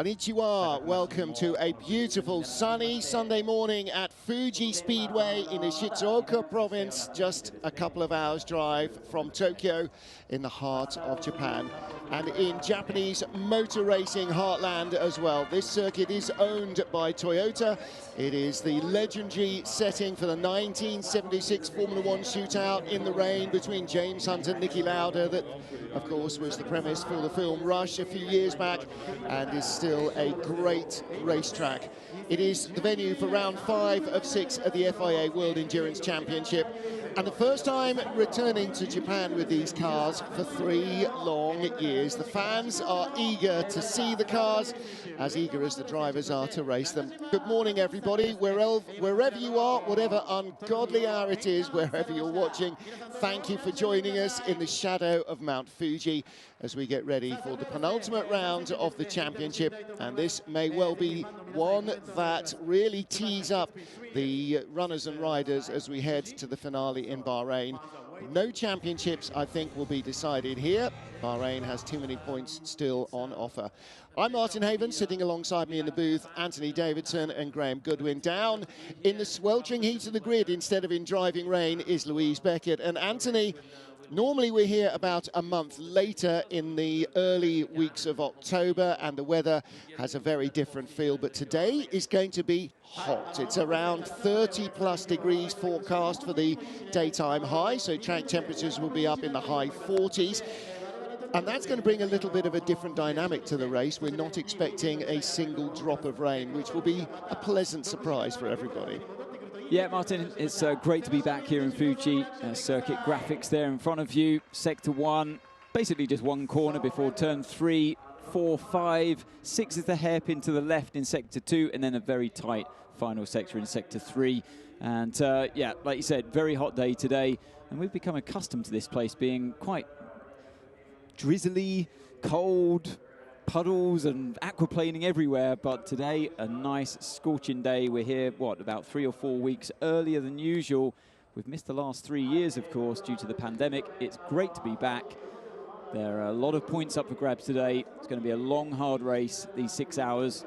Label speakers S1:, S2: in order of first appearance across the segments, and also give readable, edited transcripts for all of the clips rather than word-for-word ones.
S1: Konnichiwa, welcome to a beautiful sunny Sunday morning at Fuji Speedway in the Shizuoka province, just a couple of hours drive from Tokyo in the heart of Japan, and in Japanese motor racing heartland as well. This circuit is owned by Toyota. It is the legendary setting for the 1976 Formula One shootout in the rain between James Hunt and Niki Lauda that, of course, was the premise for the film Rush a few years back and is still a great racetrack. It is the venue for round 5 of 6 of the FIA World Endurance Championship, and the first time returning to Japan with these cars for 3 long years. The fans are eager to see the cars, as eager as the drivers are to race them. Good morning, everybody, wherever you are, whatever ungodly hour it is, wherever you're watching. Thank you for joining us in the shadow of Mount Fuji as we get ready for the penultimate round of the championship, and this may well be one that really tees up the runners and riders as we head to the finale in Bahrain. No championships, I think, will be decided here. Bahrain has too many points still on offer. I'm Martin Haven, sitting alongside me in the booth, Anthony Davidson and Graham Goodwin. Down in the sweltering heat of the grid, instead of in driving rain, is Louise Beckett. And Anthony, normally we're here about a month later in the early weeks of October, and the weather has a very different feel, but today is going to be hot. It's around 30+ degrees forecast for the daytime high, so track temperatures will be up in the high 40s. And that's going to bring a little bit of a different dynamic to the race. We're not expecting a single drop of rain, which will be a pleasant surprise for everybody.
S2: Yeah, Martin, it's great to be back here in Fuji. Circuit graphics there in front of you. Sector 1, basically just one corner before turn 3, 4, 5. 6 is the hairpin to the left in Sector 2, and then a very tight final sector in Sector 3. And yeah, like you said, very hot day today. And we've become accustomed to this place being quite drizzly, cold, puddles and aquaplaning everywhere, but today a nice scorching day. We're here, what, about 3 or 4 weeks earlier than usual. We've missed the last 3 years, of course, due to the pandemic. It's great to be back. There are a lot of points up for grabs today. It's going to be a long, hard race, these 6 hours.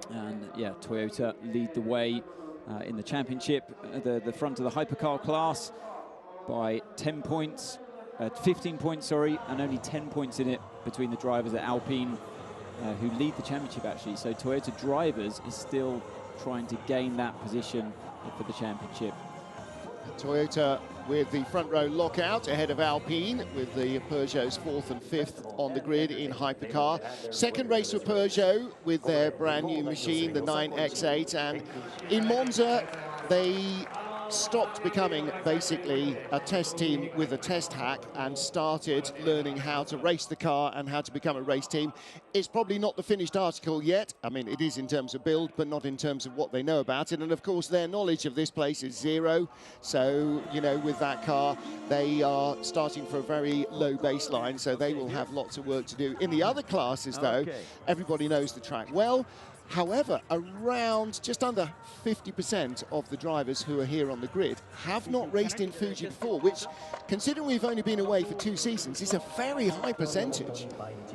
S2: And yeah, Toyota lead the way in the championship, the front of the Hypercar class by 10 points. 15 points, sorry, and only 10 points in it between the drivers at Alpine, who lead the championship, actually. So Toyota drivers is still trying to gain that position for the championship.
S1: Toyota with the front row lockout ahead of Alpine, with the Peugeots 4th and 5th on the grid in Hypercar. Second race for Peugeot with their brand new machine, the 9X8, and in Monza they stopped becoming basically a test team with a test hack and started learning how to race the car and how to become a race team. It's probably not the finished article yet. I mean, it is in terms of build, but not in terms of what they know about it. And of course, their knowledge of this place is zero. So, you know, with that car, they are starting for a very low baseline, so they will have lots of work to do. In the other classes, though, everybody knows the track well. However, around just under 50% of the drivers who are here on the grid have not raced in Fuji before, which, considering we've only been away for 2 seasons, is a very high percentage.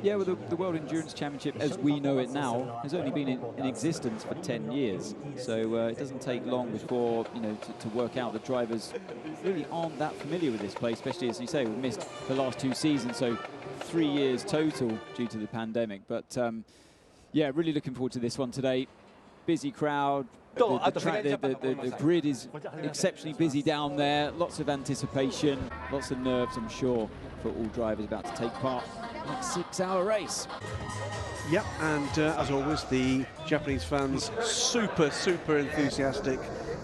S2: Yeah, well, the World Endurance Championship, as we know it now, has only been in existence for 10 years. So it doesn't take long before, you know, to work out that drivers really aren't that familiar with this place, especially, as you say, we've missed the last 2 seasons, so 3 years total due to the pandemic. But yeah, really looking forward to this one today. Busy crowd. The grid is exceptionally busy down there. Lots of anticipation, lots of nerves, I'm sure, for all drivers about to take part in that 6-hour race.
S3: Yep, and as always, the Japanese fans super enthusiastic.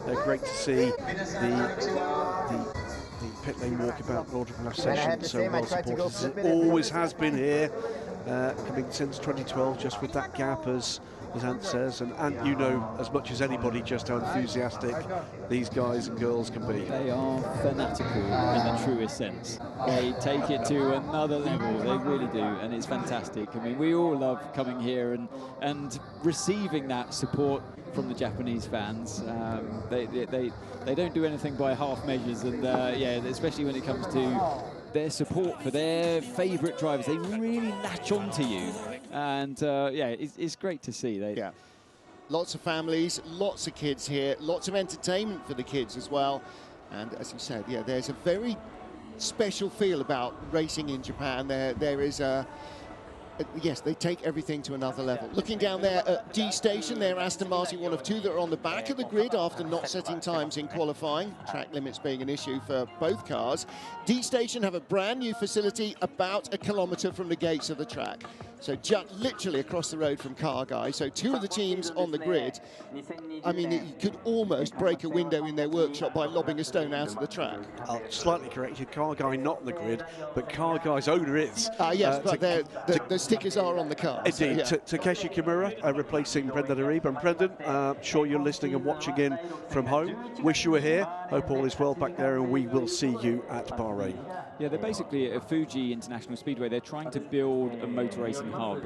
S3: They're great to see the pit lane walkabout autograph session so well supported as it always has been here. Coming since 2012, just with that gap, as Ant says, and Ant, you know as much as anybody just how enthusiastic these guys and girls can be.
S2: They are fanatical in the truest sense. They take it to another level, they really do, and it's fantastic. I mean, we all love coming here and receiving that support from the Japanese fans. They don't do anything by half measures, and yeah, especially when it comes to their support for their favourite drivers. They really latch on to you. And, yeah, it's great to see.
S1: Yeah. Lots of families, lots of kids here, lots of entertainment for the kids as well. And as you said, yeah, there's a very special feel about racing in Japan. There is a... Yes, they take everything to another level. Looking down there at D Station, there Aston Martin, one of two that are on the back of the grid after not setting times in qualifying, track limits being an issue for both cars. D Station have a brand new facility about 1 kilometre from the gates of the track. So just literally across the road from Car Guy. So two of the teams on the grid. I mean, you could almost break a window in their workshop by lobbing a stone out of the track.
S3: I'll slightly correct you, Car Guy not on the grid, but Car Guy's owner is.
S1: Yes, but the stickers are on the car.
S3: Indeed.
S1: So, yeah.
S3: Takeshi Kimura replacing Brendan Aribe. And Brendan, sure you're listening and watching in from home. Wish you were here. Hope all is well back there, and we will see you at Bahrain.
S2: Yeah, they're basically at Fuji International Speedway. They're trying to build a motor racing hub.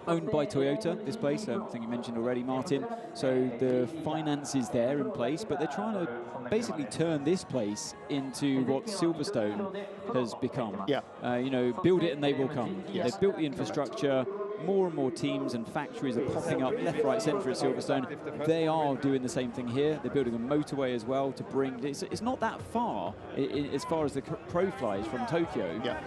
S2: Owned by Toyota, this place, I think you mentioned already, Martin. So the finance is there in place, but they're trying to basically turn this place into what Silverstone has become.
S1: Yeah.
S2: You know, build it and they will come.
S1: Yes.
S2: They've built the infrastructure. More and more teams and factories are popping up left, right, centre at Silverstone. They are doing the same thing here. They're building a motorway as well to bring... It's not that far as far as the crow flies from Tokyo.
S1: Yeah.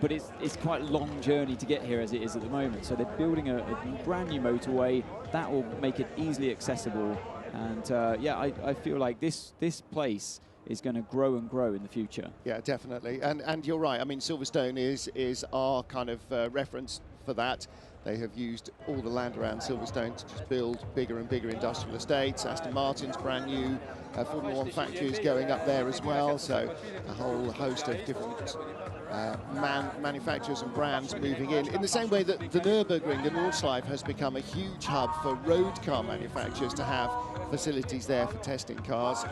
S2: But it's quite a long journey to get here as it is at the moment. So they're building a brand new motorway that will make it easily accessible. And yeah, I feel like this place is going to grow and grow in the future.
S1: Yeah, definitely. And you're right. I mean, Silverstone is our kind of reference for that. They have used all the land around Silverstone to just build bigger and bigger industrial estates. Aston Martin's brand new Formula One factories going up there as well. So a whole host of different manufacturers and brands moving in the same way that the Nürburgring, the Nordschleife, has become a huge hub for road car manufacturers to have facilities there for testing cars.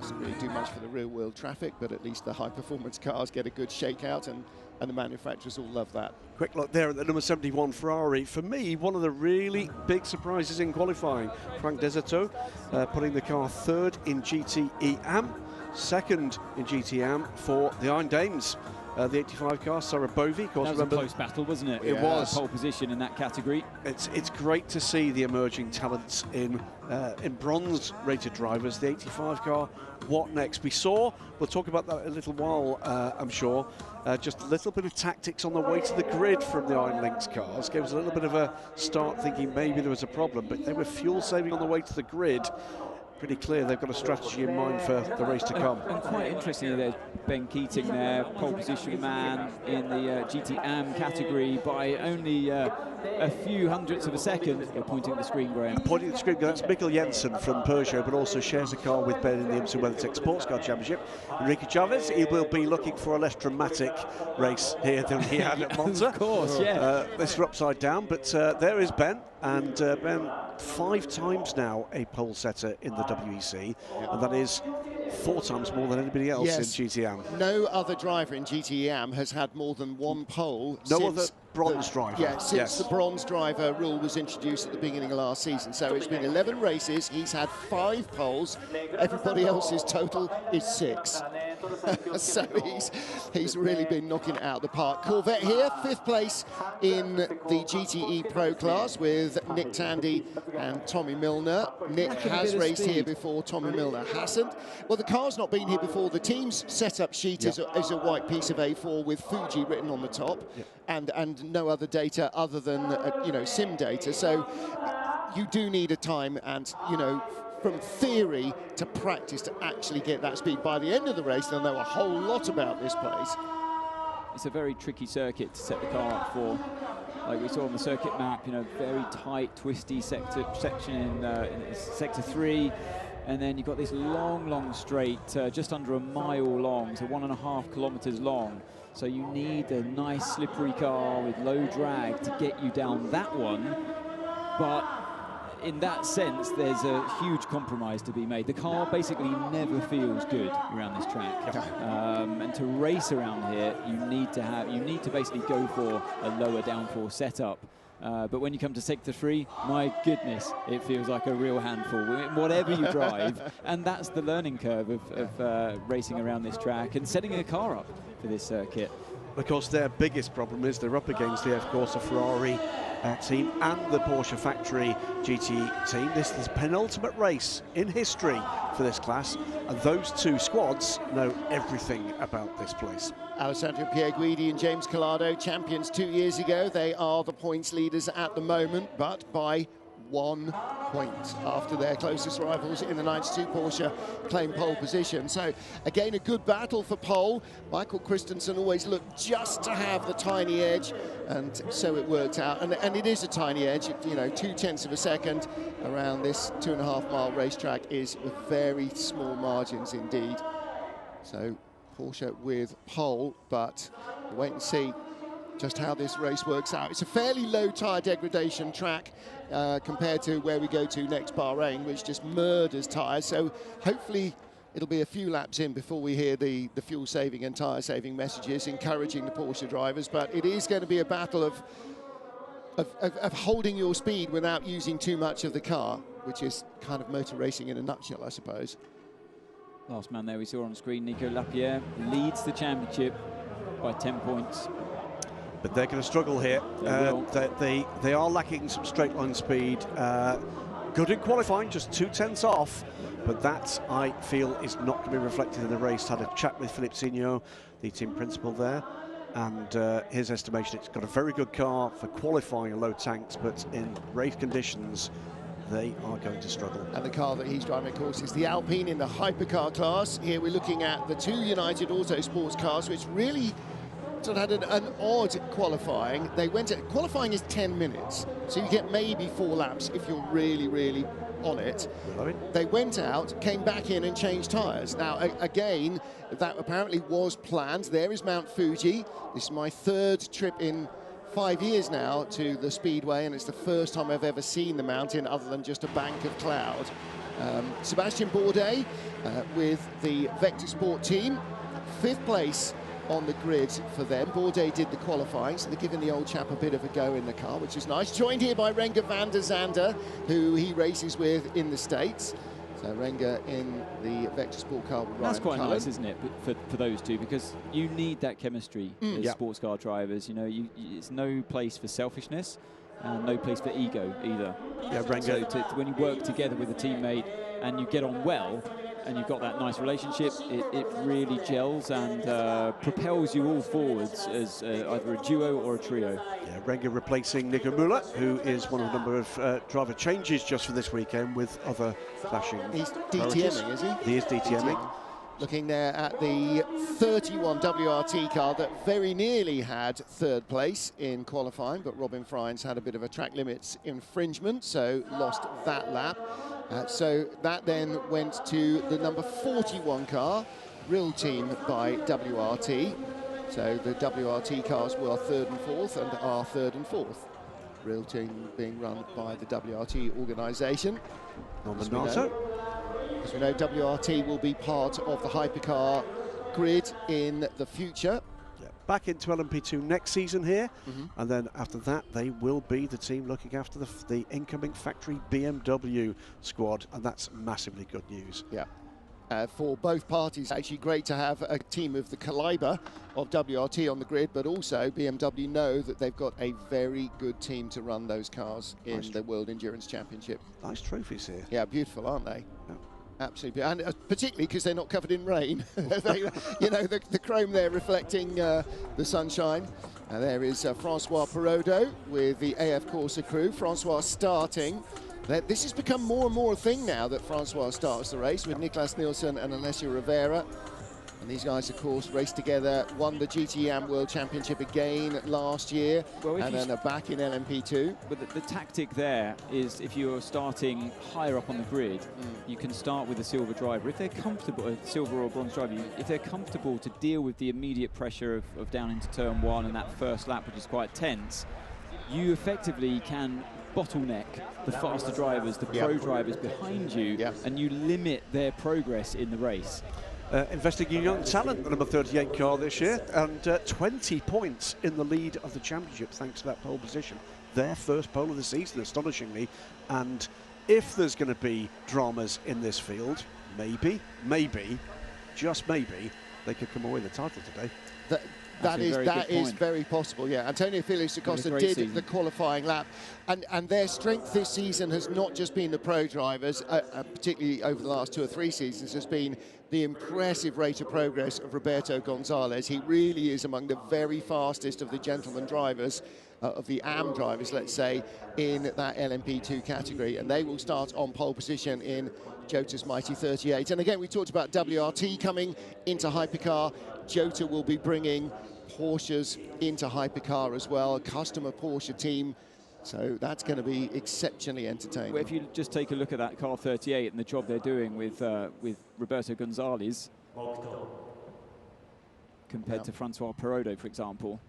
S1: Doesn't really do much for the real world traffic, but at least the high performance cars get a good shakeout, and the manufacturers all love that.
S3: Quick look there at the number 71 Ferrari. For me, one of the really big surprises in qualifying. Frank Deserto putting the car third in GTE AM, second in GTE AM for the Iron Dames. The 85 car, Sarah Bovey, of course.
S2: That was a close battle, wasn't it?
S3: It was.
S2: Pole position in that category.
S3: It's great to see the emerging talents in bronze-rated drivers. The 85 car, what next? We'll talk about that in a little while, I'm sure. Just a little bit of tactics on the way to the grid from the Iron Lynx cars. Gave us a little bit of a start thinking maybe there was a problem, but they were fuel saving on the way to the grid. Pretty clear they've got a strategy in mind for the race to come.
S2: And quite interestingly, there's Ben Keating there, pole position man in the GT AM category by only a few hundredths of a second. You're pointing at the screen, Graham.
S3: Pointing at the screen, that's Mikkel Jensen from Peugeot, but also shares a car with Ben in the IMSA WeatherTech Sportscar Championship. Enrique Chavez, he will be looking for a less dramatic race here than he had at Monza.
S2: Of course, yeah.
S3: This is upside down, but there is Ben, and Ben 5 times now a pole setter in the WEC, and that is 4 times more than anybody else in GTM.
S1: No other driver in GTM has had more than 1 pole.
S3: No other bronze driver.
S1: Yeah, since the bronze driver rule was introduced at the beginning of last season. So it's been 11 races. He's had 5 poles. Everybody else's total is 6. So he's really been knocking it out of the park. Corvette here, 5th place in the GTE Pro class with Nick Tandy and Tommy Milner. Nick has raced here before, Tommy Milner hasn't. Well, the car's not been here before. The team's setup sheet is a white piece of A4 with Fuji written on the top, and no other data other than sim data. So you do need a time and from theory to practice to actually get that speed. By the end of the race, they'll know a whole lot about this place.
S2: It's a very tricky circuit to set the car up for. Like we saw on the circuit map, very tight, twisty section in sector 3. And then you've got this long straight, just under a mile long, so 1.5 kilometers long. So you need a nice slippery car with low drag to get you down that one. But in that sense, there's a huge compromise to be made. The car basically never feels good around this track. And to race around here, you need to basically go for a lower downforce setup. But when you come to Sector 3, my goodness, it feels like a real handful, whatever you drive. And that's the learning curve of racing around this track and setting a car up for this circuit.
S3: Of course, their biggest problem is they're up against the, of course, the Ferrari team and the Porsche factory GTE team. This is the penultimate race in history for this class, and those two squads know everything about this place.
S1: Alessandro Pierguidi and James Collado, champions 2 years ago. They are the points leaders at the moment, but by 1 point after their closest rivals in the 92 Porsche claim pole position. So again, a good battle for pole. Michael Christensen always looked just to have the tiny edge, and so it worked out. And it is a tiny edge, you know, 0.2 of a second around this 2.5-mile racetrack is very small margins indeed. So Porsche with pole, but we'll wait and see just how this race works out. It's a fairly low tyre degradation track compared to where we go to next, Bahrain, which just murders tyres. So hopefully it'll be a few laps in before we hear the fuel saving and tyre saving messages encouraging the Porsche drivers. But it is going to be a battle of holding your speed without using too much of the car, which is kind of motor racing in a nutshell, I suppose.
S2: Last man there we saw on screen, Nico Lapierre, leads the championship by 10 points.
S3: But they're going to struggle here. They are lacking some straight line speed. Good in qualifying, just 0.2 off. But that, I feel, is not going to be reflected in the race. Had a chat with Philippe Signot, the team principal there. And his estimation, it's got a very good car for qualifying and low tanks, but in race conditions, they are going to struggle. And
S1: the car that he's driving, of course, is the Alpine in the Hypercar class. Here we're looking at the two United Auto Sports cars, which really sort of had an odd qualifying. Qualifying is 10 minutes, so you get maybe 4 laps if you're really, really on it. They went out, came back in and changed tyres. Now, again, that apparently was planned. There is Mount Fuji. This is my 3rd trip in 5 years now to the Speedway, and it's the first time I've ever seen the mountain other than just a bank of cloud. Sebastian Bourdais with the Vector Sport team, 5th place on the grid for them. Bourdais did the qualifying, so they're giving the old chap a bit of a go in the car, which is nice. Joined here by Renger van der Zande, who he races with in the States. So Renger in the Vector Sport car with Ryan
S2: That's quite
S1: Cullen.
S2: nice, isn't it, for those two, because you need that chemistry as sports car drivers. You know, it's no place for selfishness and no place for ego either.
S3: Yeah, Renger.
S2: So when you work together with a teammate and you get on well, and you've got that nice relationship, it really gels and propels you all forwards as either a duo or a trio.
S3: Yeah, Renger replacing Nico Müller, who is one of a number of driver changes just for this weekend with other flashing.
S1: He's DTMing, is he?
S3: He is DTMing.
S1: Looking there at the 31 WRT car that very nearly had 3rd place in qualifying, but Robin Frijns had a bit of a track limits infringement, so lost that lap. So that then went to the number 41 car, Real Team by WRT. So the WRT cars were 3rd and 4th and are 3rd and 4th. Real Team being run by the WRT organisation. As we know, WRT will be part of the Hypercar grid in the future.
S3: Back into LMP2 next season here, and then after that they will be the team looking after the incoming factory BMW squad, and that's massively good news.
S1: Yeah, for both parties, actually great to have a team of the calibre of WRT on the grid, but also BMW know that they've got a very good team to run those cars in the World Endurance Championship.
S3: Nice trophies here.
S1: Yeah, beautiful, aren't they?
S3: Yeah.
S1: Absolutely, and particularly because they're not covered in rain. You know, the chrome there reflecting the sunshine. There is Francois Perraudot with the AF Corsa crew. Francois starting. This has become more and more a thing now that Francois starts the race with Niklas Nielsen and Alessio Rivera. And these guys, of course, raced together, won the GTE World Championship again last year, and then are back in LMP2.
S2: But the tactic there is if you're starting higher up on the grid, you can start with a silver driver. If they're comfortable, a silver or bronze driver, if they're comfortable to deal with the immediate pressure of down into turn 1 and that first lap, which is quite tense, you effectively can bottleneck the faster drivers, the pro drivers behind you, and you limit their progress in the race.
S3: Investing in young talent, the number 38 car this year, and 20 points in the lead of the championship thanks to that pole position. their first pole of the season, astonishingly. And if there's going to be dramas in this field, maybe, just maybe, they could come away with the title today.
S1: That is very possible, yeah. Antonio Felix Acosta did the qualifying lap, and their strength this season has not just been the pro drivers, particularly over the last 2 or 3 seasons, has been the impressive rate of progress of Roberto Gonzalez. He really is among the very fastest of the gentleman drivers, of the AM drivers, let's say, in that LMP2 category, and they will start on pole position in Jota's Mighty 38. And again, we talked about WRT coming into Hypercar. Jota will be bringing Porsches into Hypercar as well, a customer Porsche team. So that's going to be exceptionally entertaining.
S2: Well, if you just take a look at that car 38 and the job they're doing with Roberto Gonzalez compared to Francois Perrodo, for example.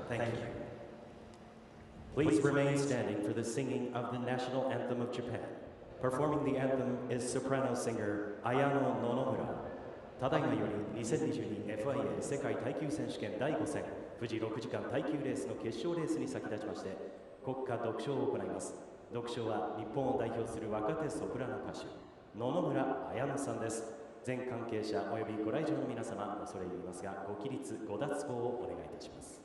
S4: Thank you. Please remain standing for the singing of the national anthem of Japan. Performing the anthem is soprano singer Ayano Nonomura. ただいまより2022 FIA 世界耐久選手権第5戦富士6時間耐久レースの決勝レースに先立ちまして国歌独唱を行います。独唱は日本を代表する若手ソプラノ歌手野々村彩乃さんです。全関係者およびご来場の皆様、恐れ入りますがご起立ご脱帽をお願いいたします。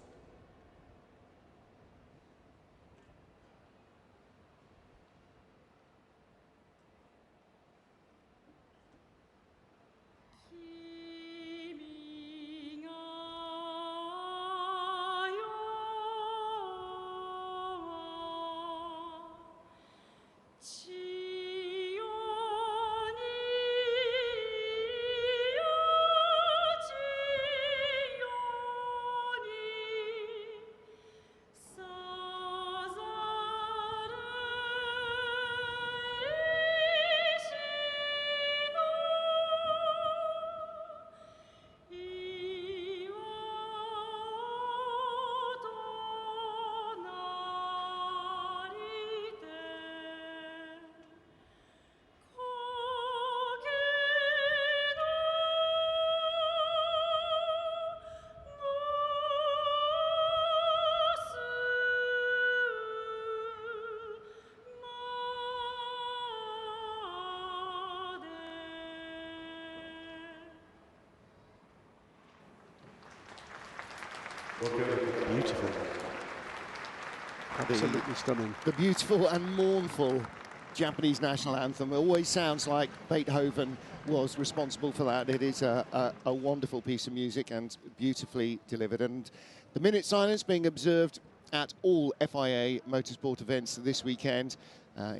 S3: Beautiful. Absolutely stunning.
S1: The beautiful and mournful Japanese national anthem. It always sounds like Beethoven was responsible for that. It is a wonderful piece of music and beautifully delivered. And the minute silence being observed at all FIA motorsport events this weekend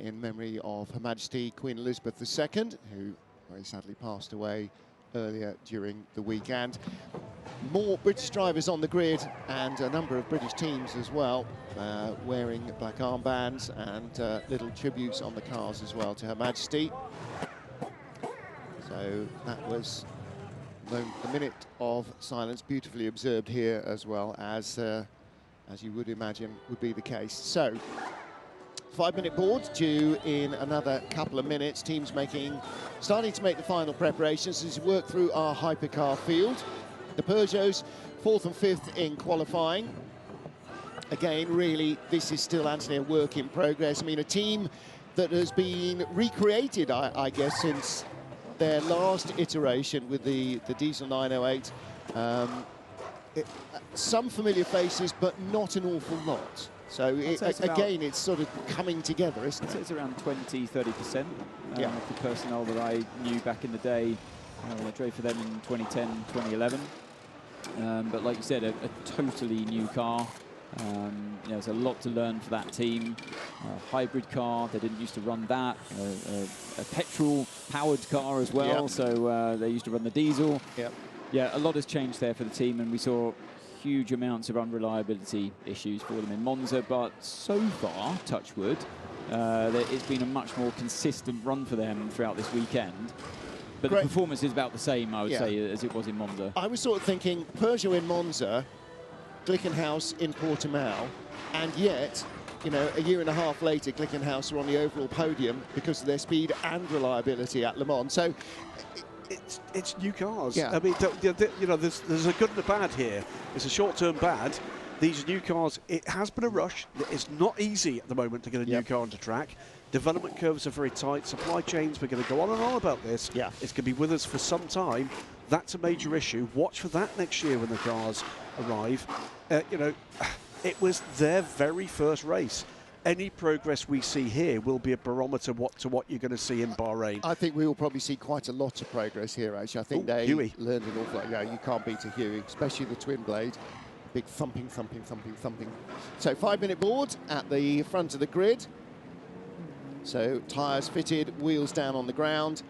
S1: in memory of Her Majesty Queen Elizabeth II, who very sadly passed away earlier during the weekend. More British drivers on the grid and a number of British teams as well, wearing black armbands and little tributes on the cars as well to Her Majesty. So that was the minute of silence, beautifully observed here as well, as you would imagine would be the case. So 5-minute board due in another couple of minutes. Teams starting to make the final preparations as we work through our Hypercar field. The Peugeots 4th and 5th in qualifying. Again, really, this is still, Anthony, a work in progress. I mean, a team that has been recreated, I guess, since their last iteration with the Diesel 908. Some familiar faces, but not an awful lot. So again, it's sort of coming together, isn't it?
S2: It's around 20–30%
S1: yeah.
S2: of the personnel that I knew back in the day. I drove for them in 2010, 2011. But like you said, a totally new car. There's a lot to learn for that team. Hybrid car, they didn't used to run that. A petrol-powered car as well, yep. So they used to run the diesel.
S1: Yep.
S2: Yeah, a lot has changed there for the team, and we saw huge amounts of unreliability issues for them in Monza, but so far, touch wood, it's been a much more consistent run for them throughout this weekend. But the performance is about the same, I would say, as it was in Monza.
S1: I was sort of thinking Peugeot in Monza, Glickenhaus in Portimao, and yet, you know, a year and a half later, Glickenhaus are on the overall podium because of their speed and reliability at Le Mans. So
S3: it's new cars.
S1: Yeah.
S3: I mean, you know, there's a good and a bad here. It's a short-term bad. These new cars, it has been a rush. It's not easy at the moment to get a new car onto track. Development curves are very tight. Supply chains, we're going to go on and on about this.
S1: Yeah.
S3: It's going to be with us for some time. That's a major issue. Watch for that next year when the cars arrive. You know, it was their very first race. Any progress we see here will be a barometer to what you're going to see in Bahrain.
S1: I think we will probably see quite a lot of progress here, actually. I think they learned an awful lot. Yeah, you can't beat a Huey, especially the twin blade. Big thumping, thumping, thumping, thumping. So 5-minute board at the front of the grid. So tyres fitted, wheels down on the ground.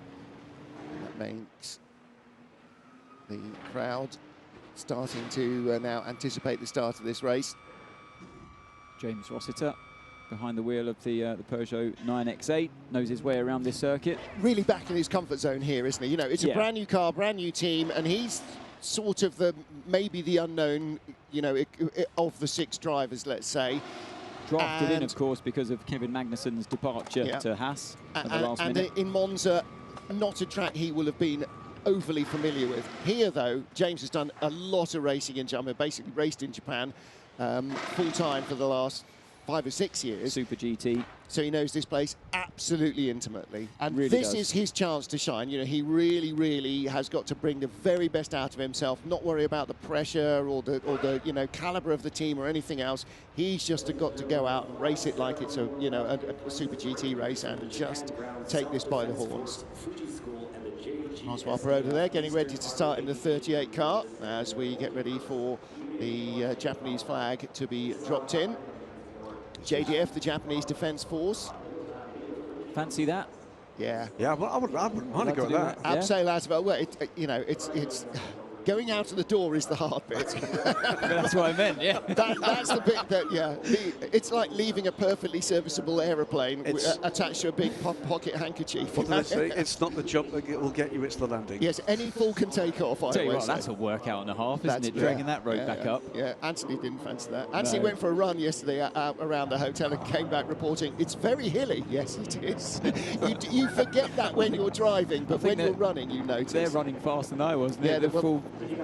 S1: That makes the crowd starting to now anticipate the start of this race.
S2: James Rossiter behind the wheel of the Peugeot 9X8, knows his way around this circuit.
S1: Really back in his comfort zone here, isn't he? You know, it's a brand new car, brand new team, and he's sort of maybe the unknown, you know, of the 6 drivers, let's say.
S2: Drafted in, of course, because of Kevin Magnussen's departure to Haas at the last minute.
S1: And in Monza, not a track he will have been overly familiar with. Here, though, James has done a lot of racing in Japan, basically raced in Japan full-time for the last 5 or 6 years.
S2: Super GT.
S1: So he knows this place absolutely intimately. And
S2: really
S1: this is his chance to shine. You know, he really, really has got to bring the very best out of himself, not worry about the pressure or the you know, caliber of the team or anything else. He's just got to go out and race it like it's a, you know, a Super GT race and just take this by the horns. Francois Peroda there getting ready to start in the 38 car as we get ready for the Japanese flag to be dropped in. JDF, the Japanese Defence Force.
S2: Fancy that?
S1: Yeah.
S3: Yeah, well, I wouldn't mind to go with that.
S1: Abseilas, well, you know, it's going out of the door is the hard bit.
S2: That's what I meant, yeah.
S1: That's the bit that, it's like leaving a perfectly serviceable aeroplane attached to a big pocket handkerchief.
S3: It's not the jump that will get you, it's the landing.
S1: Yes, any fall can take off, I
S2: Tell you
S1: always
S2: what,
S1: say.
S2: that's a workout and a half, isn't it? Dragging that rope back up.
S1: Yeah, Anthony didn't fancy that. Anthony went for a run yesterday around the hotel and came back reporting, it's very hilly. Yes, it is. you forget that when you're driving, but when you're running, you notice.
S2: They're running faster than I was. Yeah, the full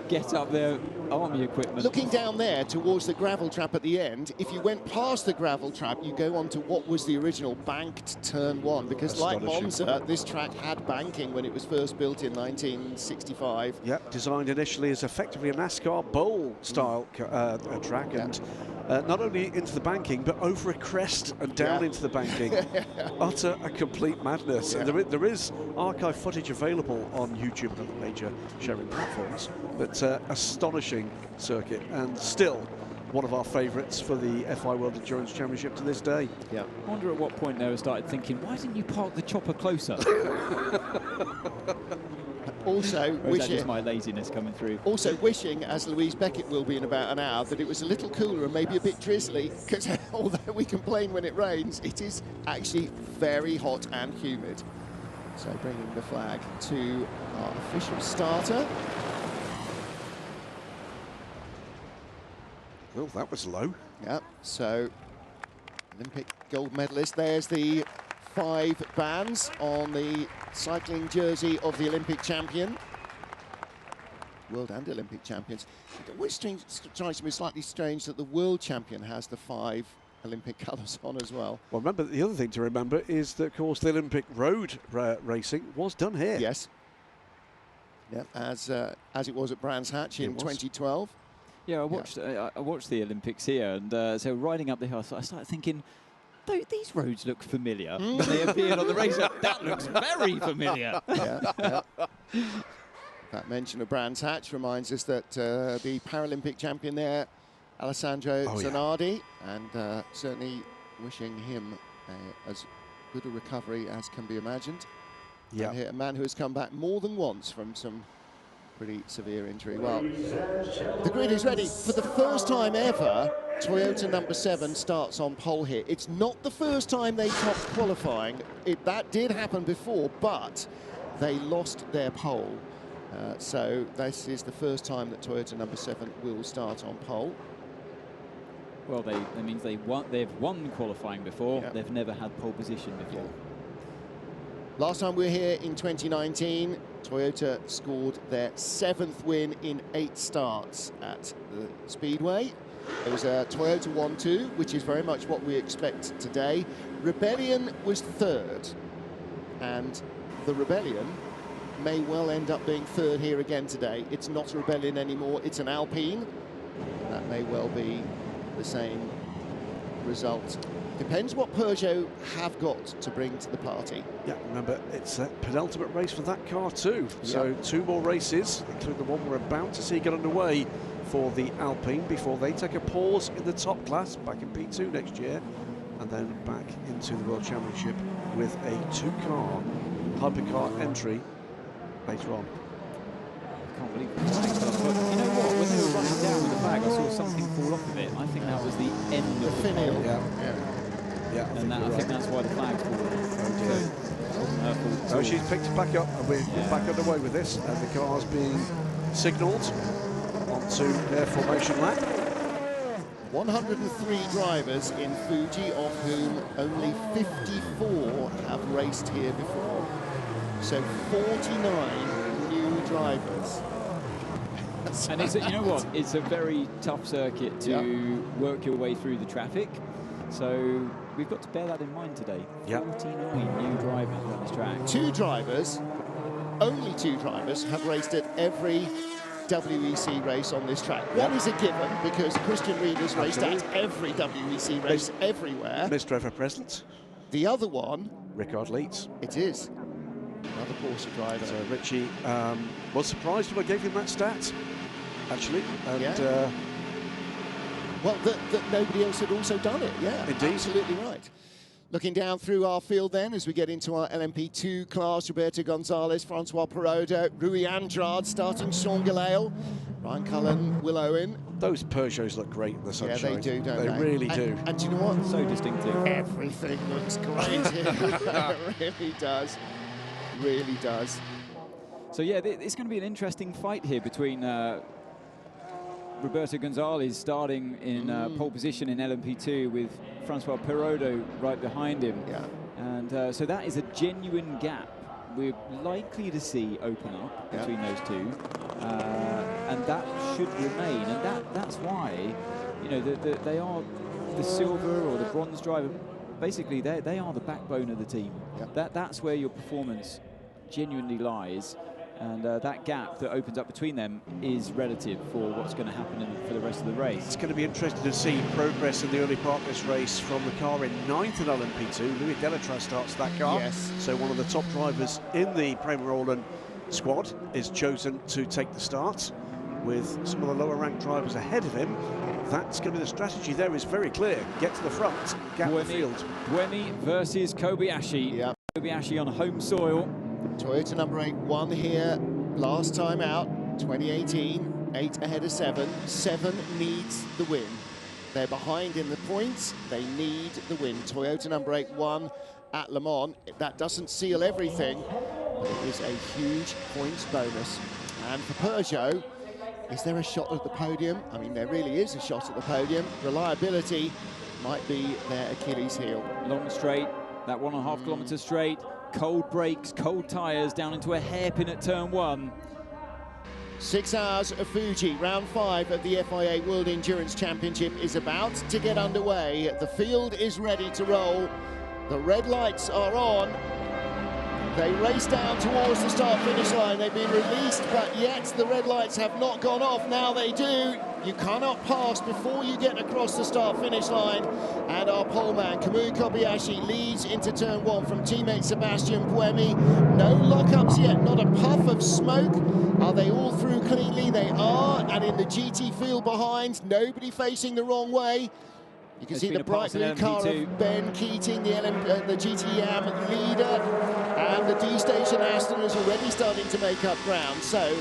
S2: get up their army equipment.
S1: Looking down there towards the gravel trap at the end, if you went past the gravel trap, you go on to what was the original banked turn 1, because like Monza, this track had banking when it was first built in 1965.
S3: Yep, designed initially as effectively a NASCAR bowl style track, and not only into the banking, but over a crest and down into the banking. Utter a complete madness. And there is archive footage available on YouTube and other major sharing platforms, but astonishing circuit, and still one of our favourites for the FIA World Endurance Championship to this day.
S1: Yeah.
S2: I wonder at what point they started thinking, why didn't you park the chopper closer?
S1: Also
S2: wishing, that is my laziness coming through. Also
S1: wishing, as Louise Beckett will be in about an hour, that it was a little cooler and maybe a bit drizzly, because although we complain when it rains, it is actually very hot and humid. So bringing the flag to our official starter.
S3: Oh, that was low.
S1: Yeah, so Olympic gold medalist. There's the 5 bands on the cycling jersey of the Olympic champion. World and Olympic champions. It always strikes me slightly strange that the world champion has the 5 Olympic colours on as well.
S3: Well, remember, the other thing to remember is that, of course, the Olympic road racing was done here.
S1: Yes. Yeah, as it was at Brands Hatch in 2012.
S2: Yeah, I watched the Olympics here, and so riding up the hill, I started thinking, these roads look familiar. When they appeared on the race, that looks very familiar.
S1: That mention of Brands Hatch reminds us that the Paralympic champion there, Alessandro Zanardi, and certainly wishing him as good a recovery as can be imagined.
S3: Yeah,
S1: a man who has come back more than once from some pretty severe injury. Well, the grid is ready. For the first time ever, Toyota number 7 starts on pole here. It's not the first time they topped qualifying. That did happen before, but they lost their pole. So this is the first time that Toyota number 7 will start on pole.
S2: Well, that means they've won qualifying before. Yep. They've never had pole position before.
S1: Last time we were here in 2019, Toyota scored their 7th win in 8 starts at the Speedway. It was a Toyota 1-2, which is very much what we expect today. Rebellion was 3rd, and the Rebellion may well end up being 3rd here again today. It's not a Rebellion anymore, it's an Alpine. That may well be the same result. Depends what Peugeot have got to bring to the party.
S3: Yeah, remember, it's a penultimate race for that car too. So 2 more races, including the one we're about to see get underway for the Alpine before they take a pause in the top class back in P2 next year, and then back into the World Championship with a 2-car Hypercar entry later on.
S2: I can't believe the flag fell off. But you know what? When they were running down with the flag, I saw something fall off of it. I think that was the end of the
S1: finial.
S3: Yeah,
S2: I think that's why the flag's fallen off.
S3: So she's picked it back up, and we're back underway with this, and the car's being signalled onto their formation lap.
S1: 103 drivers in Fuji, of whom only 54 have raced here before. So 49 new drivers.
S2: And it's you know what? It's a very tough circuit to work your way through the traffic. So we've got to bear that in mind today. 49 new drivers on this track.
S1: 2 drivers, only 2 drivers, have raced at every WEC race on this track. One is a given, because Christian Reed has raced at every WEC race everywhere.
S3: Mr. Ever Present.
S1: The other one...
S3: Rickard Leeds.
S1: It is. Another Porsche driver.
S3: So Richie was surprised when I gave him that stat, actually. And,
S1: well, that nobody else had also done it,
S3: Indeed.
S1: Absolutely right. Looking down through our field then, as we get into our LMP2 class, Roberto Gonzalez, Francois Perrodo, Rui Andrade starting Sean Gelael, Ryan Cullen, Will Owen.
S3: Those Peugeots look great in the sunshine.
S1: Yeah, they do, don't they?
S3: They really do.
S1: And do you know what?
S2: So distinctive.
S1: Everything looks great here. It really does. Really does.
S2: So yeah, it's going to be an interesting fight here between Roberto Gonzalez starting in pole position in LMP2 with Francois Perrodo right behind him.
S1: Yeah.
S2: And so that is a genuine gap we're likely to see open up between those two. And that should remain. And that's why, you know, they are the silver or the bronze driver. Basically, they are the backbone of the team. Yeah. That's where your performance genuinely lies. And that gap that opens up between them is relative for what's going to happen for the rest of the race.
S3: It's going to be interesting to see progress in the early part of this race from the car in 9th in LMP2. Louis Delatraz starts that car.
S1: Yes.
S3: So one of the top drivers in the Premier Roland squad is chosen to take the start with some of the lower ranked drivers ahead of him. That's going to be the strategy there is very clear. Get to the front, gap the field.
S2: Buemi versus Kobayashi.
S1: Yeah.
S2: Kobayashi on home soil.
S1: Toyota number 8 won here last time out, 2018, 8 ahead of 7. 7 needs the win. They're behind in the points, they need the win. Toyota number 8 won at Le Mans. That doesn't seal everything, but it is a huge points bonus. And for Peugeot, is there a shot at the podium? I mean, there really is a shot at the podium. Reliability might be their Achilles heel.
S2: Long straight, that 1.5 kilometre straight. Cold brakes, cold tyres, down into a hairpin at turn 1.
S1: 6 Hours of Fuji, round 5 of the FIA World Endurance Championship is about to get underway. The field is ready to roll. The red lights are on. They race down towards the start-finish line. They've been released, but yet the red lights have not gone off. Now they do. You cannot pass before you get across the start-finish line. And our poleman, Kamui Kobayashi, leads into turn 1 from teammate Sebastian Buemi. No lockups yet, not a puff of smoke. Are they all through cleanly? They are. And in the GT field behind, nobody facing the wrong way. You can see the bright blue car of Ben Keating, the GTM leader, and the D-Station Aston is already starting to make up ground. So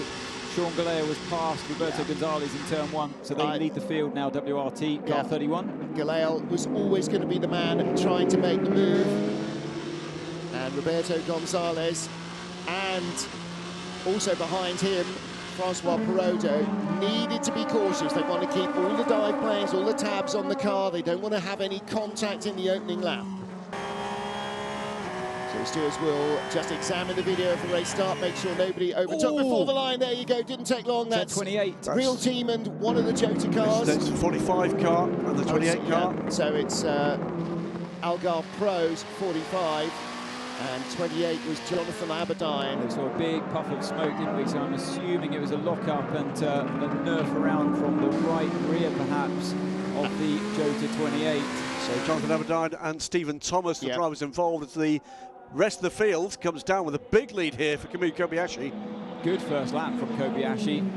S2: Sean Galea was past Roberto Gonzalez in turn 1, so they lead the field now, WRT, car 31.
S1: Galea was always going to be the man trying to make the move. And Roberto Gonzalez, and also behind him, Francois Perrodo, needed to be cautious. They want to keep all the dive planes, all the tabs on the car. They don't want to have any contact in the opening lap. So stewards will just examine the video of the race start, make sure nobody overtook before the line. There you go, didn't take long. That's
S2: 28.
S1: Real Team and one of the Jota cars.
S3: That's the 45 car and the 28 car.
S1: Yeah. So it's Algarve Pro's 45. And 28 was Jonathan Aberdeen.
S2: We saw a big puff of smoke, didn't we? So I'm assuming it was a lock-up and a nerf around from the right rear, perhaps, of the Jota 28.
S3: So Jonathan Aberdeen and Stephen Thomas, the drivers involved, as the rest of the field comes down with a big lead here for Kamui Kobayashi.
S2: Good first lap from Kobayashi.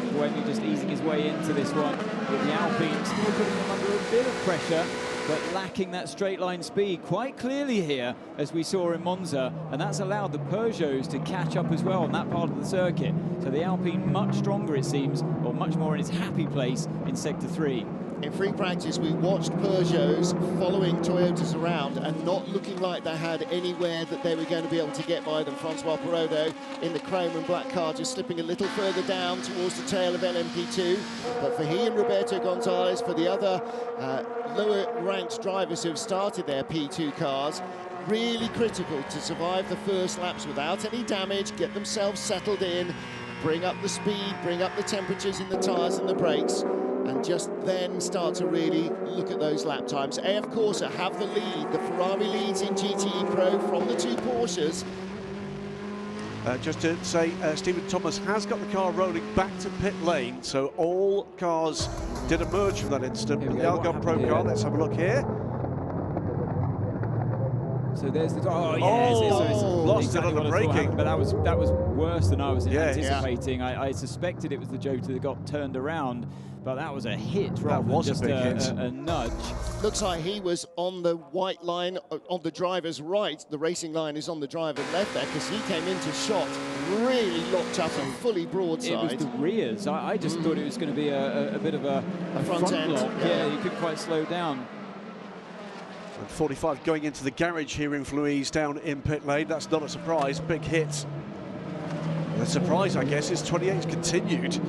S2: Buemi just easing his way into this one, with the Alpines still putting them under a bit of pressure, but lacking that straight line speed quite clearly here, as we saw in Monza, and that's allowed the Peugeots to catch up as well on that part of the circuit. So the Alpine much stronger, it seems, or much more in its happy place in Sector 3.
S1: In free practice, we watched Peugeots following Toyotas around and not looking like they had anywhere that they were going to be able to get by them. Francois Perrodo in the chrome and black car just slipping a little further down towards the tail of LMP2. But for he and Roberto Gonzalez, for the other lower-ranked drivers who have started their P2 cars, really critical to survive the first laps without any damage, get themselves settled in, bring up the speed, bring up the temperatures in the tyres and the brakes, and just then start to really look at those lap times. AF Corsa have the lead. The Ferrari leads in GTE Pro from the two Porsches.
S3: Just to say, Stephen Thomas has got the car rolling back to pit lane, so all cars did emerge from that incident. But the Algarve Pro car, let's have a look here.
S2: So there's the
S3: lost it on the braking.
S2: But that was worse than I was anticipating. I suspected it was the Jota that got turned around, but that was a hit rather than just a nudge.
S1: Looks like he was on the white line on the driver's right. The racing line is on the driver's left there, because he came into shot really locked up and fully broadside.
S2: It was the rears. I just thought it was going to be a bit of a front
S1: end
S2: lock. Yeah, you couldn't quite slow down.
S3: And 45 going into the garage here in Fluise down in pit lane. That's not a surprise, big hit. The surprise, I guess, is 28's continued.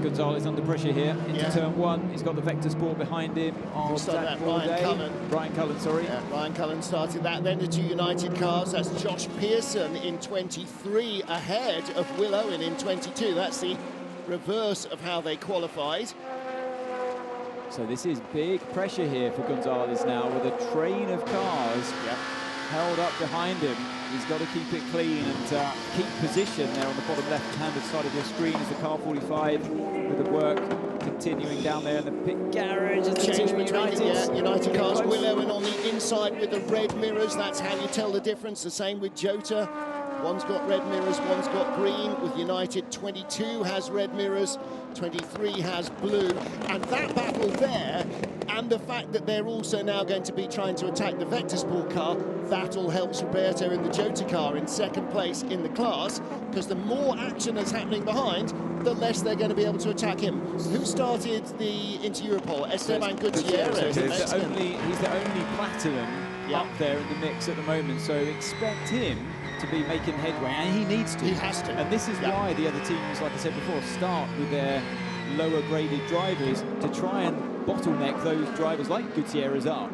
S2: Gonzalez under pressure here into turn 1. He's got the Vector Sport behind him. Ryan Cullen, sorry.
S1: Yeah, Ryan Cullen started that. Then the two United cars. That's Josh Pearson in 23 ahead of Will Owen in 22. That's the reverse of how they qualified.
S2: So this is big pressure here for Gonzalez now, with a train of cars held up behind him. He's got to keep it clean and keep position there on the bottom left-hand side of your screen as the car 45 with the work continuing down there in the pit garage.
S1: Change between United cars. Will Owen on the inside with the red mirrors. That's how you tell the difference. The same with Jota. One's got red mirrors, one's got green. With United, 22 has red mirrors, 23 has blue. And that battle there, and the fact that they're also now going to be trying to attack the Vector Sport car, that all helps Roberto in the Jota car in second place in the class, because the more action that's happening behind, the less they're going to be able to attack him. Who started the Inter Europol? Esteban Gutierrez.
S2: He's the only platinum up there in the mix at the moment, so expect him to be making headway, and he needs to.
S1: He has to.
S2: And this is why the other teams, like I said before, start with their lower graded drivers to try and bottleneck those drivers like Gutierrez up.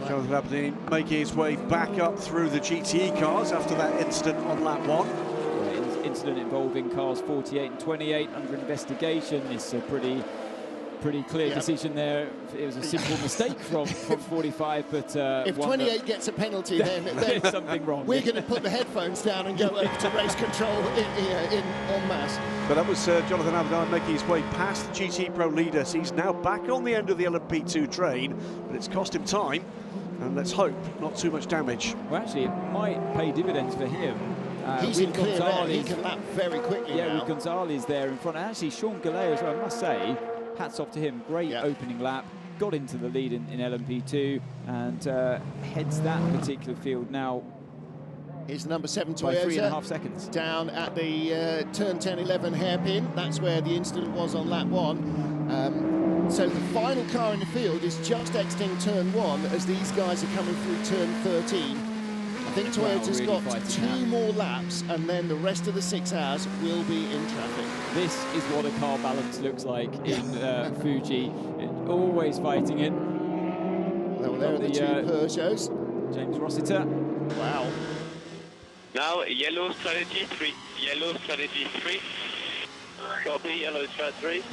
S3: Jonathan Aberdeen making his way back up through the GTE cars after that incident on lap 1.
S2: Incident involving cars 48 and 28 under investigation. It's a pretty clear decision there. It was a simple mistake from 45, but
S1: if 28 gets a penalty, then
S2: there's something wrong.
S1: We're going to put the headphones down and go over to race control in en masse.
S3: But that was Jonathan Aberdeen making his way past the GT Pro leader. So he's now back on the end of the LMP2 train, but it's cost him time, and let's hope not too much damage.
S2: Well, actually, it might pay dividends for him.
S1: He's in clear there. He can lap very quickly now.
S2: With Gonzalez there in front. And actually, Sean Galea as well, I must say, hats off to him. Great opening lap. Got into the lead in LMP2 and heads that particular field now.
S1: Here's the number 7
S2: by
S1: Toyota.
S2: 3.5 seconds.
S1: Down at the turn 10-11 hairpin. That's where the incident was on lap 1. So the final car in the field is just exiting turn 1 as these guys are coming through turn 13. I think Toyota's
S2: really
S1: got 2 more laps, and then the rest of the 6 hours will be in traffic.
S2: This is what a car balance looks like in Fuji. Always fighting it.
S1: Well, there are the 2 Peugeots.
S2: James Rossiter.
S1: Wow.
S5: Now, yellow strategy 3. Yellow strategy 3. Copy, yellow strat 3.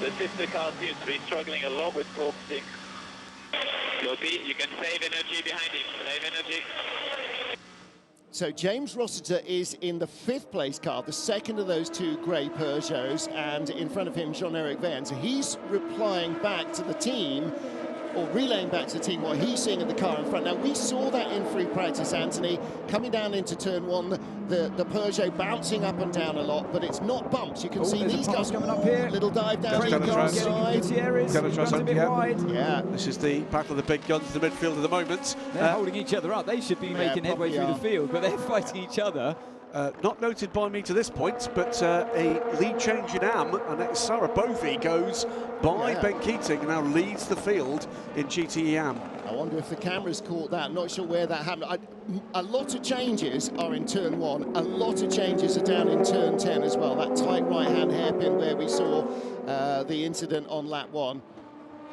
S5: The sister car seems to be struggling a lot with focusing. Copy, you can save energy behind him. Save energy.
S1: So James Rossiter is in the 5th place car, the second of those 2 grey Peugeots, and in front of him, Jean-Eric Vergne. So he's replying back to the team, or relaying back to the team what he's seeing in the car in front. Now, we saw that in free practice, Anthony, coming down into turn 1, the Peugeot bouncing up and down a lot, but it's not bumps. You can see these guys
S2: coming up here.
S1: Little dive down the inside. Yeah.
S3: This is the battle of the big guns, the midfield at the moment.
S2: They're holding each other up. They should be making headway through the field, but they're fighting each other.
S3: Not noted by me to this point, but a lead change in AM, and that's Sarah Bovey goes by Ben Keating and now leads the field in GTE AM.
S1: I wonder if the cameras caught that. Not sure where that happened. A lot of changes are in turn 1. A lot of changes are down in turn 10 as well. That tight right-hand hairpin where we saw the incident on lap 1.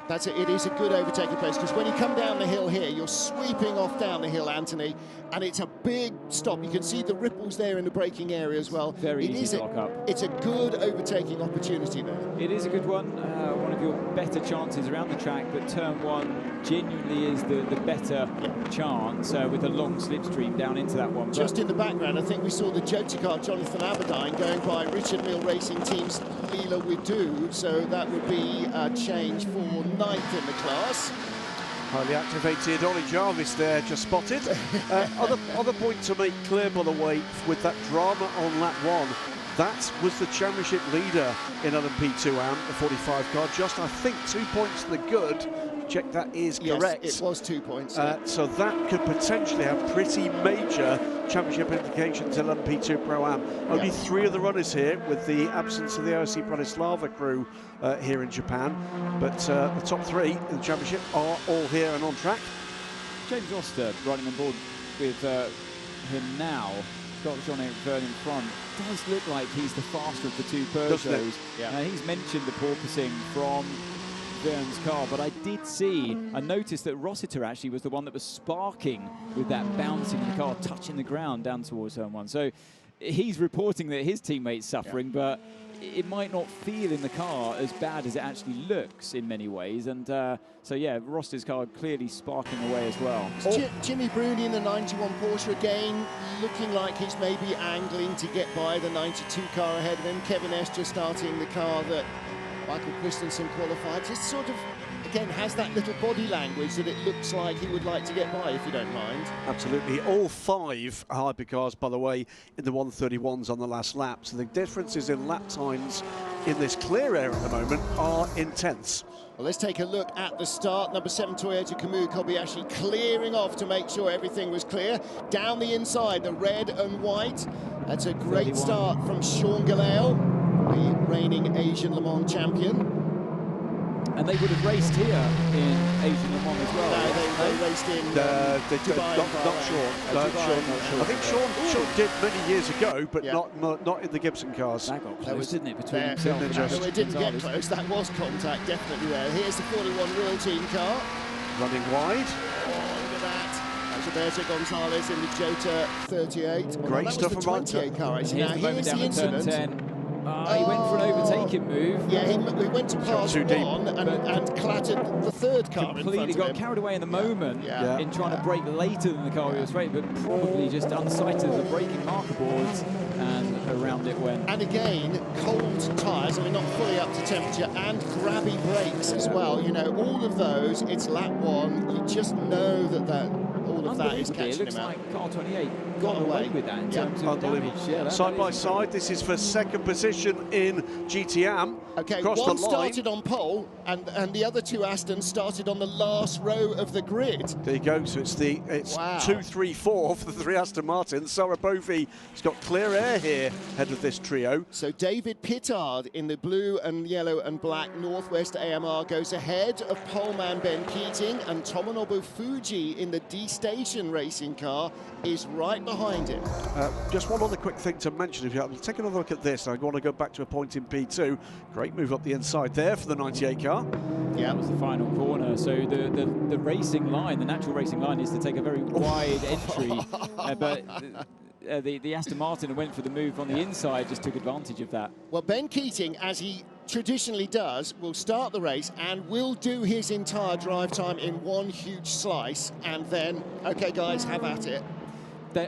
S1: That's it. It is a good overtaking place, because when you come down the hill here, you're sweeping off down the hill, Anthony, and it's a big stop. You can see the ripples there in the braking area as well.
S2: Very easy to lock up.
S1: It's a good overtaking opportunity there.
S2: It is a good one. One of your better chances around the track, but turn 1 genuinely is the better chance with a long slipstream down into that one.
S1: Just in the background, I think we saw the Jota car, Jonathan Aberdeen, going by Richard Mille Racing Team's Leela Widu, so that would be a change for 9th in the class.
S3: Highly activated Ollie Jarvis there, just spotted. Other point to make clear, by the way, with that drama on lap 1, that was the championship leader in LMP2 AM, the 45 car. Just, I think, 2 points to the good. Check that is correct.
S1: Yes, it was 2 points.
S3: So that could potentially have pretty major championship implications in LMP2 Pro-Am. Only 3 of the runners here, with the absence of the IOC Bratislava crew here in Japan. But the top 3 in the championship are all here and on track.
S2: James Rossiter running on board with him now. Got Jean-Eric Vergne in front. Does look like he's the faster of the 2 Peugeots. He's mentioned the porpoising from Vergne's car, but I noticed that Rossiter actually was the one that was sparking with that bouncing in the car, touching the ground down towards turn 1. So he's reporting that his teammate's suffering, but it might not feel in the car as bad as it actually looks in many ways. And so, yeah, Rossiter's car clearly sparking away as well.
S1: Jimmy Bruni in the 91 Porsche again, looking like he's maybe angling to get by the 92 car ahead of him. Kevin Escher starting the car that Michael Christensen qualified. Just sort of, again, has that little body language that it looks like he would like to get by, if you don't mind.
S3: Absolutely. All 5 hypercars, by the way, in the 131s on the last lap. So the differences in lap times in this clear area at the moment are intense.
S1: Well, let's take a look at the start. Number 7 Toyota Kamui Kobayashi clearing off to make sure everything was clear. Down the inside, the red and white. That's a great
S2: 31.
S1: start from Sean Galale, the reigning Asian Le Mans champion.
S2: And they would have raced here in Asian Le Mans as well.
S1: No, they raced in Dubai.
S3: Not Sean. I think Sean did many years ago, but not in the Gibson cars.
S2: That got close, didn't it, between himself and
S1: it didn't get close. That was contact, definitely there. Here's the 41 Real Team car.
S3: Running wide.
S1: Oh, look at that. That's Roberto Gonzalez in the Jota 38.
S3: Great stuff from
S1: That was the 28 car, actually. Now, here's the incident.
S2: He went for an overtaking move.
S1: Yeah, he went to pass 1 and clattered the 3rd car in front of him.
S2: Completely got carried away in the moment in trying to brake later than the car he was straight, but probably just unsighted the braking marker boards, and around it went.
S1: And again, cold tyres, I mean, not fully up to temperature, and grabby brakes as well. You know, all of those, it's lap 1. You just know that all of that is catching him out.
S2: It looks like car 28 got away with that in terms of damage. Yeah,
S3: side by side, this is for second position in GTM.
S1: Okay,
S3: Across
S1: one
S3: the line.
S1: started on pole, and the other two Astons started on the last row of the grid.
S3: There you go. So it's
S1: Wow.
S3: 2, 3, 4 for the 3 Aston Martins. Sarah Bovey has got clear air here, head of this trio.
S1: So David Pittard in the blue and yellow and black Northwest AMR goes ahead of poleman Ben Keating, and Tomonobu Fuji in the D-Station racing car is right behind him.
S3: Just one other quick thing to mention. If you take another look at this, I want to go back to a point in P2. Great move up the inside there for the 98 car.
S2: Yeah, that was the final corner. So the racing line, the natural racing line, is to take a very wide entry, but the Aston Martin who went for the move on the inside just took advantage of that.
S1: Well, Ben Keating, as he traditionally does, will start the race and will do his entire drive time in one huge slice, and then, okay, guys, have at it.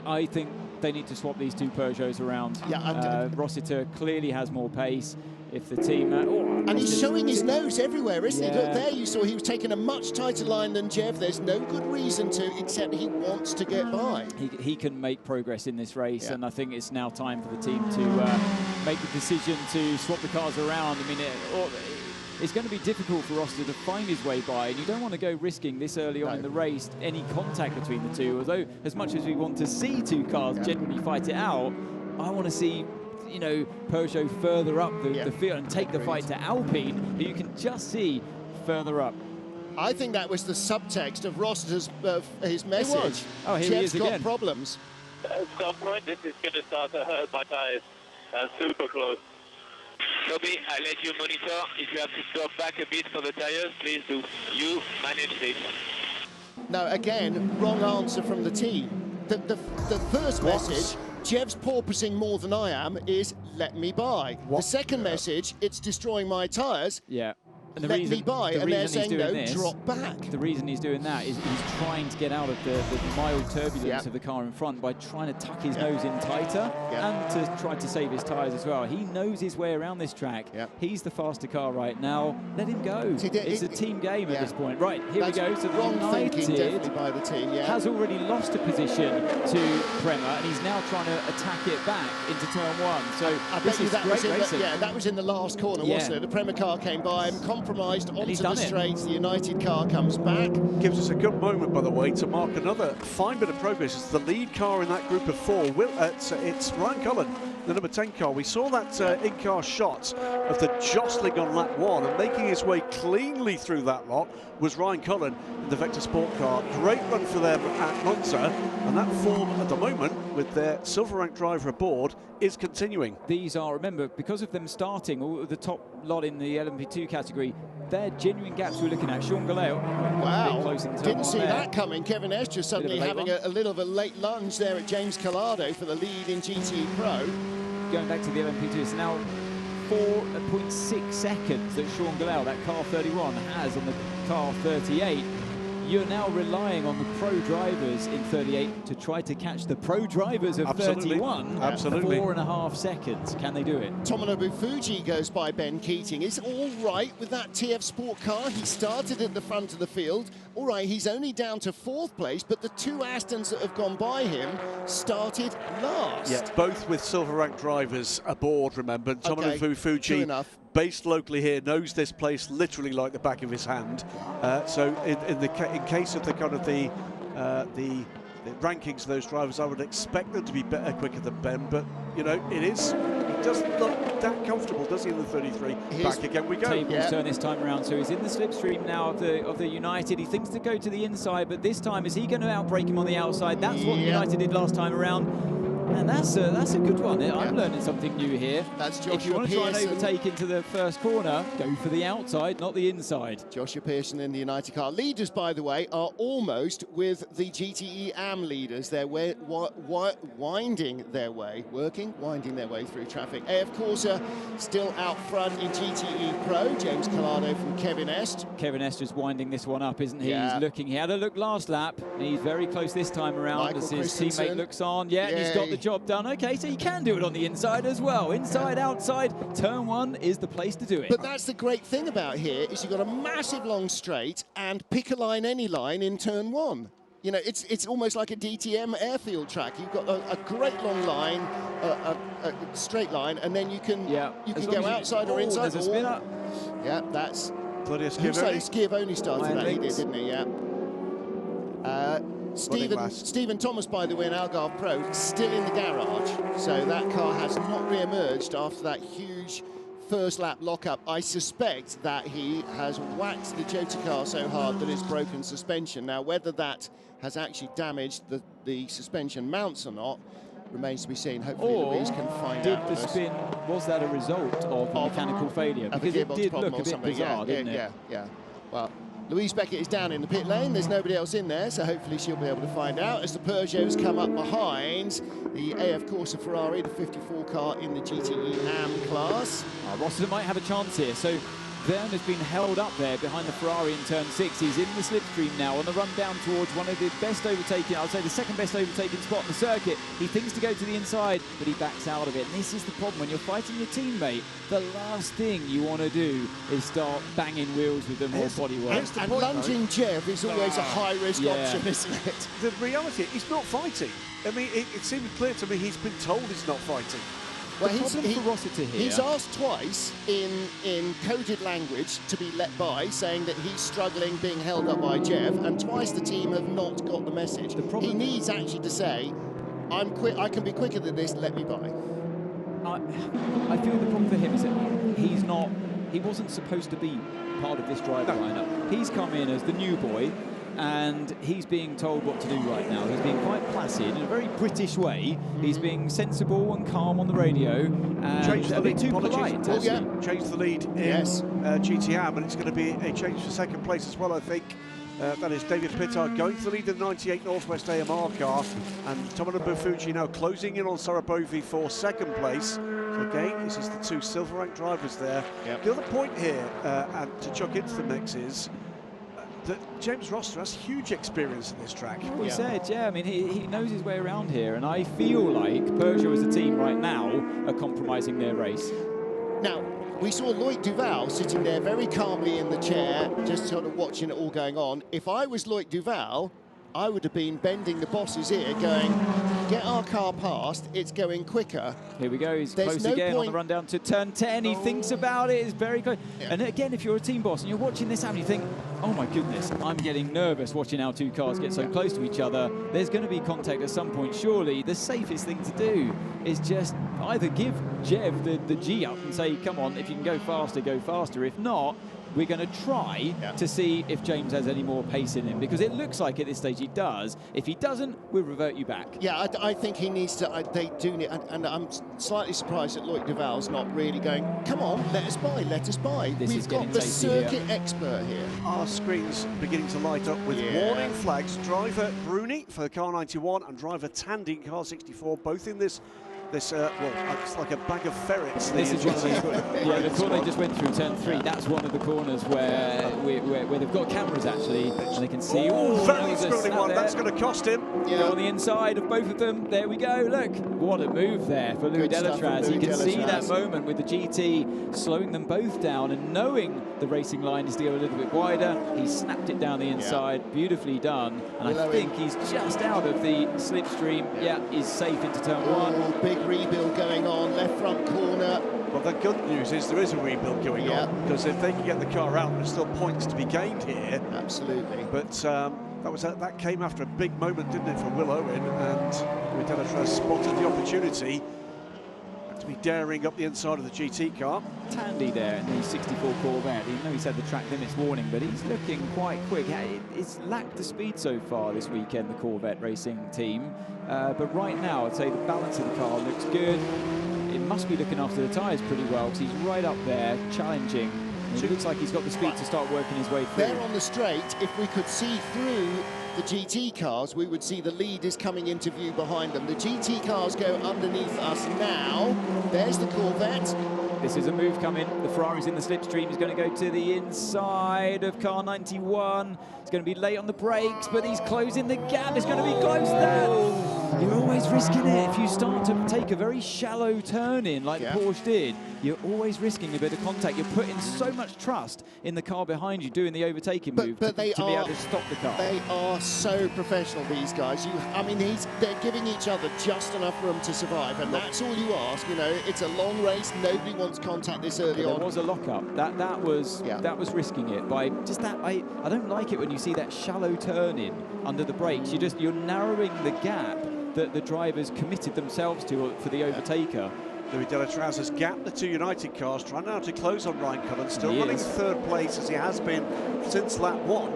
S2: I think they need to swap these two Peugeots around.
S1: Yeah,
S2: Rossiter clearly has more pace. If the team...
S1: and he's showing his nose everywhere, isn't he?
S2: Yeah.
S1: Look, there you saw he was taking a much tighter line than Jev. There's no good reason to, except he wants to get by.
S2: He can make progress in this race,
S1: Yeah.
S2: and I think it's now time for the team to make the decision to swap the cars around. I mean, it's going to be difficult for Rossiter to find his way by, and you don't want to go risking this early on in the race any contact between the two. Although, as much as we want to see two cars generally fight it out, I want to see, you know, Peugeot further up the field and take the fight to Alpine, who you can just see further up.
S1: I think that was the subtext of Rossiter's his message.
S2: It was. Oh, here he is
S1: Jev's got
S2: again.
S1: problems.
S5: Stop point, this is going to start to hurt my tires. Super close. Toby, I'll let you monitor. If you have to stop back a bit for the tires, please do. You manage this.
S1: No, again, wrong answer from the team. The first message, Jev's porpoising more than I am, is let me by. The second message, it's destroying my tyres.
S2: Yeah. And
S1: Let me by, and they're saying no,
S2: this,
S1: drop back.
S2: The reason he's doing that is he's trying to get out of the mild turbulence of the car in front by trying to tuck his nose in tighter and to try to save his tyres as well. He knows his way around this track. He's the faster car right now. Let him go. It's a team game at this point. Right, here we go. So the
S1: wrong thinking, definitely
S2: United
S1: by the team,
S2: has already lost a position to Prema, and he's now trying to attack it back into turn one. So
S1: I
S2: this
S1: bet you
S2: is
S1: that
S2: great
S1: was in
S2: racing.
S1: that was in the last corner, wasn't it? The Prema car came by him, compromised onto the straights. The United car comes back.
S3: Gives us a good moment, by the way, to mark another fine bit of progress. It's the lead car in that group of four. It's Ryan Cullen, the number 10 car. We saw that in-car shot of the jostling on lap one, and making his way cleanly through that lot was Ryan Cullen in the Vector Sport car. Great run for them at Monza, and that form at the moment, with their silver rank driver aboard, is continuing.
S2: These are, remember, because of them starting all the top lot in the LMP2 category, they're genuine gaps we're looking at. Sean Galeo,
S1: Wow, didn't see
S2: there.
S1: that coming. Kevin Estre suddenly having a little of a late lunge there at James Collado for the lead in GT Pro.
S2: Going back to the LMP2, it's now 4.6 seconds that Sean Galeo, that car 31, has on the car 38. You're now relying on the pro drivers in 38 to try to catch the pro drivers of 31.
S3: Absolutely.
S2: 4.5 seconds. Can they do it?
S1: Tomonobu Fuji goes by Ben Keating. Is all right with that TF Sport car? He started at the front of the field. All right, he's only down to 4th place, but the two Astons that have gone by him started last.
S3: Yeah, both with silver rank drivers aboard, remember. Tomonobu Fuji, based locally here, knows this place literally like the back of his hand. So in case of the kind of the rankings of those drivers, I would expect them to be better quicker than Ben, but you know, he doesn't look that comfortable, does he, in the 33? Back again we go.
S2: Tables turn this time around, so he's in the slipstream now of the United. He thinks to go to the inside, but this time, is he going to outbrake him on the outside? That's what United did last time around. And that's a good one. I'm learning something new here.
S1: That's Joshua
S2: If you want to try and overtake into the first corner, go for the outside, not the inside.
S1: Joshua Pearson in the United car. Leaders, by the way, are almost with the GTE AM leaders. They're winding their way through traffic. AF Corsa still out front in GTE Pro. James Collado from Kevin Est.
S2: Kevin Estre's winding this one up, isn't he?
S1: Yeah.
S2: He's looking. He had a look last lap. He's very close this time around.
S1: Michael
S2: as his
S1: Christensen.
S2: teammate looks on. Yeah, and he's got the job done. Okay, so he can do it on the inside as well. Inside, outside, turn one is the place to do it.
S1: But that's the great thing about here, is you've got a massive long straight and pick a line, any line in turn one. you know, it's almost like a DTM airfield track. You've got a great long line, a straight line, and then you can go outside or inside.
S2: There's a spinner.
S1: Yeah, that's.
S3: Claudio
S1: Schiavone started that. He did, didn't he? Yeah. Stephen Thomas, by the way, in Algarve Pro, still in the garage. So that car has not re-emerged after that huge first lap lockup. I suspect that he has whacked the Jota car so hard that it's broken suspension. Now, whether that has actually damaged the suspension mounts or not remains to be seen. Hopefully Louise can find out.
S2: Did the spin, was that a result of a mechanical failure? Because it did look a bit bizarre, didn't it?
S1: Yeah. Well, Louise Beckett is down in the pit lane. There's nobody else in there, so hopefully she'll be able to find out. As the Peugeots come up behind the AF Corsa Ferrari, the 54 car in the GTE AM class.
S2: Rossiter might have a chance here. So Verne has been held up there behind the Ferrari in turn 6. He's in the slipstream now on the run down towards one of the best overtaking, I'd say the second best overtaking spot in the circuit. He thinks to go to the inside, but he backs out of it. And this is the problem when you're fighting your teammate. The last thing you want to do is start banging wheels with them or bodywork.
S1: And lunging Jeff is always a high-risk option, isn't it?
S3: The reality, he's not fighting. I mean, it seems clear to me he's been told he's not fighting.
S1: Well, he's asked twice in coded language to be let by, saying that he's struggling, being held up by Jeff, and twice the team have not got the message. He needs actually to say, "I'm quick. I can be quicker than this. Let me by."
S2: I feel the problem for him is that he wasn't supposed to be part of this driver lineup. He's come in as the new boy, and he's being told what to do right now. He's being quite placid in a very British way. He's being sensible and calm on the radio, and a bit too polite.
S3: Changed the lead in GTM, and it's going to be a change for second place as well, I think. That is David Pittard going to the lead in the 98 Northwest AMR car, and Tomonobu Fuji now closing in on Sarabovi for second place. So again, this is the two silver-ranked drivers there. The other point here, and to chuck into the mix, is that James Roster has huge experience in this track.
S2: He said, I mean, he knows his way around here, and I feel like Peugeot as a team right now are compromising their race.
S1: Now, we saw Loic Duval sitting there very calmly in the chair, just sort of watching it all going on. If I was Loic Duval, I would have been bending the boss's ear, going, get our car past, it's going quicker.
S2: Here we go, he's close again on the run down to turn 10. He thinks about it, it's very close. And again, if you're a team boss and you're watching this happen, you think, oh my goodness, I'm getting nervous watching our two cars get so close to each other. There's going to be contact at some point. Surely the safest thing to do is just either give Jev the G up and say, come on, if you can go faster, go faster. If not, we're going to try to see if James has any more pace in him, because it looks like at this stage he does. If he doesn't, we'll revert you back.
S1: Yeah, I think he needs to. They do need, and I'm slightly surprised that Loic Duval's not really going, come on, let us by, let us by. We've got the circuit expert here.
S3: Our screen's beginning to light up with warning flags. Driver Bruni for the car 91 and driver Tandy car 64, both in this well, it's like a bag of ferrets.
S2: This is one of those, the corner they just went through, turn 3. That's one of the corners where they've got cameras actually, and they can see.
S3: Very thrilling one. That's going to cost him.
S2: On the inside of both of them. There we go. Look, what a move there for Louis Delatraz. You can see that moment with the GT slowing them both down, and knowing the racing line is to go a little bit wider, he snapped it down the inside. Beautifully done. And I think he's just out of the slipstream. He's safe into turn 1.
S1: Big rebuild going on, left front corner.
S3: Well, the good news is there is a rebuild going on, because if they can get the car out, there's still points to be gained here.
S1: Absolutely.
S3: But that came after a big moment, didn't it, for Will Owen, and Delatraz spotted the opportunity to be daring up the inside of the GT car.
S2: Tandy there in the 64 Corvette. Even though he's had the track limits warning, but he's looking quite quick. It's lacked the speed so far this weekend, the Corvette racing team. But right now, I'd say the balance of the car looks good. It must be looking after the tyres pretty well, because he's right up there, challenging. And it looks like he's got the speed to start working his way through.
S1: There on the straight, if we could see through the GT cars, we would see the lead is coming into view behind them. The GT cars go underneath us now. There's the Corvette.
S2: This is a move coming. The Ferrari's in the slipstream. He's going to go to the inside of car 91. He's going to be late on the brakes, but he's closing the gap. It's going to be close there. You're always risking it. If you start to take a very shallow turn in, like the Porsche did, you're always risking a bit of contact. You're putting so much trust in the car behind you doing the overtaking move to be able to stop the car.
S1: They are so professional, these guys. I mean, they're giving each other just enough room to survive, and that's all you ask. You know, it's a long race. Nobody wants contact this early on.
S2: There was a lockup. That was risking it by just that. I don't like it when you see that shallow turn in under the brakes. You're narrowing the gap that the drivers committed themselves to for the overtaker.
S3: Louis Delatraz has gapped the two United cars, trying now to close on Ryan Cullen, still running third place as he has been since lap 1.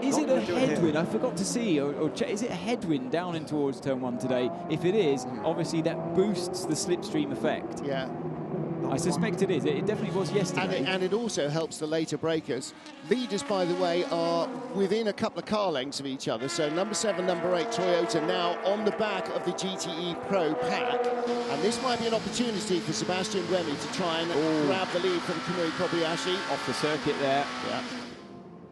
S2: Is it a headwind? I forgot to see, or is it a headwind down in towards turn 1 today? If it is, obviously that boosts the slipstream effect.
S1: Yeah.
S2: I suspect it is. It definitely was yesterday.
S1: And it also helps the later breakers. Leaders, by the way, are within a couple of car lengths of each other. So number 7, number 8, Toyota now on the back of the GTE Pro pack. And this might be an opportunity for Sebastian Buemi to try and grab the lead from Kamui Kobayashi.
S2: Off the circuit there.
S1: Yeah.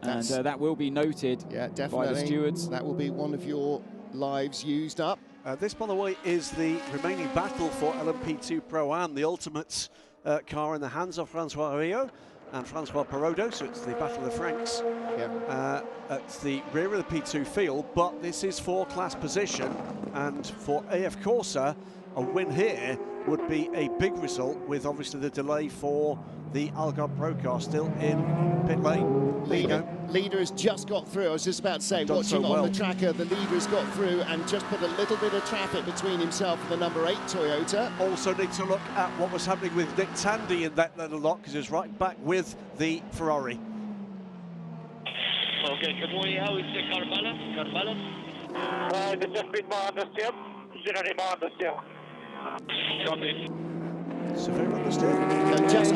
S2: And that will be noted by the stewards.
S1: That will be one of your lives used up.
S3: This, by the way, is the remaining battle for LMP2 Pro-Am, the ultimate car in the hands of Francois Rio and Francois Perodo, so it's the battle of the Franks at the rear of the P2 field, but this is for class position, and for AF Corsa, a win here would be a big result, with obviously the delay for the Algarve Pro car still in pit lane.
S1: Leader has just got through. I was just about to say, watching on the tracker, the leader has got through and just put a little bit of traffic between himself and the number 8 Toyota.
S3: Also need to look at what was happening with Nick Tandy in that little lot, because he was right back with the Ferrari.
S5: Okay, good morning. How is the car balance? This has been more understeer. Generally more understeer. Copy.
S3: Severe understeer?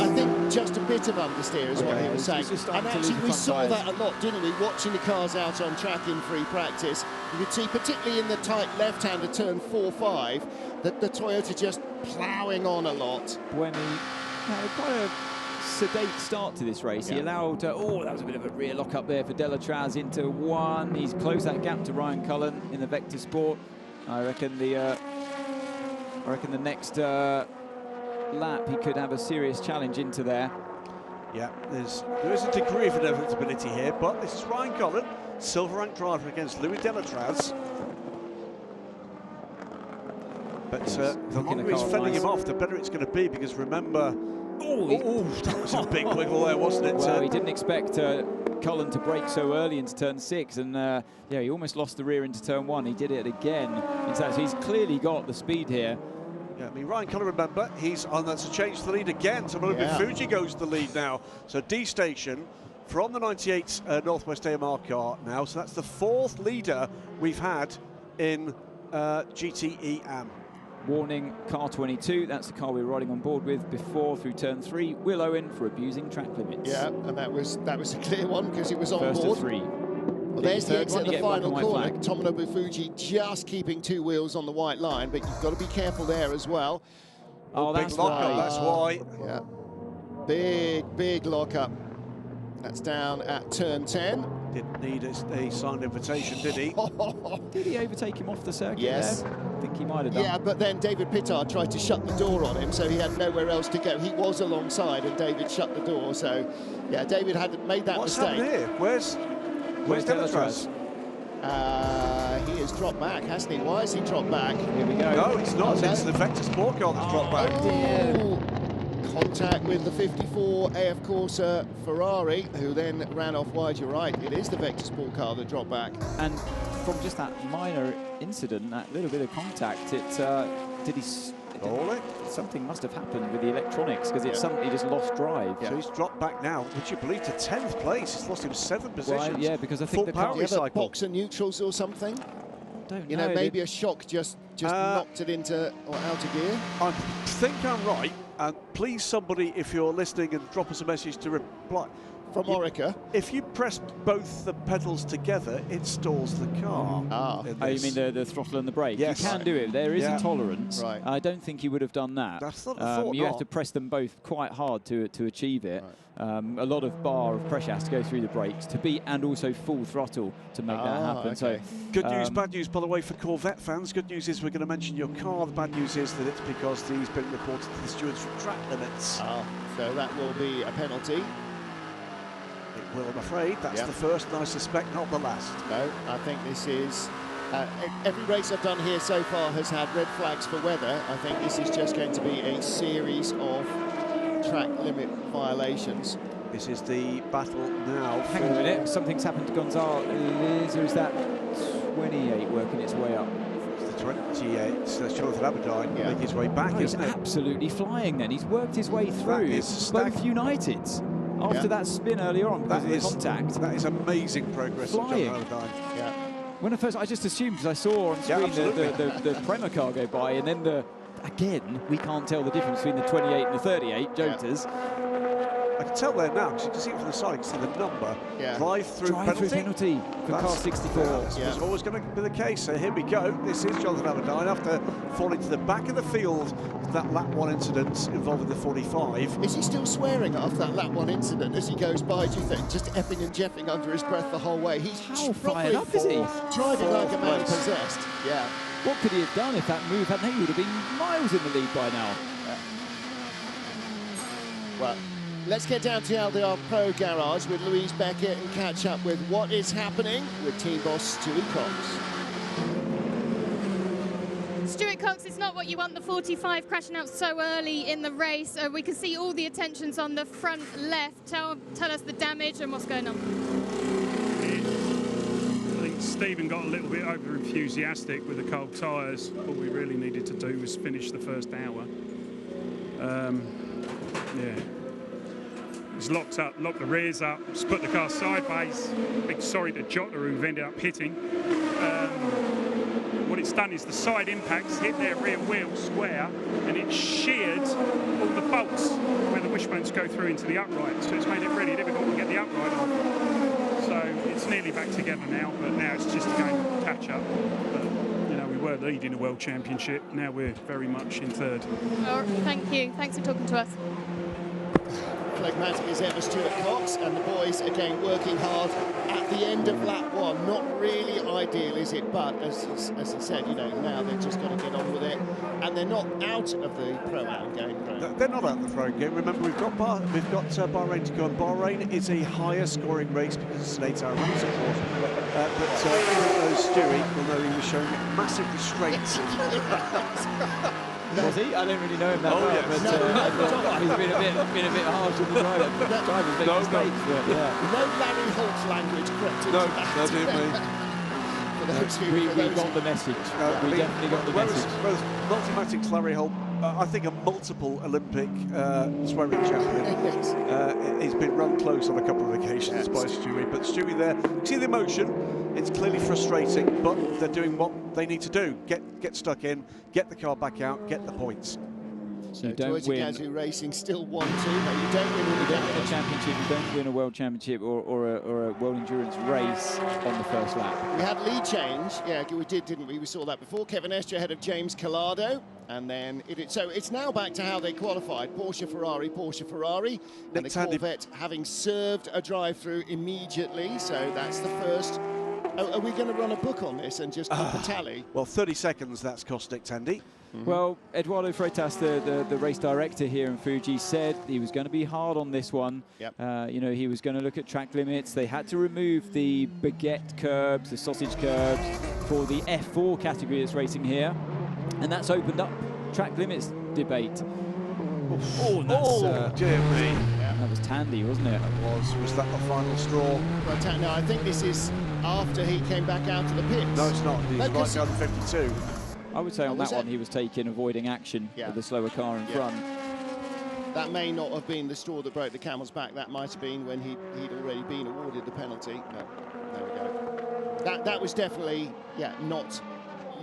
S1: I think just a bit of understeer is what he was saying. And actually we saw that a lot, didn't we? Watching the cars out on track in free practice, you could see, particularly in the tight left-hander turn 4-5, that the Toyota just ploughing on a lot.
S2: Buemi had quite a sedate start to this race. He allowed, that was a bit of a rear lock-up there for Delatraz into 1. He's closed that gap to Ryan Cullen in the Vector Sport. I reckon the next lap he could have a serious challenge into there.
S3: Yeah, there is a degree of inevitability here, but this is Ryan Cullen, silver rank driver against Louis Delatraz. But the longer he's fending him off, the better it's going to be, because remember, that was a big wiggle there, wasn't it?
S2: Well, he didn't expect Cullen to brake so early into turn 6, and he almost lost the rear into turn 1. He did it again. So he's clearly got the speed here.
S3: Yeah, I mean, Ryan Cullen, remember, he's on. That's a change to the lead again. So Fuji goes to the lead now. So D station from the 98 Northwest AMR car now. So that's the 4th leader we've had in GTE AM.
S2: Warning, car 22, that's the car we were riding on board with before through turn 3. Will Owen for abusing track limits.
S1: Yeah, and that was a clear one, because he was on
S2: First
S1: board.
S2: Of 3.
S1: Well, there's the exit of the final corner. Tomonobu Fuji just keeping 2 wheels on the white line, but you've got to be careful there as well.
S2: Oh, that's
S3: why. That's why.
S1: Yeah. Big lockup. That's down at turn 10.
S3: Didn't need a signed invitation, did he?
S2: Did he overtake him off the circuit?
S1: Yes.
S2: There? I think he might have done.
S1: Yeah, but then David Pittard tried to shut the door on him, so he had nowhere else to go. He was alongside, and David shut the door. So, yeah, David had made that mistake.
S3: What's happened here? Where's Delatraz?
S1: He has dropped back, hasn't he? Why has he dropped back?
S2: Here we go.
S3: No, it's not. It's the Vector Sport car that's dropped back.
S1: Oh, contact with the 54 AF Corsa Ferrari, who then ran off wide. You're right, it is the Vector Sport car that dropped back.
S2: And from just that minor incident, that little bit of contact, something must have happened with the electronics, because it suddenly just lost drive.
S3: So he's dropped back now, would you believe, to 10th place. He's lost him 7 positions.
S2: Well, yeah, because I think the car
S1: recycle. Box of neutrals or something.
S2: Don't
S1: you know, maybe a shock just knocked it into or out of gear.
S3: I think I'm right, and please somebody, if you're listening, and drop us a message to reply.
S1: from Orica.
S3: If you press both the pedals together, it stalls the car.
S1: Ah.
S2: Oh, you mean the throttle and the brake?
S3: Yes.
S2: You can do it. There is a tolerance.
S1: Right.
S2: I don't think you would have done that.
S3: That's not a thought.
S2: You have to press them both quite hard to achieve it. Right. A lot of bar of pressure has to go through the brakes to be, and also full throttle to make that happen.
S1: Okay.
S2: So
S3: good news, bad news, by the way, for Corvette fans. Good news is we're going to mention your car. The bad news is that it's because he's been reported to the stewards for track limits.
S1: So that will be a penalty.
S3: It will, I'm afraid. That's the first, and I suspect not the last.
S1: No, I think this is... every race I've done here so far has had red flags for weather. I think this is just going to be a series of track limit violations.
S3: This is the battle now.
S2: Hang on a minute, something's happened to Gonzalez, or is that 28 working its way up?
S3: It's the 28, that's Jonathan Aberdeen making his way back,
S2: he's
S3: isn't it?
S2: absolutely flying then. He's worked his way through both Uniteds after that spin earlier on because of the contact.
S3: That is amazing progress from Jonathan Aberdeen.
S1: Yeah.
S2: When I first, I just assumed, because I saw on screen the Prema car go by, and then again, we can't tell the difference between the 28 and the 38 Jotas.
S3: I can tell there now, because you can see it from the side, you can see the number. Drive-through penalty
S2: for car 64.
S3: That's always going to be the case. So here we go. This is Jonathan Aberdeen after falling to the back of the field. That lap 1 incident involving the 45.
S1: Is he still swearing after that lap 1 incident as he goes by, do you think? Just effing and jeffing under his breath the whole way. He's
S2: how fired up is he?
S1: Driving like a man possessed. Yeah.
S2: What could he have done if that move hadn't? He would have been miles in the lead by now.
S1: Well, let's get down to the LDR Pro Garage with Louise Beckett and catch up with what is happening with team boss Stuart Cox.
S6: Stuart Cox, it's not what you want, the 45 crashing out so early in the race. We can see all the attentions on the front left. Tell us the damage and what's going on.
S7: I think Stephen got a little bit over-enthusiastic with the cold tyres. All we really needed to do was finish the first hour. He's locked the rears up, put the car sideways. Big sorry to Jota, who've ended up hitting. What it's done is the side impacts hit their rear wheel square, and it sheared all the bolts where the wishbones go through into the upright. So it's made it really difficult to get the upright off. So it's nearly back together now, but now it's just a game of catch up. But, you know, we were leading the World Championship. Now we're very much in third.
S6: Oh, thank you. Thanks for talking to us.
S1: Phlegmatic as ever, Stuart Cox, and the boys again working hard at the end of lap 1. Not really ideal, is it? But as he said, you know, now they've just got to get on with it, and they're not out of the Pro-Am game.
S3: They're not out of the Pro-Am game. Remember, we've got Bahrain to go, and Bahrain is a higher scoring race because it's an 8-hour race, of course. But Stewie will know he was showing massive restraints.
S2: Was he? I don't really know him that well,
S3: yes.
S2: but he's been a bit harsh on the driver. Drivers make mistakes, but
S1: No Larry Holt's language crept into that.
S2: We got the message. We definitely got the message.
S3: Whereas Multimatics Larry Holt, I think a multiple Olympic swearing champion, he's been run close on a couple of occasions by Stewie. But Stewie there, see the emotion. It's clearly frustrating, but they're doing what they need to do. Get stuck in, get the car back out, get the points.
S1: So
S2: you don't win.
S1: Racing still 1-2. No, you don't win
S2: a championship. You don't win a world championship or a world endurance race on the first lap.
S1: We had lead change. Yeah, we did, didn't we? We saw that before. Kevin Estre ahead of James Collado. And then so it's now back to how they qualified. Porsche, Ferrari. And the Corvette having served a drive-through immediately. So that's the first. Are we going to run a book on this and just keep a tally?
S3: Well, 30 seconds, that's cost Nick Tandy.
S2: Well, Eduardo Freitas, the race director here in Fuji, said he was going to be hard on this one.
S1: Yep.
S2: You know, he was going to look at track limits. They had to remove the baguette curbs, the sausage curbs, for the F4 category that's racing here. And that's opened up track limits debate.
S3: Dear me.
S2: That was Tandy, wasn't it?
S3: Was that the final straw?
S1: Well, no, I think this is after he came back out of the pits.
S3: No, it's not. He's right down to 52.
S2: I would say on that one he was avoiding action with the slower car in front.
S1: That may not have been the straw that broke the camel's back. That might have been when he'd already been awarded the penalty. No, there we go. That was definitely, not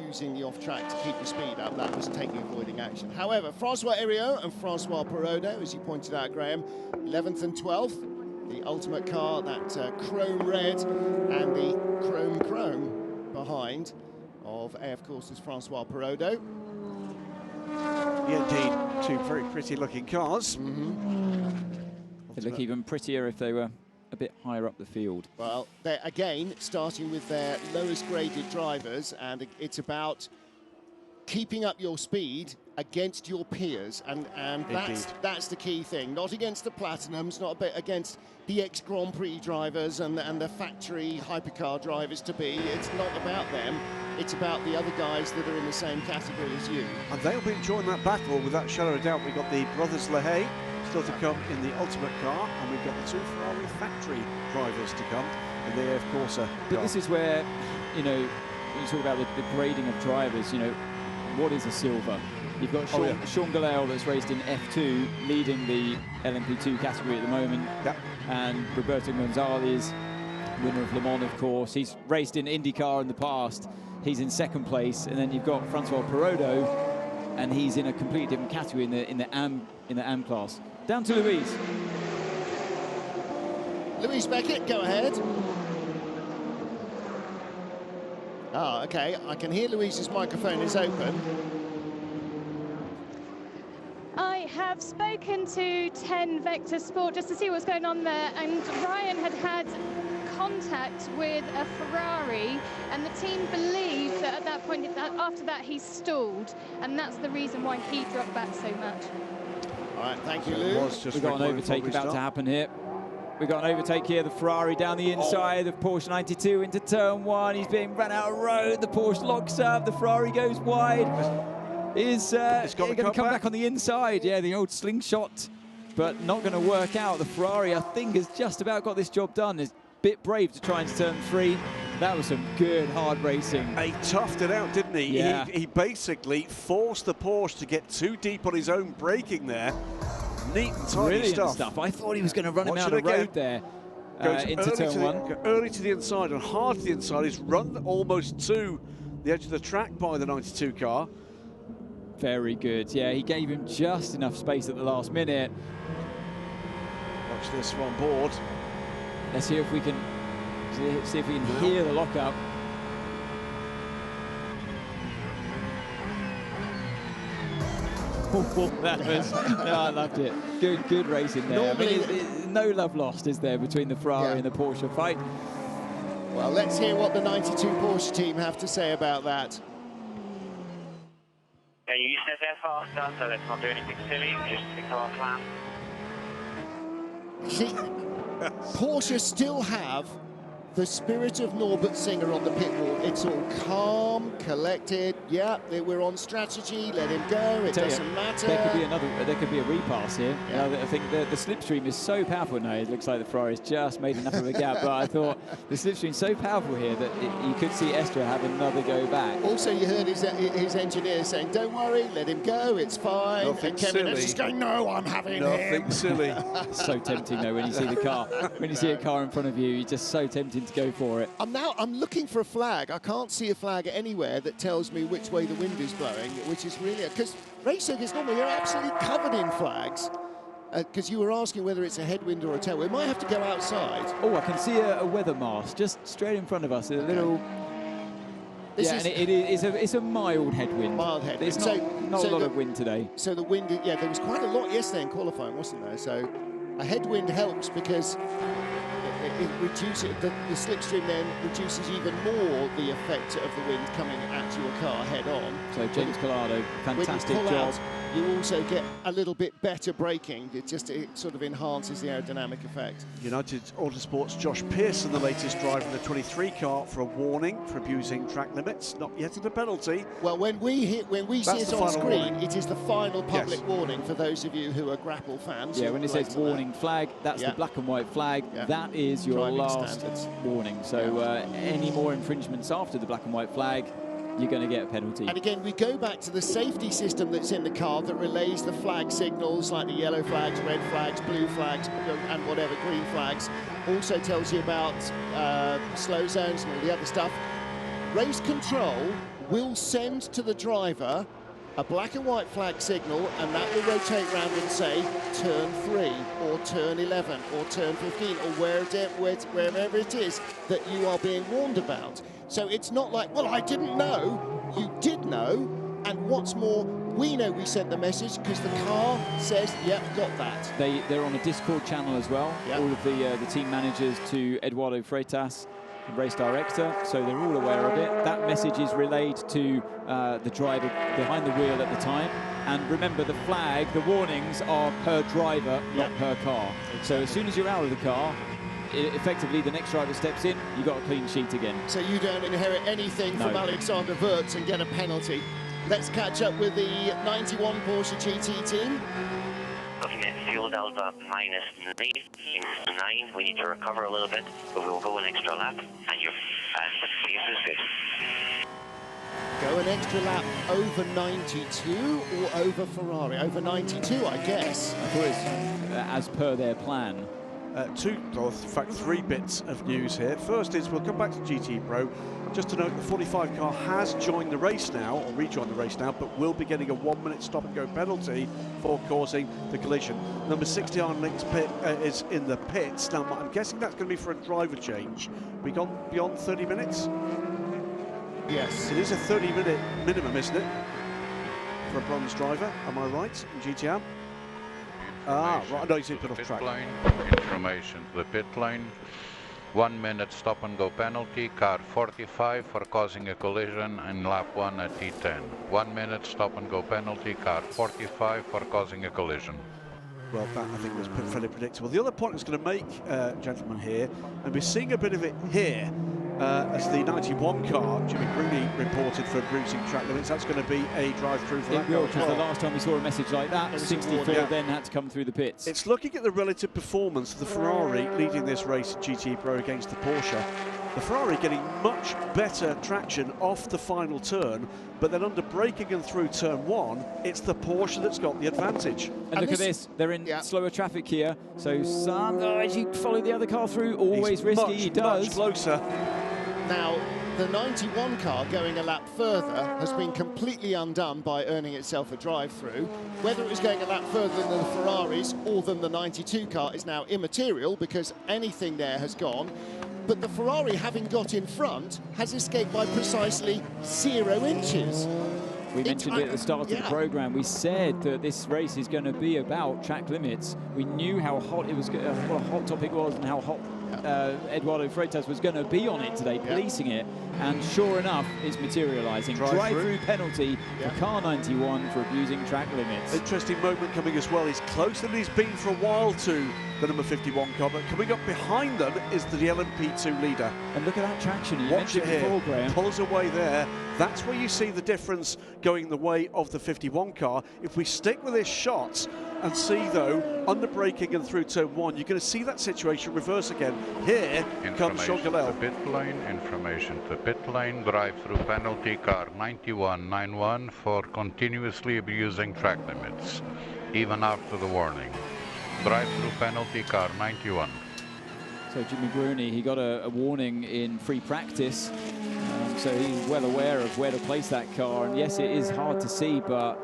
S1: using the off-track to keep the speed up. That was avoiding action. However, Francois Heriot and Francois Perrodo, as you pointed out, Graham, 11th and 12th. the ultimate car, that chrome red and the chrome behind of AF Course's Francois Perraudot.
S3: Yeah, indeed, two very pretty looking cars.
S2: They'd look even prettier if they were a bit higher up the field.
S1: Well, they're again starting with their lowest graded drivers, and it's about keeping up your speed against your peers, and that's the key thing. Not against the Platinums, not a bit against the ex-Grand Prix drivers and the factory hypercar drivers to be. It's not about them. It's about the other guys that are in the same category as you.
S3: And they'll be enjoying that battle without shadow of a doubt. We've got the brothers Lehay still to come in the ultimate car, and we've got the two Ferrari factory drivers to come in the AF Corse.
S2: But this is where, you know, when you talk about the grading of drivers, you know, what is a silver? You've got Sean Galale that's raced in F2, leading the LMP2 category at the moment.
S3: Yep.
S2: And Roberto Gonzalez, winner of Le Mans, of course. He's raced in IndyCar in the past. He's in second place. And then you've got Francois Perraudot, and he's in a completely different category in the AM class. Down to Louise.
S1: Louise Beckett, go ahead. Ah, okay, I can hear Louise's microphone is open.
S6: I have spoken to 10 Vector Sport just to see what's going on there, and Ryan had contact with a Ferrari, and the team believed that at that point, after that, he stalled, and that's the reason why he dropped back so much.
S1: All right, thank you, Lou.
S2: We've got an overtake about to happen here. We've got an overtake here, the Ferrari down the inside of Porsche 92 into turn one. He's being run out of road. The Porsche locks up. The Ferrari goes wide. Is going to come back on the inside. Yeah, the old slingshot, but not going to work out. The Ferrari, I think, has just about got this job done. It's a bit brave to try into turn three. That was some good, hard racing.
S3: He toughed it out, didn't he?
S2: Yeah.
S3: He basically forced the Porsche to get too deep on his own braking there. Neat and tidy stuff.
S2: I thought he was going to run him out of road there into turn one.
S3: Go early to the inside and hard to the inside. He's run almost to the edge of the track by the 92 car.
S2: Very good. Yeah, he gave him just enough space at the last minute.
S3: Watch this one board.
S2: Let's see if we can hear the lockup. That was, I loved it. Good racing there.
S1: Normally,
S2: I mean, no love lost, is there, between the Ferrari and the Porsche fight?
S1: Well, let's hear what the 92 Porsche team have to say about that.
S8: Yeah, you said they're faster, so let's not do anything silly, just stick to our plan.
S1: See, Porsche still have the spirit of Norbert Singer on the pit wall. It's all calm, collected. Yeah, we're on strategy. Let him go. It doesn't matter.
S2: There could be a repass here.
S1: Yeah.
S2: I think the slipstream is so powerful now. It looks like the Ferrari's just made enough of a gap. But I thought the slipstream's so powerful here that you could see Estra have another go back.
S1: Also, you heard his engineer saying, "Don't worry, let him go. It's fine."
S3: Nothing
S1: and Kevin
S3: silly.
S1: is just going, "No, I'm having
S3: Nothing
S1: him."
S3: silly.
S2: So tempting though when you see the car. When you see a car in front of you, you're just so tempting to go for it.
S1: I'm looking for a flag. I can't see a flag anywhere that tells me which way the wind is blowing, which is really, because race circuits normally are absolutely covered in flags. Because you were asking whether it's a headwind or a tailwind. We might have to go outside.
S2: Oh, I can see a weather mast just straight in front of us. A little. It's a mild headwind.
S1: Mild headwind.
S2: It's not a lot of wind today.
S1: So the wind, yeah, there was quite a lot yesterday in qualifying, wasn't there? So a headwind helps because it reduces the slipstream, then reduces even more the effect of the wind coming at your car head on.
S2: So James Collado, fantastic
S1: when you pull
S2: job.
S1: out, you also get a little bit better braking. It sort of enhances the aerodynamic effect.
S3: United Autosport's Josh Pearson, the latest driver in the 23 car, for a warning for abusing track limits. Not yet at a penalty.
S1: Well, when we see it on screen,
S3: warning.
S1: it is the final public warning for those of you who are grapple fans.
S2: Yeah, when it says warning flag, that's the black and white flag.
S1: Yeah.
S2: That is your
S1: Driving
S2: last
S1: standards.
S2: warning. So any more infringements after the black and white flag, you're going to get a penalty.
S1: And again, we go back to the safety system that's in the car that relays the flag signals, like the yellow flags, red flags, blue flags, and whatever, green flags. Also tells you about slow zones and all the other stuff. Race control will send to the driver a black and white flag signal, and that will rotate round and say turn 3 or turn 11 or turn 15 or wherever it is that you are being warned about. So it's not like, well, I didn't know. You did know, and what's more, we know we sent the message because the car says, yep, got that.
S2: They're on a Discord channel as well.
S1: Yep.
S2: All of the team managers to Eduardo Freitas, the race director, so they're all aware of it. That message is relayed to the driver behind the wheel at the time. And remember, the flag, the warnings are per driver, not per car. Exactly. So as soon as you're out of the car, effectively the next driver steps in, you've got a clean sheet again. So
S1: you don't inherit anything from Alexander Wurz and get a penalty. Let's catch up with the 91 Porsche GT team.
S8: Looking at fuel delta minus 9. We need to recover a little bit, but we will go an extra lap, and your pace is good.
S1: Go an extra lap over 92 or over Ferrari? Over 92, I guess.
S2: I thought it's as per their plan.
S3: In fact, 3 bits of news here. First is, we'll come back to GT Pro. Just to note, the 45 car has joined the race now, or rejoined the race now, but will be getting a 1-minute stop-and-go penalty for causing the collision. Number 60 on Link's pit is in the pits. Now, I'm guessing that's going to be for a driver change. We gone beyond 30 minutes?
S1: Yes.
S3: It is a 30-minute minimum, isn't it? For a bronze driver, am I right, in GTR? Ah, right, no, he's put off track.
S9: Information to the pit lane. 1 minute stop and go penalty, car 45 for causing a collision in lap 1 at T10. 1 minute stop and go penalty, car 45 for causing a collision.
S3: Well, that I think was fairly predictable. The other point I was going to make, gentlemen, here, and we're seeing a bit of it here, as the 91 car, Jimmy Bruni, reported for bruising track limits. That's going to be a drive-through for that car.
S2: Which was the last time we saw a message like that. 64 then had to come through the pits.
S3: It's looking at the relative performance of the Ferrari leading this race at GT Pro against the Porsche. The Ferrari getting much better traction off the final turn, but then under braking and through turn 1, it's the Porsche that's got the advantage.
S2: And look at this, they're in slower traffic here, so Sam, as you follow the other car through, always risky, he does.
S3: Much closer.
S1: Now, the 91 car going a lap further has been completely undone by earning itself a drive-through. Whether it was going a lap further than the Ferraris or than the 92 car is now immaterial because anything there has gone. But the Ferrari, having got in front, has escaped by precisely 0 inches.
S2: We mentioned it at the start of the programme. We said that this race is going to be about track limits. We knew how hot it was, what a hot topic was, and how hot Eduardo Freitas was going to be on it today, policing it. And sure enough, it's materialising. Drive-through penalty for car 91 for abusing track limits.
S3: Interesting moment coming as well. He's closer than he's been for a while to the number 51 car, but coming up behind them is the LMP2 leader.
S2: And look at that traction. You
S3: Watch it here.
S2: Before, Graham.
S3: Pulls away there. That's where you see the difference going the way of the 51 car. If we stick with this shot and see, though, under braking and through turn 1, you're going to see that situation reverse again. Here comes Sean Gallel.
S9: Pit lane, information to pit lane, drive-through penalty, car 9191 for continuously abusing track limits, even after the warning. Drive-through penalty, car 91.
S2: So Jimmy Bruni, he got a warning in free practice, so he's well aware of where to place that car. And yes, it is hard to see, but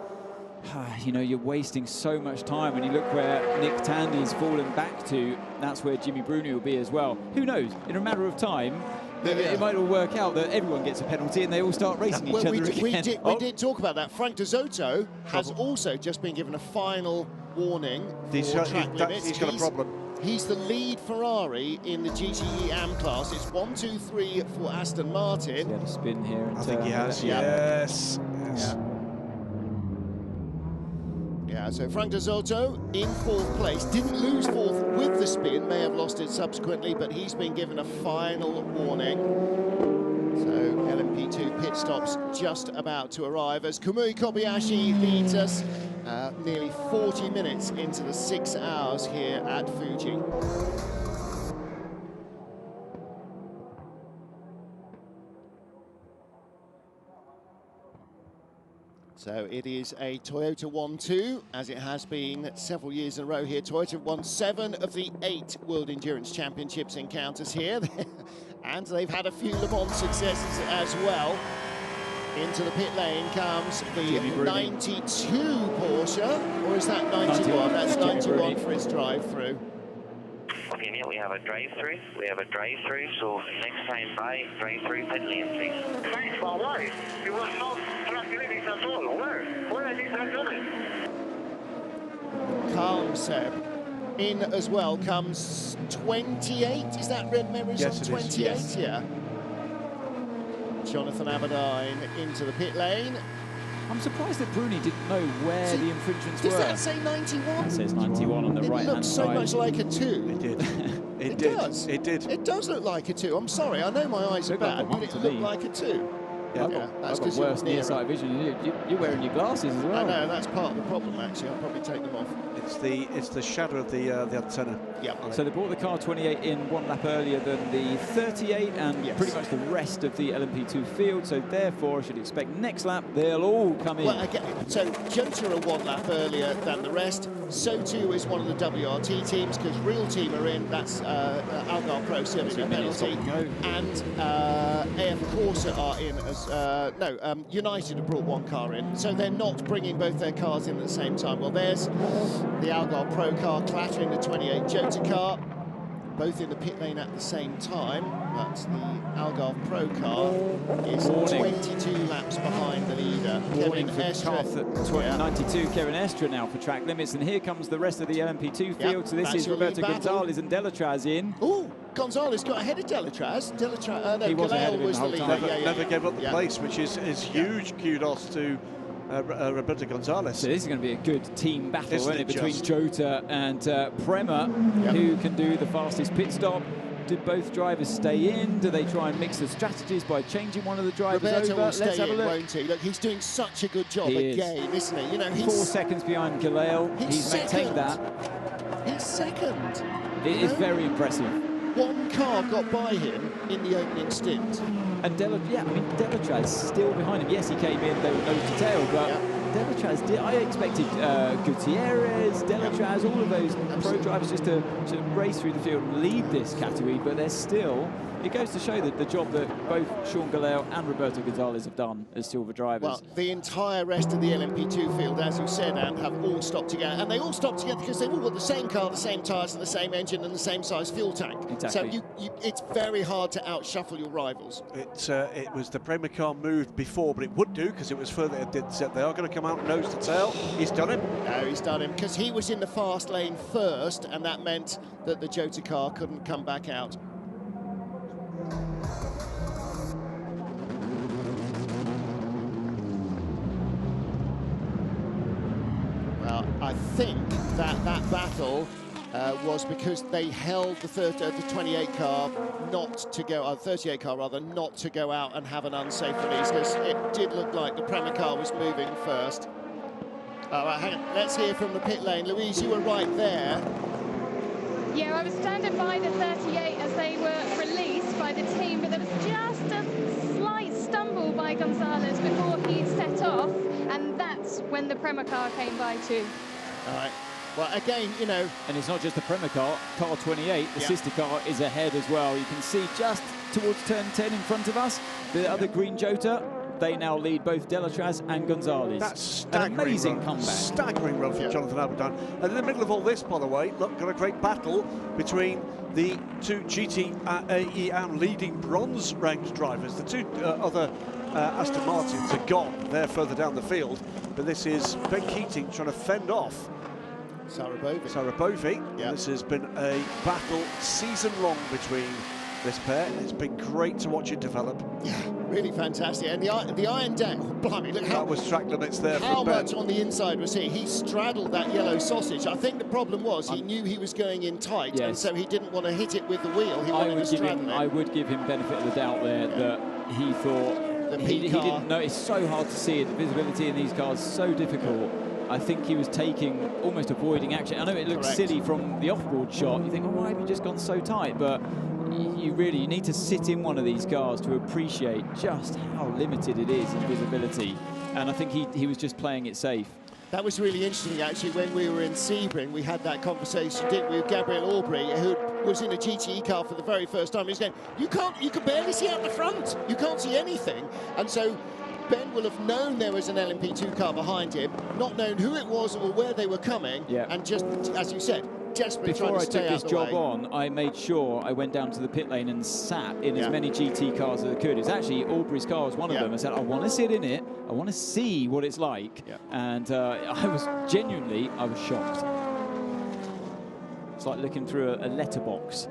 S2: you know, you're wasting so much time. And you look where Nick Tandy's fallen back to, that's where Jimmy Bruni will be as well. Who knows? In a matter of time, it might all work out that everyone gets a penalty and they all start racing each other again.
S1: We did talk about that. Frank De Soto has also just been given a final warning for track limits.
S3: He's got a problem.
S1: He's the lead Ferrari in the GTE AM class. It's 1, 2, 3 for Aston Martin.
S2: He had a spin here.
S3: I think he has, yes.
S1: Yeah, so Frank De Soto in 4th place. Didn't lose 4th with the spin, may have lost it subsequently, but he's been given a final warning. So LMP2 pit stops just about to arrive as Kamui Kobayashi leads us nearly 40 minutes into the 6 hours here at Fuji. So it is a Toyota 1-2, as it has been several years in a row here. Toyota won 7 of the 8 World Endurance Championships encounters here. And they've had a few Le Mans successes as well. Into the pit lane comes the 92 Porsche, or is that 91? That's 91 for his drive-through.
S8: Okay, mate, we have a drive-through. So next time by, drive-through pit lane, please. Thanks, for why? You were not tracking at all. Where are these tracking?
S1: Calm Seb. In as well comes 28. Is that Red Memories on 28?
S3: Yes.
S1: Yeah. Jonathan Aberdeen into the pit lane.
S2: I'm surprised that Bruni didn't know where the infringements were.
S1: Does that say 91?
S2: It says 91 on the right-hand side.
S1: It looks so much like a 2.
S3: It did.
S1: It does.
S3: It did.
S1: It does look like a 2. I'm sorry, I know my eyes are bad, but it looked like a 2.
S2: Yeah, I've got worse near-sight vision. You're wearing your glasses as well.
S1: I know, that's part of the problem, actually. I'll probably take them off.
S3: It's the shadow of the antenna.
S1: Yeah.
S2: So they brought the car 28 in 1 lap earlier than the 38 and pretty much the rest of the LMP2 field. So therefore, I should expect next lap they'll all come in.
S1: Well, again, so Jota are 1 lap earlier than the rest. So too is one of the WRT teams, because Real Team are in. That's Algar Pro serving a penalty, and AF Corsa are in as United have brought 1 car in, so they're not bringing both their cars in at the same time. Well, there's the Algar Pro car clattering the 28 Jota car, both in the pit lane at the same time, but the Algar Pro car is 22 laps behind the leader.
S2: Kevin Estra, 92, Kevin Estra now for track limits, and here comes the rest of the LMP2 field. So this is Roberto Gonzalez and Delatraz in.
S1: Oh, Gonzalez got ahead of Delatraz.
S2: He was ahead of him
S1: was
S2: the
S1: the
S2: whole
S1: leader.
S2: time.
S3: Never gave up the place, which is huge kudos to Roberto Gonzalez.
S2: So this is going to be a good team battle, isn't it, between
S3: just?
S2: Jota and Prema, who can do the fastest pit stop. Do both drivers stay in? Do they try and mix the strategies by changing one of the drivers
S1: Roberto
S2: over?
S1: will stay
S2: Let's have a
S1: in,
S2: look.
S1: won't he? Look, he's doing such a good job again, isn't he? You know, he's
S2: 4 seconds behind Galale. He's maintained that.
S1: He's second.
S2: It is very impressive.
S1: 1 car got by him in the opening stint.
S2: And Delatraz still behind him. Yes, he came in, they were nose to tail, but Delatraz, I expected Gutierrez, Delatraz, all of those pro drivers just to race through the field and lead this category, but they're still, it goes to show that the job that both Sean Galale and Roberto Gonzalez have done as silver drivers.
S1: Well, the entire rest of the LMP2 field, as you said, have all stopped together. And they all stopped together because they've all got the same car, the same tyres, and the same engine, and the same size fuel tank.
S2: Exactly.
S1: So it's very hard to outshuffle your rivals.
S3: It was the Prema car moved before, but it would do because it was further. They are going to come out nose to tail. He's done him.
S1: No, he's done him because he was in the fast lane first, and that meant that the Jota car couldn't come back out. Well, I think that battle was because they held the 28 car not to go, 38 car rather, not to go out and have an unsafe release, because it did look like the Prema car was moving first. All right, hang on. Let's hear from the pit lane. Louise, you were right there.
S6: Yeah, I was standing by the 38 as they were released by the team, but there was just a slight stumble by Gonzalez before he set off, and that's when the Prema car came by too.
S1: All right. Well, again, you know...
S2: And it's not just the Prema car, car 28, the sister car is ahead as well. You can see just towards turn 10 in front of us, the other green Jota. They now lead both Delatraz and Gonzalez.
S3: That's staggering.
S2: An amazing comeback.
S3: Staggering run from Jonathan Aberdeen. And in the middle of all this, by the way, look, got a great battle between the 2 GTE and leading bronze-ranked drivers. The 2 other Aston Martins are gone. They're further down the field. But this is Ben Keating trying to fend off Sarabovi. This has been a battle season-long between this pair. It's been great to watch it develop.
S1: Yeah, really fantastic. And the Iron Deck, oh, blimey, look how...
S3: That was track limits there
S1: how
S3: for Ben.
S1: much on the inside was he? He straddled that yellow sausage. I think the problem was he knew he was going in tight, and so he didn't want to hit it with the wheel. He wanted to straddle it.
S2: I would give him benefit of the doubt there that he thought... He didn't know. It's so hard to see it. The visibility in these cars is so difficult. I think he was almost avoiding action. I know it looks silly from the off-board shot. You think, oh, why have you just gone so tight? But you need to sit in one of these cars to appreciate just how limited it is in visibility. And I think he was just playing it safe.
S1: That was really interesting, actually. When we were in Sebring, we had that conversation, didn't we, with Gabriel Aubrey, who was in a GTE car for the very first time. He was going, you can barely see out the front. You can't see anything. And so Ben will have known there was an LMP2 car behind him, not known who it was or where they were coming, and just, as you said, desperately trying to stay out of the way.
S2: Before I took this job on, I made sure I went down to the pit lane and sat in as many GT cars as I could. It was actually Aubrey's car was one of them. I said, I want to sit in it. I want to see what it's like. And I was shocked. It's like looking through a letterbox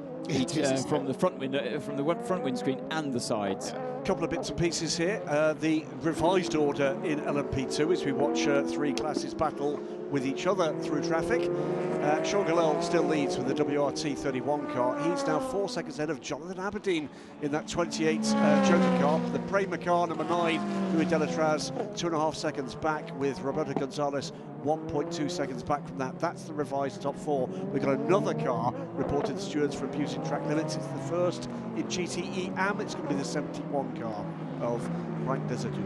S2: from the front window, from the front windscreen and the sides.
S3: A couple of bits and pieces here. The revised order in LMP2 as we watch three classes battle with each other through traffic. Sean Gillel still leads with the WRT31 car. He's now 4 seconds ahead of Jonathan Aberdeen in that 28 Joker car. The Prema car, number 9, Louis Delatraz, 2.5 seconds back, with Roberto Gonzalez 1.2 seconds back from that. That's the revised top 4. We've got another car reported to stewards for abusing track limits. It's the first in GTE AM. It's going to be the 71 car of Frank Desatou.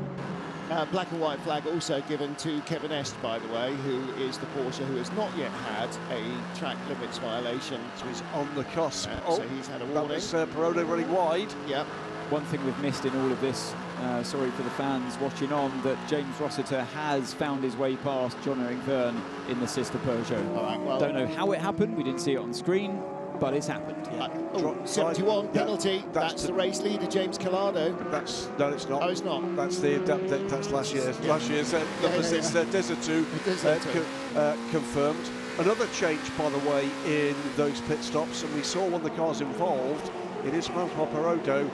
S1: Black and white flag also given to Kevin Est, by the way, who is the Porsche who has not yet had a track limits violation.
S3: So he's on the cusp.
S1: So he's had a warning.
S3: That was Perodo running wide.
S1: Yep.
S2: One thing we've missed in all of this, sorry for the fans watching on, that James Rossiter has found his way past John-Eric Verne in the sister Peugeot.
S1: All right, well,
S2: don't know how it happened, we didn't see it on screen, but it's happened.
S1: 71 penalty. That's the race leader, James Collado.
S3: No, it's not.
S1: Oh, it's not.
S3: That's that's last year's. Last year's number 6, Desatou, confirmed. Another change, by the way, in those pit stops, and we saw one of the cars involved. It is Francois Perodo,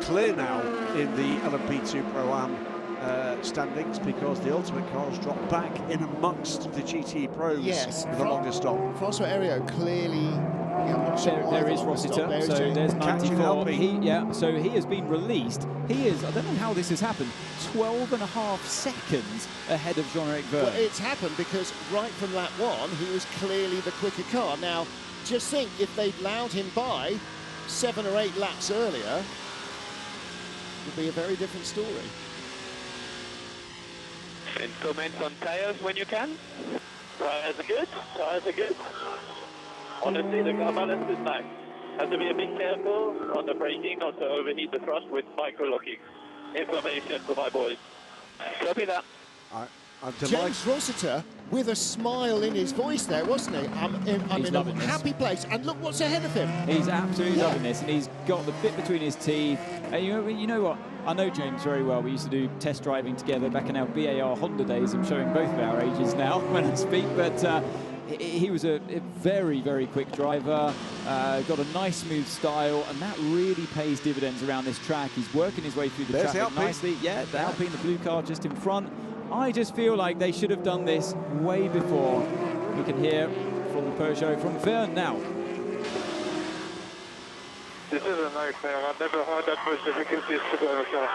S3: clear now in the LMP2 Pro-Am standings, because the Ultimate cars dropped back in amongst the GTE Pros with the longer stop.
S1: Francois Heriot clearly...
S2: There is Rossiter, so there's 94. So he has been released. He is, I don't know how this has happened, 12.5 seconds ahead of Jean-Eric Verne.
S1: Well, it's happened because right from lap 1, he was clearly the quicker car. Now, just think, if they'd allowed him by 7 or 8 laps earlier, it would be a very different story.
S5: And comments on tyres when you can. Tyres are good. Tyres are good. Honestly, the car balance is nice. Have to be a bit careful on the braking, not to overheat the thrust with micro-locking. Information for my boys. Copy that.
S1: James Rossiter with a smile in his voice there, wasn't he? I'm in a happy place. And look what's ahead of him.
S2: He's absolutely loving this, and he's got the bit between his teeth. And you know what? I know James very well. We used to do test driving together back in our BAR Honda days. I'm showing both of our ages now when I speak, but he was a very, very quick driver, got a nice smooth style, and that really pays dividends around this track. He's working his way through the traffic nicely. Yeah, the Alpine, the blue car just in front. I just feel like they should have done this way before. We can hear from the Peugeot, from Verne now.
S10: This is a nightmare. I've never had that much difficulties to drive a car.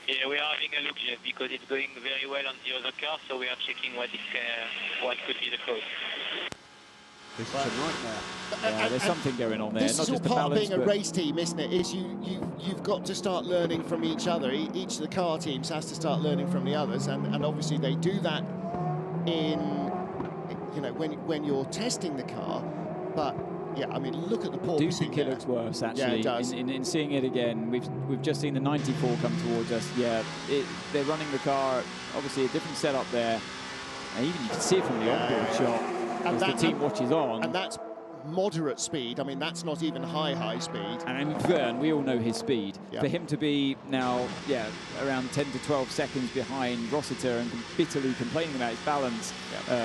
S5: Yeah, we are having a look just because it's going very well on the other car, so we are checking what could be the cause.
S3: This is a nightmare.
S2: Yeah, there's something going on there.
S1: This
S2: not
S1: is all
S2: just
S1: part of
S2: balance,
S1: being a race team, isn't it? Is you've got to start learning from each other. Each of the car teams has to start learning from the others, and obviously they do that in, you know, when you're testing the car. But yeah, I mean, look at the porpoising.
S2: I do think it looks worse, actually.
S1: Yeah, it does.
S2: In seeing it again, we've just seen the 94 come towards us. Yeah, they're running the car. Obviously, a different setup there. And even you can see it from the onboard shot as the team watches on.
S1: And that's moderate speed. I mean, that's not even high speed.
S2: And I mean, Verne, we all know his speed.
S1: Yeah.
S2: For him to be now, around 10 to 12 seconds behind Rossiter and bitterly complaining about his balance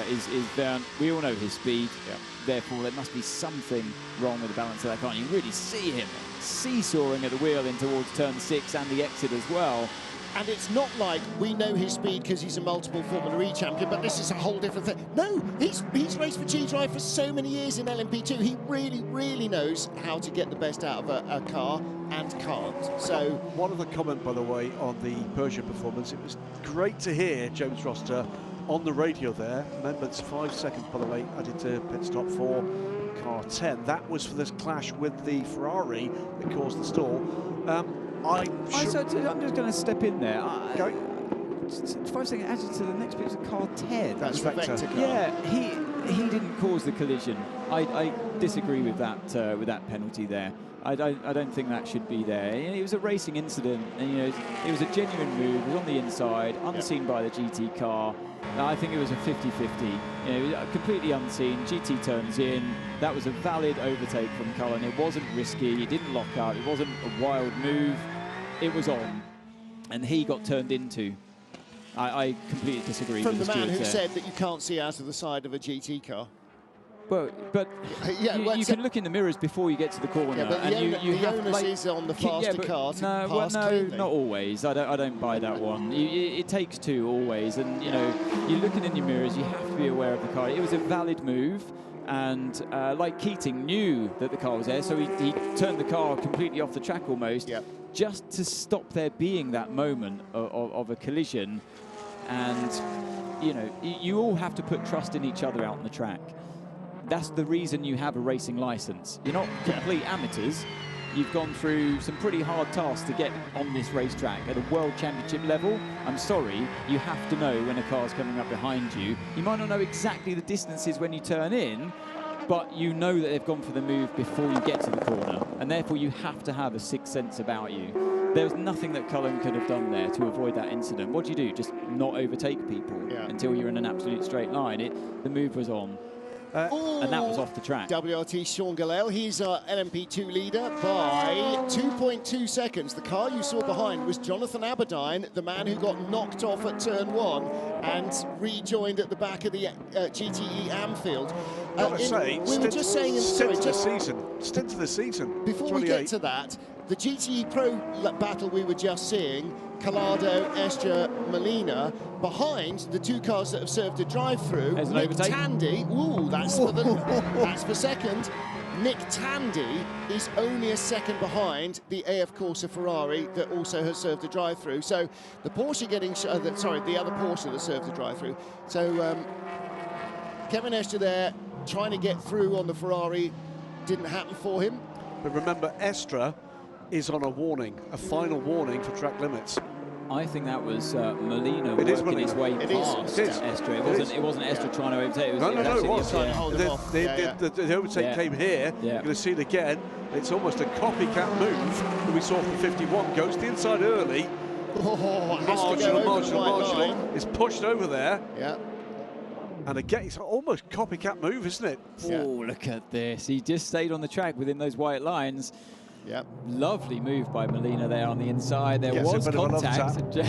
S2: is Verne. We all know his speed.
S1: Yeah.
S2: Therefore, there must be something wrong with the balance of that car. You really see him seesawing at the wheel in towards turn 6 and the exit as well.
S1: And it's not like we know his speed because he's a multiple Formula E champion, but this is a whole different thing. No, he's raced for G-Drive for so many years in LMP2. He really, really knows how to get the best out of a car and can't. So
S3: one other comment, by the way, on the Peugeot performance. It was great to hear James Rossiter on the radio there. Amendments 5 seconds, by the way, added to pit stop for car 10. That was for this clash with the Ferrari that caused the stall. I'm just
S2: going to step in there. 5 seconds added to the next bit of car 10.
S3: That's Vector.
S2: Yeah, he didn't cause the collision. I disagree with that penalty there. I don't think that should be there. It was a racing incident, and it was a genuine move. It was on the inside, unseen by the GT car. I think it was a 50-50. Completely unseen. GT turns in. That was a valid overtake from Cullen. It wasn't risky. It didn't lock up. It wasn't a wild move. It was on, and he got turned into. I completely disagree
S1: from
S2: with
S1: the man who
S2: there.
S1: said that you can't see out of the side of a GT car.
S2: Well, but you can look in the mirrors before you get to the corner.
S1: Yeah, but the onus is on the faster car to pass cleanly.
S2: Not always. I don't buy that one. It takes two always, and you're looking in your mirrors. You have to be aware of the car. It was a valid move, and like Keating knew that the car was there, so he turned the car completely off the track almost, just to stop there being that moment of a collision. And you all have to put trust in each other out on the track. That's the reason you have a racing license. You're not complete amateurs. You've gone through some pretty hard tasks to get on this racetrack at a world championship level. I'm sorry, you have to know when a car's coming up behind you. You might not know exactly the distances when you turn in, but you know that they've gone for the move before you get to the corner, and therefore you have to have a sixth sense about you. There was nothing that Cullen could have done there to avoid that incident. What do? Just not overtake people until you're in an absolute straight line. The move was on. And that was off the track.
S1: WRT Sean Gallel, he's our LMP2 leader by 2.2 seconds. The car you saw behind was Jonathan Aberdine, the man who got knocked off at turn 1 and rejoined at the back of the GTE Amfield. We were just saying in
S3: stint of the season.
S1: Before
S3: 28.
S1: we get to that, the GTE Pro battle we were just seeing, Collado, Estra, Molina, behind the two cars that have served a drive-through. Nick Tandy, that's for second. Nick Tandy is only a second behind the AF Corsa Ferrari that also has served a drive-through. So the Porsche getting, the other Porsche that served the drive-through. So Kevin Estra there trying to get through on the Ferrari, didn't happen for him.
S3: But remember, Estra is on a warning, a final warning for track limits.
S2: I think that was Molina working his way past Estra. It wasn't Estra trying to overtake.
S3: It was. The overtake came here. You're going to see it again. It's almost a copycat move that we saw from 51. Goes to the inside early. Marginal. It's pushed over there.
S1: Yeah.
S3: And again, it's almost copycat move, isn't it?
S2: Oh, look at this. He just stayed on the track within those white lines.
S1: Yep.
S2: Lovely move by Molina there on the inside. There was contact. He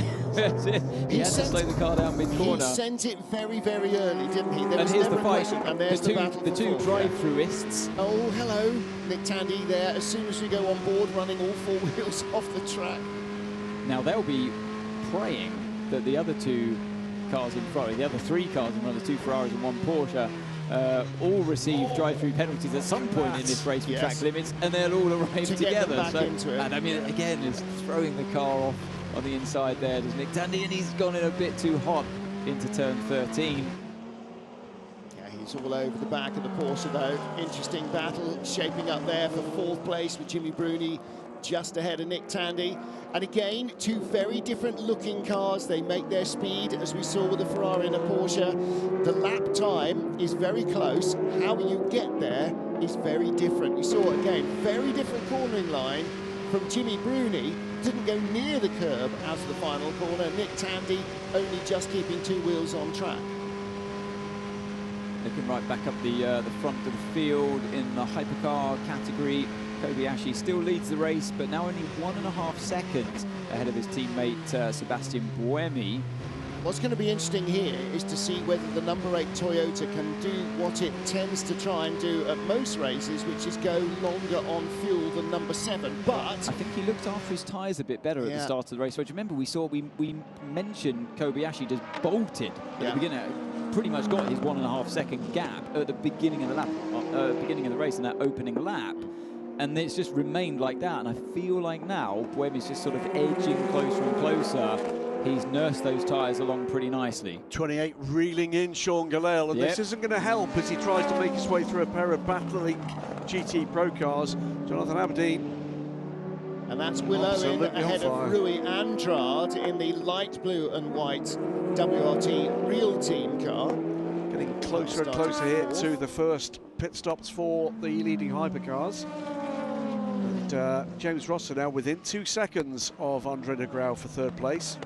S2: had to slow the car down mid-corner.
S1: He sent it very, very early, didn't he?
S2: And here's the fight.
S1: And there's the
S2: two drive-throughists.
S1: Oh, hello, Nick Tandy there. As soon as we go on board, running all four wheels off the track.
S2: Now they'll be praying that the other two cars in front, the other three cars in front, the two Ferraris and one Porsche, all receive drive-through penalties at some point in this race with track limits, and they'll all arrive together. And I mean, again, is throwing the car off on the inside there. Does Nick Tandy, and he's gone in a bit too hot into turn 13.
S1: Yeah, he's all over the back of the Porsche though. Interesting battle shaping up there for fourth place with Jimmy Bruni just ahead of Nick Tandy. And again, two very different looking cars. They make their speed, as we saw with the Ferrari and the Porsche. The lap time is very close. How you get there is very different. You saw, again, very different cornering line from Jimmy Bruni. Didn't go near the curb out of the final corner. Nick Tandy only just keeping two wheels on track.
S2: Looking right back up the front of the field in the hypercar category. Kobayashi still leads the race, but now only 1.5 seconds ahead of his teammate Sebastian Buemi.
S1: What's going to be interesting here is to see whether the number 8 Toyota can do what it tends to try and do at most races, which is go longer on fuel than number 7. But
S2: I think he looked after his tyres a bit better at the start of the race. So remember, we mentioned Kobayashi just bolted at the beginning. Pretty much got his 1.5 second gap at the beginning of the lap, beginning of the race in that opening lap. And it's just remained like that, and I feel like now Buemi's just sort of edging closer and closer. He's nursed those tyres along pretty nicely.
S3: 28 reeling in Sean Gallel, and this isn't going to help as he tries to make his way through a pair of battling GT Pro cars. Jonathan Aberdeen.
S1: And that's Will Owen ahead of Rui Andrade in the light blue and white WRT Real Team car.
S3: Getting closer and closer here to the first pit stops for the leading hypercars. And James Roster now within 2 seconds of Andre de Grauw for third place.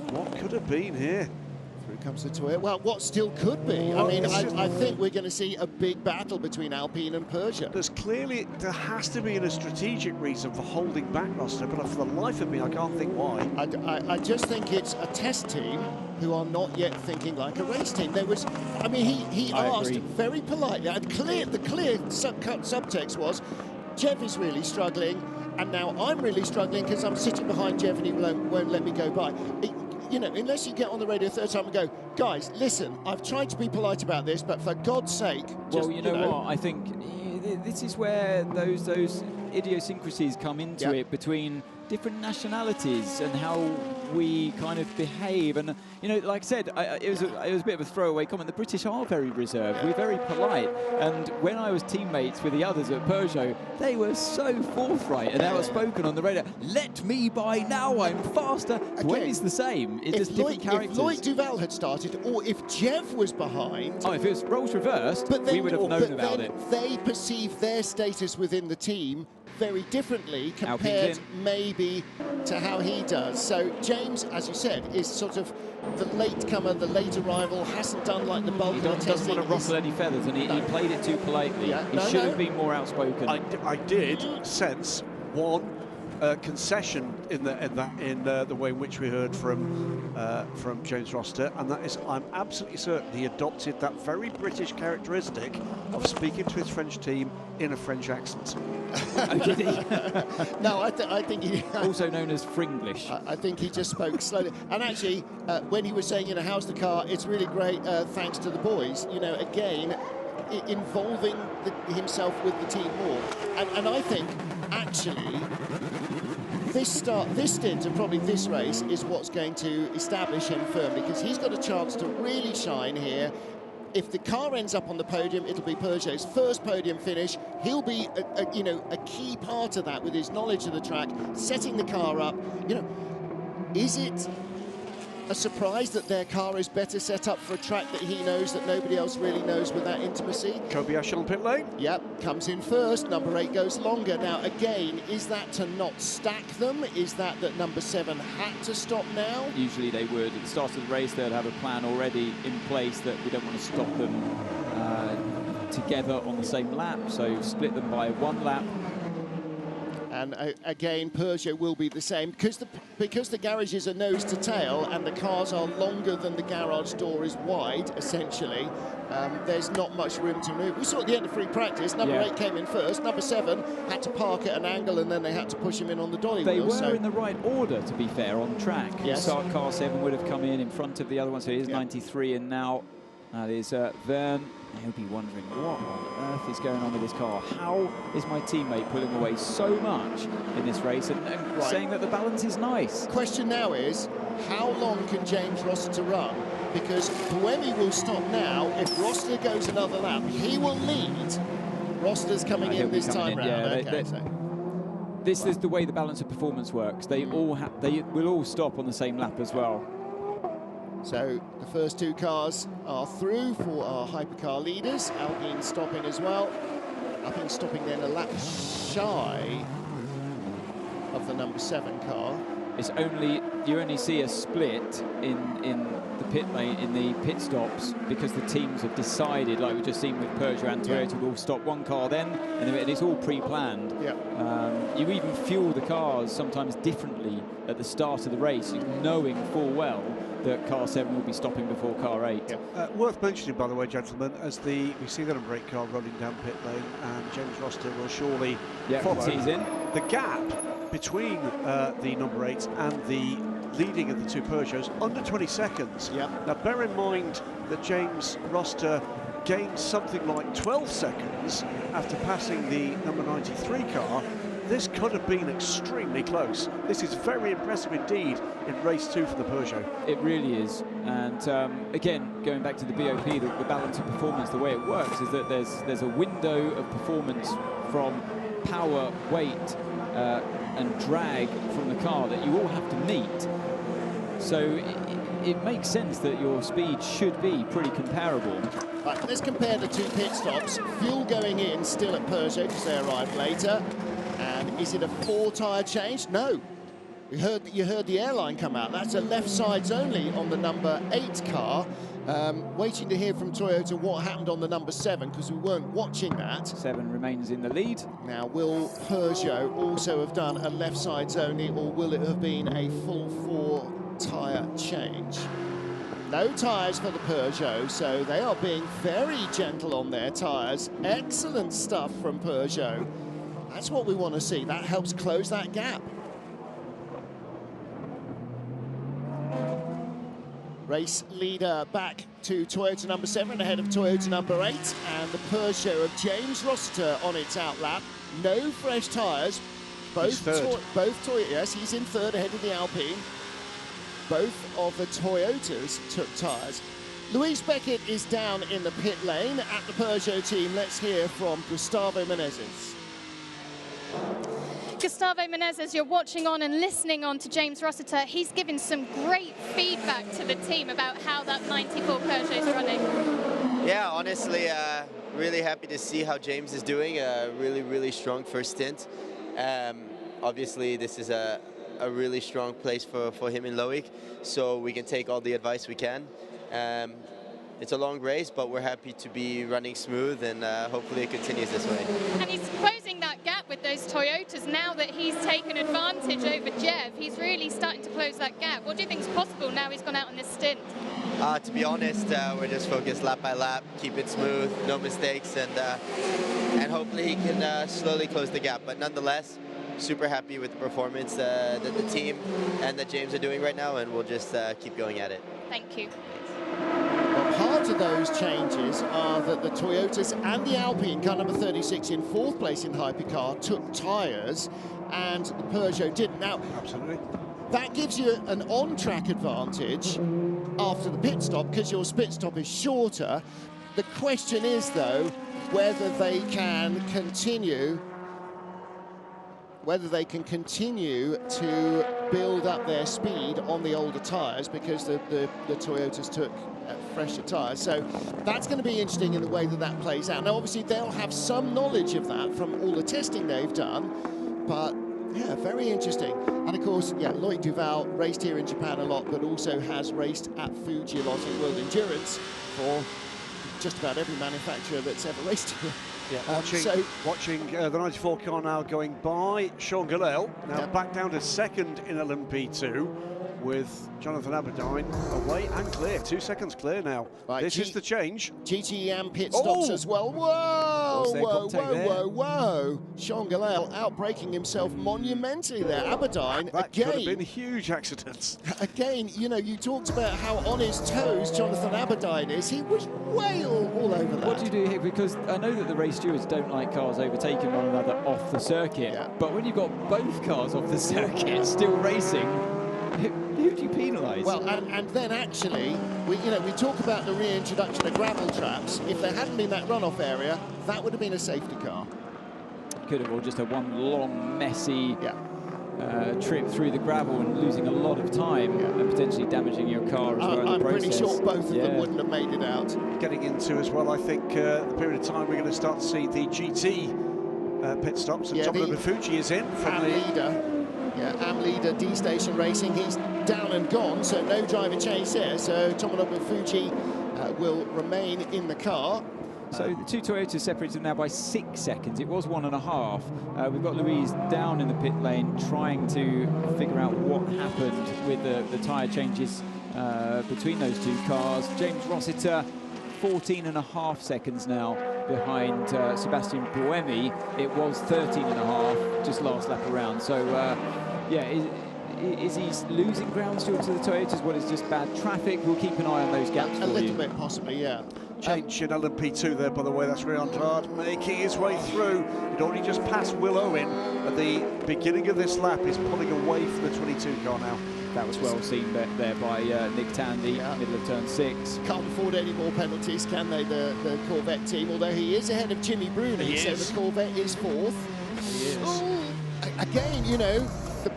S3: What could have been here?
S1: Through comes the Toyota. Well, what still could be? I mean, I think we're going to see a big battle between Alpine and Peugeot.
S3: There has to be a strategic reason for holding back Roster, but for the life of me, I can't think why.
S1: I just think it's a test team who are not yet thinking like a race team. There was, I mean, he asked very politely, and the clear subtext was, Jeff is really struggling, and now I'm really struggling because I'm sitting behind Jeff and he won't let me go by. You know, unless you get on the radio a third time and go, guys, listen, I've tried to be polite about this, but for God's sake, just,
S2: well, you know what? I think this is where those idiosyncrasies come into it between different nationalities and how we kind of behave. And you know, like I said, it was a bit of a throwaway comment. The British are very reserved. We're very polite. And when I was teammates with the others at Peugeot, they were so forthright and outspoken on the radio. Let me by now. I'm faster. When it's the same. It's just different characters.
S1: If Lloyd Duval had started, or if Jeff was behind,
S2: if it was roles reversed, we would have known about it.
S1: They perceive their status within the team very differently compared maybe to how he does. So James, as you said, is sort of the late comer, the late arrival, hasn't done like the bulk of the testing.
S2: He doesn't want to ruffle any feathers, and he played it too politely. He should have been more outspoken.
S3: I did sense one concession in the way in which we heard from James Roster, and that is, I'm absolutely certain he adopted that very British characteristic of speaking to his French team in a French accent.
S2: Oh, did he?
S1: No, I think he...
S2: also known as Fringlish.
S1: I think he just spoke slowly. And actually, when he was saying, you know, how's the car? It's really great, thanks to the boys. You know, again, involving himself with the team more. And I think, actually, this stint and probably this race is what's going to establish him firm, because he's got a chance to really shine here. If the car ends up on the podium, it'll be Peugeot's first podium finish. He'll be, a key part of that with his knowledge of the track, setting the car up. You know, is it a surprise that their car is better set up for a track that he knows that nobody else really knows with that intimacy?
S3: Kobayashi on pit lane?
S1: Yep, comes in first. Number 8 goes longer. Now, again, is that to not stack them? Is that number 7 had to stop now?
S2: Usually they would. At the start of the race, they'd have a plan already in place that we don't want to stop them together on the same lap, so split them by 1 lap.
S1: And again, Peugeot will be the same because the garages are nose to tail and the cars are longer than the garage door is wide, essentially. There's not much room to move. We saw at the end of free practice, number 8 came in first, number 7 had to park at an angle and then they had to push him in on the dolly wheel.
S2: They were in the right order, to be fair, on track.
S1: Yes.
S2: So car 7 would have come in front of the other one, so here's 93, and now that is Verne. He'll be wondering what on earth is going on with this car. How is my teammate pulling away so much in this race and saying that the balance is nice?
S1: Question now is, how long can James Roster run? Because Buemi will stop now. If Roster goes another lap, he will lead. Roster's coming in this time round.
S2: This is the way the balance of performance works. They will all stop on the same lap as well.
S1: So the first 2 cars are through for our hypercar leaders. Alpine stopping as well. Alpine stopping then a lap shy of the number 7 car.
S2: It's you only see a split in the pit lane, in the pit stops, because the teams have decided, like we've just seen with Peugeot and Toyota, will stop one car then, and it's all pre-planned. You even fuel the cars sometimes differently at the start of the race, knowing full well that car 7 will be stopping before car 8.
S3: Worth mentioning, by the way, gentlemen, as we see the number 8 car running down pit lane, and James Roster will surely follow.
S2: He's in.
S3: The gap between the number 8 and the leading of the 2 Peugeots, under 20 seconds. Now, bear in mind that James Roster gained something like 12 seconds after passing the number 93 car. This could have been extremely close. This is very impressive indeed in race 2 for the Peugeot.
S2: It really is. And again, going back to the BOP, the balance of performance, the way it works is that there's a window of performance from power, weight, and drag from the car that you all have to meet. So it makes sense that your speed should be pretty comparable.
S1: Right, let's compare the two pit stops. Fuel going in still at Peugeot because they arrived later. And is it a 4-tyre change? No. You heard the airline come out. That's a left sides only on the number 8 car. Waiting to hear from Toyota what happened on the number 7 because we weren't watching that.
S2: 7 remains in the lead.
S1: Now, will Peugeot also have done a left sides only, or will it have been a full 4-tyre change? No tyres for the Peugeot, so they are being very gentle on their tyres. Excellent stuff from Peugeot. That's what we want to see. That helps close that gap. Race leader back to Toyota number 7 ahead of Toyota number 8, and the Peugeot of James Rossiter on its outlap. No fresh tyres. Both Toyota, yes, he's in third ahead of the Alpine. Both of the Toyotas took tyres. Luis Beckett is down in the pit lane at the Peugeot team. Let's hear from Gustavo Menezes.
S6: Gustavo Menezes, you're watching on and listening on to James Rossiter. He's given some great feedback to the team about how that 94 Peugeot is running.
S11: Yeah, honestly, really happy to see how James is doing. A really strong first stint. Obviously, this is a really strong place for him in Loic, so we can take all the advice we can. It's a long race, but we're happy to be running smooth, and hopefully it continues this way.
S6: And he's closing that gap with those Toyotas now that he's taken advantage over Jev. He's really starting to close that gap. What do you think is possible now he's gone out on this stint?
S11: To be honest, we're just focused lap by lap, keep it smooth, no mistakes, and hopefully he can slowly close the gap. But nonetheless, super happy with the performance that the team and that James are doing right now, and we'll just keep going at it.
S6: Thank you.
S1: Well, part of those changes are that the Toyotas and the Alpine, car number 36 in 4th place in Hypercar, took tyres, and the Peugeot didn't. Now, absolutely, that gives you an on-track advantage after the pit stop because your pit stop is shorter. The question is, though, whether they can continue to build up their speed on the older tyres, because the Toyotas took fresher tyres. So that's going to be interesting in the way that plays out. Now, obviously, they'll have some knowledge of that from all the testing they've done, but yeah, very interesting. And of course, yeah, Loic Duval raced here in Japan a lot, but also has raced at Fuji a lot in World Endurance for just about every manufacturer that's ever raced here.
S3: Yeah, watching the 94 car now going by Sean Gallel, now back down to second in LMP2 with Jonathan Aberdeen away and clear. 2 seconds clear now. Right, this is the change.
S1: GTM pit stops as well. Whoa! Sean Gallel outbraking himself monumentally there. Aberdeen,
S3: that
S1: again.
S3: Could have been huge accidents.
S1: Again, you know, you talked about how on his toes Jonathan Aberdeen is. He was way all over that.
S2: What do you do here? Because I know that the race stewards don't like cars overtaking one another off the circuit, but when you've got both cars off the circuit still racing, who do you penalise?
S1: Well, and then actually, we talk about the reintroduction of gravel traps. If there hadn't been that runoff area, that would have been a safety car.
S2: Could have, or just a one long, messy trip through the gravel and losing a lot of time and potentially damaging your car as well in the process.
S1: I'm pretty sure both of them wouldn't have made it out.
S3: Getting into as well, I think, the period of time we're going to start to see the GT pit stops. And Tomonobu Fuji is in from the
S1: leader. AM leader, D-Station Racing, he's down and gone, so no driver chase there. So Tomonobu Fuji will remain in the car.
S2: So the two Toyotas separated now by 6 seconds. It was 1.5. We've got Louise down in the pit lane trying to figure out what happened with the tyre changes between those two cars. James Rossiter, 14.5 seconds now behind Sebastian Buemi. It was 13.5 just last lap around. So is he losing ground still to the Toyotas? Well, it's just bad traffic. We'll keep an eye on those gaps
S1: a little bit, possibly, yeah.
S3: Change in LMP2 there, by the way. That's Rian Hard making his way through. He'd already just passed Will Owen at the beginning of this lap. He's pulling away from the 22 car now.
S2: That was well seen there by Nick Tandy, middle of turn 6.
S1: Can't afford any more penalties, can they, the Corvette team? Although he is ahead of Jimmy Bruni, so the Corvette is 4th.
S3: He is.
S1: Ooh, again, you know,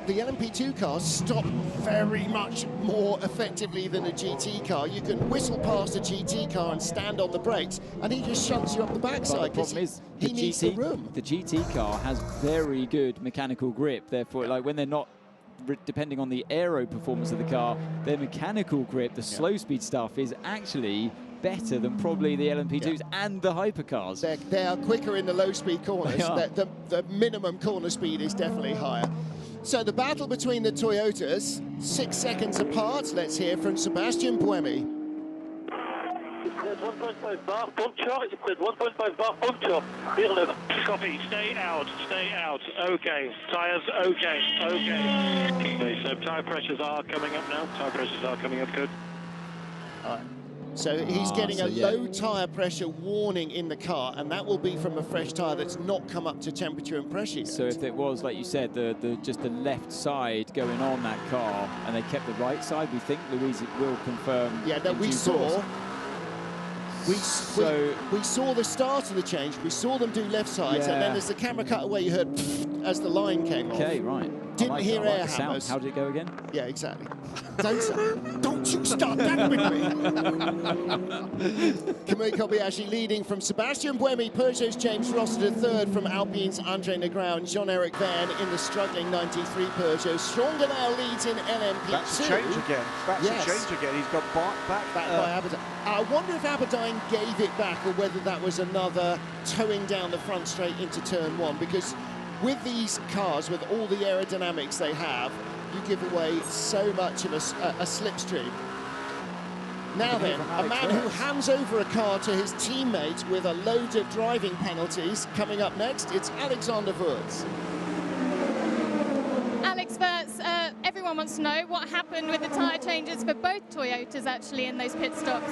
S1: the LMP2 cars stop very much more effectively than a GT car. You can whistle past a GT car and stand on the brakes, and he just shunts you up the backside.
S2: But the problem is,
S1: he needs the room.
S2: The GT car has very good mechanical grip. Therefore, like when they're not, depending on the aero performance of the car, their mechanical grip, the slow speed stuff, is actually better than probably the LMP2s and the hypercars.
S1: They are quicker in the low-speed corners. The minimum corner speed is definitely higher. So the battle between the Toyotas, 6 seconds apart. Let's hear from Sebastian Buemi.
S10: There's 1.5 bar puncture. It said 1.5 bar puncture. Rear level.
S12: Copy. Stay out. Stay out. Okay. Tyres. Okay. Okay. Okay. So tyre pressures are coming up now. Tyre pressures are coming up. Good.
S1: All right. So he's getting a low tyre pressure warning in the car, and that will be from a fresh tyre that's not come up to temperature and pressure yet.
S2: So if it was, like you said, just the left side going on that car, and they kept the right side, we think Louise will confirm.
S1: Yeah, that we saw. We saw the start of the change. We saw them do left sides, and then as the camera cut away, you heard as the line came off.
S2: Okay, right.
S1: Didn't hear air hammers.
S2: How did it go again?
S1: Yeah, exactly. Don't you start that with me. Kamui Kobayashi leading from Sebastian Buemi, Peugeot's James Rossiter third from Alpine's Andre Negrão and Jean-Eric Verne in the struggling 93 Peugeot. Sean Gallal leads in LMP2.
S3: That's a change again. That's a change again. He's got back
S1: by Aberdeen. I wonder if Aberdeen gave it back or whether that was another towing down the front straight into turn one, because with these cars, with all the aerodynamics they have, you give away so much of a slipstream. Now then, a man who hands over a car to his teammates with a load of driving penalties. Coming up next, it's Alexander Wurz.
S6: Alex Wurz, everyone wants to know what happened with the tyre changes for both Toyotas actually in those pit stops.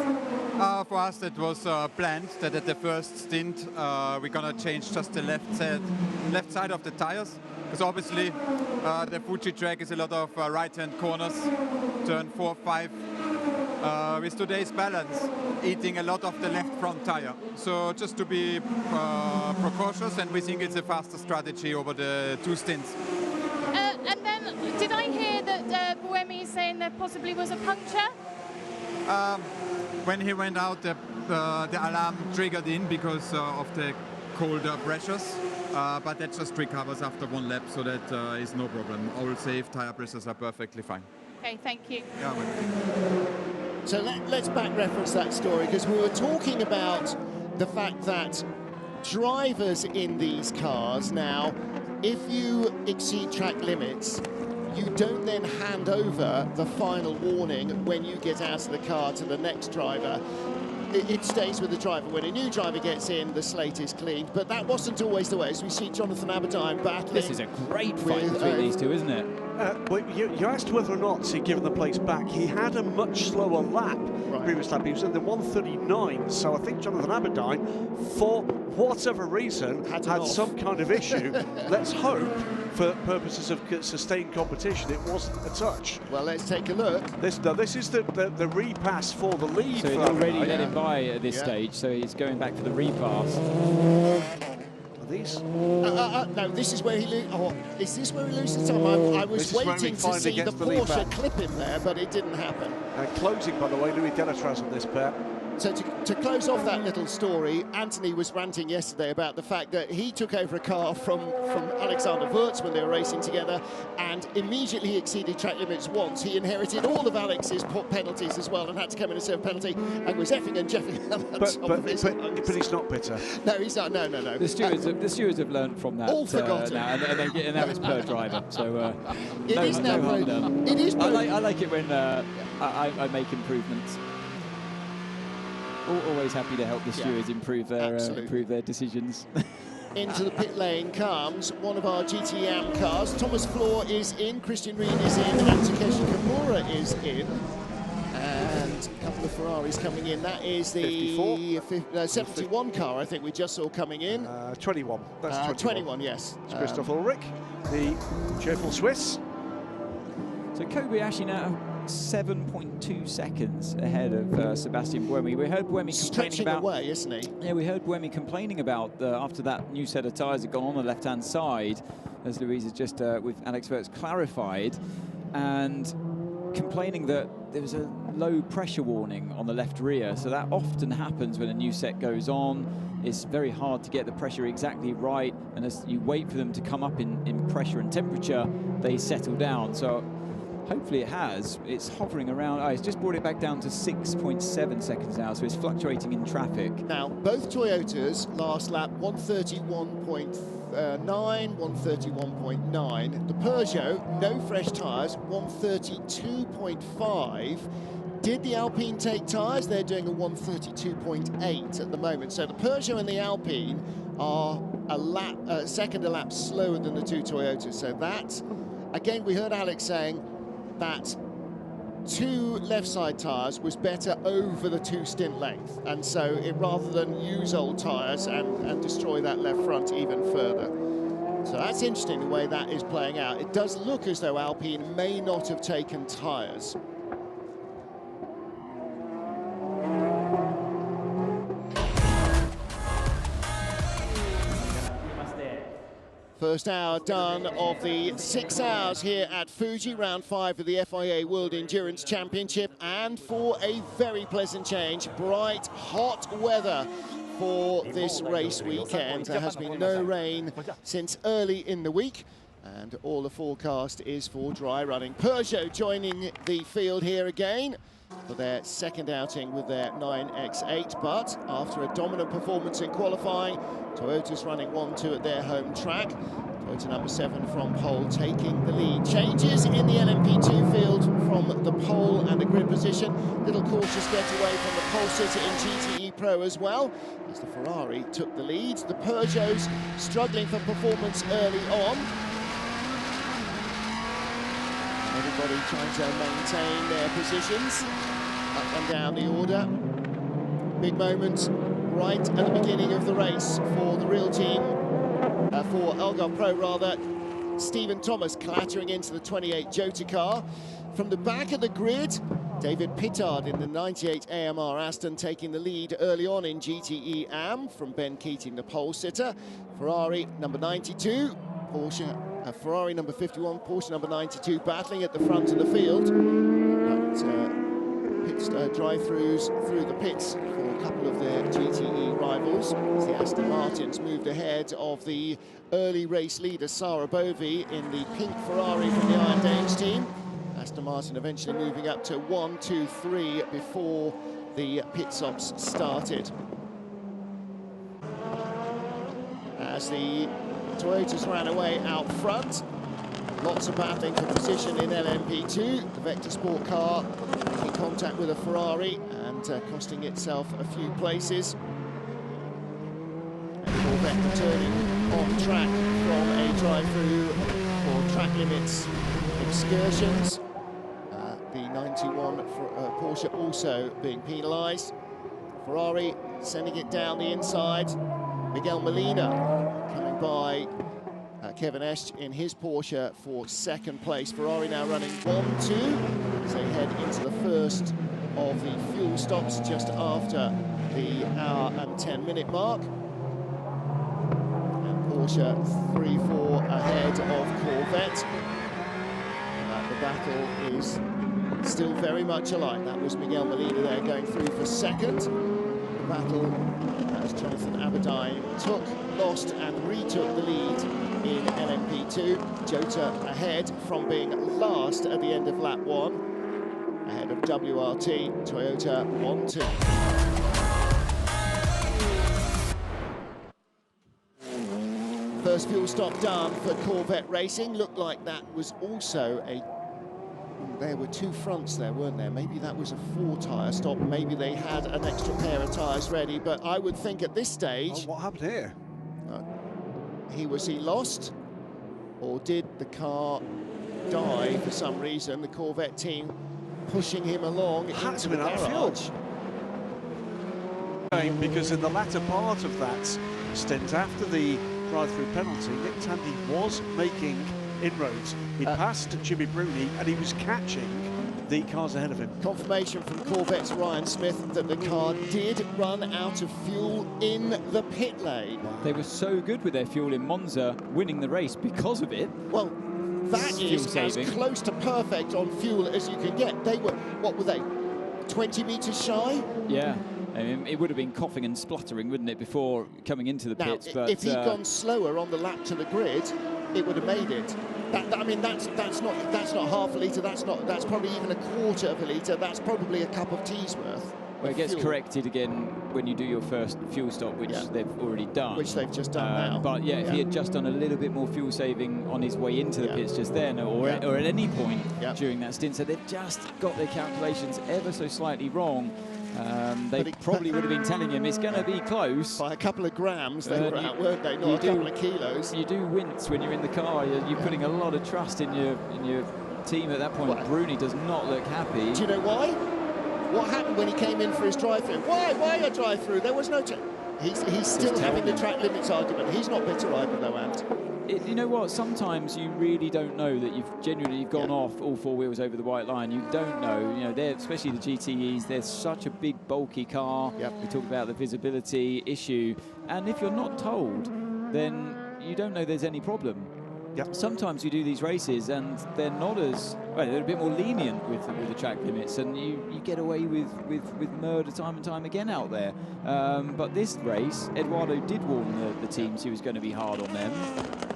S13: For us, it was planned that at the first stint we're gonna change just the left side of the tires, because obviously the Fuji track is a lot of right-hand corners, turn 4, 5. With today's balance, eating a lot of the left front tire. So just to be precautious, and we think it's a faster strategy over the 2 stints.
S6: And then, did I hear that Buemi is saying there possibly was a puncture?
S13: When he went out, the alarm triggered in because of the colder pressures, but that just recovers after 1 lap, so that is no problem. All safe, tire pressures are perfectly fine.
S6: Okay, thank you.
S13: Yeah,
S1: so let's back reference that story, because we were talking about the fact that drivers in these cars now, if you exceed track limits, you don't then hand over the final warning when you get out of the car to the next driver. It stays with the driver. When a new driver gets in, the slate is cleaned. But that wasn't always the way. As we see Jonathan Aberdeen battling.
S2: This is a great fight between these two, isn't it?
S3: But you asked whether or not he'd given the place back. He had a much slower lap. Previous lap, he was in the 1:39. So I think Jonathan Aberdeen, for whatever reason, had some kind of issue. Let's hope, for purposes of sustained competition, it wasn't a touch.
S1: Well, let's take a look.
S3: This is the repass for the lead.
S2: So he'd already let him by at this stage, so he's going back for the repass.
S3: Are these?
S1: No, this is where he loses. Oh, is this where he loses time? I was waiting to see the Porsche clip him there, but it didn't happen.
S3: And closing, by the way, Louis Delatraz on this pair.
S1: So to close off that little story, Anthony was ranting yesterday about the fact that he took over a car from Alexander Wurz when they were racing together, and immediately he exceeded track limits once. He inherited all of Alex's penalties as well and had to come in and serve a penalty, and was effing and jeffing at the top of his lungs.
S3: But he's not bitter.
S1: No, he's not. No.
S2: The stewards have learned from that.
S1: All forgotten.
S2: Now, and now it's per driver. So
S1: it is now. It is.
S2: I like it when I make improvements. Always happy to help the stewards improve their decisions.
S1: Into the pit lane comes one of our GTM cars. Thomas Floor is in, Christian Reed is in, and Takeshi Kimura is in. And a couple of Ferraris coming in. That is the 71 car, I think we just saw coming in.
S3: 21. That's
S1: 21, yes.
S3: It's Christoph Ulrich, the cheerful Swiss.
S2: So Kobayashi now 7.2 seconds ahead of Sebastian Buemi. We heard Buemi complaining about...
S1: away, isn't he?
S2: Yeah, we heard Buemi complaining about after that new set of tyres had gone on the left-hand side, as Louise has just with Alex Wertz clarified, and complaining that there was a low pressure warning on the left rear. So that often happens when a new set goes on. It's very hard to get the pressure exactly right, and as you wait for them to come up in pressure and temperature, they settle down. So hopefully it has. It's hovering around. Oh, it's just brought it back down to 6.7 seconds now, so it's fluctuating in traffic.
S1: Now, both Toyotas last lap 131.9, 131.9. The Peugeot, no fresh tyres, 132.5. Did the Alpine take tyres? They're doing a 132.8 at the moment. So the Peugeot and the Alpine are a second a lap slower than the two Toyotas. So that, again, we heard Alex saying that 2 left side tyres was better over the 2 stint length, and so rather than use old tyres and destroy that left front even further. So that's interesting the way that is playing out. It does look as though Alpine may not have taken tyres. First hour done of the 6 hours here at Fuji, round 5 of the FIA World Endurance Championship, and for a very pleasant change, bright, hot weather for this race weekend. There has been no rain since early in the week, and all the forecast is for dry running. Peugeot joining the field here again for their second outing with their 9X8, but after a dominant performance in qualifying, Toyota's running 1-2 at their home track. Toyota number 7 from pole taking the lead. Changes in the LMP2 field from the pole and the grid position. Little cautious getaway from the pole sitter in GTE Pro as well, as the Ferrari took the lead. The Peugeots struggling for performance early on. Everybody trying to maintain their positions up and down the order. Big moment right at the beginning of the race for the real team, for Algarve Pro rather. Stephen Thomas clattering into the 28 Jota car. From the back of the grid, David Pittard in the 98 AMR Aston taking the lead early on in GTE AM from Ben Keating, the pole sitter. Ferrari number 92, Porsche, Ferrari number 51, Porsche number 92 battling at the front of the field. But drive-throughs through the pits for a couple of their GTE rivals, as the Aston Martins moved ahead of the early race leader Sarah Bovey in the pink Ferrari from the Iron Dames team. Aston Martin eventually moving up to 1, 2, 3 before the pit stops started. As the Toyotas ran away out front, lots of battling for position in LMP2. The Vector Sport car in contact with a Ferrari and costing itself a few places. And the Corvette returning on track from a drive-through for track limits excursions. The 91 Porsche also being penalised. Ferrari sending it down the inside. Miguel Molina coming by Kevin Esch in his Porsche for second place. Ferrari now running 1-2 as they head into the first of the fuel stops just after the hour and 10-minute mark. And Porsche 3-4 ahead of Corvette. The battle is still very much alive. That was Miguel Molina there going through for second. The battle as Jonathan Aberdeen took, lost and retook the lead in LMP2. Jota ahead from being last at the end of lap 1, ahead of WRT, Toyota 1-2. First fuel stop done for Corvette Racing. Looked like that was also a... There were 2 fronts there, weren't there? Maybe that was a 4-tyre stop. Maybe they had an extra pair of tyres ready. But I would think at this stage...
S3: Oh, what happened here?
S1: Was he lost? Or did the car die for some reason? The Corvette team pushing him along into the garage.
S3: Because in the latter part of that stint, after the drive-through penalty, Nick Tandy was making inroads. He passed Jimmy Bruni and he was catching the cars ahead of him.
S1: Confirmation from Corvette's Ryan Smith that the car did run out of fuel in the pit lane.
S2: They were so good with their fuel in Monza, winning the race because of it.
S1: Well, that is as close to perfect on fuel as you can get. They were, what were they, 20 metres shy?
S2: Yeah. I mean, it would have been coughing and spluttering, wouldn't it, before coming into the pits? But
S1: if he'd gone slower on the lap to the grid, it would have made it. I mean, that's not half a litre. That's probably even a quarter of a litre. That's probably a cup of tea's worth.
S2: Well, it gets corrected again when you do your first fuel stop, which they've already done.
S1: Which they've just done now.
S2: But yeah, if he had just done a little bit more fuel saving on his way into the pits just then, or at any point during that stint, so they've just got their calculations ever so slightly wrong. They probably would have been telling him it's going to be close.
S1: By a couple of grams they were out, weren't they? Not a couple of kilos.
S2: You do wince when you're in the car. You're putting a lot of trust in your team at that point. Well, Bruni does not look happy.
S1: Do you know why? What happened when he came in for his drive-through? Why a drive-through? There was no... He's still having the track limits argument. He's not bitter either, though, Ant.
S2: You know what? Sometimes you really don't know that you've genuinely gone off all four wheels over the white line. You don't know. You know, they're, especially the GTEs, they're such a big, bulky car. We talk about the visibility issue. And if you're not told, then you don't know there's any problem. Sometimes you do these races and they're not as, well, they're a bit more lenient with the track limits, and you get away with murder time and time again out there. But this race, Eduardo did warn the teams he was going to be hard on them,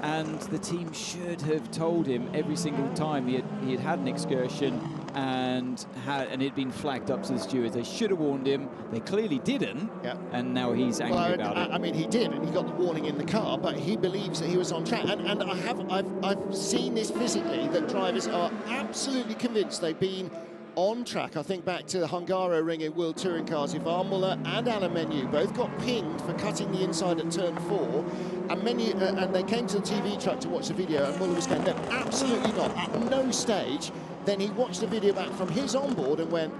S2: and the team should have told him every single time he had had an excursion and it'd been flagged up to the stewards. They should have warned him. They clearly didn't, and now he's angry about it.
S1: I mean, he did, and he got the warning in the car, but he believes that he was on track. And I've seen this physically, that drivers are absolutely convinced they've been on track. I think back to the Hungaroring in World Touring Cars, Ivan Muller and Alain Menu both got pinged for cutting the inside at turn 4, and they came to the TV truck to watch the video, and Muller was going, no, absolutely not, at no stage. Then he watched the video back from his onboard and went,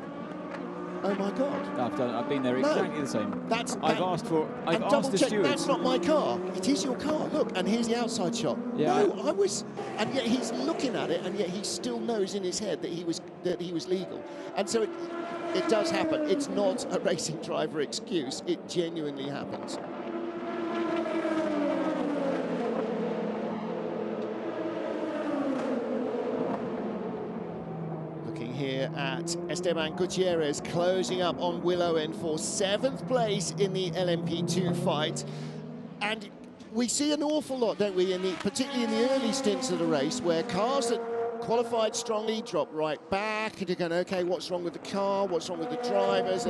S1: oh my God.
S2: I've been there exactly the same. I've asked the stewards.
S1: That's not my car. It is your car. Look, and here's the outside shot.
S2: Yeah,
S1: no, I was, and yet he's looking at it, and yet he still knows in his head that he was legal. And so it does happen. It's not a racing driver excuse. It genuinely happens. Here at Esteban Gutierrez, closing up on Will Owen for 7th place in the LMP2 fight. And we see an awful lot, don't we, particularly in the early stints of the race, where cars that qualified strongly drop right back, and you're going, okay, what's wrong with the car, what's wrong with the drivers,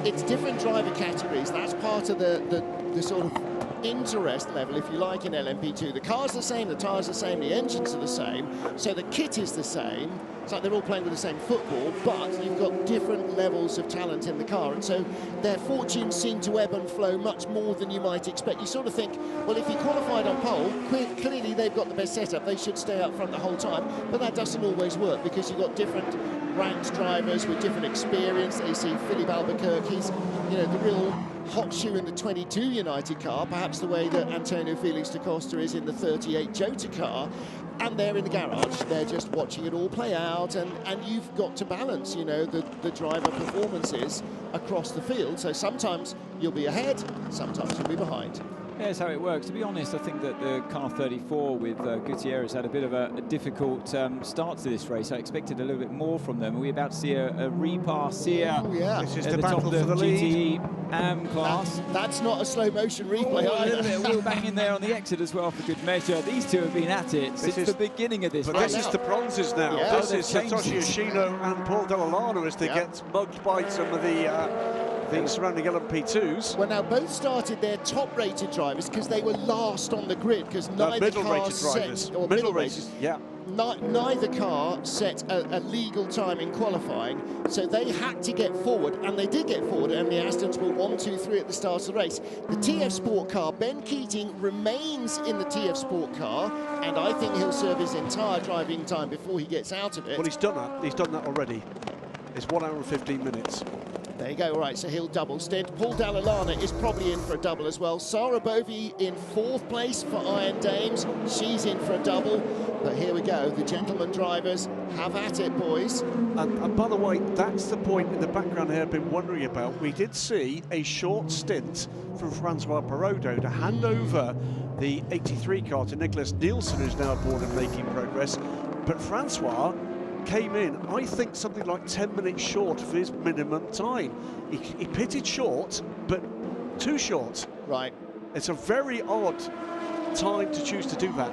S1: It's different driver categories. That's part of the sort of interest level, if you like, in LMP2. The car's the same, the tyres are the same, the engines are the same, so the kit is the same. It's like they're all playing with the same football, but you've got different levels of talent in the car, and so their fortunes seem to ebb and flow much more than you might expect. You sort of think, well, if he qualified on pole, clearly they've got the best setup, they should stay up front the whole time, but that doesn't always work, because you've got different ranked drivers with different experience. They see Philippe Albuquerque's, the real hot shoe in the 22 United car, perhaps the way that Antonio Felix da Costa is in the 38 Jota car, and they're in the garage, they're just watching it all play out, and you've got to balance, the driver performances across the field. So sometimes you'll be ahead, sometimes you'll be behind.
S2: Yeah, that's how it works. To be honest, I think that the car 34 with Gutierrez had a bit of a difficult start to this race. I expected a little bit more from them. Are we about to see a repass here
S3: This is
S2: at
S3: the
S2: top
S3: battle
S2: of the
S3: for the lead.
S2: GTE class?
S1: That's not a slow motion replay either.
S2: A little bit of wheel banging there on the exit as well for good measure. These two have been at it since the beginning of this race.
S3: But this is the bronzes now.
S1: Yeah.
S3: This is Satoshi Yoshino and Paul Dell'Olano as they get mugged by some of the surrounding LMP2s.
S1: Well, now both started their top-rated drivers because they were last on the grid, because neither car set, or middle races, neither car set a legal time in qualifying, so they had to get forward, and they did get forward, and the Astons were 1, 2, 3 at the start of the race. The TF Sport car, Ben Keating remains in the TF Sport car, and I think he'll serve his entire driving time before he gets out of it.
S3: Well, he's done that. He's done that already. It's 1 hour and 15 minutes.
S1: There you go, right, so he'll double stint. Paul Dallalana is probably in for a double as well. Sarah Bovey in 4th place for Iron Dames. She's in for a double. But here we go, the gentleman drivers have at it, boys.
S3: And by the way, that's the point in the background here I've been wondering about. We did see a short stint from Francois Perraudot to hand over the 83 car to Nicholas Nielsen, who's now aboard and making progress. But Francois came in, I think, something like 10 minutes short of his minimum time. He pitted short, but too short.
S1: Right.
S3: It's a very odd time to choose to do that.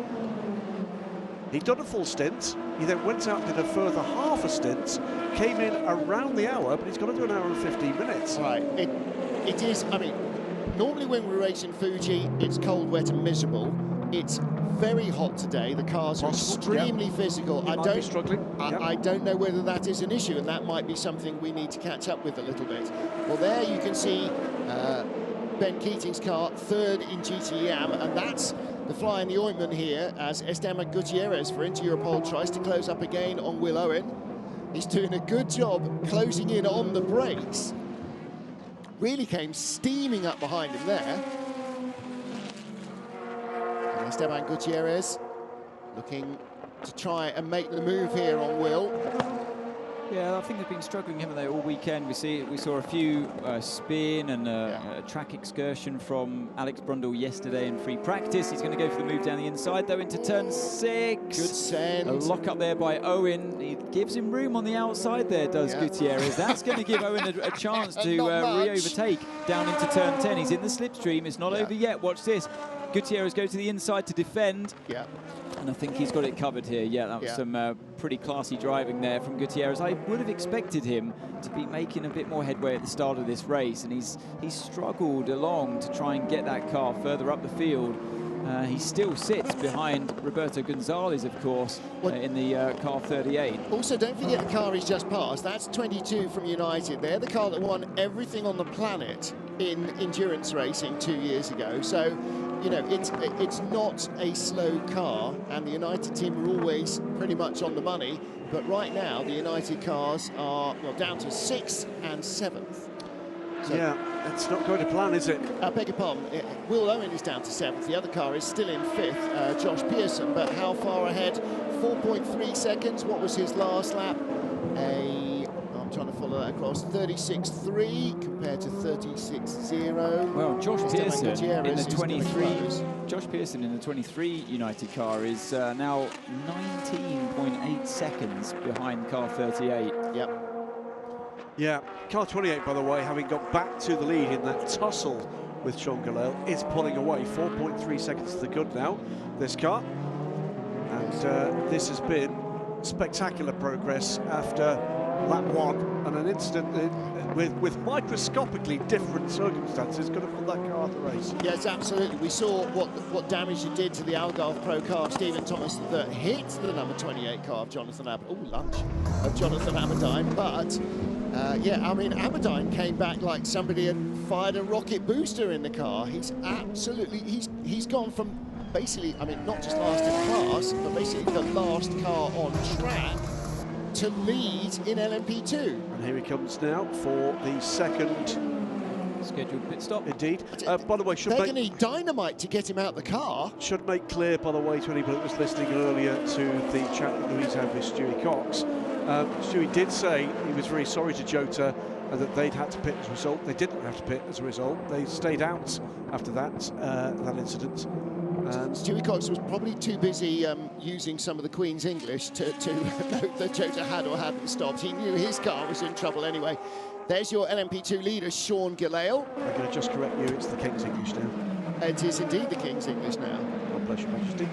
S3: He'd done a full stint, he then went out and did a further half a stint, came in around the hour, but he's got to do an hour and 15 minutes.
S1: Right, it is, I mean, normally when we race in Fuji, it's cold, wet and miserable. It's very hot today. The cars are extremely physical. I don't know whether that is an issue, and that might be something we need to catch up with a little bit. Well, there you can see Ben Keating's car, 3rd in GTE-AM, and that's the fly in the ointment here as Esteban Gutierrez for Inter Europol tries to close up again on Will Owen. He's doing a good job closing in on the brakes. Really came steaming up behind him there. And Esteban Gutierrez looking to try and make the move here on Will.
S2: Yeah, I think they've been struggling, haven't they, all weekend. We saw a few spin and a track excursion from Alex Brundle yesterday in free practice. He's going to go for the move down the inside, though, into turn 6.
S1: Good send.
S2: A lock up there by Owen. He gives him room on the outside there, does Gutierrez. That's going to give Owen a chance to re-overtake down into turn 10. He's in the slipstream. It's not over yet. Watch this. Gutierrez goes to the inside to defend.
S1: Yeah.
S2: And I think he's got it covered here. Yeah, that was some pretty classy driving there from Gutierrez. I would have expected him to be making a bit more headway at the start of this race, and he's struggled along to try and get that car further up the field. He still sits behind Roberto Gonzalez, of course, in the car 38.
S1: Also, don't forget the car he's just passed. That's 22 from United. They're the car that won everything on the planet in endurance racing 2 years ago. So, you know, it's not a slow car, and the United team are always pretty much on the money. But right now, the United cars are, well, down to 6th and 7th. So,
S3: yeah, it's not going to plan, is it?
S1: I beg your pardon. Will Owen is down to 7th. The other car is still in 5th, Josh Pearson. But how far ahead? 4.3 seconds. What was his last lap? I'm trying to follow that across. 36.3 compared to 36.0.
S2: Well, Josh Pearson in the 23. Josh Pearson in the 23 United car is now 19.8 seconds behind car 38.
S1: Yep.
S3: Yeah, car 28, by the way, having got back to the lead in that tussle with Sean Gallel, is pulling away. 4.3 seconds to the good now, this car. And this has been spectacular progress after lap 1 and an incident with microscopically different circumstances could have put that car out the race.
S1: Yes, absolutely. We saw what damage it did to the Algarve Pro car of Stephen Thomas that hit the number 28 car of Jonathan Aberdeen. But yeah, I mean, Aberdeen came back like somebody had fired a rocket booster in the car. He's absolutely, he's gone from basically, I mean, not just last in class, but basically the last car on track to lead in LMP2.
S3: And here he comes now for the second
S2: scheduled pit stop.
S3: Indeed. By the way,
S1: they're going to need dynamite to get him out the car.
S3: Should make clear, by the way, to anybody that was listening earlier to the chat that Louise had with Stewie Cox. Stewie did say he was very sorry to Jota and that they'd had to pit as a result. They didn't have to pit as a result. They stayed out after that incident.
S1: Stewie Cox was probably too busy using some of the Queen's English to note that Jota had or hadn't stopped. He knew his car was in trouble anyway. There's your LMP2 leader, Sean Gallel.
S3: I'm going to just correct you, it's the King's English now.
S1: It is indeed the King's English now.
S3: God bless your Majesty.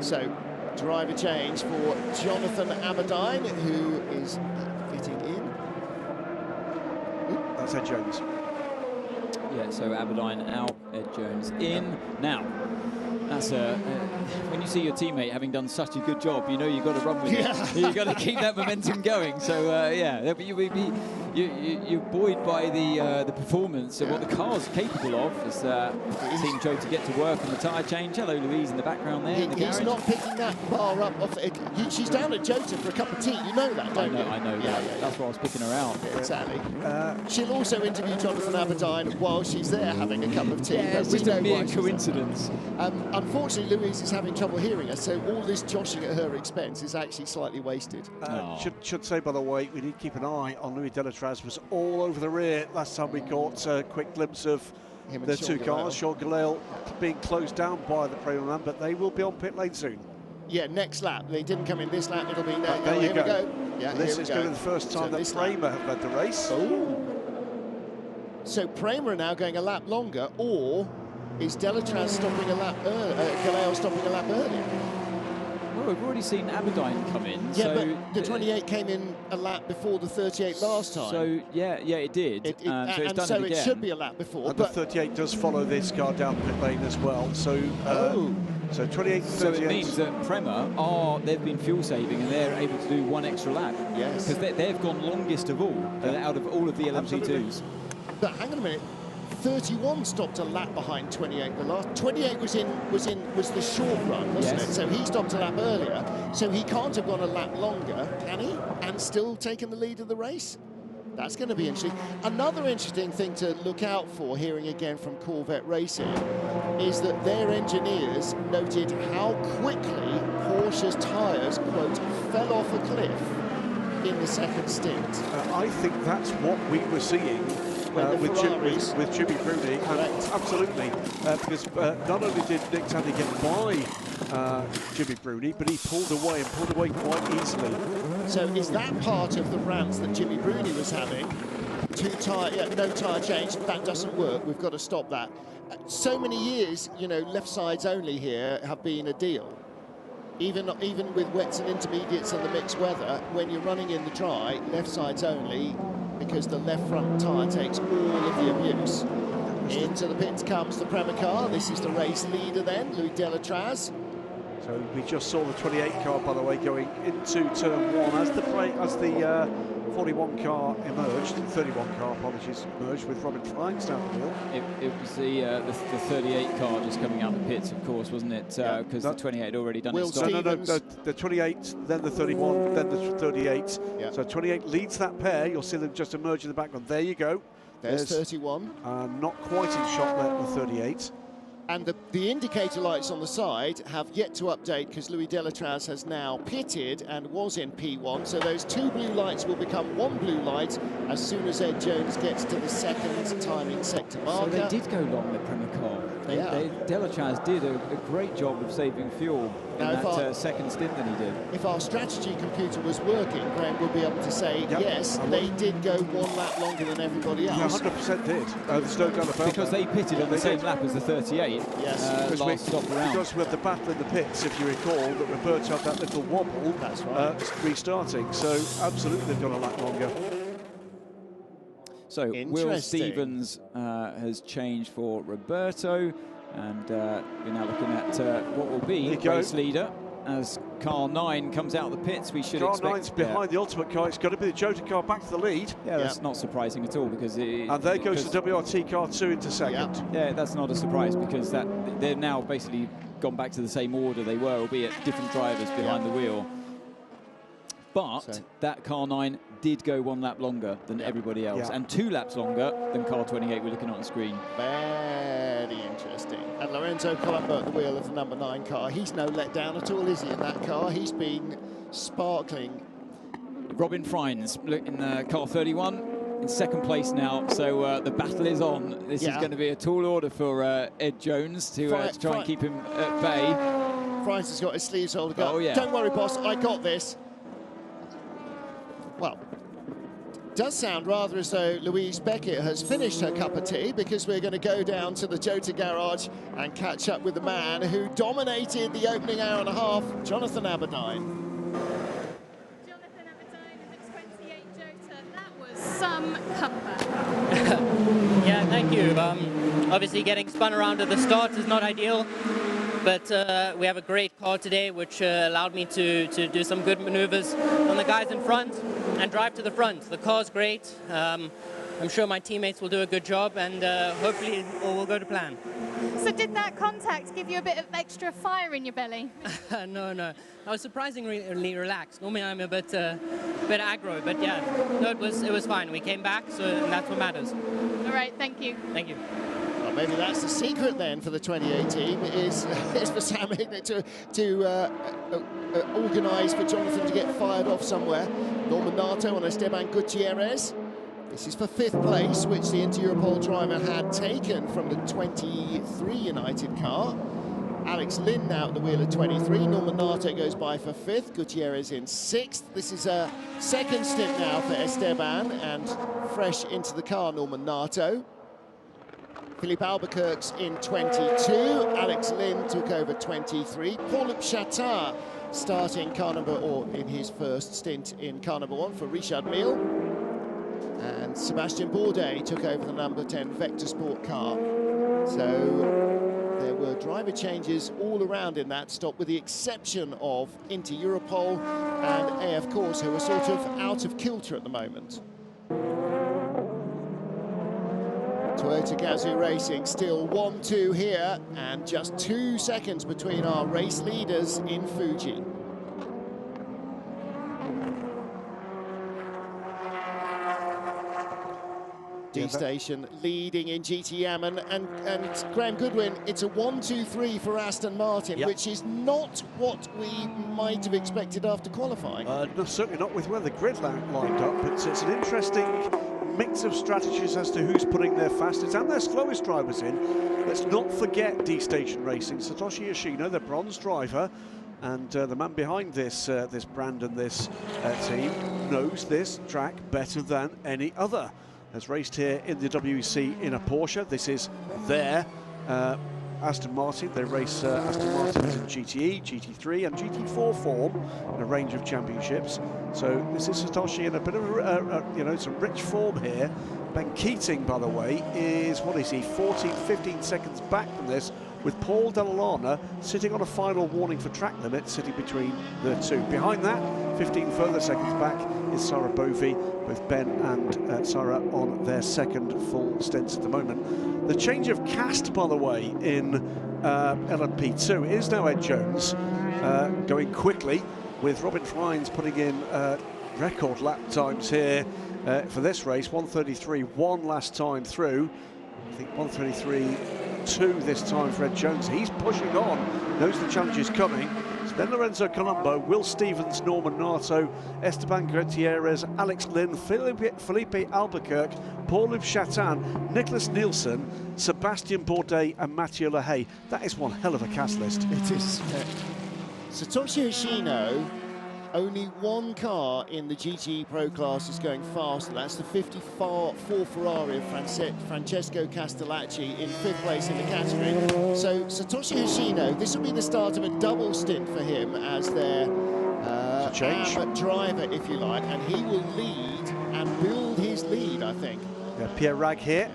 S1: So, driver change for Jonathan Aberdeen, who is fitting in.
S3: Ooh, that's Ed Jones.
S2: Yeah, so Aberdeen out, Ed Jones in. Now, that's when you see your teammate having done such a good job, you know you've got to run with it. You've got to keep that momentum going. So, yeah, you're buoyed by the performance of what the car's capable of. As seeing Jota get to work on the tyre change. Hello, Louise, in the background there.
S1: He's not picking that bar up off it. She's down at Jota for a cup of tea. You know that, don't you?
S2: I know that. That's why I was picking her out.
S1: Exactly. She'll also interview Jonathan Aberdeen while she's there having a cup of tea.
S2: Yeah, it's just a mere coincidence.
S1: Unfortunately, Louise is having trouble hearing us, so all this joshing at her expense is actually slightly wasted.
S3: Should say, by the way, we need to keep an eye on Louis Delatraz. Was all over the rear last time we caught a quick glimpse of the two cars. Sean Galale being closed down by the Premier Man, but they will be on pit lane soon.
S1: Yeah, next lap. They didn't come in this lap. It'll be there.
S3: There you
S1: here
S3: go.
S1: we go. Yeah,
S3: this is going to be the first time that Prema have led the race.
S1: So Prema are now going a lap longer, or is Delatraz stopping a lap Galale stopping a lap earlier?
S2: Well, we've already seen Aberdeen come in.
S1: Yeah,
S2: so
S1: but the 28 came in a lap before the 38 last time.
S2: So, yeah, it did.
S1: So it should be a lap before.
S3: And the 38 does follow this car down pit lane as well. So, so 28 and 38.
S2: So it means that Prema they've been fuel saving and they're able to do one extra lap.
S1: Yes.
S2: Because they've gone longest of all, out of all of the LMG2s.
S1: But hang on a minute. 31 stopped a lap behind 28. The last 28 was the short run, wasn't it? So he stopped a lap earlier. So he can't have gone a lap longer, can he? And still taken the lead of the race. That's going to be interesting. Another interesting thing to look out for, hearing again from Corvette Racing, is that their engineers noted how quickly Porsche's tyres, quote, fell off a cliff in the second stint.
S3: I think that's what we were seeing with Jimmy Bruni. Absolutely, because not only did Nick Tandy get by Jimmy Bruni, but he pulled away quite easily.
S1: So is that part of the rants that Jimmy Bruni was having? No tyre change, that doesn't work, we've got to stop that. So many years, you know, left sides only here have been a deal. Even with wets and intermediates and the mixed weather, when you're running in the dry, left sides only, because the left front tyre takes all of the abuse. Into the pits comes the Prema car. This is the race leader then, Louis Delatraz.
S3: So we just saw the 28 car, by the way, going into turn one as the 41 car emerged, 31 car, apologies, emerged with Robin Fines down the wheel.
S2: It was the 38 car just coming out the pits, of course, wasn't it? Because the 28 had already done its stop.
S3: No, the 28, then the 31, then the 38. Yeah. So 28 leads that pair. You'll see them just emerge in the background. There you go.
S1: There's 31.
S3: Not quite in shot there, the 38.
S1: And the indicator lights on the side have yet to update because Louis Delatraz has now pitted and was in P1. So those two blue lights will become one blue light as soon as Ed Jones gets to the second timing sector marker.
S2: So they did go long, the Prema car. Delatraz did a great job of saving fuel in that second stint that he did.
S1: If our strategy computer was working, Graham would be able to say, yes, they did go one lap longer than everybody else.
S3: 100% did. There's no doubt about that.
S2: Because they pitted on the same lap as the 38.
S1: Yes.
S2: Last stop around.
S3: Because with the battle in the pits, if you recall, that Roberto had that little wobble.
S1: That's right.
S3: Restarting. So absolutely they've gone a lap longer.
S2: So Will Stevens has changed for Roberto, and we're now looking at what will be race leader as car 9 comes out of the pits. We should expect...
S3: Car 9's behind the ultimate car. It's got to be the Jota car back to the lead.
S2: Yeah, that's not surprising at all because...
S3: and there goes the WRT car 2 into second.
S2: Yeah, that's not a surprise because they're now basically gone back to the same order they were, albeit different drivers behind the wheel. But that car 9 did go one lap longer than everybody else, and 2 laps longer than car 28 we're looking on screen.
S1: Very interesting. And Lorenzo Colombo at the wheel of the number 9 car. He's no letdown at all, is he, in that car? He's been sparkling.
S2: Robin Fines in car 31 in second place now, so the battle is on. This is going to be a tall order for Ed Jones to try and keep him at bay.
S1: Fines has got his sleeves rolled up.
S2: Oh, yeah.
S1: Don't worry, boss, I got this. Well, does sound rather as though Louise Beckett has finished her cup of tea, because we're going to go down to the Jota garage and catch up with the man who dominated the opening hour and a half, Jonathan Aberdeen.
S6: Jonathan Aberdeen in the 28 Jota, that was some comeback.
S14: Yeah, thank you. Obviously getting spun around at the start is not ideal, but we have a great car today which allowed me to do some good maneuvers on the guys in front. and drive to the front. The car's great. I'm sure my teammates will do a good job, and hopefully all will go to plan.
S6: So did that contact give you a bit of extra fire in your belly?
S14: No. I was surprisingly relaxed. Normally I'm a bit aggro, but yeah, no, it was fine. We came back, and that's what matters.
S6: All right, thank you.
S14: Thank you.
S1: Well, maybe that's the secret then for the 2018 is for Sam Hignett to organise for Jonathan to get fired off somewhere. Norman Nato on Esteban Gutierrez. This is for 5th place, which the Inter-Europol driver had taken from the 23 United car. Alex Lynn now at the wheel of 23. Norman Nato goes by for 5th. Gutierrez in 6th. This is a 2nd stint now for Esteban, and fresh into the car, Norman Nato. Philippe Albuquerque's in 22. Alex Lynn took over 23. Paul-Luc Chatin starting car number, or in his first stint in car number 1 for Richard Mille. And Sebastian Bourdais took over the number 10 Vector Sport car. So there were driver changes all around in that stop, with the exception of Inter-Europol and AF Corse, who are sort of out of kilter at the moment. Toyota Gazoo Racing still 1-2 here, and just 2 seconds between our race leaders in Fuji. D-Station leading in GT Ammon, and Graham Goodwin, it's a 1-2-3 for Aston Martin, which is not what we might have expected after qualifying.
S3: No, certainly not with where the grid lined up. It's an interesting mix of strategies as to who's putting their fastest and their slowest drivers in. Let's not forget D-Station Racing, Satoshi Yoshino, the bronze driver, and the man behind this this brand and this team knows this track better than any other. Has raced here in the WEC in a Porsche. This is their Aston Martin. They race Aston Martins in GTE, GT3 and GT4 form in a range of championships. So this is Satoshi in a bit of some rich form here. Ben Keating, by the way, is, what is he, 14, 15 seconds back from this, with Paul Dall'Anna sitting on a final warning for track limit, sitting between the two. Behind that, 15 further seconds back, is Sarah Bovey, with Ben and Sarah on their second full stints at the moment. The change of cast, by the way, in LMP2 is now Ed Jones going quickly, with Robin Fines putting in record lap times here for this race. 1:33.1 last time through. I think 1:33.2 this time for Ed Jones. He's pushing on, knows the challenge is coming. So then Lorenzo Colombo, Will Stevens, Norman Nato, Esteban Gutierrez, Alex Lynn, Felipe Albuquerque, Paul-Luc Chatin, Nicholas Nielsen, Sebastian Bourdais and Mathieu Lehay. That is one hell of a cast list.
S1: It is. Satoshi Yoshino, only one car in the GTE Pro class is going faster. That's the 54 Ferrari of Francesco Castellacci in 5th place in the category. So Satoshi Yoshino, this will be the start of a double stint for him as their driver, if you like, and he will lead and build his lead, I think.
S3: Yeah, Pierre Rag here,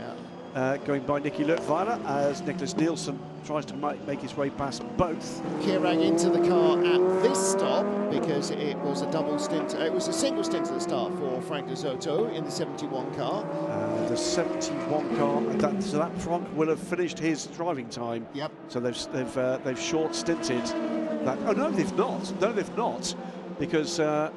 S3: going by Nicky Leutwiler as Nicholas Nielsen tries to make his way past both.
S1: Pierre Rag into the car at this stop because it was a double stint. It was a single stint at the start for Frank de Soto in the 71 car.
S3: The 71 car, so that Frank will have finished his driving time.
S1: Yep.
S3: So they've short stinted that. Oh no, they've not. No, they've not, because
S1: they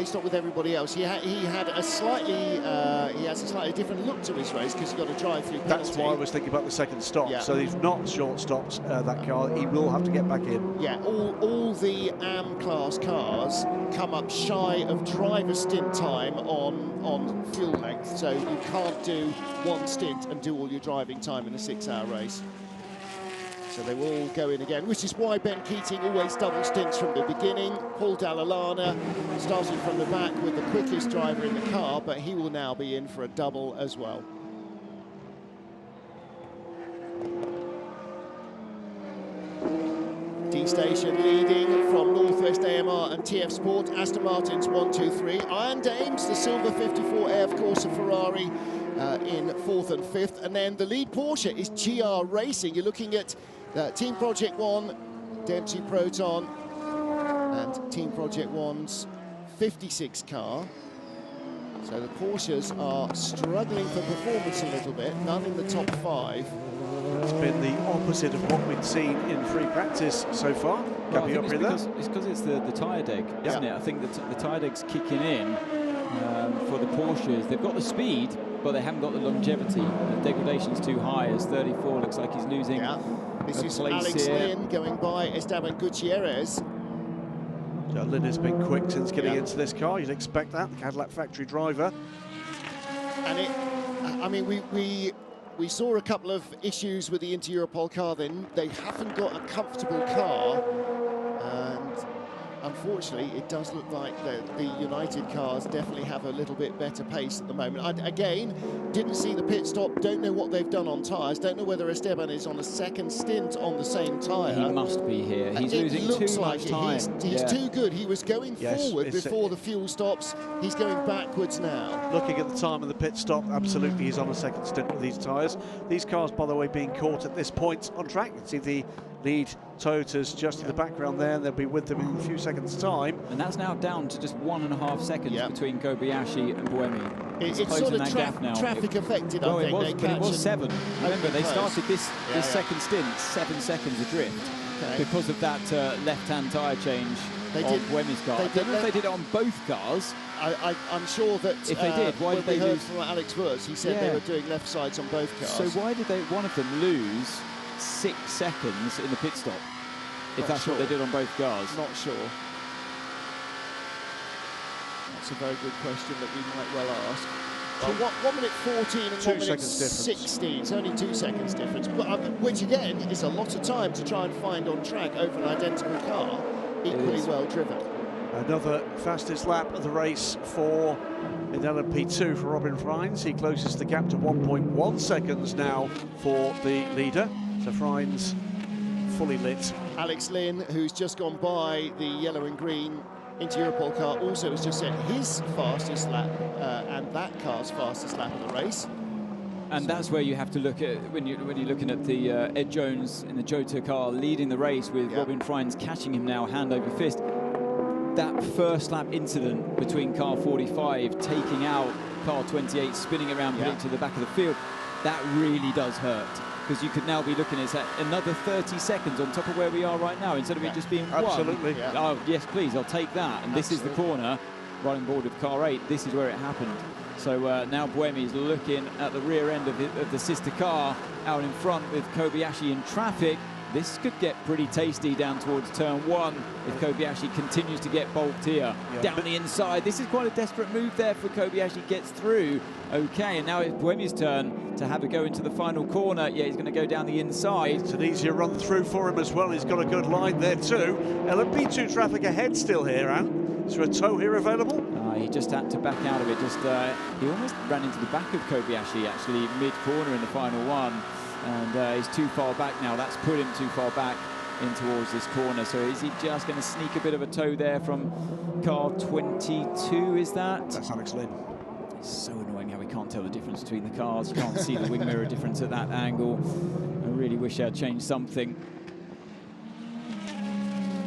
S1: stopped with everybody else. He had a slightly different look to his race because he got a drive through penalty.
S3: That's why I was thinking about the second stop.
S1: Yeah.
S3: So they've not short stopped that car. He will have to get back in.
S1: Yeah, all the AM class cars come up shy of driver stint time on fuel length, so you can't do one stint and do all your driving time in a 6-hour race. So they will all go in again, which is why Ben Keating always double stints from the beginning. Paul Dall'Anna starting from the back with the quickest driver in the car, but he will now be in for a double as well. D-Station leading from Northwest AMR and TF Sport. Aston Martin's 1-2-3. Iron Dames, the silver 54 AF Corse Ferrari in 4th and 5th. And then the lead Porsche is GR Racing. You're looking at Team Project One, Dempsey Proton, and Team Project One's 56 car. So the Porsches are struggling for performance a little bit, none in the top 5.
S3: It's been the opposite of what we've seen in free practice so far.
S2: Well, it's because it's the tyre deg, isn't it? I think the tyre deg's kicking in for the Porsches. They've got the speed, but they haven't got the longevity. The degradation's too high, as 34 looks like he's losing.
S1: This is Alex Lynn going by Esteban Gutierrez.
S3: Lynn has been quick since getting into this car. You'd expect that, the Cadillac factory driver.
S1: And I mean, we saw a couple of issues with the Inter-Europol car then. They haven't got a comfortable car, and unfortunately it does look like the United cars definitely have a little bit better pace at the moment. Again, didn't see the pit stop, don't know what they've done on tyres, don't know whether Esteban is on a second stint on the same tyre.
S2: He must be here. He's losing too much time.
S1: He's too good. He was going forward before the fuel stops. He's going backwards now.
S3: Looking at the time of the pit stop, absolutely he's on a second stint with these tyres. These cars, by the way, being caught at this point on track. You can see the lead Toyotas just in the background there, and they'll be with them in a few seconds' time.
S2: And that's now down to just 1.5 seconds between Kobayashi and Buemi.
S1: It's sort of traffic affected, I think.
S2: It was 7. Remember, they started this second stint 7 seconds adrift because of that left-hand tyre change on Buemi's car. I don't know if they did it on both cars.
S1: I'm sure that
S2: if they did, why did they
S1: heard
S2: lose?
S1: from Alex Wurz, he said they were doing left sides on both cars.
S2: So why did one of them lose 6 seconds in the pit stop, if that's what they did on both cars?
S1: Not sure. That's a very good question that we might well ask. 1 minute 14 and 1 minute 16. It's only 2 seconds difference, which again is a lot of time to try and find on track over an identical car, equally well driven.
S3: Another fastest lap of the race for in LMP2 for Robin Freins. He closes the gap to 1.1 seconds now for the leader. So Freins fully lit.
S1: Alex Lynn, who's just gone by the yellow and green Inter-Europol car, also has just set his fastest lap and that car's fastest lap of the race.
S2: And that's where you have to look at when you're looking at the Ed Jones in the Jota car leading the race with Robin Freins catching him now hand over fist. That first lap incident between car 45 taking out car 28, spinning around, putting to the back of the field, that really does hurt. Because you could now be looking at another 30 seconds on top of where we are right now, instead of it just being
S3: absolutely.
S2: one. Oh, yes, please, I'll take that. And this is the corner, right on board with car 8. This is where it happened. So now Buemi is looking at the rear end of the sister car out in front with Kobayashi in traffic. This could get pretty tasty down towards turn 1 if Kobayashi continues to get bulked here. Down the inside. This is quite a desperate move there for Kobayashi. Gets through. Okay, and now it's Buemi's turn to have a go into the final corner. Yeah, he's going to go down the inside.
S3: It's an easier run through for him as well. He's got a good line there too. LMP2 traffic ahead still here, Anne. Is there a tow here available?
S2: He just had to back out of it. He almost ran into the back of Kobayashi actually mid-corner in the final one. And he's too far back now. That's put him too far back in towards this corner. So is he just going to sneak a bit of a tow there from car 22, is that?
S3: That's Alex Lynn.
S2: It's so annoying how we can't tell the difference between the cars. You can't see the wing mirror difference at that angle. I really wish I'd changed something.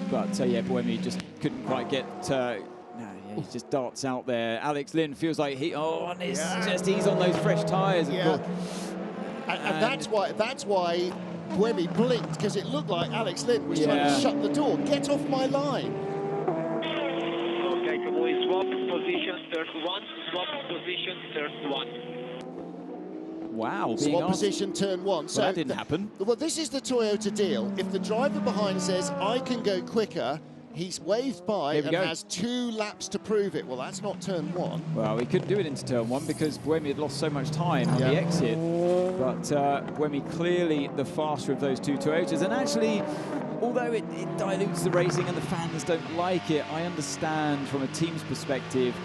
S2: But yeah, Buemi just couldn't quite get... he just darts out there. Alex Lynn feels like he's on those fresh tyres, of course.
S1: And that's why Buemi blinked, because it looked like Alex Lynn was trying to shut the door. Get off my line.
S12: Okay, can we swap positions, third one? Swap position, third one.
S2: Wow.
S1: Swap position, turn 1. So
S2: that didn't happen.
S1: Well, this is the Toyota deal. If the driver behind says, I can go quicker, he's waved by and has 2 laps to prove it. Well, that's not turn 1.
S2: Well, he couldn't do it into turn 1 because Buemi had lost so much time on the exit. But Buemi clearly the faster of those 2 Toyotas. And actually, although it dilutes the racing and the fans don't like it, I understand from a team's perspective,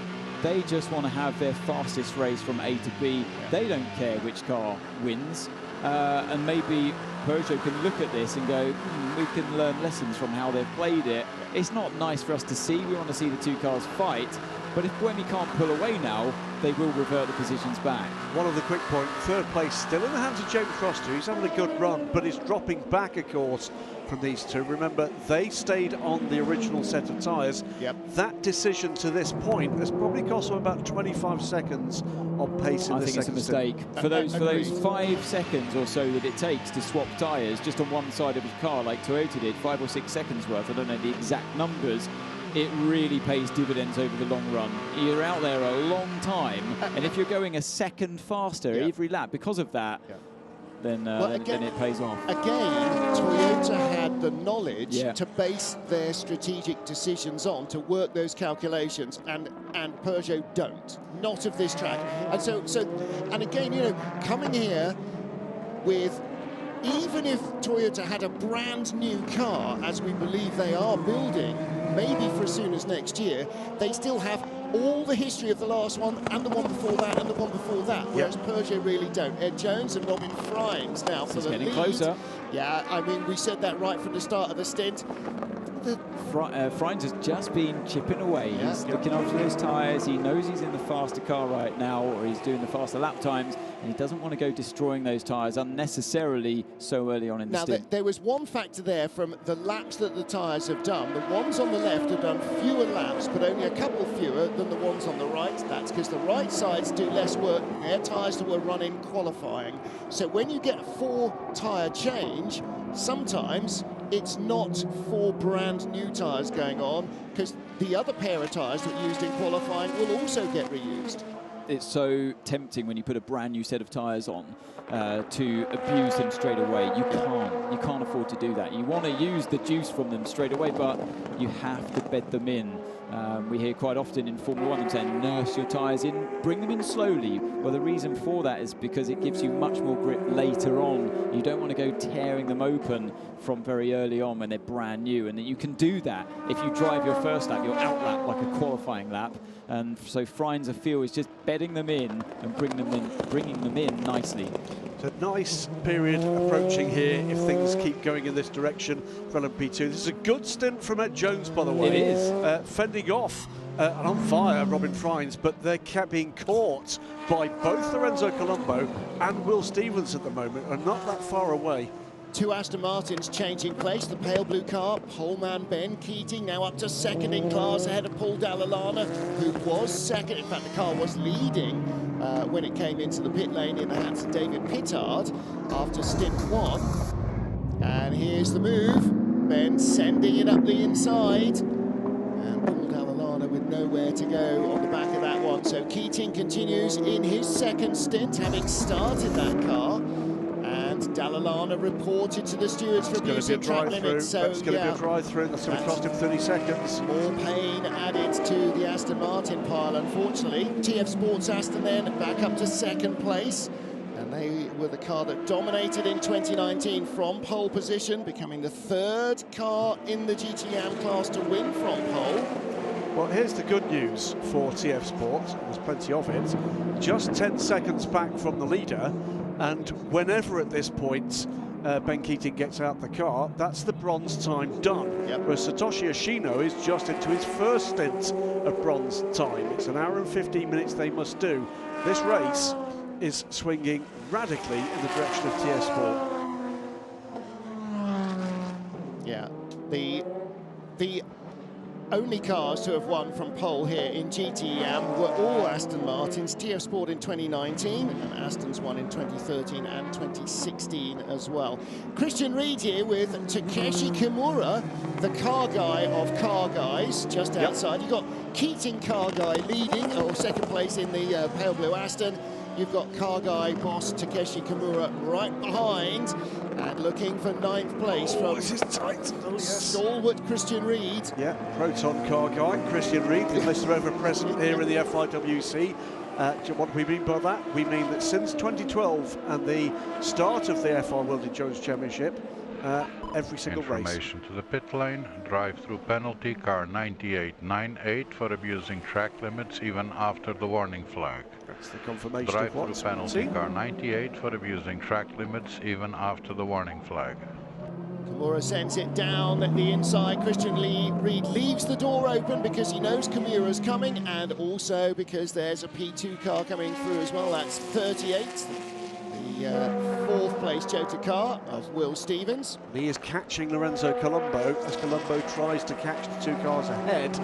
S2: they just want to have their fastest race from A to B. They don't care which car wins. And maybe Peugeot can look at this and go, we can learn lessons from how they've played it. It's not nice for us to see. We want to see the 2 cars fight. But if Buemi can't pull away now, they will revert the positions back.
S3: One of the quick point, third place still in the hands of James Foster. He's having a good run, but he's dropping back, of course, from these two. Remember, they stayed on the original set of tyres. That decision to this point has probably cost them about 25 seconds on pace in the second stint.
S2: I think it's a mistake. For those 5 seconds or so that it takes to swap tyres just on one side of his car, like Toyota did, 5 or 6 seconds worth, I don't know the exact numbers, it really pays dividends over the long run. You're out there a long time, and if you're going a second faster every lap because of that, then it pays off.
S1: Again, Toyota had the knowledge to base their strategic decisions on, to work those calculations, and Peugeot don't. Not of this track. And again, you know, coming here with, even if Toyota had a brand new car, as we believe they are building, maybe for as soon as next year, they still have all the history of the last one and the one before that and the one before that, whereas Peugeot really don't. Ed Jones and Robin Frimes now for the lead.
S2: Getting closer.
S1: Yeah, I mean, we said that right from the start of the stint.
S2: Frimes has just been chipping away. He's looking after those tyres. He knows he's in the faster car right now, or he's doing the faster lap times, and he doesn't want to go destroying those tyres unnecessarily so early on in the stint.
S1: Now, there was one factor there from the laps that the tyres have done. The ones on the left have done fewer laps, but only a couple fewer than the ones on the right. That's because the right sides do less work than their tyres that were run in qualifying. So when you get a 4-tyre change, sometimes it's not 4 brand new tyres going on, because the other pair of tyres that were used in qualifying will also get reused.
S2: It's so tempting when you put a brand new set of tyres on to abuse them straight away. You can't afford to do that. You want to use the juice from them straight away, but you have to bed them in. We hear quite often in Formula 1 them saying, nurse your tyres in, bring them in slowly. Well, the reason for that is because it gives you much more grip later on. You don't want to go tearing them open from very early on when they're brand new, and you can do that if you drive your first lap, your out lap, like a qualifying lap. And so Frimes, I feel, is just bedding them in and bringing them in nicely.
S3: So nice period approaching here if things keep going in this direction for LMP2. This is a good stint from Ed Jones, by the way.
S2: It is.
S3: Fending off and on fire Robin Frimes, but they're being caught by both Lorenzo Colombo and Will Stevens at the moment, and not that far away.
S1: 2 Aston Martins changing place. The pale blue car, poleman Ben Keating now up to second in class ahead of Paul Dalla, who was second. In fact, the car was leading when it came into the pit lane in the hands of David Pittard after stint 1. And here's the move. Ben sending it up the inside. And Paul Dalla with nowhere to go on the back of that one. So Keating continues in his second stint, having started that car. And Dalla reported to the stewards for abusing track limits. So
S3: that's going to be a drive-through. That's going to cost him 30 seconds.
S1: More pain added to the Aston Martin pile, unfortunately. TF Sports Aston then back up to second place. And they were the car that dominated in 2019 from pole position, becoming the 3rd car in the GTM class to win from pole.
S3: Well, here's the good news for TF Sports. There's plenty of it. Just 10 seconds back from the leader. And whenever at this point Ben Keating gets out the car, that's the bronze time done. Whereas Satoshi Ashino is just into his first stint of bronze time. It's 1 hour and 15 minutes they must do. This race is swinging radically in the direction of TF Sport.
S1: Yeah, the only cars to have won from pole here in GTM were all Aston Martins, TF Sport in 2019, and Aston's won in 2013 and 2016 as well. Christian Reed here with Takeshi Kimura, the car guy of car guys, just outside. You've got Keating car guy leading, or second place in the pale blue Aston. You've got car guy boss Takeshi Kimura right behind, and looking for 9th place from stalwart Christian Reed.
S3: Yeah, Proton car guy Christian Reed, unless they're ever present here in the FIWC. What do we mean by that? We mean that since 2012 and the start of the FIA World Endurance Championship, every single race.
S9: Information to the pit lane, drive-through penalty, car 9898 for abusing track limits even after the warning flag.
S3: That's the confirmation
S9: drive-through
S3: of what?
S9: penalty, car 98 for abusing track limits even after the warning flag.
S1: Kimura sends it down the inside. Christian Reed leaves the door open because he knows Kimura's coming, and also because there's a P2 car coming through as well. That's 38th. The fourth place Jota car of Will Stevens.
S3: He is catching Lorenzo Colombo as Colombo tries to catch the two cars ahead.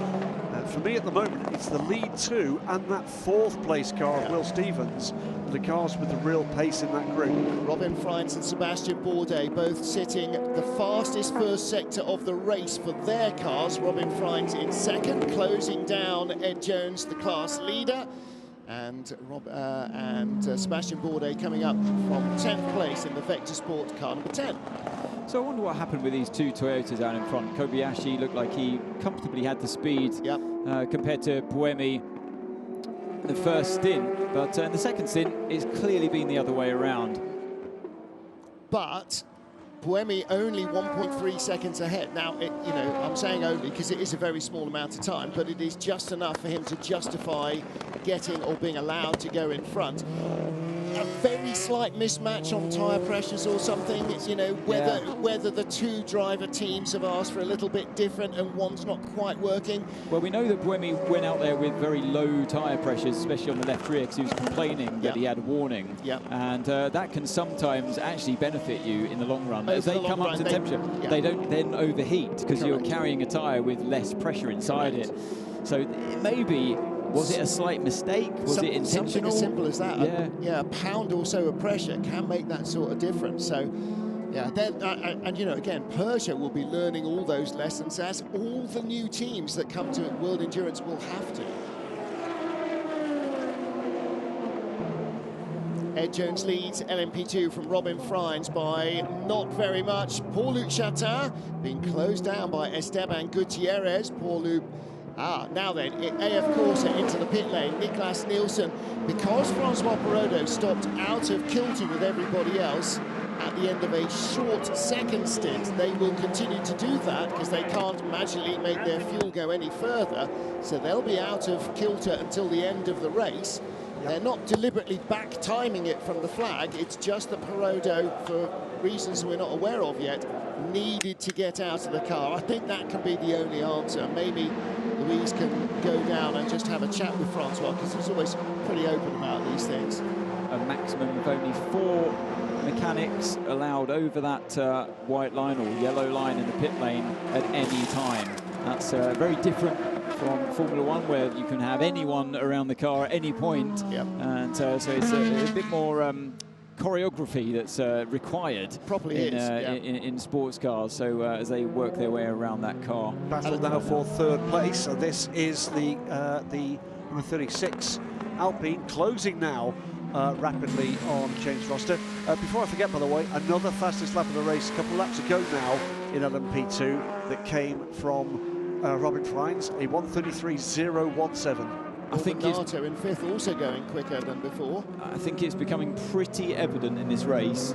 S3: For me at the moment, it's the lead two and that fourth place car of Will Stevens, the cars with the real pace in that group.
S1: Robin Freins and Sebastian Bourdais both sitting the fastest first sector of the race for their cars. Robin Freins in second, closing down Ed Jones, the class leader. And Sebastian Bourdais coming up from 10th place in the Vector Sport car number 10.
S2: So I wonder what happened with these two Toyotas out in front. Kobayashi looked like he comfortably had the speed compared to Buemi in the first stint, but in the second stint it's clearly been the other way around.
S1: But Buemi only 1.3 seconds ahead. Now, I'm saying only because it is a very small amount of time, but it is just enough for him to justify getting or being allowed to go in front. A very slight mismatch on tyre pressures or something, whether the two driver teams have asked for a little bit different and one's not quite working.
S2: Well, we know that Buemi went out there with very low tyre pressures, especially on the left rear, because he was complaining that he had a warning. And that can sometimes actually benefit you in the long run. As they come up to temperature, they don't then overheat because you're carrying a tyre with less pressure inside it. So it may be, was it a slight mistake? Was it intentional?
S1: Something as simple as that. Yeah, a pound or so of pressure can make that sort of difference. So, yeah, then, again, Peugeot will be learning all those lessons, as all the new teams that come to World Endurance will have to. Ed Jones leads LMP2 from Robin Freins by not very much. Paul-Luc Chatin being closed down by Esteban Gutierrez. Paul-Luc, now then, AF Corsa into the pit lane. Niklas Nielsen, because Francois Perraudot stopped out of kilter with everybody else at the end of a short second stint, they will continue to do that because they can't magically make their fuel go any further. So they'll be out of kilter until the end of the race. They're not deliberately back-timing it from the flag. It's just that Perraudot, for reasons we're not aware of yet, needed to get out of the car. I think that can be the only answer. Maybe Louise can go down and just have a chat with Francois, because he's always pretty open about these things.
S2: A maximum of only 4 mechanics allowed over that white line or yellow line in the pit lane at any time. That's very different from Formula One, where you can have anyone around the car at any point. And so it's a bit more choreography that's required in sports cars, so as they work their way around that car.
S3: Battle now for third place, so this is the number 36 Alpine, closing now rapidly on James Foster. Before I forget, by the way, another fastest lap of the race a couple of laps ago now in LMP2 that came from Robin Freins, a 1:33.017.
S1: I think Nato in fifth, also going quicker than before.
S2: I think it's becoming pretty evident in this race.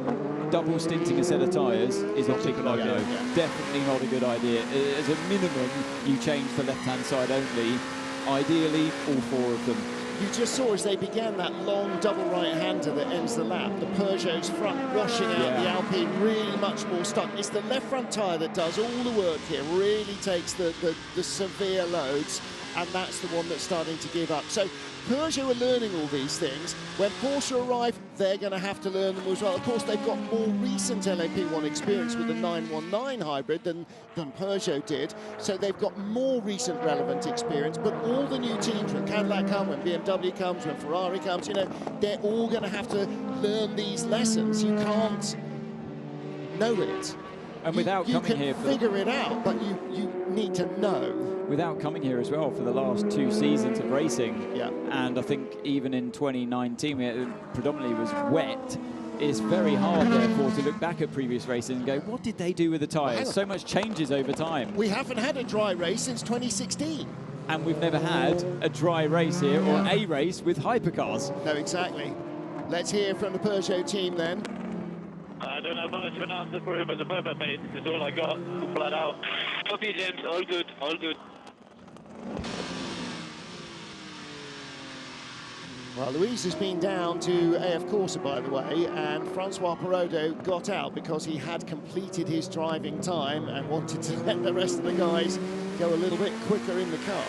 S2: Double stinting a set of tyres is not a good idea. Definitely not a good idea. As a minimum, you change the left-hand side only. Ideally, all 4 of them.
S1: You just saw as they began that long double right-hander that ends the lap, the Peugeot's front washing out the Alpine, really much more stuck. It's the left front tyre that does all the work here, really takes the severe loads, and that's the one that's starting to give up. So Peugeot are learning all these things. When Porsche arrive, they're going to have to learn them as well. Of course, they've got more recent LMP1 experience with the 919 hybrid than Peugeot did, so they've got more recent relevant experience. But all the new teams, when Cadillac comes, when BMW comes, when Ferrari comes, they're all going to have to learn these lessons. You can't know it.
S2: And without coming here,
S1: you can figure it out, but you need to know.
S2: Without coming here as well for the last 2 seasons of racing, and I think even in 2019, it predominantly was wet. It's very hard, therefore, to look back at previous races and go, what did they do with the tyres? So much changes over time.
S1: We haven't had a dry race since 2016.
S2: And we've never had a dry race here, or a race with hypercars.
S1: No, exactly. Let's hear from the Peugeot team then.
S10: I don't have much of an answer for him at the moment, mate. It's all I got, flat out. Copy, James. All good, all good.
S1: Well, Luis has been down to AF Corsa, by the way, and Francois Perraudot got out because he had completed his driving time and wanted to let the rest of the guys go a little bit quicker in the car.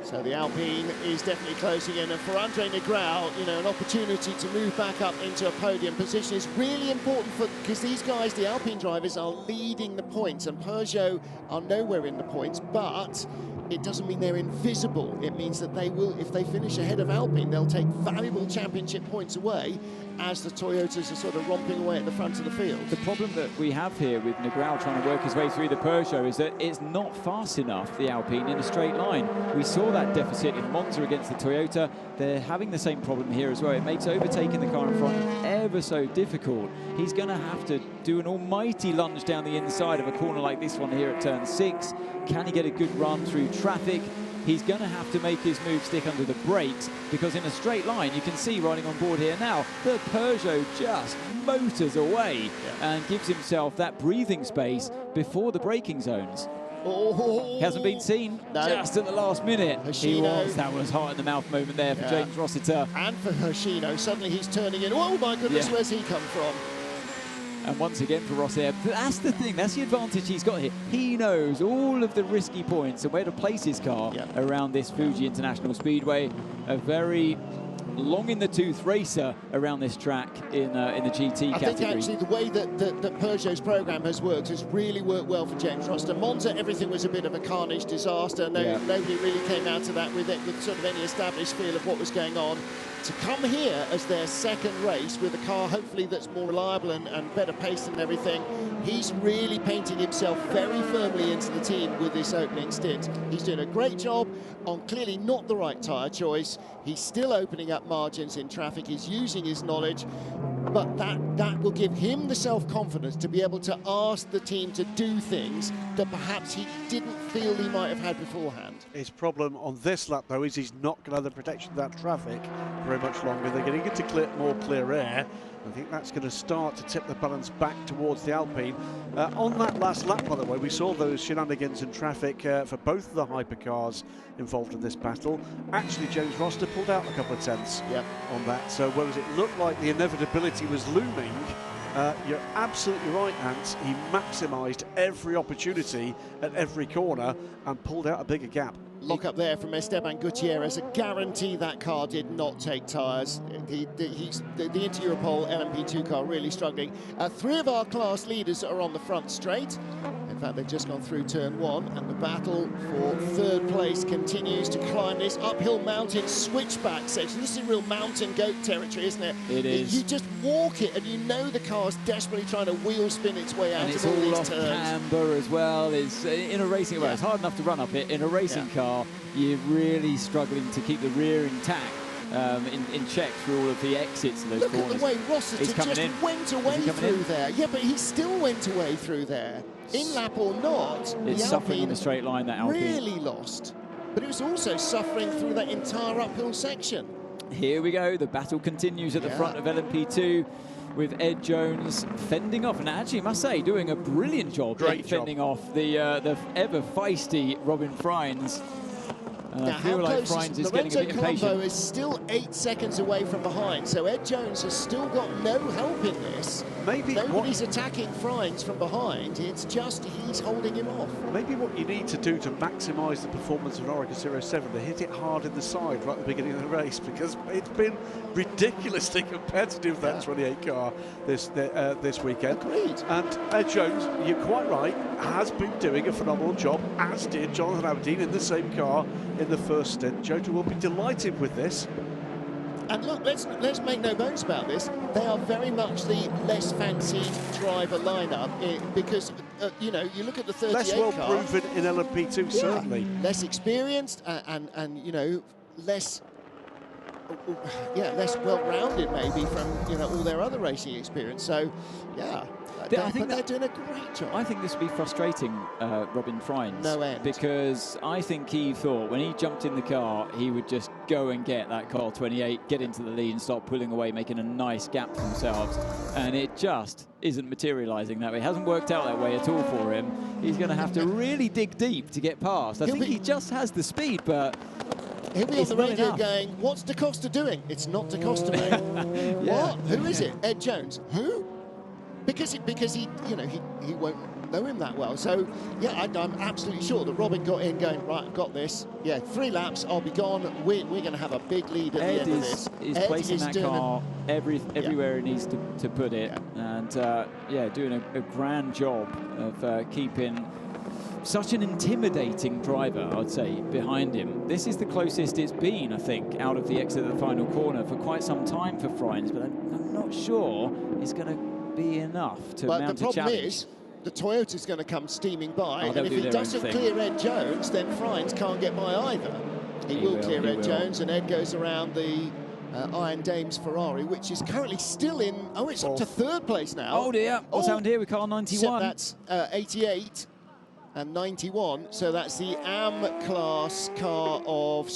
S1: So the Alpine is definitely closing in, and for Andre Negrão, you know, an opportunity to move back up into a podium position is really important because these guys, the Alpine drivers, are leading the points, and Peugeot are nowhere in the points, but it doesn't mean they're invisible. It means that they will, if they finish ahead of Alpine, they'll take valuable championship points away as the Toyotas are sort of romping away at the front of the field.
S2: The problem that we have here with Negrão trying to work his way through the Peugeot is that it's not fast enough, the Alpine, in a straight line. We saw that deficit in Monza against the Toyota. They're having the same problem here as well. It makes overtaking the car in front ever so difficult. He's going to have to do an almighty lunge down the inside of a corner like this one here at turn 6. Can he get a good run through traffic? He's going to have to make his move stick under the brakes, because in a straight line, you can see riding on board here now, the Peugeot just motors away and gives himself that breathing space before the braking zones.
S1: Oh,
S2: he hasn't been seen just at the last minute. That was heart in the mouth moment there for James Rossiter.
S1: And for Hoshino, suddenly he's turning in. Oh my goodness, where's he come from?
S2: And once again for Rossiter, that's the thing, that's the advantage he's got here. He knows all of the risky points and where to place his car around this Fuji International Speedway. A very long in the tooth racer around this track in the GT category.
S1: I think actually the way that Peugeot's program has worked has really worked well for James Rossiter. Monza, everything was a bit of a carnage disaster. Nobody really came out of that with sort of any established feel of what was going on. To come here as their second race with a car hopefully that's more reliable and better paced and everything, he's really painting himself very firmly into the team with this opening stint. He's doing a great job on clearly not the right tyre choice. He's still opening up margins in traffic. He's using his knowledge, but that will give him the self-confidence to be able to ask the team to do things that perhaps he didn't feel he might have had beforehand.
S3: His problem on this lap, though, is he's not going to have the protection of that traffic very much longer. They're going to get to more clear air. I think that's going to start to tip the balance back towards the Alpine. On that last lap, by the way, we saw those shenanigans in traffic for both of the hypercars involved in this battle. Actually, James Rossiter pulled out a couple of tenths on that. So whereas it looked like the inevitability was looming, you're absolutely right, Ant. He maximised every opportunity at every corner and pulled out a bigger gap.
S1: Lock up there from Esteban Gutierrez. A guarantee that car did not take tyres. The Inter-Europol LMP2 car really struggling. 3 of our class leaders are on the front straight. In fact, they've just gone through turn 1, and the battle for 3rd place continues to climb this uphill mountain switchback section. This is real mountain goat territory, isn't it?
S2: It is.
S1: You just walk it, and you know the car's desperately trying to wheel spin its way out of all these turns.
S2: And it's all off camber as well. It's in a racing car. It's hard enough to run up it. In a racing car, you're really struggling to keep the rear intact. In check through all of the exits of those corners.
S1: Look at the way Rossiter just went away through there. Yeah, but he still went away through there. In lap or not,
S2: it's suffering in the straight line, that Alpine.
S1: Really lost. But it was also suffering through that entire uphill section.
S2: Here we go. The battle continues at the front of LMP2 with Ed Jones fending off, and actually, I must say, doing a brilliant job fending off the ever feisty Robin Freins.
S1: Now,
S2: I feel like Freins is getting a bit impatient.
S1: Colombo is still 8 seconds away from behind, so Ed Jones has still got no help in this.
S3: Maybe
S1: nobody's attacking Freins from behind. It's just he's holding him off.
S3: Maybe what you need to do to maximise the performance of an Oreca 07, to hit it hard in the side right at the beginning of the race, because it's been ridiculously competitive, that 28 car this weekend.
S1: Agreed.
S3: And Ed Jones, you're quite right, has been doing a phenomenal job, as did Jonathan Aberdeen in the same car in the first stint. Jota will be delighted with this.
S1: And look, let's make no bones about this. They are very much the less fancied driver lineup because you know, you look at the 38
S3: less well
S1: car,
S3: proven in LMP2, certainly.
S1: Less experienced and you know, less yeah, less well-rounded maybe from, you know, all their other racing experience. So, yeah.
S2: I think
S1: they're doing a great job.
S2: I think this would be frustrating, Robin Freins.
S1: No end.
S2: Because I think he thought when he jumped in the car, he would just go and get that car 28, get into the lead and start pulling away, making a nice gap for themselves. And it just isn't materialising that way. It hasn't worked out that way at all for him. He's going to have to really dig deep to get past. I think he just has the speed, but
S1: he'll be on the radio going, "What's Da Costa doing?" It's not Da Costa, mate. What? Who is it? Ed Jones. Who? Because he, you know, he won't know him that well. So, yeah, I'm absolutely sure that Robin got in going, right, I've got this. Yeah, 3 laps, I'll be gone. We're going to have a big lead at the end of this.
S2: Ed is placing that car everywhere he needs to put it. Yeah. And, yeah, doing a grand job of keeping such an intimidating driver, I'd say, behind him. This is the closest it's been, I think, out of the exit of the final corner for quite some time for Freins, but I'm not sure it's going to be enough to mount a challenge. But the problem is,
S1: the Toyota's going to come steaming by, and if he doesn't clear Ed Jones, then Freins can't get by either. He will clear Ed Jones, and Ed goes around the Iron Dames Ferrari, which is currently still in, it's up to 3rd place now.
S2: Oh dear, what's happened here with car 91?
S1: That's 88 and 91, so that's the AM class car of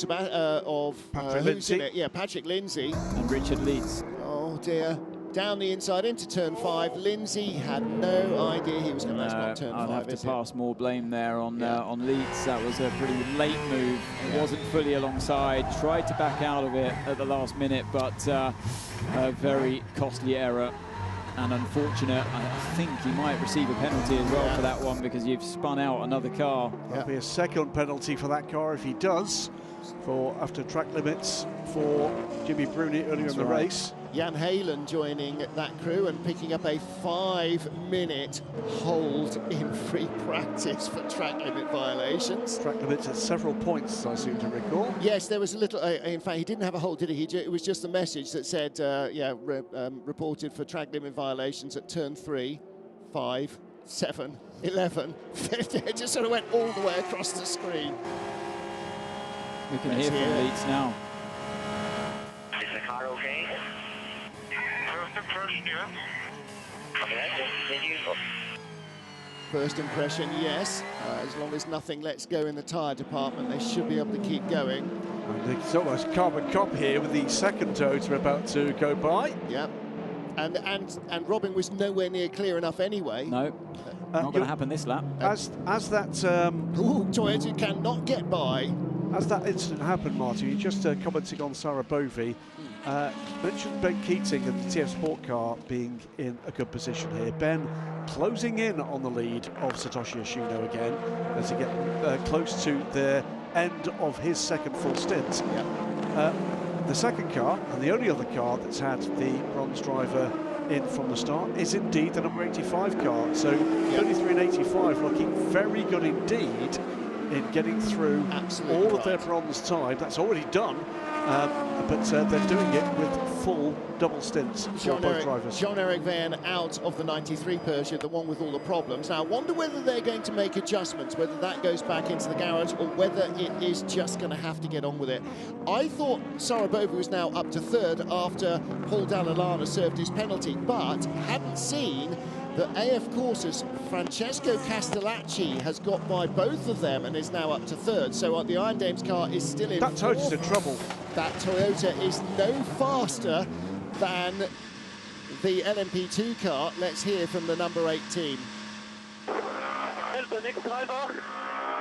S3: Patrick Lindsay.
S1: Who's in it? Yeah, Patrick Lindsay.
S2: And Richard Leeds.
S1: Oh dear. Down the inside into turn 5. Lindsay had no idea he was going to. That's not turn 5.
S2: I'd have to pass more blame there on Leeds. That was a pretty late move. It wasn't fully alongside. Tried to back out of it at the last minute, but a very costly error and unfortunate. I think he might receive a penalty as well for that one, because you've spun out another car.
S3: There'll be a second penalty for that car if he does, after track limits for Jimmy Bruni earlier in the race.
S1: Jan Halen joining that crew and picking up a 5-minute hold in free practice for track limit violations.
S3: Track limits at several points, I seem to recall.
S1: Yes, there was a little, in fact, he didn't have a hold, did he? It was just a message that said, reported for track limit violations at turn 3, 5, 7, 11, 15. It just sort of went all the way across the screen.
S2: We can hear from Leeds now.
S8: Is the car okay?
S1: First impression, yes. As long as nothing lets go in the tyre department, they should be able to keep going.
S3: And it's almost carbon cop here with the second Toyota about to go by.
S1: Yep. And Robin was nowhere near clear enough anyway.
S2: No, not going to happen this lap.
S3: As that
S1: Toyota cannot get by.
S3: As that incident happened, Martin, you just commenting on Sarah Bovey. Mentioned Ben Keating and the TF Sport car being in a good position here. Ben closing in on the lead of Satoshi Yoshino again as he get close to the end of his second full stint. The second car, and the only other car that's had the bronze driver in from the start, is indeed the number 85 car. So 33 and 85 looking very good indeed in getting through all of their bronze time. That's already done, but they're doing it with full double stints for both drivers.
S1: Jean-Eric Verne out of the 93 Peugeot, the one with all the problems. Now, I wonder whether they're going to make adjustments, whether that goes back into the garage or whether it is just going to have to get on with it. I thought Sarah Bovey was now up to 3rd after Paul Dall'Anna served his penalty, but hadn't seen that AF Corsa's Francesco Castellacci has got by both of them and is now up to 3rd. So the Iron Dames car is still in 4th.
S3: That Toyota's in trouble.
S1: That Toyota is no faster than the LMP2 car. Let's hear from the number 8 team.
S12: Help the next driver.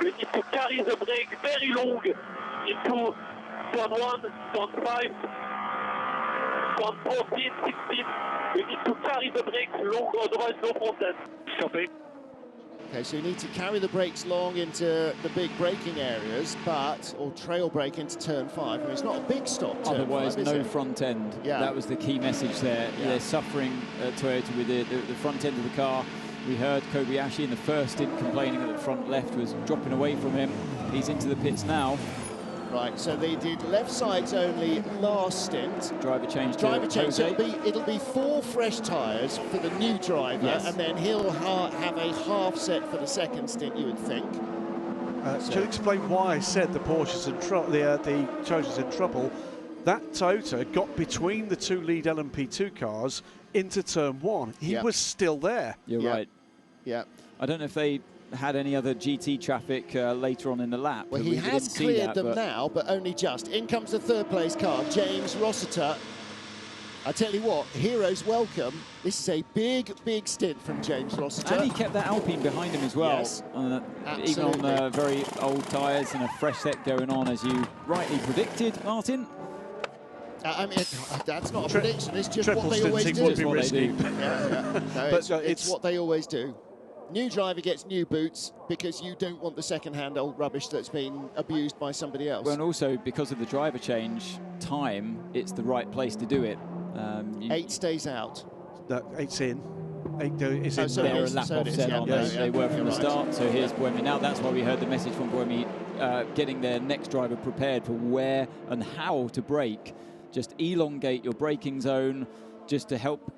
S12: We need to carry the brake very long into turn 1, turn 5, turn 14, 16. We need to carry the brakes long, otherwise no front end. Copy.
S1: Okay, so you need to carry the brakes long into the big braking areas, or trail brake into turn 5. I mean, it's not a big stop.
S2: Otherwise, no front end.
S1: Yeah.
S2: That was the key message there. Yeah. They're suffering, Toyota, with the front end of the car. We heard Kobayashi in the first stint complaining that the front left was dropping away from him. He's into the pits now.
S1: Right, so they did left sides only last stint.
S2: Driver change.
S1: So it'll be 4 fresh tyres for the new driver, and then he'll have a half set for the second stint, you would think.
S3: To explain why I said the Porsche's in trouble, the Toyota's in trouble. that Toyota got between the two lead LMP2 cars into turn 1. He was still there.
S2: You're right.
S1: Yeah.
S2: I don't know if they had any other GT traffic later on in the lap.
S1: Well, he has cleared them now, but only just. In comes the third place car, James Rossiter. I tell you what, heroes welcome. This is a big, big stint from James Rossiter.
S2: And he kept that Alpine behind him as well.
S1: Yes,
S2: even on very old tyres and a fresh set going on, as you rightly predicted, Martin.
S1: I mean, that's not a prediction, it's just what they always do.
S3: Would be risky.
S1: No, it's what they always do. New driver gets new boots because you don't want the second-hand old rubbish that's been abused by somebody else.
S2: Well, and also because of the driver change time, it's the right place to do it.
S1: 8 stays out.
S3: 8's in. 8 is in.
S2: They're a lap offset, aren't they? They were from the start. So here's Buemi. Now that's why we heard the message from Buemi, getting their next driver prepared for where and how to brake. Just elongate your braking zone, just to help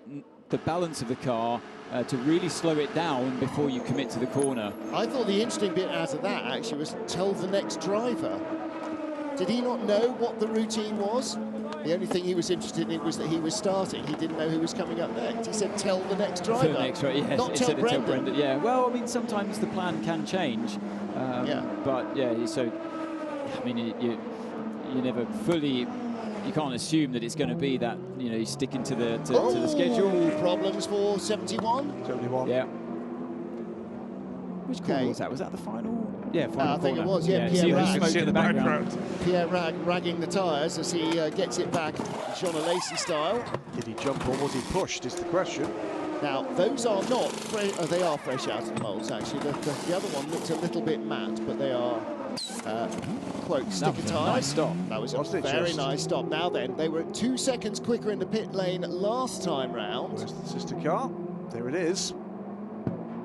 S2: the balance of the car, to really slow it down before you commit to the corner.
S1: I thought the interesting bit out of that actually was tell the next driver. Did he not know what the routine was? The only thing he was interested in was that he was starting. He didn't know who was coming up next. He said, tell the next driver.
S2: Yes,
S1: not tell Brendan.
S2: Yeah, well, I mean, sometimes the plan can change. But, yeah, so, I mean, you never fully... You can't assume that it's going to be that, you know, you're sticking to the schedule.
S1: Problems for 71?
S3: 71.
S2: Yeah. Which corner was that? Was that the final? Yeah, final
S1: I think
S2: corner.
S1: it was, yeah.
S2: Pierre Rag.
S1: Smoke
S2: in the background.
S1: Pierre Rag ragging the tyres as he gets it back Jean Alesi style.
S3: Did he jump or was he pushed is the question.
S1: Now, those are not fresh, they are fresh out of the moulds, actually. The other one looks a little bit matte, but they are, quote, sticker tyres.
S2: Nice stop.
S1: That was a very nice stop. Now then, they were 2 seconds quicker in the pit lane last time round.
S3: Where's the sister car? There it is.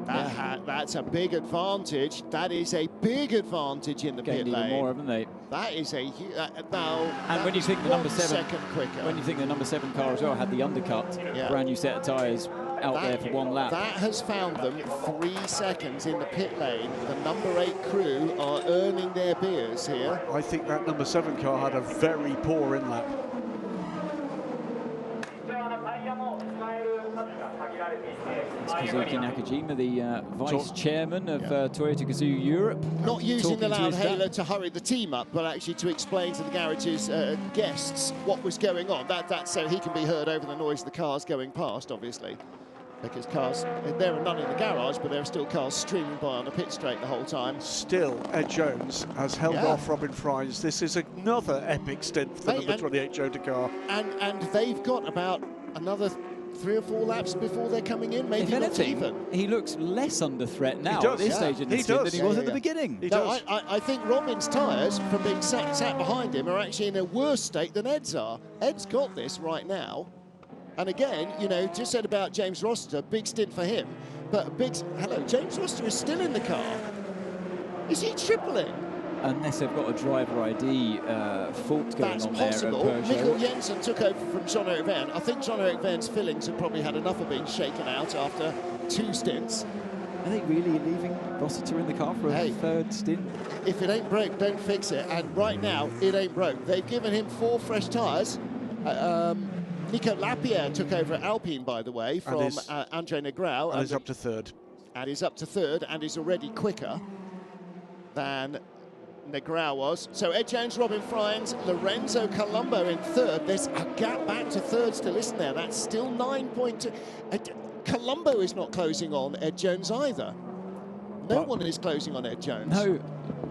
S1: That's a big advantage. That is a big advantage in the pit lane.
S2: More, haven't they?
S1: That is a huge.
S2: And when you think the number 7,
S1: quicker.
S2: When you think the number 7 car as well had the undercut, brand new set of tyres out there for 1 lap.
S1: That has found them 3 seconds in the pit lane. The number 8 crew are earning their beers here.
S3: I think that number 7 car had a very poor in-lap.
S2: Kazuki Nakajima, the vice chairman of Toyota Gazoo Europe.
S1: Not using the loud hailer to hurry the team up, but actually to explain to the garage's guests what was going on. That's so he can be heard over the noise of the cars going past, obviously. Because cars, there are none in the garage, but there are still cars streaming by on the pit straight the whole time.
S3: Still, Ed Jones has held off Robin Fries. This is another epic stint for the number 28 Toyota car.
S1: And they've got about another 3 or 4 laps before they're coming in, maybe not even.
S2: He looks less under threat now at this stage in the stint than he was at the beginning.
S1: I think Robin's tyres, from being sat behind him, are actually in a worse state than Ed's are. Ed's got this right now. And again, you know, just said about James Rossiter, big stint for him. But James Rossiter is still in the car. Is he tripling?
S2: Unless they've got a driver ID fault going on
S1: possible.
S2: there at Peugeot.
S1: Mikkel Jensen took over from Jean-Eric Verne. I think Jean-Eric Verne's fillings have probably had enough of being shaken out after 2 stints.
S2: Are they really leaving Rossiter in the car for a 3rd stint?
S1: If it ain't broke, don't fix it. And right now, it ain't broke. They've given him 4 fresh tyres. Nico Lapierre took over at Alpine, by the way, from Andre Negrão.
S3: And is up to 3rd.
S1: And is up to 3rd and is already quicker than Negrão was. So Ed Jones, Robin Fries, Lorenzo Colombo in 3rd. There's a gap back to 3rd still, isn't there? That's still 9.2. Colombo is not closing on Ed Jones either. No one is closing on Ed Jones.
S2: No,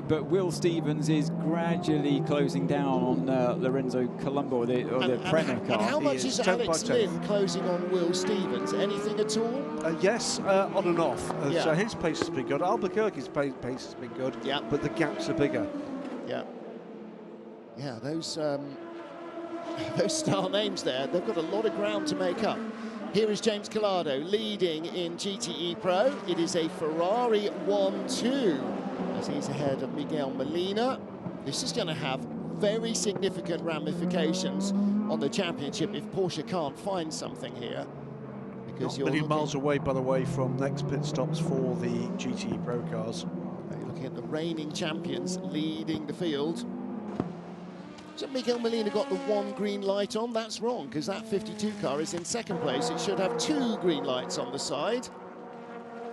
S2: but Will Stevens is gradually closing down on Lorenzo Colombo, the Prema car.
S1: And how much is Alex Lynn closing on Will Stevens? Anything at all?
S3: Yes, on and off. So his pace has been good. Albuquerque's pace has been good, but the gaps are bigger.
S1: Yeah. Yeah, those star names there, they've got a lot of ground to make up. Here is James Collado leading in GTE Pro. It is a Ferrari 1-2 as he's ahead of Miguel Molina. This is going to have very significant ramifications on the championship if Porsche can't find something here. Because
S3: Not a million miles away, by the way, from next pit stops for the GTE Pro cars.
S1: You're looking at the reigning champions leading the field. So Miguel Molina got the 1 green light on. That's wrong, because that 52 car is in second place. It should have 2 green lights on the side.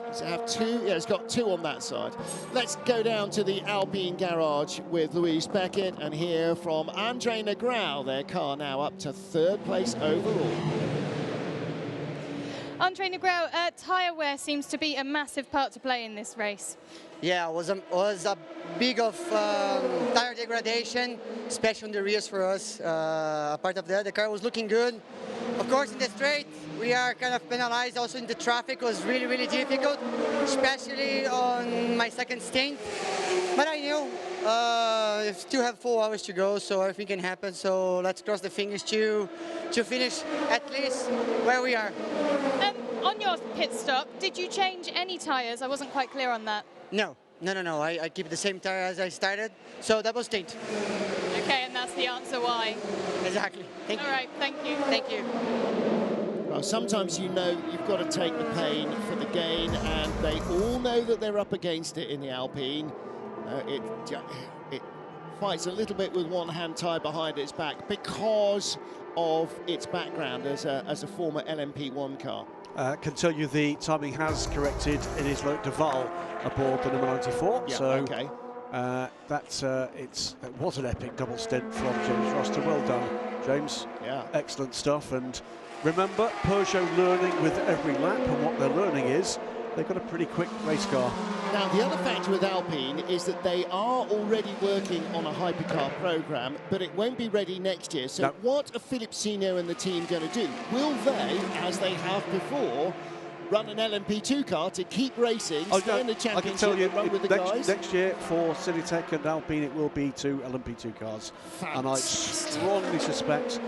S1: Does it have 2? Yeah, it's got 2 on that side. Let's go down to the Alpine garage with Louise Beckett and hear from Andre Negrão. Their car now up to 3rd place overall.
S6: Andre Negrão, tyre wear seems to be a massive part to play in this race.
S15: Yeah, it was a big of tire degradation, especially on the rears for us. Apart of that, the car was looking good. Of course, in the straight, we are kind of penalized. Also in the traffic was really, really difficult, especially on my second stint. But I knew we still have 4 hours to go, so everything can happen. So let's cross the fingers to finish at least where we are.
S6: On your pit stop, did you change any tyres? I wasn't quite clear on that.
S15: No. I keep the same tire as I started, so double stint.
S6: Okay, and that's the answer why.
S15: Exactly. Thank you.
S6: All right, thank you.
S15: Thank you.
S1: Well, sometimes you know you've got to take the pain for the gain, and they all know that they're up against it in the Alpine. It fights a little bit with one hand tied behind its back because of its background as a former LMP1 car.
S3: Can tell you the timing has corrected. It is Loic Duval aboard the number 94.
S1: Yeah,
S3: so
S1: okay.
S3: It was an epic double stint from James Roster. Well done, James.
S1: Yeah.
S3: Excellent stuff. And remember, Peugeot learning with every lap, and what they're learning is they've got a pretty quick race car.
S1: Now, the other factor with Alpine is that they are already working on a hypercar program, but it won't be ready next year. So what are Philippe Sino and the team going to do? Will they, as they have before, run an LMP2 car to keep racing, stay in the championship,
S3: I can tell you,
S1: and run with the guys?
S3: Next year for Cinetech and Alpine, it will be 2 LMP2 cars.
S1: Fantastic.
S3: And I strongly suspect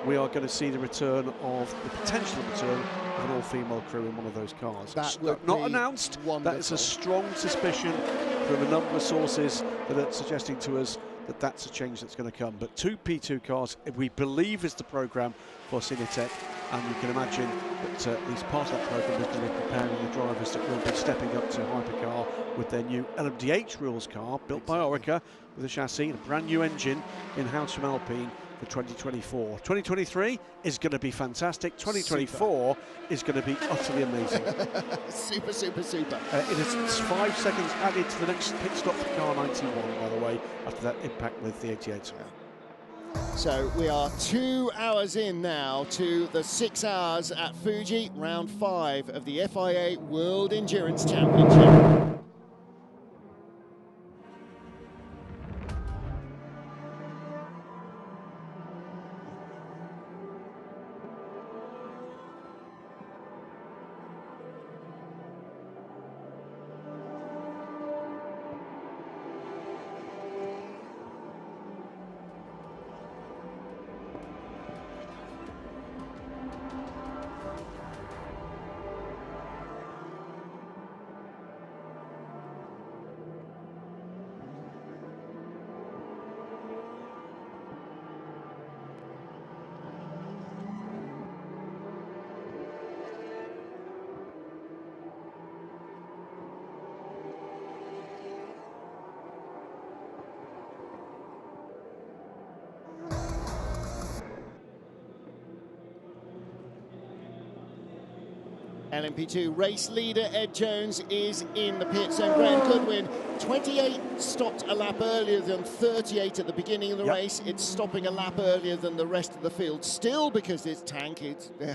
S3: we are going to see the return of the potential return of an all-female crew in one of those cars.
S1: That would
S3: not
S1: be
S3: announced.
S1: wonderful.
S3: That is a strong suspicion from a number of sources that are suggesting to us that that's a change that's going to come. But 2 P2 cars, we believe, is the programme for Cinetech. And you can imagine that at least part of that programme is going to be preparing the drivers that will be stepping up to Hypercar with their new LMDH rules car, built by Orica, with a chassis and a brand new engine in-house from Alpine for 2024. 2023 is going to be fantastic. 2024 is going to be utterly amazing.
S1: Super, super, super.
S3: It is 5 seconds added to the next pit stop for car 91, by the way, after that impact with the 88.
S1: So we are 2 hours in now to the 6 hours at Fuji, round 5 of the FIA World Endurance Championship. LMP2 race leader Ed Jones is in the pits, and Graham Goodwin, 28 stopped a lap earlier than 38 at the beginning of the race. It's stopping a lap earlier than the rest of the field still, because its tank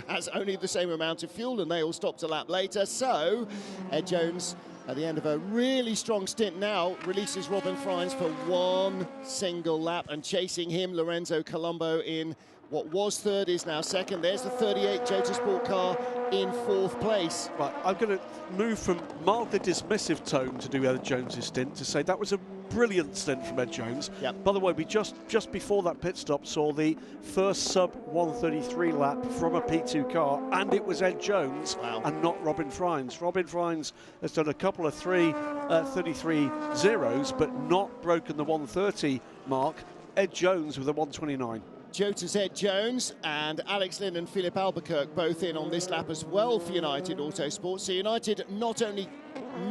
S1: has only the same amount of fuel, and they all stopped a lap later. So Ed Jones, at the end of a really strong stint now, releases Robin Frijns for 1 single lap, and chasing him, Lorenzo Colombo in what was 3rd is now 2nd. There's the 38 Jota Sport car in 4th place.
S3: Right, I'm going to move from mildly dismissive tone to do Ed Jones' stint to say that was a brilliant stint from Ed Jones.
S1: Yep.
S3: By the way, we just before that pit stop saw the first sub 133 lap from a P2 car, and it was Ed Jones and not Robin Frijns. Robin Frijns has done a couple of 33 zeros, but not broken the 130 mark. Ed Jones with a 129.
S1: Jota Ed Jones and Alex Lynn and Philip Albuquerque both in on this lap as well for United Autosport. So United not only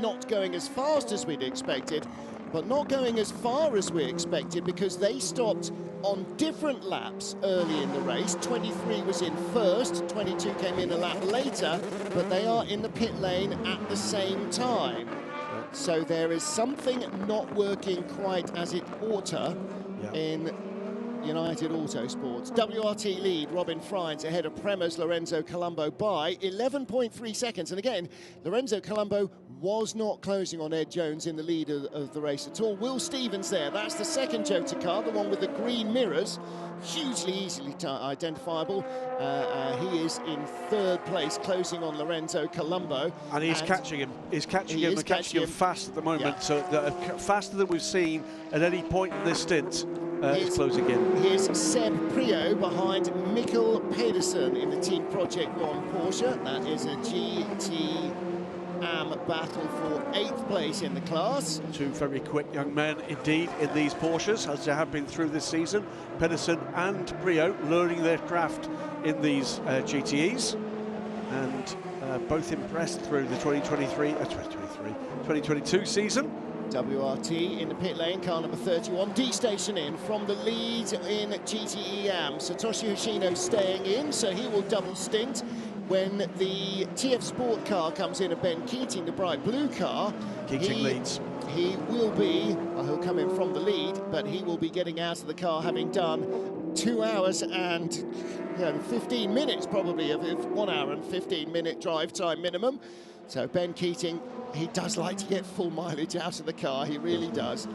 S1: not going as fast as we'd expected, but not going as far as we expected, because they stopped on different laps early in the race. 23 was in first, 22 came in a lap later, but they are in the pit lane at the same time. So there is something not working quite as it ought to in United Autosports. WRT lead, Robin Frijns ahead of Prema's Lorenzo Colombo by 11.3 seconds. And again, Lorenzo Colombo was not closing on Ed Jones in the lead of the race at all. Will Stevens there, that's the second Jota car, the one with the green mirrors, hugely easily identifiable. He is in third place, closing on Lorenzo Colombo.
S3: And he's catching him. He's catching him and catching him fast at the moment. So faster than we've seen at any point in this stint. He's closing in.
S1: Here's Seb Priaulx behind Mikkel Pedersen in the Team Project 1 Porsche. That is a GT battle for 8th place in the class.
S3: Two very quick young men indeed in these Porsches, as they have been through this season. Pedersen and Priaulx learning their craft in these GTEs, and both impressed through the 2022 season.
S1: WRT in the pit lane, car number 31, D-Station in from the lead in GTE AM. Satoshi Hoshino staying in, so he will double stint. When the TF Sport car comes in, and Ben Keating, the bright blue car,
S3: Keating leads.
S1: He will be, well, he'll come in from the lead, but he will be getting out of the car having done 2 hours and 15 minutes probably of 1 hour and 15-minute drive time minimum. So Ben Keating, he does like to get full mileage out of the car, he really does.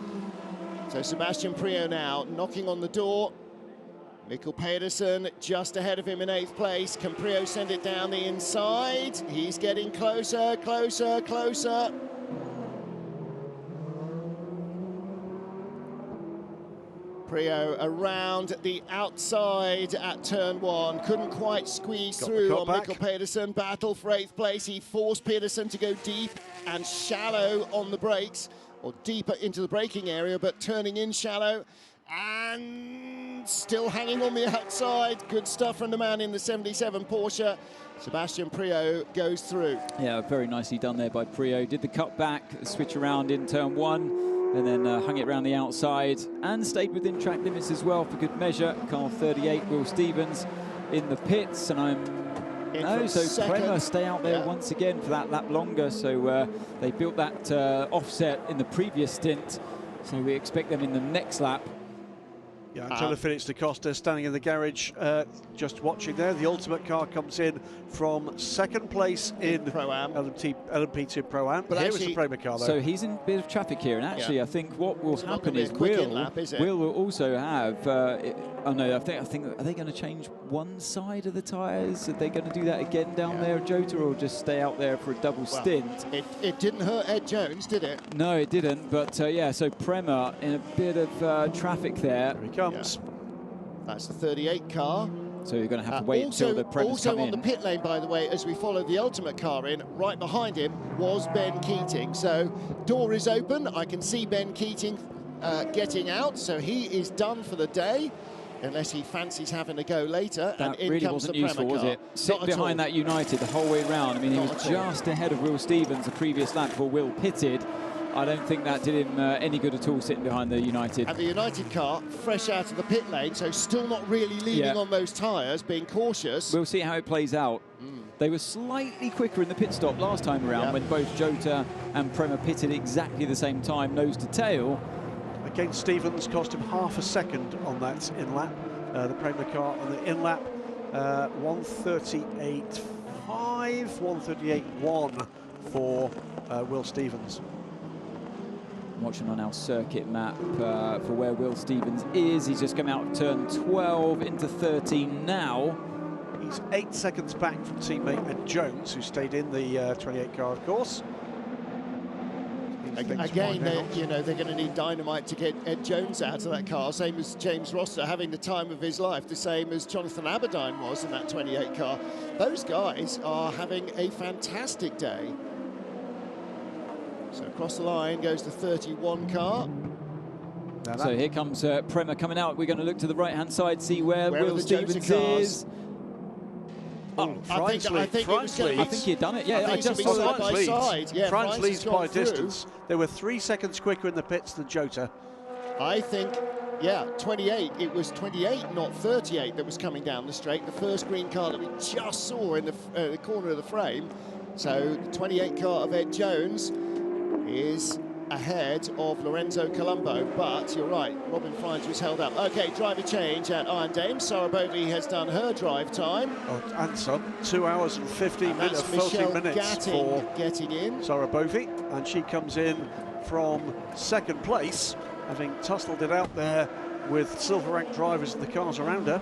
S1: So Sebastian Priaulx now knocking on the door. Mikkel Pedersen just ahead of him in 8th place. Can Priaulx send it down the inside? He's getting closer, closer, closer. Priaulx around the outside at turn 1. Couldn't quite squeeze through on Mikkel Pedersen. Battle for 8th place. He forced Pedersen to go deep and shallow on the brakes, or deeper into the braking area, but turning in shallow. And still hanging on the outside. Good stuff from the man in the 77 Porsche. Sebastian Priaulx goes through.
S2: Yeah, very nicely done there by Priaulx. Did the cut back, switch around in turn 1, and then hung it around the outside and stayed within track limits as well for good measure. Car 38, Will Stevens in the pits, and so Prema stay out there once again for that lap longer. So they built that offset in the previous stint, so we expect them in the next lap.
S3: Yeah, Antonio Felix da Costa standing in the garage, just watching there. The Ultimate car comes in from 2nd place in Pro-Am, LMP2 Pro-Am. But here is the Prema car, though.
S2: So he's in a bit of traffic here, and actually I think what will happen is Will will also have, oh no, I think, are they going to change one side of the tyres? Are they going to do that again down there at Jota, or just stay out there for a double stint?
S1: It didn't hurt Ed Jones, did it?
S2: No, it didn't, but yeah, so Prema in a bit of traffic there.
S3: Here he comes.
S1: Yeah. That's the 38 car.
S2: So you're going to have to wait until the Prema's come in.
S1: Also on the pit lane, by the way, as we follow the Ultimate car in, right behind him was Ben Keating. So door is open. I can see Ben Keating getting out, so he is done for the day, unless he fancies having a go later.
S2: That
S1: and in
S2: really
S1: comes
S2: wasn't
S1: the
S2: useful,
S1: Prema
S2: was
S1: car.
S2: it? Sit behind that United the whole way round. I mean, he was just ahead of Will Stevens the previous lap before Will pitted. I don't think that did him any good at all, sitting behind the United.
S1: And the United car, fresh out of the pit lane, so still not really leaning on those tyres, being cautious.
S2: We'll see how it plays out. They were slightly quicker in the pit stop last time around when both Jota and Prema pitted exactly the same time, nose to tail.
S3: Again, Stevens cost him half a second on that in-lap. The Prema car on the in-lap, 1:38.5, 1:38.1 for Will Stevens.
S2: Watching on our circuit map for where Will Stevens is. He's just come out of turn 12 into 13 now.
S3: He's 8 seconds back from teammate Ed Jones, who stayed in the 28 car, of course.
S1: Again, they're going to need dynamite to get Ed Jones out of that car, same as James Rosser having the time of his life, the same as Jonathan Aberdeen was in that 28 car. Those guys are having a fantastic day. So across the line goes the 31 car.
S2: So here comes Prema coming out. We're going to look to the right-hand side, see where Will Stevens is. Oh,
S3: I
S2: think he'd done it. Yeah, I just saw
S3: side by side. Yeah, France leads by a
S1: through.
S3: distance. They were 3 seconds quicker in the pits than Jota.
S1: I think, yeah, 28. It was 28, not 38, that was coming down the straight. The first green car that we just saw in the corner of the frame. So the 28 car of Ed Jones is ahead of Lorenzo Colombo, but you're right, Robin Fries was held up. Okay, driver change at Iron Dame. Sarah Bovey has done her drive time.
S3: Oh, and some, 2 hours and 15 minutes, 14 minutes for
S1: getting in.
S3: Sarah Bovey, and she comes in from second place, having tussled it out there with silver rank drivers and the cars around her.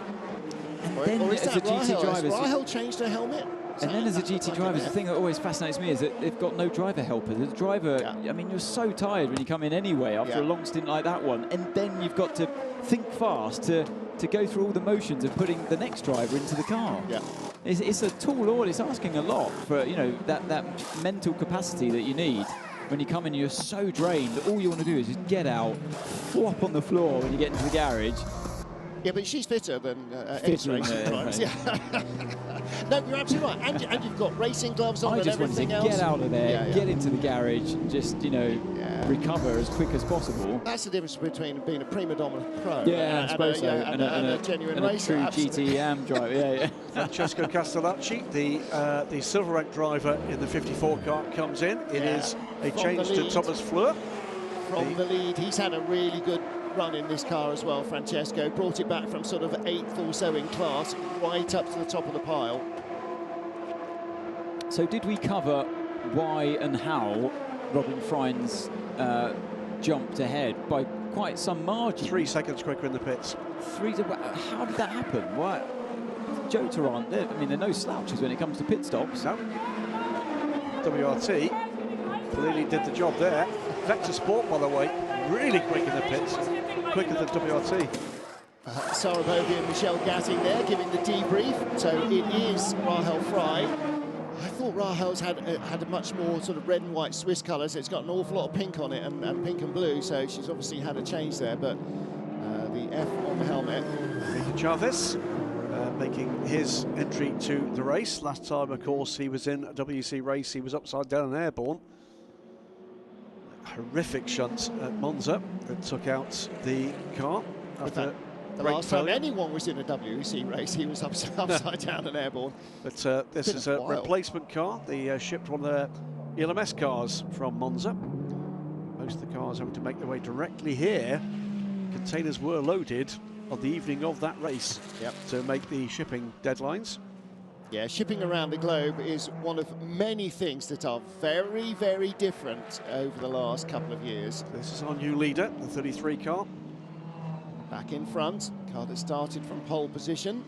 S2: And then
S1: or is
S2: as
S1: that
S2: a GT driver,
S1: Rahel changed her helmet?
S2: And then as a GT driver, the thing that always fascinates me is that they've got no driver helper. The driver, I mean, you're so tired when you come in anyway after a long stint like that one, and then you've got to think fast to go through all the motions of putting the next driver into the car.
S1: Yeah.
S2: It's a tall order. It's asking a lot for, you know, that mental capacity that you need. When you come in, you're so drained that all you want to do is just get out, flop on the floor when you get into the garage.
S1: Yeah, but she's fitter than X-Racing times. Yeah. No, you're absolutely right. And you've got racing gloves on and everything else.
S2: I just wanted to get out of there, get into the garage, and just, you know, recover as quick as possible.
S1: That's the difference between being a prima donna pro
S2: and
S1: a genuine racer.
S2: And a true GT driver,
S3: Francesco Castellacci, the silver rank driver in the 54 car, comes in. It is a change to Thomas Fleur.
S1: From the lead, he's had a really good run in this car as well, Francesco. Brought it back from sort of 8th or so in class, right up to the top of the pile.
S2: So did we cover why and how Robin Fries jumped ahead by quite some margin?
S3: 3 seconds quicker in the pits.
S2: How did that happen? Why? Jota aren't there. I mean, they're no slouches when it comes to pit stops.
S3: No. WRT clearly did the job there. Vector Sport, by the way, really quick in the pits, quicker than WRT.
S1: Sarah Bovey and Michelle Gatting there giving the debrief. So it is Rahel Fry. I thought Rahel's had a much more sort of red and white Swiss colours. It's got an awful lot of pink on it and pink and blue, so she's obviously had a change there, but the F on the helmet.
S3: Peter Chavez making his entry to the race. Last time, of course, he was in a WC race, he was upside down and airborne. Horrific shunt at Monza that took out the car.
S1: The last time anyone was in a WEC race, he was upside down and airborne.
S3: But this is a replacement car. They shipped one of the ELMS cars from Monza. Most of the cars having to make their way directly here. Containers were loaded on the evening of that race to make the shipping deadlines.
S1: Yeah, shipping around the globe is one of many things that are very, very different over the last couple of years.
S3: This is our new leader, the 33 car.
S1: Back in front, car that started from pole position.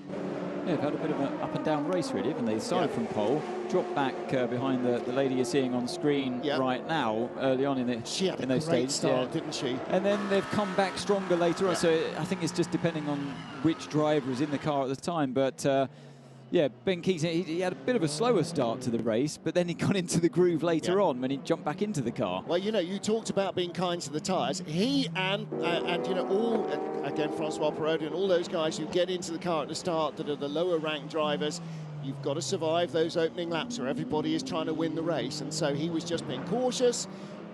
S2: Yeah, they've had a bit of an up and down race, really, haven't they? They started from pole, dropped back behind the lady you're seeing on screen right now, early on in those stages.
S1: Start, didn't she?
S2: And then they've come back stronger later on, so I think it's just depending on which driver is in the car at the time, but yeah, Ben Keating, he had a bit of a slower start to the race, but then he got into the groove later on when he jumped back into the car.
S1: Well, you know, you talked about being kind to the tyres. He and you know, all, again, Francois Parodi and all those guys who get into the car at the start that are the lower ranked drivers, you've got to survive those opening laps where everybody is trying to win the race. And so he was just being cautious,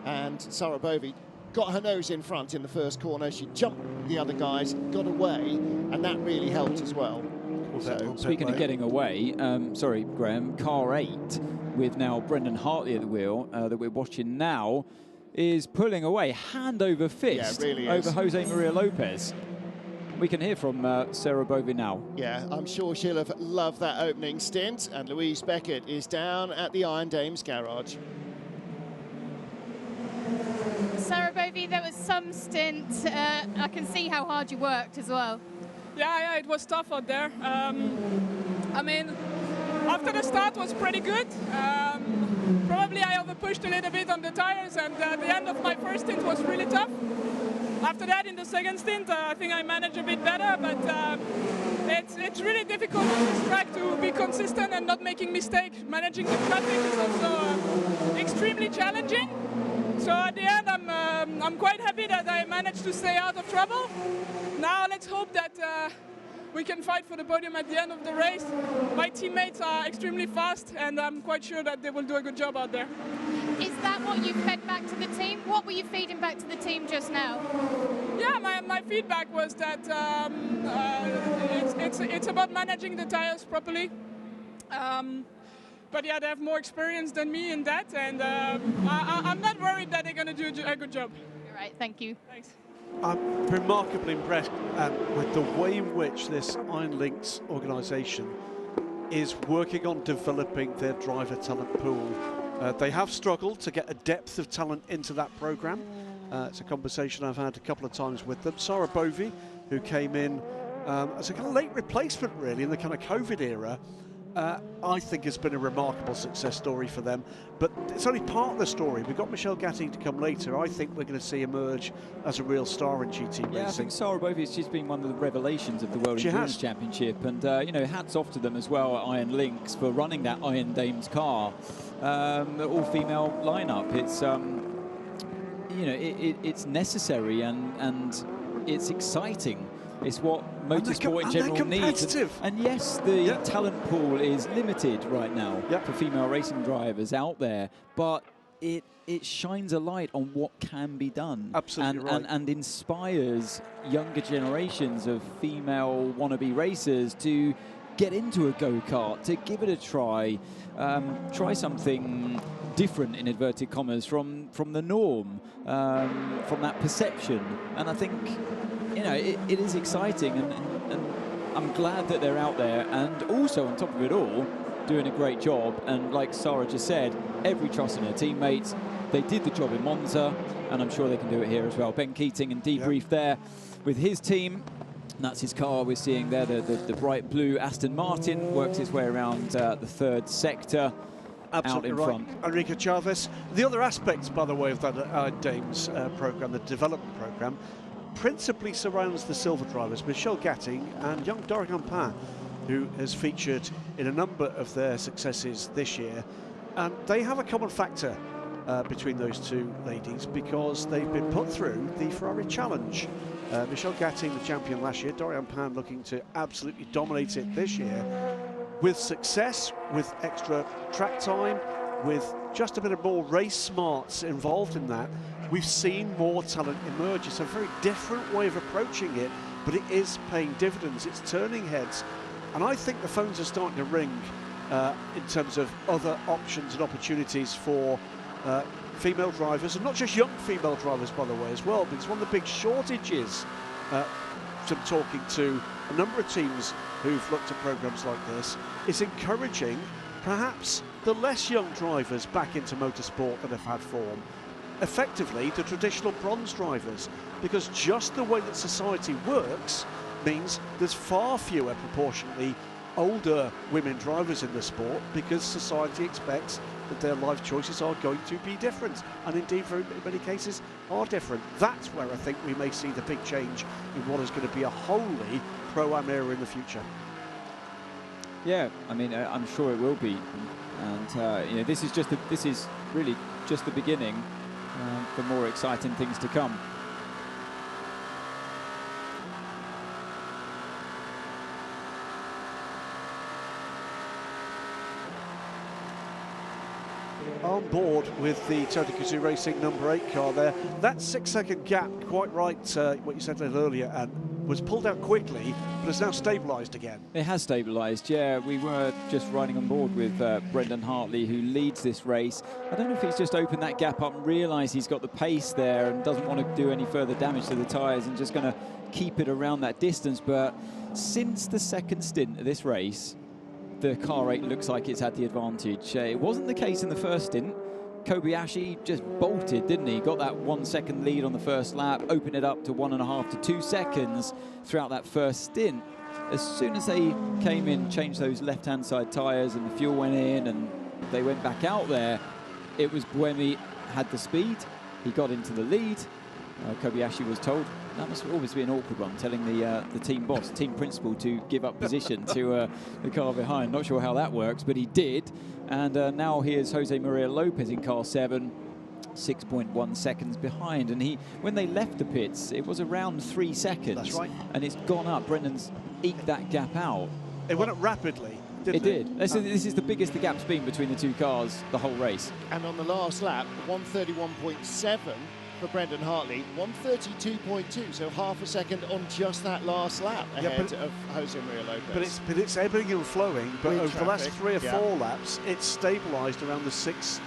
S1: and Sarah Bovey got her nose in front in the first corner. She jumped the other guys, got away, and that really helped as well.
S2: So, speaking of getting away, sorry, Graham, car 8 with now Brendan Hartley at the wheel that we're watching now is pulling away hand over fist over Jose Maria Lopez. We can hear from Sarah Bovey now.
S1: Yeah, I'm sure she'll have loved that opening stint, and Louise Beckett is down at the Iron Dames garage.
S6: Sarah Bovey, there was some stint. I can see how hard you worked as well.
S16: Yeah, it was tough out there. I mean, after the start was pretty good. Probably I overpushed a little bit on the tires, and the end of my first stint was really tough. After that, in the second stint, I think I managed a bit better, but it's really difficult on this track to be consistent and not making mistakes. Managing the traffic is also extremely challenging. So at the end, I'm quite happy that I managed to stay out of trouble. Now let's hope that we can fight for the podium at the end of the race. My teammates are extremely fast, and I'm quite sure that they will do a good job out there.
S6: Is that what you fed back to the team? What were you feeding back to the team just now?
S16: Yeah, my feedback was that it's about managing the tires properly. But yeah, they have more experience than me in that, and I'm not worried that they're going to do a good job.
S6: All right, thank you.
S16: Thanks.
S3: I'm remarkably impressed with the way in which this Iron Links organisation is working on developing their driver talent pool. They have struggled to get a depth of talent into that programme. It's a conversation I've had a couple of times with them. Sarah Bovey, who came in as a kind of late replacement really in the kind of COVID era, I think has been a remarkable success story for them, but it's only part of the story. We've got Michelle Gatting to come later. I think we're going to see emerge as a real star in GT racing.
S2: Yeah, I think Sarah Bovey, she's been one of the revelations of the World Endurance Championship, and you know, hats off to them as well at Iron Links for running that Iron Dames car, all-female lineup. It's you know, it's necessary and it's exciting. It's what motorsport in general needs. And yes, the talent pool is limited right now for female racing drivers out there, but it shines a light on what can be done.
S3: Absolutely
S2: and inspires younger generations of female wannabe racers to get into a go-kart, to give it a try, try something different in inverted commas from the norm, from that perception. And I think, you know, it is exciting, and I'm glad that they're out there, and also on top of it all, doing a great job. And like Sarah just said, every trust in her teammates. They did the job in Monza, and I'm sure they can do it here as well. Ben Keating in debrief there with his team. And that's his car we're seeing there, the bright blue Aston Martin, works its way around the third sector.
S3: Absolutely
S2: out in front.
S3: Enrique Chavez. The other aspects, by the way, of that Dames programme, the development programme, principally surrounds the silver drivers, Michelle Gatting and young Dorian Pain, who has featured in a number of their successes this year. And they have a common factor between those two ladies, because they've been put through the Ferrari Challenge. Michelle Gatting, the champion last year, Dorian Pain looking to absolutely dominate it this year, with success, with extra track time, with just a bit of more race smarts involved in that. We've seen more talent emerge. It's a very different way of approaching it, but it is paying dividends. It's turning heads. And I think the phones are starting to ring in terms of other options and opportunities for female drivers, and not just young female drivers, by the way, as well, because one of the big shortages from talking to a number of teams who've looked at programs like this is encouraging perhaps the less young drivers back into motorsport that have had form. Effectively, the traditional bronze drivers, because just the way that society works means there's far fewer proportionately older women drivers in the sport, because society expects that their life choices are going to be different, and indeed for many cases are different. That's where I think we may see the big change in what is going to be a wholly pro-am era in the future.
S2: Yeah, I mean, I'm sure it will be, and you know, this is really just the beginning for more exciting things to come.
S3: On board with the Toto Guzzi Racing number 8 car there. That 6-second gap, quite right, what you said earlier, and was pulled out quickly, but has now stabilised again.
S2: It has stabilised, yeah. We were just riding on board with Brendan Hartley, who leads this race. I don't know if he's just opened that gap up and realised he's got the pace there and doesn't want to do any further damage to the tyres and just going to keep it around that distance. But since the second stint of this race, the car rate looks like it's had the advantage. It wasn't the case in the first stint. Kobayashi just bolted, didn't he? Got that 1 second lead on the first lap, opened it up to 1.5 to 2 seconds throughout that first stint. As soon as they came in, changed those left-hand side tyres and the fuel went in and they went back out there, it was Buemi had the speed. He got into the lead. Kobayashi was told, that must always be an awkward one, telling the team boss, team principal, to give up position to the car behind. Not sure how that works, but he did. And now here's Jose Maria Lopez in car 7. 6.1 seconds behind. And when they left the pits, it was around 3 seconds.
S3: That's right.
S2: And it's gone up. Brendan's eked that gap out.
S3: It went up rapidly, didn't it?
S2: It did. This is the biggest the gap's been between the two cars the whole race.
S1: And on the last lap, 131.7 for Brendan Hartley, 132.2, so half a second on just that last lap ahead of Jose Maria Lopez.
S3: But it's ebbing and flowing, but
S1: With
S3: over the last
S1: traffic,
S3: 3 or 4 laps, it's stabilised around the 6.1,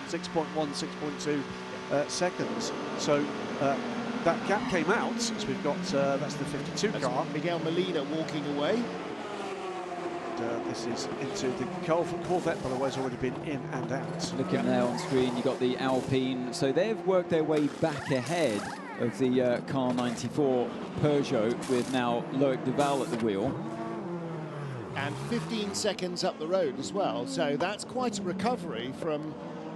S3: 6.2 seconds. So that gap came out, as we've got, that's the 52 car.
S1: Miguel Molina walking away.
S3: This is into the Corvette, by the way, has already been in and out.
S2: Looking there on screen, you've got the Alpine. So they've worked their way back ahead of the Car 94 Peugeot, with now Loic Duval at the wheel.
S1: And 15 seconds up the road as well. So that's quite a recovery from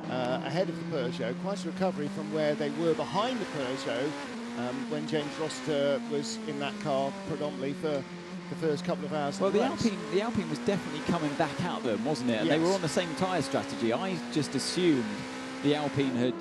S1: ahead of the Peugeot, quite a recovery from where they were behind the Peugeot when James Rossiter was in that car predominantly for the first couple of hours.
S2: Well, the Alpine was definitely coming back at them, wasn't it? And they were on the same tyre strategy. I just assumed the Alpine had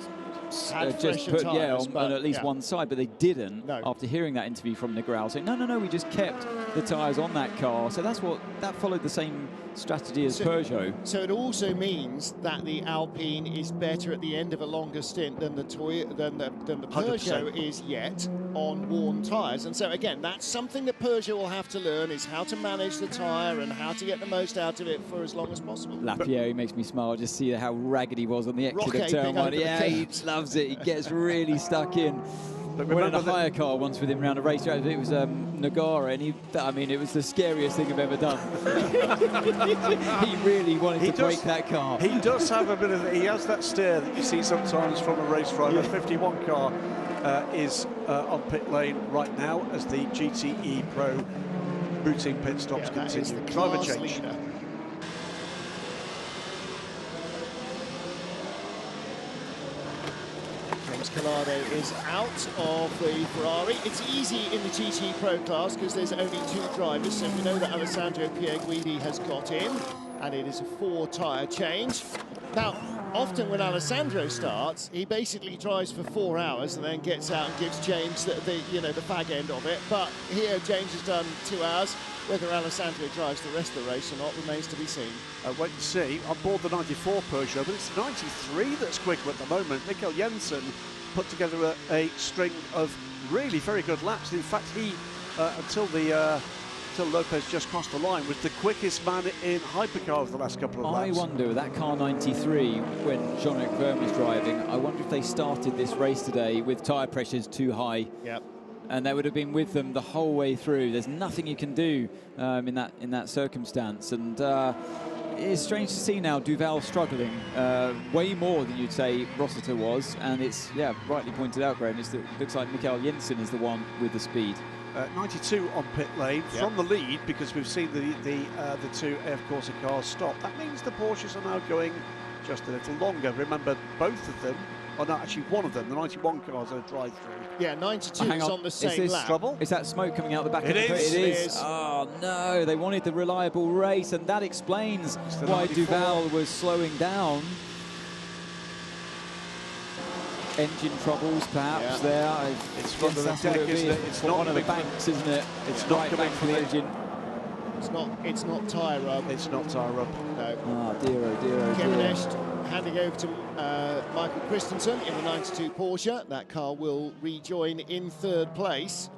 S2: just put on at least one side, but they didn't. After hearing that interview from Negral saying, no, we just kept the tyres on that car. So that followed the same strategy as Peugeot.
S1: So it also means that the Alpine is better at the end of a longer stint than the Peugeot is yet on worn tyres. And so again, that's something that Peugeot will have to learn, is how to manage the tyre and how to get the most out of it for as long as possible.
S2: Lapierre makes me smile, just see how ragged he was on the exit of turn 1. Yeah, he loves it. He gets really stuck in. But went in a Hypercar once with him around a racetrack. It was Nagara, and it was the scariest thing I've ever done. He really wanted to break that car.
S3: He does have a bit of, he has that stare that you see sometimes from a race driver. 51 car is on pit lane right now as the GTE Pro routine pit stops continue. Driver change.
S1: Collado is out of the Ferrari. It's easy in the GT Pro class because there's only 2 drivers, so we know that Alessandro Pierguidi has got in, and it is a 4 tyre change. Now, often when Alessandro starts, he basically drives for 4 hours and then gets out and gives James the fag end of it. But here, James has done 2 hours. Whether Alessandro drives the rest of the race or not remains to be seen.
S3: Wait and see. On board the 94 Peugeot, but it's the 93 that's quicker at the moment. Mikkel Jensen put together a string of really very good laps. In fact, he, until Lopez just crossed the line, was the quickest man in Hypercar of the last couple of laps.
S2: I wonder, that car 93, when Jean-Luc Vergne was driving, I wonder if they started this race today with tyre pressures too high.
S1: Yep.
S2: And they would have been with them the whole way through. There's nothing you can do in that circumstance. And it's strange to see now Duval struggling way more than you'd say Rossiter was. And it's, rightly pointed out, Graham, it looks like Mikkel Jensen is the one with the speed.
S3: 92 on pit lane from the lead, because we've seen the 2 AF Corsa cars stop. That means the Porsches are now going just a little longer. Remember, both of them, or not actually one of them, the 91 cars are a drive-through.
S1: Yeah, 92 is on the same lap.
S2: Trouble? Is that smoke coming out the back of the pit? It is. Oh, no, they wanted the reliable race, and that explains why Duval was slowing down. Engine troubles, perhaps, there.
S3: It's from the deck, isn't it? It's not
S2: one of the banks, isn't it? It's right back for the engine.
S1: It's not tyre rub.
S3: It's not tyre rub.
S1: No.
S2: Oh, dear, oh, dear, oh,
S1: Kevin
S2: dear.
S1: Escht handing over to Michael Christensen in the 92 Porsche. That car will rejoin in 3rd place.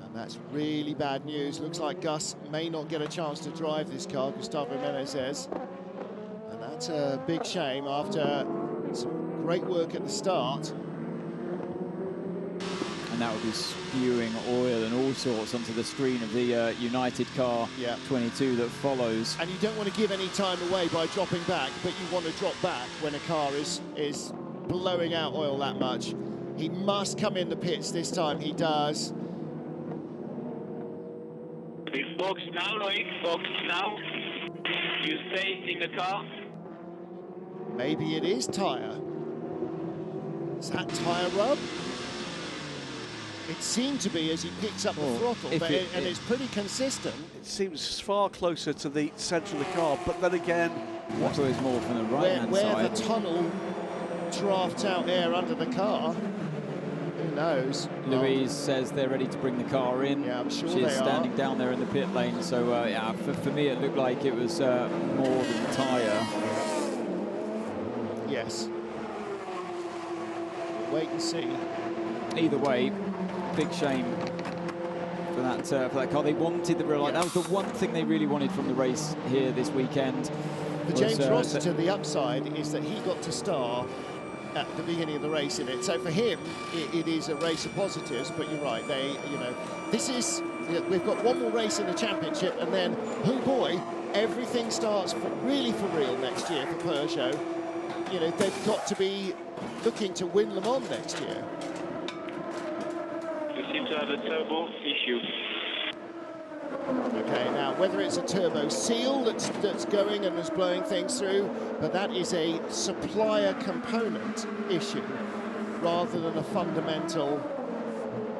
S1: And that's really bad news. Looks like Gus may not get a chance to drive this car, Gustavo Menezes. And that's a big shame after some great work at the start.
S2: And that would be spewing oil and all sorts onto the screen of the United car 22 that follows.
S1: And you don't want to give any time away by dropping back, but you want to drop back when a car is blowing out oil that much. He must come in the pits this time. He does.
S10: It's box now, Loic. Box now. You stay in the car.
S1: Maybe it is tyre. Is that tyre rub? It seemed to be as he picks up the throttle, but it's pretty consistent.
S3: It seems far closer to the centre of the car, but then again,
S2: what is more from the right-hand
S1: where
S2: side?
S1: the tunnel drafts out air under the car. Who knows?
S2: Louise says they're ready to bring the car in.
S1: Yeah, I'm sure
S2: She's
S1: they
S2: standing
S1: are.
S2: down there in the pit lane. So, yeah, for me, it looked like it was more than the tyre.
S1: Yes. Wait and see.
S2: Either way, big shame for that car. They wanted the real light. That was the one thing they really wanted from the race here this weekend.
S1: The James Rossiter, the upside is that he got to start at the beginning of the race in it. So for him, it is a race of positives. But you're right. This is. We've got one more race in the championship, and then, oh boy, everything starts really for real next year for Peugeot. They've got to be looking to win Le Mans next year.
S10: You seem to have a turbo issue.
S1: Okay, now whether it's a turbo seal that's going and is blowing things through, but that is a supplier component issue rather than a fundamental.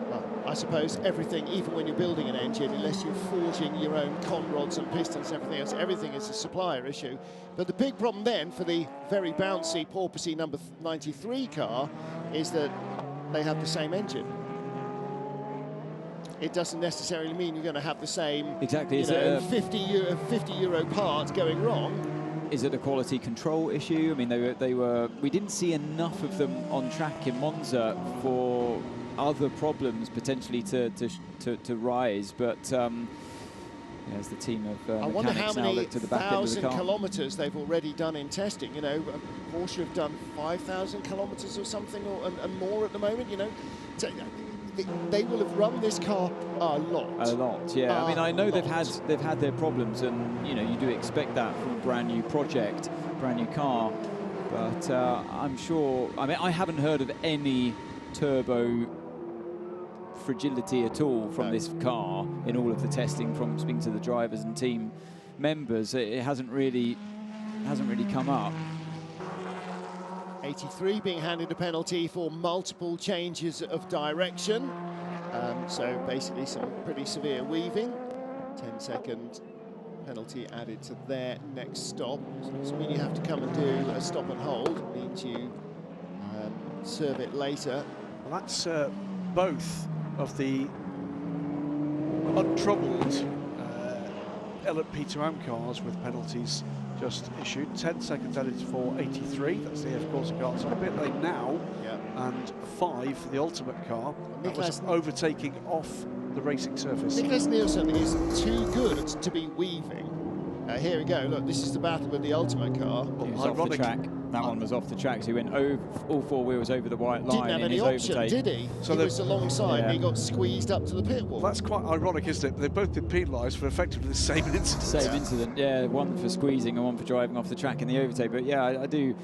S1: Well, I suppose everything, even when you're building an engine, unless you're forging your own con rods and pistons and everything else, everything is a supplier issue. But the big problem then for the very bouncy, porpoisey number 93 car is that they have the same engine. It doesn't necessarily mean you're going to have the same,
S2: exactly.
S1: 50 euro parts going wrong.
S2: Is it a quality control issue? I mean, we didn't see enough of them on track in Monza for other problems potentially to rise, but as the team of
S1: I wonder how many
S2: look to the back end of the
S1: 1,000
S2: car.
S1: kilometres they've already done in testing. Porsche have done 5,000 kilometres or something, and more at the moment. So they will have run this car a lot.
S2: A lot, yeah. I mean, I know they've had their problems, and you do expect that from a brand new project, brand new car. But I'm sure. I mean, I haven't heard of any turbo fragility at all from this car in all of the testing from speaking to the drivers and team members. It hasn't really come up.
S1: 83 being handed a penalty for multiple changes of direction. So basically some pretty severe weaving. 10-second penalty added to their next stop. So it doesn't mean you have to come and do a stop and hold. It means you serve it later.
S3: Well, that's both of the untroubled LMP2M cars with penalties just issued. 10 seconds added for 83, that's the F Corsa car. So a bit late now, and 5 for the Ultimate car. That was overtaking off the racing surface.
S1: Niklas Nielsen is too good to be weaving. Here we go, look, this is the battle with the Ultimate car.
S2: He was off the track. That one was off the track, so he went all 4 wheels over the white line.
S1: Didn't have
S2: in
S1: any
S2: his
S1: option,
S2: overtake.
S1: did he? So he was alongside and he got squeezed up to the pit wall.
S3: Well, that's quite ironic, isn't it? They've both been penalised for effectively the same incident.
S2: Same incident, yeah. One for squeezing and one for driving off the track in the overtake. But yeah, I do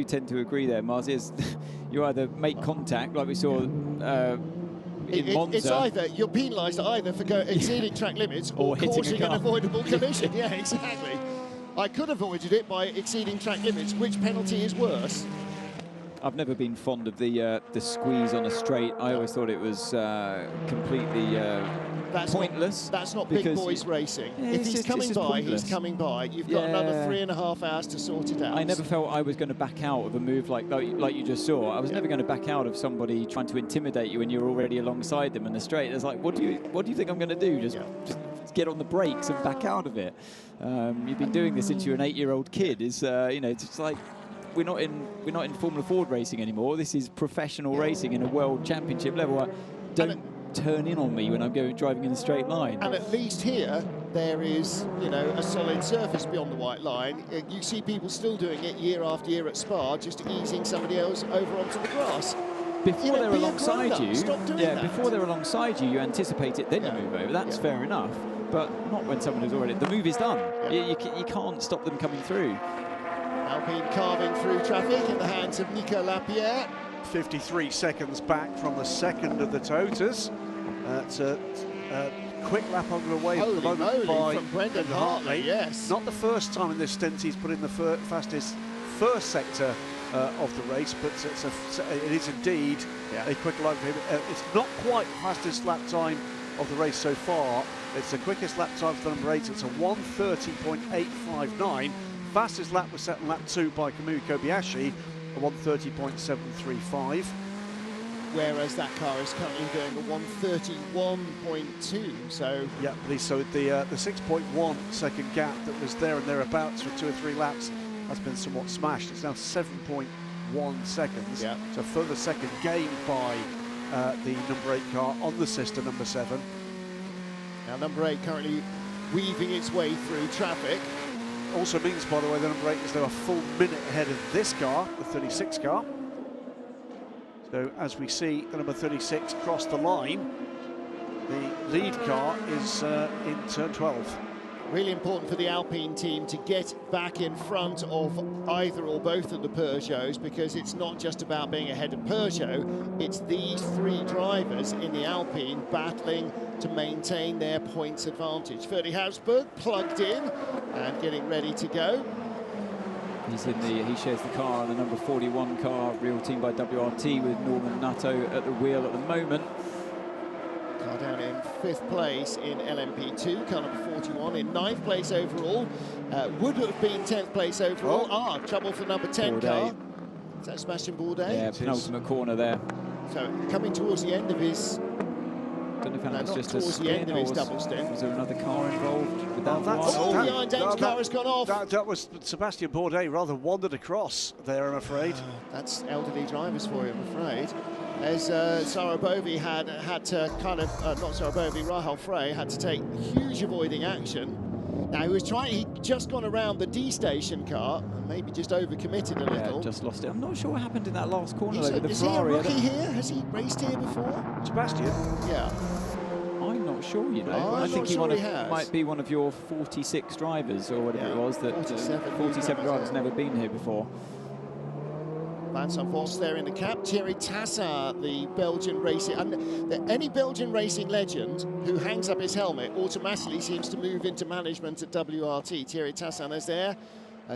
S2: tend to agree there, Mars. You either make contact, like we saw in Monza.
S1: It's either you're penalised either for exceeding track limits or causing an avoidable collision. Yeah, exactly. I could have avoided it by exceeding track limits. Which penalty is worse?
S2: I've never been fond of the squeeze on a straight. I always thought it was completely pointless.
S1: That's not big boys racing.
S2: Yeah,
S1: if he's coming by,
S2: pointless.
S1: he's coming by. You've got another 3.5 hours to sort it out.
S2: I never felt I was going to back out of a move like you just saw. I was never going to back out of somebody trying to intimidate you when you're already alongside them in the straight. It's like, what do you think I'm going to do? Just get on the brakes and back out of it. You've been doing this since you're an 8-year-old kid. It's it's like we're not in Formula Ford racing anymore. This is professional racing in a world championship level. Don't turn in on me when I'm driving in a straight line.
S1: And at least here there is a solid surface beyond the white line. You see people still doing it year after year at Spa, just easing somebody else over onto the grass.
S2: Before they're alongside you,
S1: before
S2: they're alongside you, you anticipate it, then you move over. That's fair enough, but not when someone is already. The move is done. You can't stop them coming through.
S1: Alpine carving through traffic in the hands of Nico Lapierre.
S3: 53 seconds back from the second of the Totas. It's a quick lap underway at the moment by
S1: from Brendan Hartley. Yes,
S3: not the first time in this stint he's put in the fastest first sector of the race, but it is indeed a quick lap for him. It's not quite the fastest lap time of the race so far. It's the quickest lap time for number 8. It's a 1:30.859. Fastest lap was set in lap 2 by Kamui Kobayashi. a 1:30.735.
S1: Whereas that car is currently doing a 1:31.2. So
S3: yeah, so the 6.1 second gap that was there and thereabouts for 2 or 3 laps has been somewhat smashed. It's now 7.1 seconds.
S1: Yeah.
S3: So a further second gained by the number 8 car on the sister number 7.
S1: Now number 8 currently weaving its way through traffic.
S3: Also means, by the way, the number 8 is now a full minute ahead of this car, the 36 car. So as we see the number 36 cross the line, the lead car is in turn 12.
S1: Really important for the Alpine team to get back in front of either or both of the Peugeots, because it's not just about being ahead of Peugeot, it's these 3 drivers in the Alpine battling to maintain their points advantage. Ferdy Hausberg plugged in and getting ready to go.
S2: He shares the car, the number 41 car, real team by WRT, with Norman Nato at the wheel at the moment.
S1: Car down in 5th place in LMP2, car number 41 in 9th place overall. Would have been 10th place overall. Trouble for number 10 car. Is that Sebastian Bourdais?
S2: Yeah, penultimate corner there.
S1: So coming towards the end of his...
S2: Don't know if that was just
S1: towards the end of his double stint.
S2: Was there another car involved with that?
S1: Behind Dame's car has gone off.
S3: That was Sebastian Bourdais rather wandered across there, I'm afraid.
S1: That's elderly drivers for you, I'm afraid. As Sarah Bovey had to kind of, not Sarah Bovey, Rahal Frey had to take huge avoiding action. Now he'd just gone around the D station car, and maybe just overcommitted a little.
S2: Yeah, just lost it. I'm not sure what happened in that last corner though, with the
S1: Is
S2: Ferrari.
S1: he a rookie here? Has he raced here before?
S3: Sebastian?
S1: Yeah.
S2: I'm not sure, you know. I think he might be one of your 46 drivers or whatever it was. That 47 drivers never been here before.
S1: Vincent Vos there in the cap. Thierry Tassart, the Belgian racing... any Belgian racing legend who hangs up his helmet automatically seems to move into management at WRT. Thierry Tassart is there.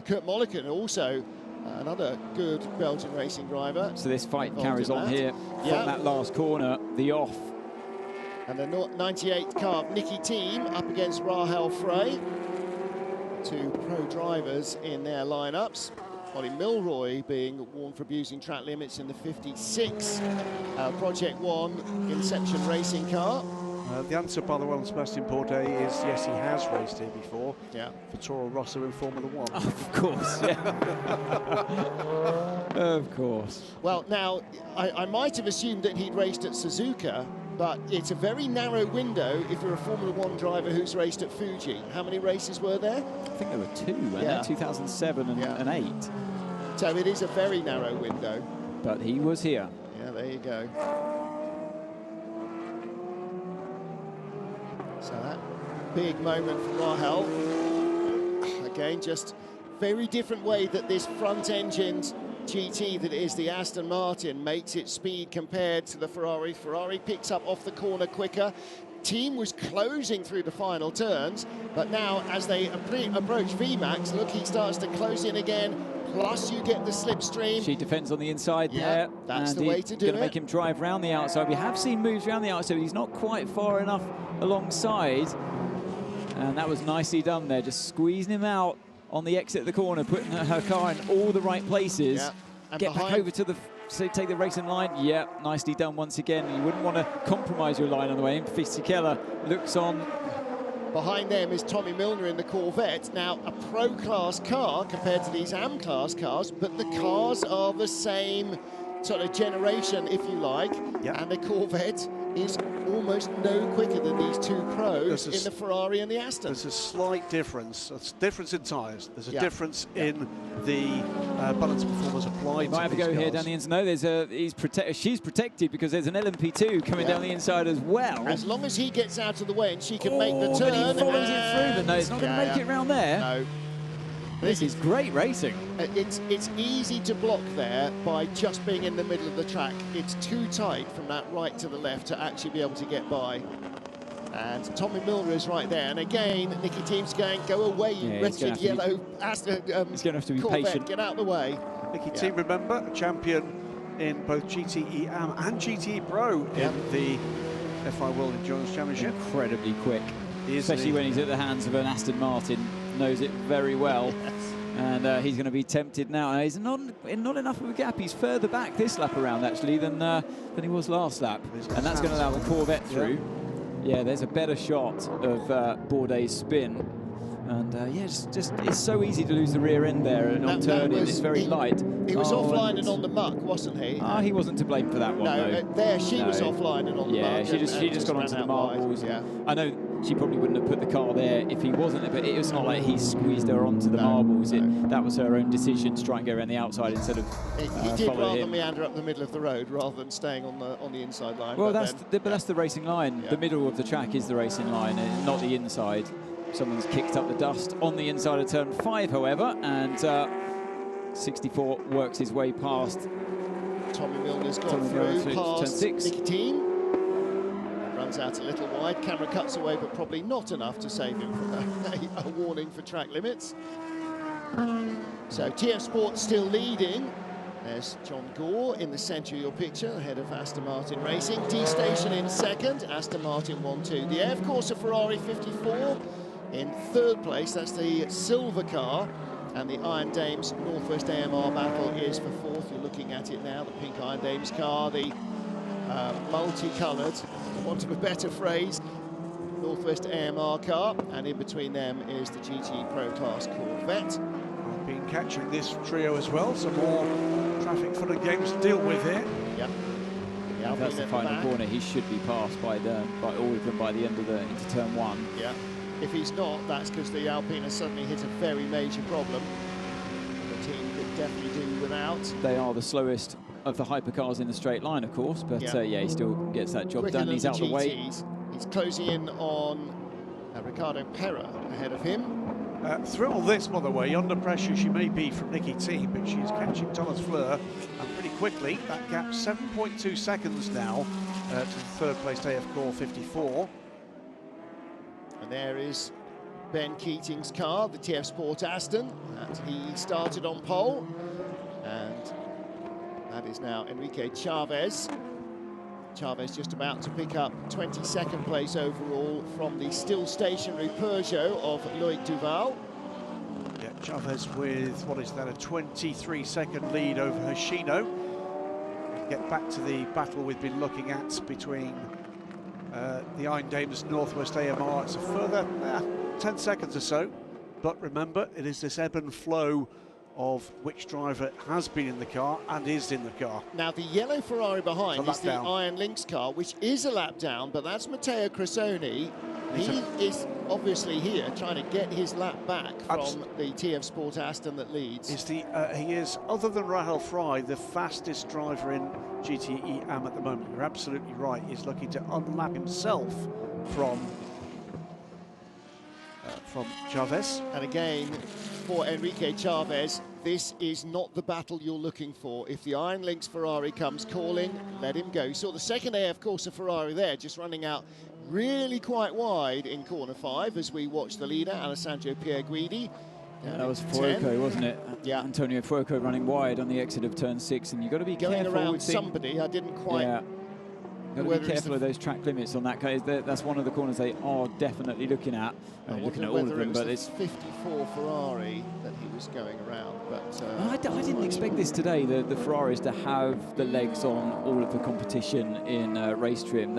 S1: Kurt Molliken, also another good Belgian racing driver.
S2: So this fight carries on here from that last corner, the off.
S1: And the 98 car Nicky Team up against Rahel Frey. 2 pro drivers in their lineups. Ollie Milroy being warned for abusing track limits in the 56 Project 1 Inception racing car.
S3: The answer, by the way, on Sebastian Bourdais is yes, he has raced here before.
S1: Yeah.
S3: For Toro Rosso in Formula 1.
S2: Of course, yeah. Of course.
S1: Well, now, I might have assumed that he'd raced at Suzuka, but it's a very narrow window if you're a Formula 1 driver who's raced at Fuji. How many races were there?
S2: I think there were 2, weren't there? 2007 and 8.
S1: So it is a very narrow window.
S2: But he was here.
S1: Yeah, there you go. So that big moment for Rahel. Again, just very different way that this front-engined GT that is the Aston Martin makes its speed compared to the Ferrari. Ferrari picks up off the corner quicker. Team was closing through the final turns, but now as they approach VMAX, look, he starts to close in again. Plus you get the slipstream.
S2: She defends on the inside there.
S1: That's the way to do it.
S2: Going to make him drive round the outside. We have seen moves around the outside, but he's not quite far enough alongside. And that was nicely done there, just squeezing him out on the exit of the corner, putting her car in all the right places.
S1: Yeah. And
S2: get back over to the, take the racing line. Yeah, nicely done once again. You wouldn't want to compromise your line on the way in. Fisichella looks on.
S1: Behind them is Tommy Milner in the Corvette. Now, a pro-class car compared to these AM-class cars, but the cars are the same sort of generation, if you like, and the Corvette is almost no quicker than these 2 pros in the Ferrari and the Aston.
S3: There's a slight difference. There's a difference in tyres. There's a difference in the balance performance applied.
S2: Might have to go here down the inside. No, there's she's protected because there's an LMP2 coming down the inside as well.
S1: As long as he gets out of the way and she can make the turn.
S2: But he follows it through, but no, it's not going to make it round there.
S1: No.
S2: This is great racing.
S1: It's easy to block there by just being in the middle of the track. It's too tight from that right to the left to actually be able to get by. And Tommy Milner is right there. And again, Nicky Team's going, go away, you wretched yellow Aston. He's
S2: going to have to be
S1: Corvette,
S2: patient.
S1: Get out of the way.
S3: Nicky Team, remember, a champion in both GTE AM and GTE Pro in the FIA World Endurance Championship.
S2: Incredibly quick, especially when he's at the hands of an Aston Martin. Knows it very well. And he's going to be tempted now. He's not enough of a gap. He's further back this lap around, actually, than he was last lap. And that's going to allow the Corvette through. Yeah, there's a better shot of Bourdais' spin. And yeah, just it's so easy to lose the rear end there and on turning. It's very light.
S1: He was offline and on the muck, wasn't he?
S2: He wasn't to blame for that one.
S1: No, there she was offline and on the muck.
S2: Yeah, she just got onto the marbles. Yeah. I know she probably wouldn't have put the car there if he wasn't there, but it was not like he squeezed her onto the marbles. That was her own decision to try and go around the outside instead of
S1: he did rather meander up the middle of the road rather than staying on the inside line.
S2: Well, that's the racing line. Yeah. The middle of the track is the racing line, and not the inside. Someone's kicked up the dust on the inside of turn 5, however, and 64 works his way past.
S1: Tommy Milner's gone through past
S2: turn 6.
S1: Nicotine. Runs out a little wide. Camera cuts away, but probably not enough to save him from a warning for track limits. So TF Sport still leading. There's John Gore in the centre of your picture, ahead of Aston Martin Racing. D-Station in second, Aston Martin 1-2. The AF Corsa Ferrari 54 in third place. That's the silver car. And the Iron Dames Northwest AMR battle is for fourth. You're looking at it now, the pink Iron Dames car, the multicoloured, for want of a better phrase, Northwest AMR car, and in between them is the GT Pro Class Corvette.
S3: I've been catching this trio as well, some more traffic fun and games to deal with here.
S1: Yep.
S2: If that's the final corner, he should be passed by all of them by the end of into turn 1.
S1: Yeah. If he's not, that's because the Alpine has suddenly hit a very major problem. The team could definitely do without.
S2: They are the slowest of the hypercars in the straight line, of course, but yeah, he still gets that job done. He's out of the way.
S1: He's closing in on Ricardo Pera ahead of him.
S3: Through all this, by the way, under pressure she may be from Nicotine, but she's catching Thomas Fleur, and pretty quickly. That gap 7.2 seconds now to the third place AF Corps 54.
S1: And there is Ben Keating's car, the TF Sport Aston, that he started on pole. And that is now Enrique Chavez. Chavez just about to pick up 22nd place overall from the still stationary Peugeot of Loic Duval.
S3: Yeah, Chavez with, what is that, a 23-second lead over Hoshino. Get back to the battle we've been looking at between the Iron Dames Northwest AMR. It's a further 10 seconds or so, but remember, it is this ebb and flow of which driver has been in the car and is in the car.
S1: Now the yellow Ferrari behind is the Iron Lynx car, which is a lap down, but that's Matteo Cressoni. He is obviously here trying to get his lap back from the TF Sport Aston that leads.
S3: He is, other than Rahel Fry, the fastest driver in GTE AM at the moment. You're absolutely right. He's looking to unlap himself from Chavez.
S1: And again, for Enrique Chavez, this is not the battle you're looking for. If the Iron Lynx Ferrari comes calling, let him go. You saw the second AF Corsa Ferrari there, just running out really quite wide in corner 5 as we watch the leader, Alessandro Pierguidi.
S2: Yeah, that was Fuoco, wasn't it?
S1: Yeah.
S2: Antonio Fuoco running wide on the exit of turn 6, and you've got to be
S1: going
S2: careful.
S1: Around somebody, I didn't quite...
S2: Yeah. Got to be careful of those track limits on that case. That's one of the corners they are definitely looking at. Looking at all of them, but it's
S1: 54 Ferrari that he was going around. But
S2: I didn't expect this today. The Ferraris to have the legs on all of the competition in race trim.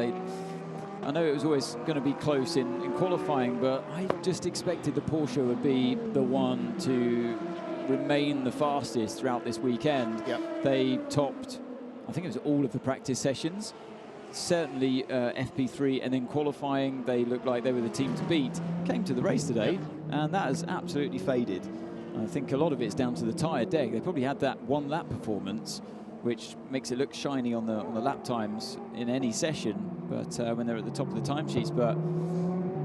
S2: I know it was always going to be close in qualifying, but I just expected the Porsche would be the one to remain the fastest throughout this weekend.
S1: Yep.
S2: They topped, I think it was all of the practice sessions. Certainly FP3, and then qualifying, they looked like they were the team to beat. Came to the race today, and that has absolutely faded. I think a lot of it's down to the tyre deck. They probably had that one lap performance, which makes it look shiny on the lap times in any session, but when they're at the top of the timesheets. But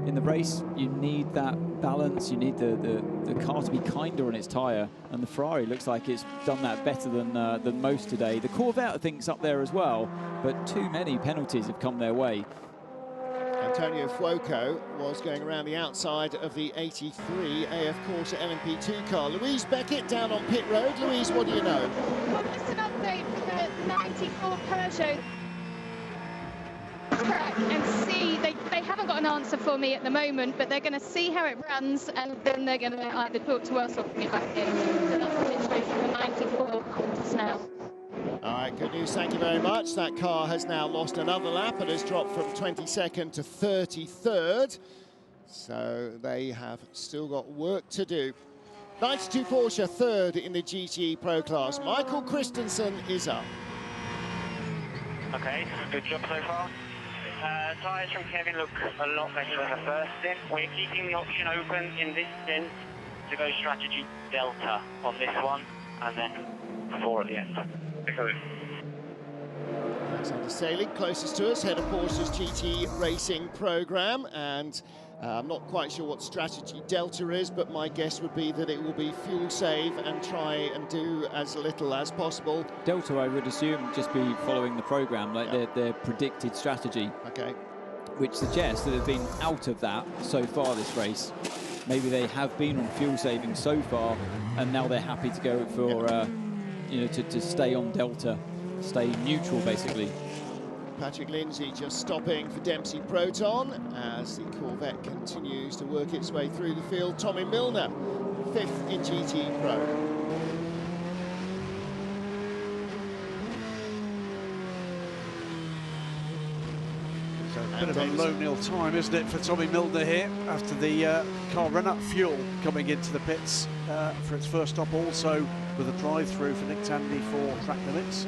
S2: in the race, you need that balance. You need the car to be kinder on its tyre, and the Ferrari looks like it's done that better than most today. The Corvette, I think, is up there as well, but too many penalties have come their way.
S1: Antonio Fuoco was going around the outside of the 83 AF Corsa LMP2 car. Louise Beckett down on pit road. Louise, what do you know?
S6: Well, just an update for the 94 Peugeot. track and see. They haven't got an answer for me at the moment, but they're going to see how it runs, and then they're going to either talk to us or bring it back in. So that's the situation for 94 quarters now.
S1: All right, good news, thank you very much. That car has now lost another lap and has dropped from 22nd to 33rd. So they have still got work to do. 92 Porsche, third in the GTE Pro class. Michael Christensen is up.
S8: Okay, good job so far. Tyres from Kevin look a lot better than the first stint. We're keeping the option open in this stint to go strategy Delta on this one, and then 4 at the end.
S1: Alexander Sailing, closest to us, head of Porsche's GT Racing program, and I'm not quite sure what strategy Delta is, but my guess would be that it will be fuel save and try and do as little as possible.
S2: Delta, I would assume, just be following the program, like their predicted strategy.
S1: Okay.
S2: Which suggests that they've been out of that so far this race. Maybe they have been on fuel saving so far, and now they're happy to go for, you know, to stay on Delta, stay neutral basically.
S1: Patrick Lindsay just stopping for Dempsey Proton as the Corvette continues to work its way through the field. Tommy Milner, 5th in GT Pro.
S3: So a bit of a low nil time, isn't it, for Tommy Milner here after the car ran out of fuel coming into the pits for its first stop, also with a drive-through for Nick Tandy for track limits.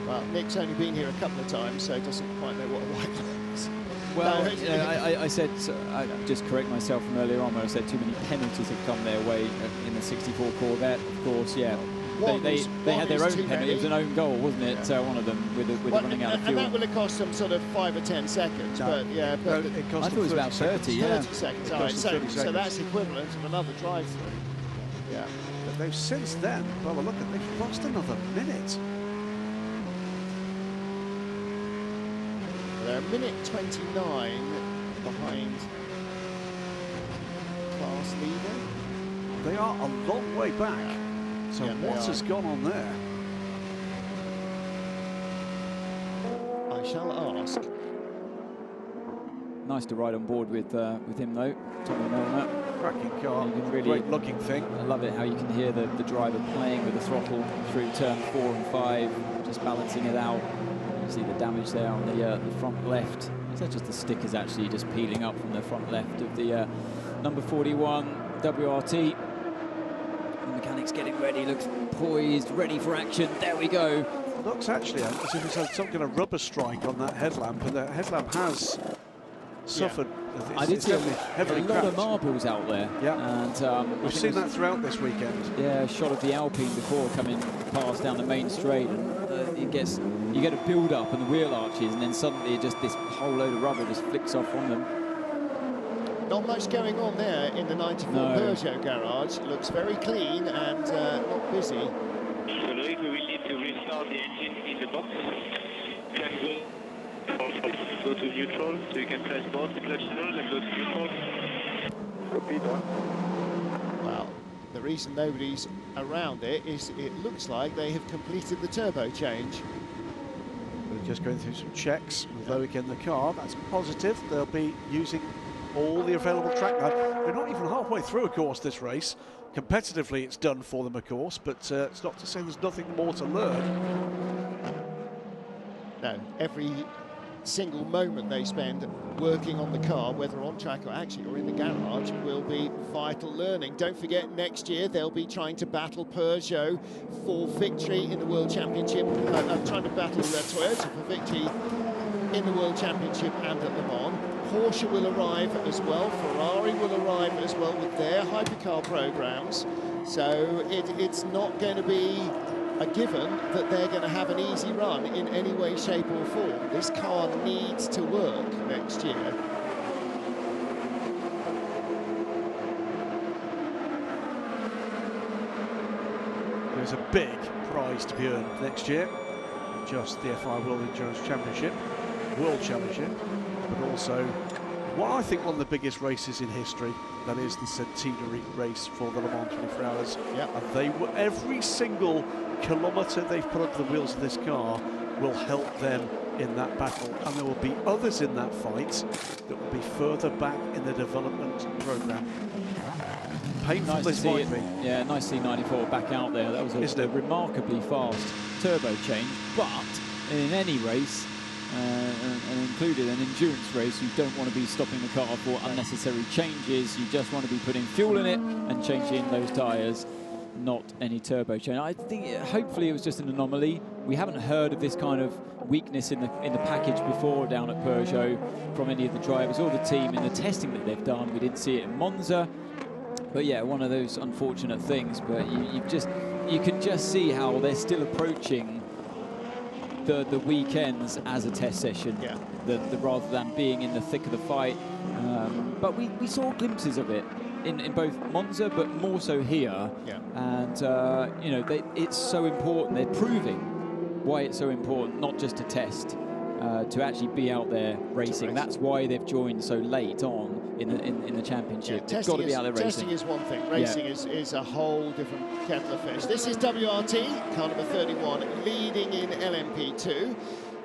S1: Well, Nick's only been here a couple of times, so doesn't quite know what a white line is.
S2: Well, I said, I just correct myself from earlier on where I said too many penalties have come their way in the 64 Corvette. Of course, yeah. They had their own penalty. It was an own goal, wasn't it? One of them with running out of fuel.
S1: And that would have cost them sort of 5 or 10 seconds. No. But yeah, but
S2: it cost I thought it was about 30.
S1: 30 seconds. All right, so that's equivalent of another drive-through. Yeah.
S3: But they've since then, well, look at they've lost another minute.
S1: They're a minute 29 behind class leader.
S3: They are a long way back. So what has gone on there?
S1: I shall ask.
S2: Nice to ride on board with him though. Tommy Milner.
S3: Cracking car,
S2: really,
S3: great looking thing.
S2: I love it how you can hear the driver playing with the throttle through turn 4 and 5, just balancing it out. You see the damage there on the front left. Is that just the stickers actually just peeling up from the front left of the number 41 WRT? The mechanic's getting ready, looks poised, ready for action. There we go.
S3: Looks actually as if it's had some kind of rubber strike on that headlamp, and the headlamp has suffered. Yeah.
S2: I did see a lot of marbles out there.
S3: Yeah,
S2: and
S3: we've seen that throughout this weekend.
S2: Yeah, a shot of the Alpine before coming past down the main straight, and you get a build up on the wheel arches, and then suddenly just this whole load of rubber just flicks off from them.
S1: Not much going on there in the 94 Peugeot garage. It looks very clean and not busy.
S5: So Loic, we will need to restart the engine in the box. Can go to neutral, so you can press both clutch level and go to neutral. Copy that.
S1: Well, the reason nobody's around it is it looks like they have completed the turbo change.
S3: We're just going through some checks with Loic in the car. That's positive. They'll be using all the available track now. They're not even halfway through, of course, this race. Competitively, it's done for them, of course, but it's not to say there's nothing more to learn.
S1: No, every single moment they spend working on the car, whether on track or in the garage, will be vital learning. Don't forget, next year they'll be trying to battle Peugeot for victory in the World Championship. Trying to battle Toyota for victory in the World Championship and at Le Mans. Porsche will arrive as well, Ferrari will arrive as well with their hypercar programs. So it's not going to be a given that they're going to have an easy run in any way, shape or form. This car needs to work next year.
S3: There's a big prize to be earned next year. Just the FIA World Endurance Championship, World Championship, but also what I think one of the biggest races in history, that is the centenary race for the Le Mans 24 Hours.
S1: Yep.
S3: And they were, every single kilometre they've put up the wheels of this car will help them in that battle, and there will be others in that fight that will be further back in the development programme. Painful
S2: Nice
S3: this
S2: to see
S3: might
S2: it.
S3: be.
S2: Yeah, nice to see 94 back out there. That was a remarkably fast turbo change, but in any race, and included an endurance race, you don't want to be stopping the car for unnecessary changes. You just want to be putting fuel in it and changing those tyres, not any turbo change. I think hopefully it was just an anomaly. We haven't heard of this kind of weakness in the package before down at Peugeot from any of the drivers or the team in the testing that they've done. We didn't see it in Monza. But yeah, one of those unfortunate things. But you can just see how they're still approaching the weekends as a test session, rather than being in the thick of the fight. But we saw glimpses of it in both Monza, but more so here. Yeah. And you know, it's so important. They're proving why it's so important, not just to test, to actually be out there racing. That's why they've joined so late on in the championship.
S1: Yeah,
S2: they've got to be out there racing.
S1: Testing is one thing. Racing is a whole different kettle of fish. This is WRT, car number 31, leading in LMP2.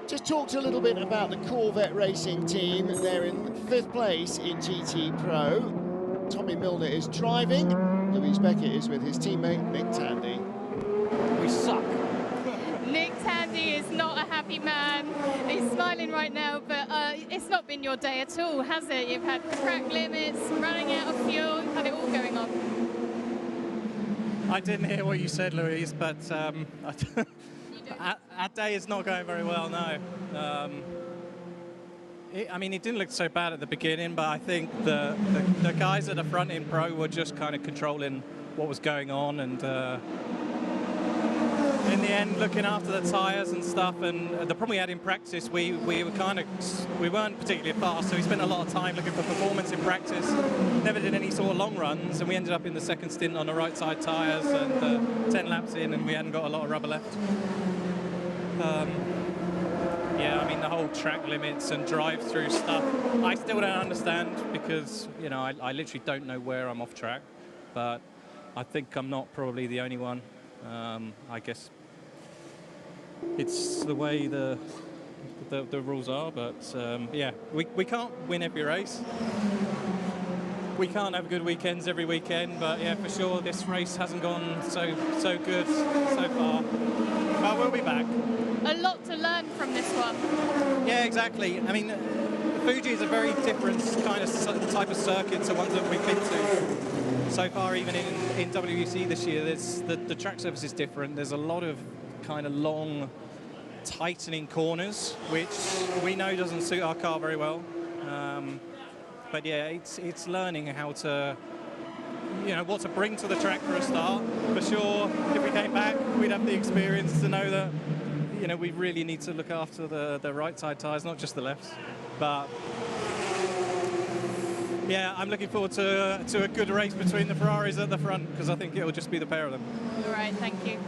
S1: Just talked a little bit about the Corvette racing team. They're in 5th place in GT Pro. Tommy Milner is driving. Louise Beckett is with his teammate Nick Tandy.
S17: We suck.
S6: Nick Tandy is not a happy man. He's smiling right now, but it's not been your day at all, has it? You've had track limits, running out of fuel, you've had it all going on.
S17: I didn't hear what you said, Louise, but our day is not going very well, no. I mean, it didn't look so bad at the beginning, but I think the guys at the front in Pro were just kind of controlling what was going on, and in the end, looking after the tyres and stuff. And the problem we had in practice, we weren't particularly fast, so we spent a lot of time looking for performance in practice. Never did any sort of long runs, and we ended up in the second stint on the right side tyres, and 10 laps in, and we hadn't got a lot of rubber left. Yeah, I mean, the whole track limits and drive-through stuff, I still don't understand, because, you know, I literally don't know where I'm off track, but I think I'm not probably the only one. I guess it's the way the rules are, but yeah, we can't win every race. We can't have good weekends every weekend, but yeah, for sure, this race hasn't gone so good so far. But we'll be back.
S6: A lot to learn from this one.
S17: Yeah, exactly. I mean, Fuji is a very different kind of type of circuit to ones that we've been to so far. Even in WEC this year, the track surface is different. There's a lot of kind of long, tightening corners, which we know doesn't suit our car very well. But yeah, it's learning how to, you know, what to bring to the track for a start. For sure, if we came back, we'd have the experience to know that, you know, we really need to look after the right side tyres, not just the lefts. But yeah, I'm looking forward to a good race between the Ferraris at the front, because I think it'll just be the pair of them.
S6: All right, thank you.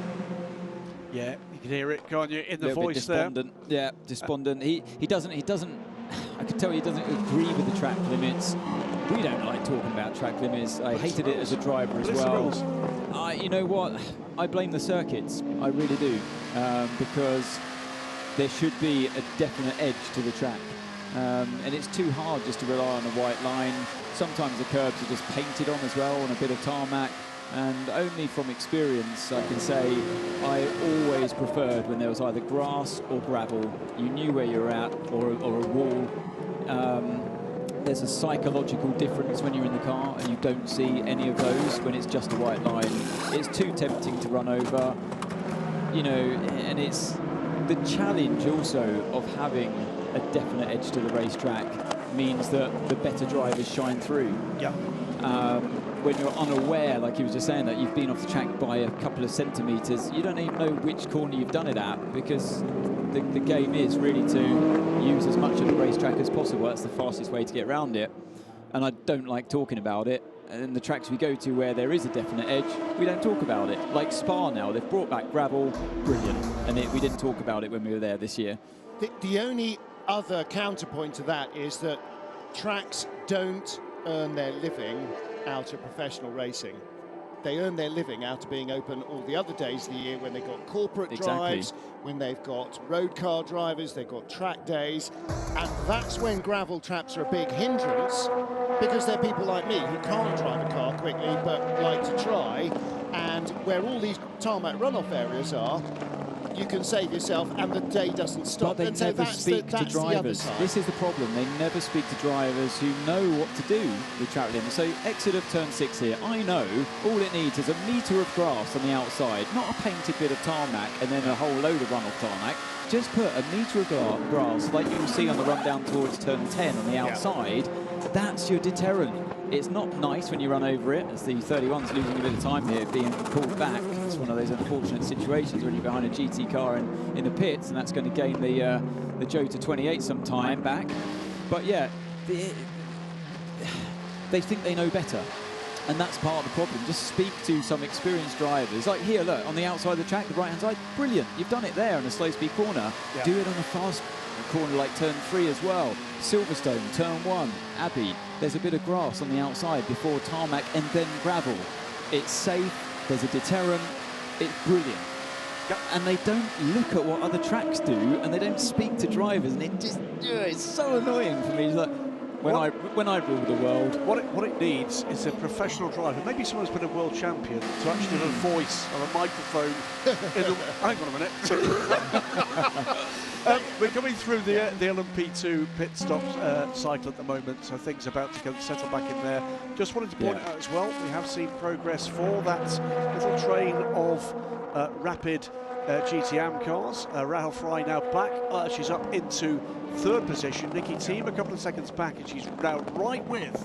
S3: Yeah, you can hear it, can't you, in the
S2: Little
S3: voice
S2: bit despondent.
S3: there?
S2: Yeah, despondent. He doesn't. I can tell he doesn't agree with the track limits. We don't like talking about track limits. I hated it as a driver as well. You know what? I blame the circuits. I really do, because there should be a definite edge to the track, and it's too hard just to rely on a white line. Sometimes the curbs are just painted on as well, on a bit of tarmac. And only from experience, I can say I always preferred when there was either grass or gravel. You knew where you were at, or a wall. There's a psychological difference when you're in the car and you don't see any of those when it's just a white line. It's too tempting to run over, you know, and it's the challenge also of having a definite edge to the racetrack means that the better drivers shine through.
S3: Yeah.
S2: When you're unaware, like he was just saying, that you've been off the track by a couple of centimetres, you don't even know which corner you've done it at, because the game is really to use as much of the racetrack as possible. That's the fastest way to get around it. And I don't like talking about it. And the tracks we go to where there is a definite edge, we don't talk about it. Like Spa now, they've brought back gravel, brilliant. And we didn't talk about it when we were there this year.
S1: The only other counterpoint to that is that tracks don't earn their living out of professional racing. they earn their living out of being open all the other days of the year when they've got corporate drives, when they've got road car drivers, they've got track days, and that's when gravel traps are a big hindrance, because there are people like me who can't drive a car quickly but like to try, and where all these tarmac runoff areas are, you can save yourself and the day doesn't stop.
S2: But they never speak to drivers. This is the problem. They never speak to drivers who know what to do with track limits. So exit of turn 6 here, I know all it needs is a metre of grass on the outside, not a painted bit of tarmac and then a whole load of runoff tarmac. Just put a metre of grass like you will see on the run down towards turn 10 on the outside. That's your deterrent. It's not nice when you run over it, as the 31's losing a bit of time here, being pulled back. It's one of those unfortunate situations when you're behind a GT car in the pits, and that's going to gain the Joe to 28 some time back. But yeah, they think they know better, and that's part of the problem. Just speak to some experienced drivers. Like here, look, on the outside of the track, the right-hand side, brilliant. You've done it there on a slow-speed corner. Yeah. Do it on a fast corner like turn 3 as well. Silverstone, turn 1, Abbey. There's a bit of grass on the outside before tarmac and then gravel. It's safe, there's a deterrent, it's brilliant. Yep. And they don't look at what other tracks do, and they don't speak to drivers, and it just, it's so annoying for me. It's like, when I rule the world.
S3: What it needs is a professional driver, maybe someone who's been a world champion, to actually have a voice or a microphone. Hang on a minute. We're coming through the LMP2 pit stop cycle at the moment, so things are about to settle back in there. Just wanted to point out as well, we have seen progress for that little train of rapid GTM cars. Rahel Fry now back. She's up into 3rd position. Nikki Team a couple of seconds back, and she's now right with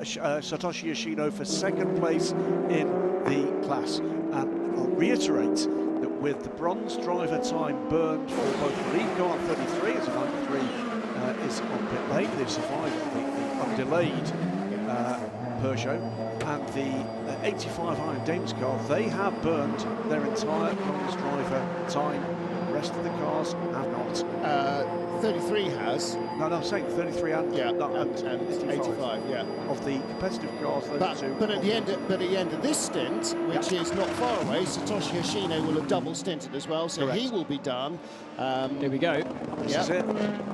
S3: Satoshi Yoshino for 2nd place in the class. And I'll reiterate that with the bronze driver time burned for both the lead car 33, as a 93 is on pit lane, they've survived the undelayed Peugeot, and the 85 Iron Dames car, they have burned their entire bronze driver time. The rest of the cars have not. 33 has. No, I'm saying 33 and 85. Yeah, of the competitive cars.
S1: But at the end of this stint, which is not far away, Satoshi Yoshino will have double stinted as well, so he will be done.
S2: Here we go.
S1: This is it.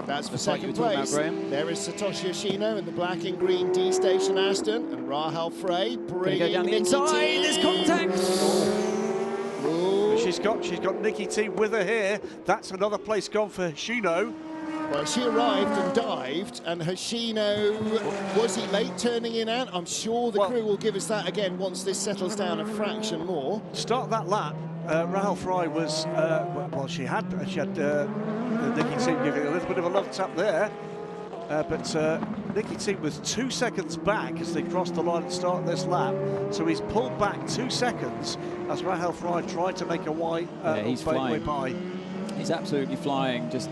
S1: That's for 2nd place. There is Satoshi Yoshino in the black and green D station Aston, and Rahel Frey bringing
S2: go down the inside. There's contact.
S3: She's got Nikki T with her here. That's another place gone for Yoshino.
S1: Well, she arrived and dived, and Yoshino, was he late turning in out? I'm sure the crew will give us that again once this settles down a fraction more.
S3: Start that lap. Rahel Fry was, she had Nikki T giving a little bit of a love tap there, but Nikki T was 2 seconds back as they crossed the line and start this lap, so he's pulled back 2 seconds as Rahel Fry tried to make a wide
S2: he's flying.
S3: by.
S2: He's absolutely flying, just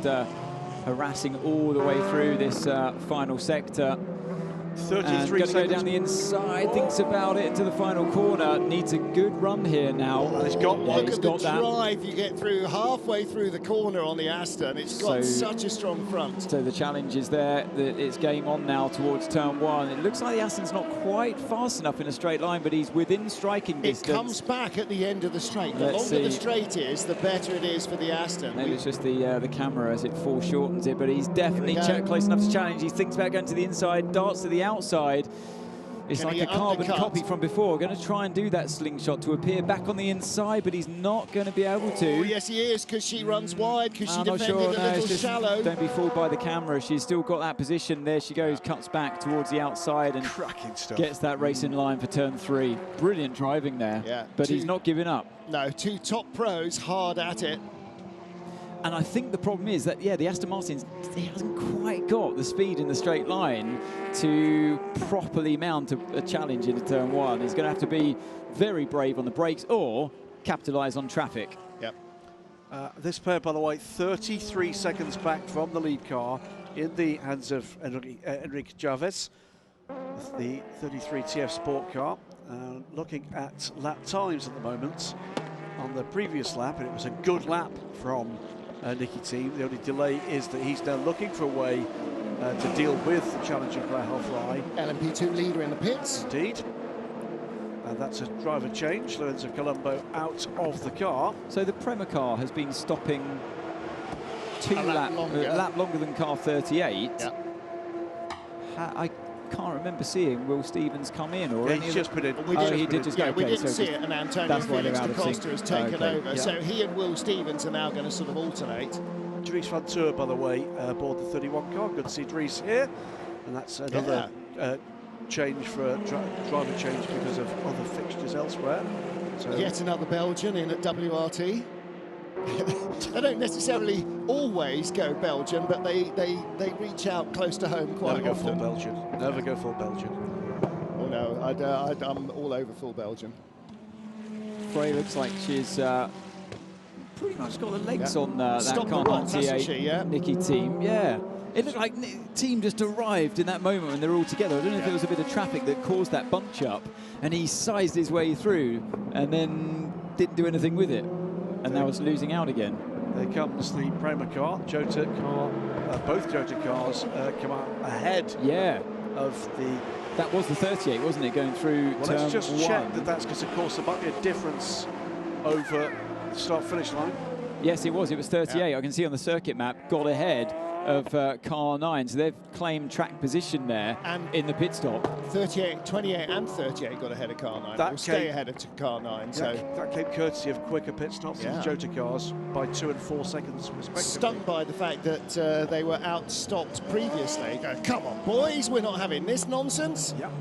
S2: harassing all the way through this final sector.
S3: 33 seconds.
S2: Go down the inside, thinks about it into the final corner, needs a good run here now.
S3: And he's got one.
S1: Look at the drive you get through halfway through the corner on the Aston. It's got such a strong front.
S2: So the challenge is there, it's game on now towards turn 1. It looks like the Aston's not quite fast enough in a straight line, but he's within striking distance.
S1: It comes back at the end of the straight. The longer the straight is, the better it is for the Aston.
S2: Maybe it's just the camera as it foreshortens it, but he's definitely close enough to challenge. He thinks about going to the inside, darts to the outside. It's like a carbon copy from before. Going to try and do that slingshot to appear back on the inside, but he's not going to be able to.
S1: Oh, yes, he is, because she runs wide, because she defended a little shallow.
S2: Don't be fooled by the camera. She's still got that position. There she goes, cuts back towards the outside and gets that racing line for turn 3. Brilliant driving there, but he's not giving up.
S1: No, 2 top pros hard at it.
S2: And I think the problem is that, the Aston Martin, he hasn't quite got the speed in the straight line to properly mount a challenge into turn 1. He's going to have to be very brave on the brakes or capitalise on traffic.
S1: Yep.
S3: This pair, by the way, 33 seconds back from the lead car in the hands of Enrique Chavez, the 33 TF Sport car. Looking at lap times at the moment. On the previous lap, and it was a good lap from Nikki Team. The only delay is that he's now looking for a way to deal with the challenge of Rahel Fry.
S1: LMP2 leader in the pits.
S3: Indeed. And that's a driver change. Lorenzo Colombo out of the car.
S2: So the Prema car has been stopping a lap longer than car 38.
S1: Yeah.
S2: I can't remember seeing Will Stevens come in, or
S3: he's just put in.
S2: He did just go.
S1: We didn't see it, and Antonio Felix da Costa has taken over.
S3: Yeah.
S1: So he and Will Stevens are now going to sort of alternate.
S3: Dries van Tour, by the way, aboard the 31 car. Good to see Dries here. And that's another change for driver change because of other fixtures elsewhere. So
S1: yet another Belgian in at WRT. They don't necessarily always go Belgian, but they reach out close to home quite
S3: Never go
S1: often.
S3: full Belgian. Never go full Belgian.
S1: Oh no, I'm all over full Belgian.
S2: Frey looks like she's pretty much got the legs on that car
S1: hasn't
S2: 98
S1: she? Yeah.
S2: Nikki team. Yeah. It looked like team just arrived in that moment when they're all together. I don't know if there was a bit of traffic that caused that bunch up, and he sized his way through and then didn't do anything with it. And now it's losing out again.
S3: There comes the Prema car. Jota car, both Jota cars come out ahead.
S2: Yeah.
S3: Of the.
S2: That was the 38, wasn't it, going through?
S3: Well, let's just check that that's because, of course, there might be a difference over the start-finish line.
S2: Yes, it was. It was 38. I can see on the circuit map, got ahead of car 9. So they've claimed track position there and in the pit stop.
S1: 38, 28 and 38 got ahead of car 9. That will stay ahead of car 9. So
S3: that came courtesy of quicker pit stops in the Jota cars by 2 and 4 seconds respectively.
S1: Stunned by the fact that they were outstopped previously. Go, come on, boys, we're not having this nonsense.
S3: Yeah.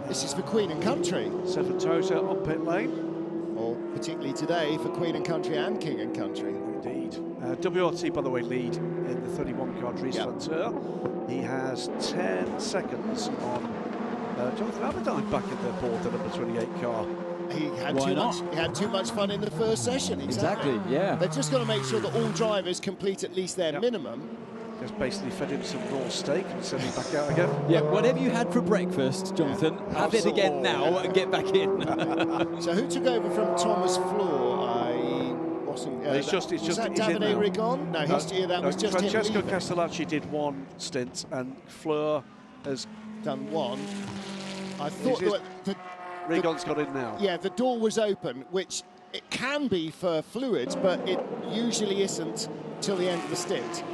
S1: This is for Queen and Country.
S3: So for Tota on pit lane.
S1: Or particularly today for Queen and Country and King and Country.
S3: Indeed. WRT, by the way, lead in the 31 car, Dries van Tour. He has 10 seconds on Jonathan Aberdeen back in the board, the number 28 car.
S1: He had too much fun in the first session.
S2: Exactly, yeah.
S1: They've just got to make sure that all drivers complete at least their minimum.
S3: Just basically fed him some raw steak and sent him back out again.
S2: Yeah, whatever you had for breakfast, Jonathan, have it again now and get back in.
S1: So who took over from Thomas Floor?
S3: It's just
S1: was that Davide Rigon? No, that was just
S3: Francesco
S1: him.
S3: Castellacci did one stint, and Fleur has
S1: done one. I thought
S3: Rigon's got in now.
S1: Yeah, the door was open, which it can be for fluids, but it usually isn't till the end of the stint.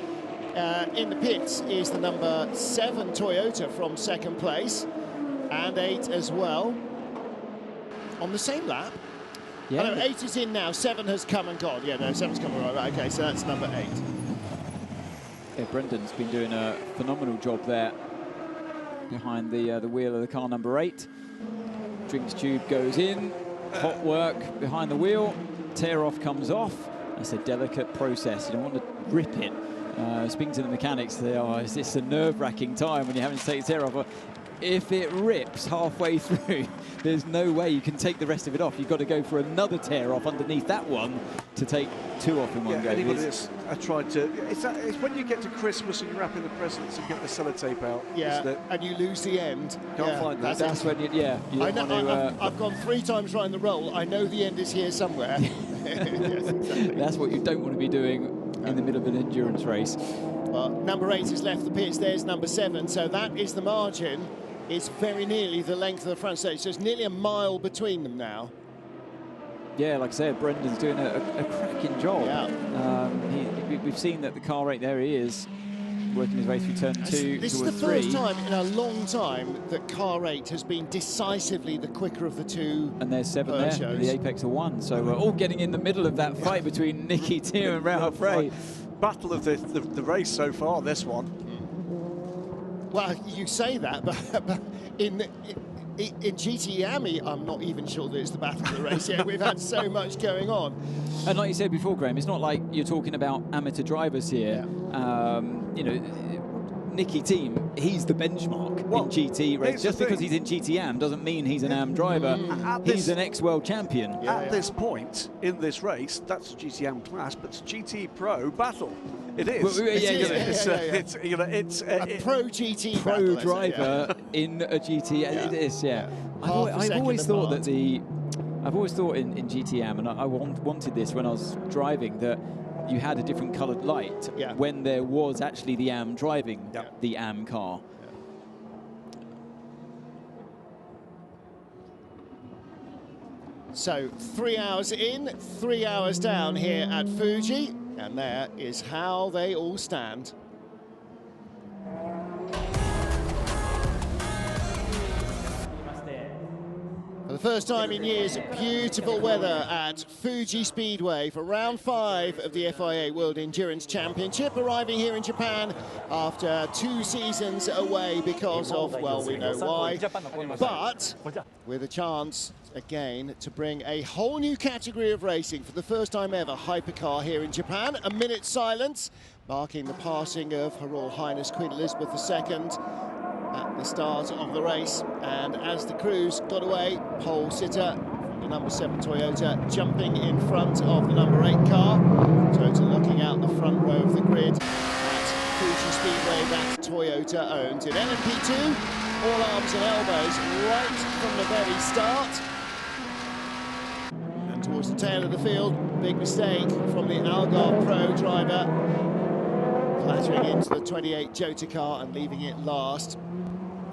S1: In the pits is the number 7 Toyota from second place, and 8 as well on the same lap.
S2: Yeah.
S1: Oh, no, 8 is in now, 7 has come and gone. Yeah, no, 7's come and gone. Right, okay, so that's number 8.
S2: Yeah, Brendan's been doing a phenomenal job there behind the wheel of the car number 8. Drinks tube goes in, hot work behind the wheel, tear off comes off. It's a delicate process. You don't want to rip it. Speaking to the mechanics, they are, is this a nerve-wracking time when you're having to take the tear off? If it rips halfway through, there's no way you can take the rest of it off. You've got to go for another tear off underneath that one to take 2 off in one go.
S3: Anybody that's tried to, it's when you get to Christmas and you're wrapping the presents and get the sellotape out.
S1: Yeah, and you lose the end.
S3: Can't find that.
S2: That's when you, you
S1: I know, I've gone 3 times right in the roll. I know the end is here somewhere. Yes, exactly.
S2: That's what you don't want to be doing in the middle of an endurance race.
S1: Well, number 8 has left the pits. There's number 7. So that is the margin. It's very nearly the length of the front stage. So it's nearly a mile between them now.
S2: Yeah, like I said, Brendan's doing a cracking job.
S1: Yeah.
S2: We've seen that the car rate, there he is, working his way through turn 2
S1: This is the first time in a long time that car 8 has been decisively the quicker of the 2.
S2: And there's 7 there, the apex of 1. So we're all getting in the middle of that fight between Nicky Thier and Raoul Frey.
S3: Battle of the race so far, this one.
S1: Well, you say that, but in GTE AMI, I'm not even sure that it's the battle of the race yet. We've had so much going on.
S2: And like you said before, Graham, it's not like you're talking about amateur drivers here.
S1: Yeah.
S2: You know, Nicky Team, he's the benchmark in GT race. Just because he's in GT AM doesn't mean he's an AM driver. He's an ex-world champion.
S3: At this point in this race, that's a GT AM class, but it's a GT Pro battle. It is.
S2: Well,
S3: It's
S1: a pro GT
S2: pro
S1: battle,
S2: driver in a GT. It is, yeah. I've always thought that I've always thought in GT AM, and I wanted this when I was driving, that you had a different coloured light when there was actually the AM driving the AM car.
S1: So 3 hours in, 3 hours down here at Fuji, and there is how they all stand. For the first time in years, beautiful weather at Fuji Speedway for round 5 of the FIA World Endurance Championship, arriving here in Japan after 2 seasons away because of, well, we know why, but with a chance again to bring a whole new category of racing for the first time ever, Hypercar here in Japan. A minute's silence marking the passing of Her Royal Highness Queen Elizabeth II at the start of the race, and as the crews got away, pole sitter, the number 7 Toyota jumping in front of the number 8 car. Toyota looking out the front row of the grid at Fuji Speedway that Toyota owns. In LMP2, all arms and elbows right from the very start. And towards the tail of the field, big mistake from the Algarve Pro driver, clattering into the 28 Jota car and leaving it last.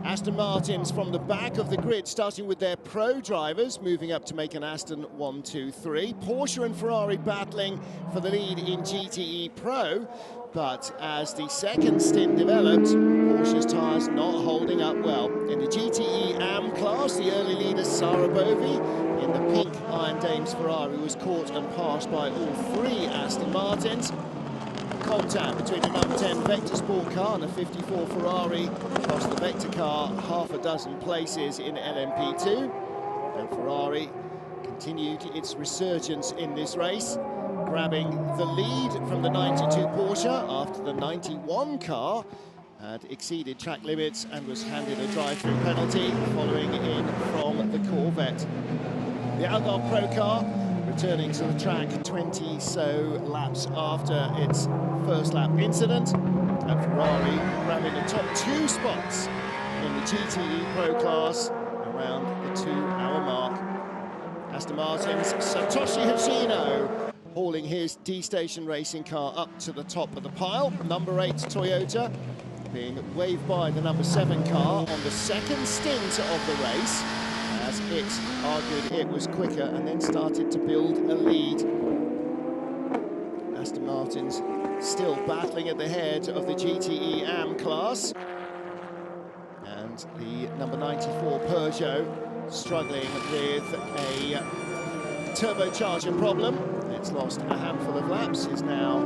S1: Aston Martins from the back of the grid, starting with their pro drivers, moving up to make an Aston 1, 2, 3. Porsche and Ferrari battling for the lead in GTE Pro, but as the second stint developed, Porsche's tyres not holding up well. In the GTE AM class, the early leader Sarah Bovey in the pink Iron Dames Ferrari was caught and passed by all 3 Aston Martins. Contact between the number 10 Vector Sport car and the 54 Ferrari cost the Vector car half a dozen places in LMP2, and Ferrari continued its resurgence in this race, grabbing the lead from the 92 Porsche after the 91 car had exceeded track limits and was handed a drive-through penalty following in from the Corvette. The Algarve Pro car returning to the track 20 so laps after its first lap incident, and Ferrari grabbing the top 2 spots in the GTE Pro class around the 2-hour mark. Aston Martin's Satoshi Hashino hauling his D-Station racing car up to the top of the pile. Number 8 Toyota being waved by the number 7 car on the second stint of the race, as it argued it was quicker and then started to build a lead. Aston Martin's still battling at the head of the GTE AM class, and the number 94 Peugeot struggling with a turbocharger problem. It's lost a handful of laps, is now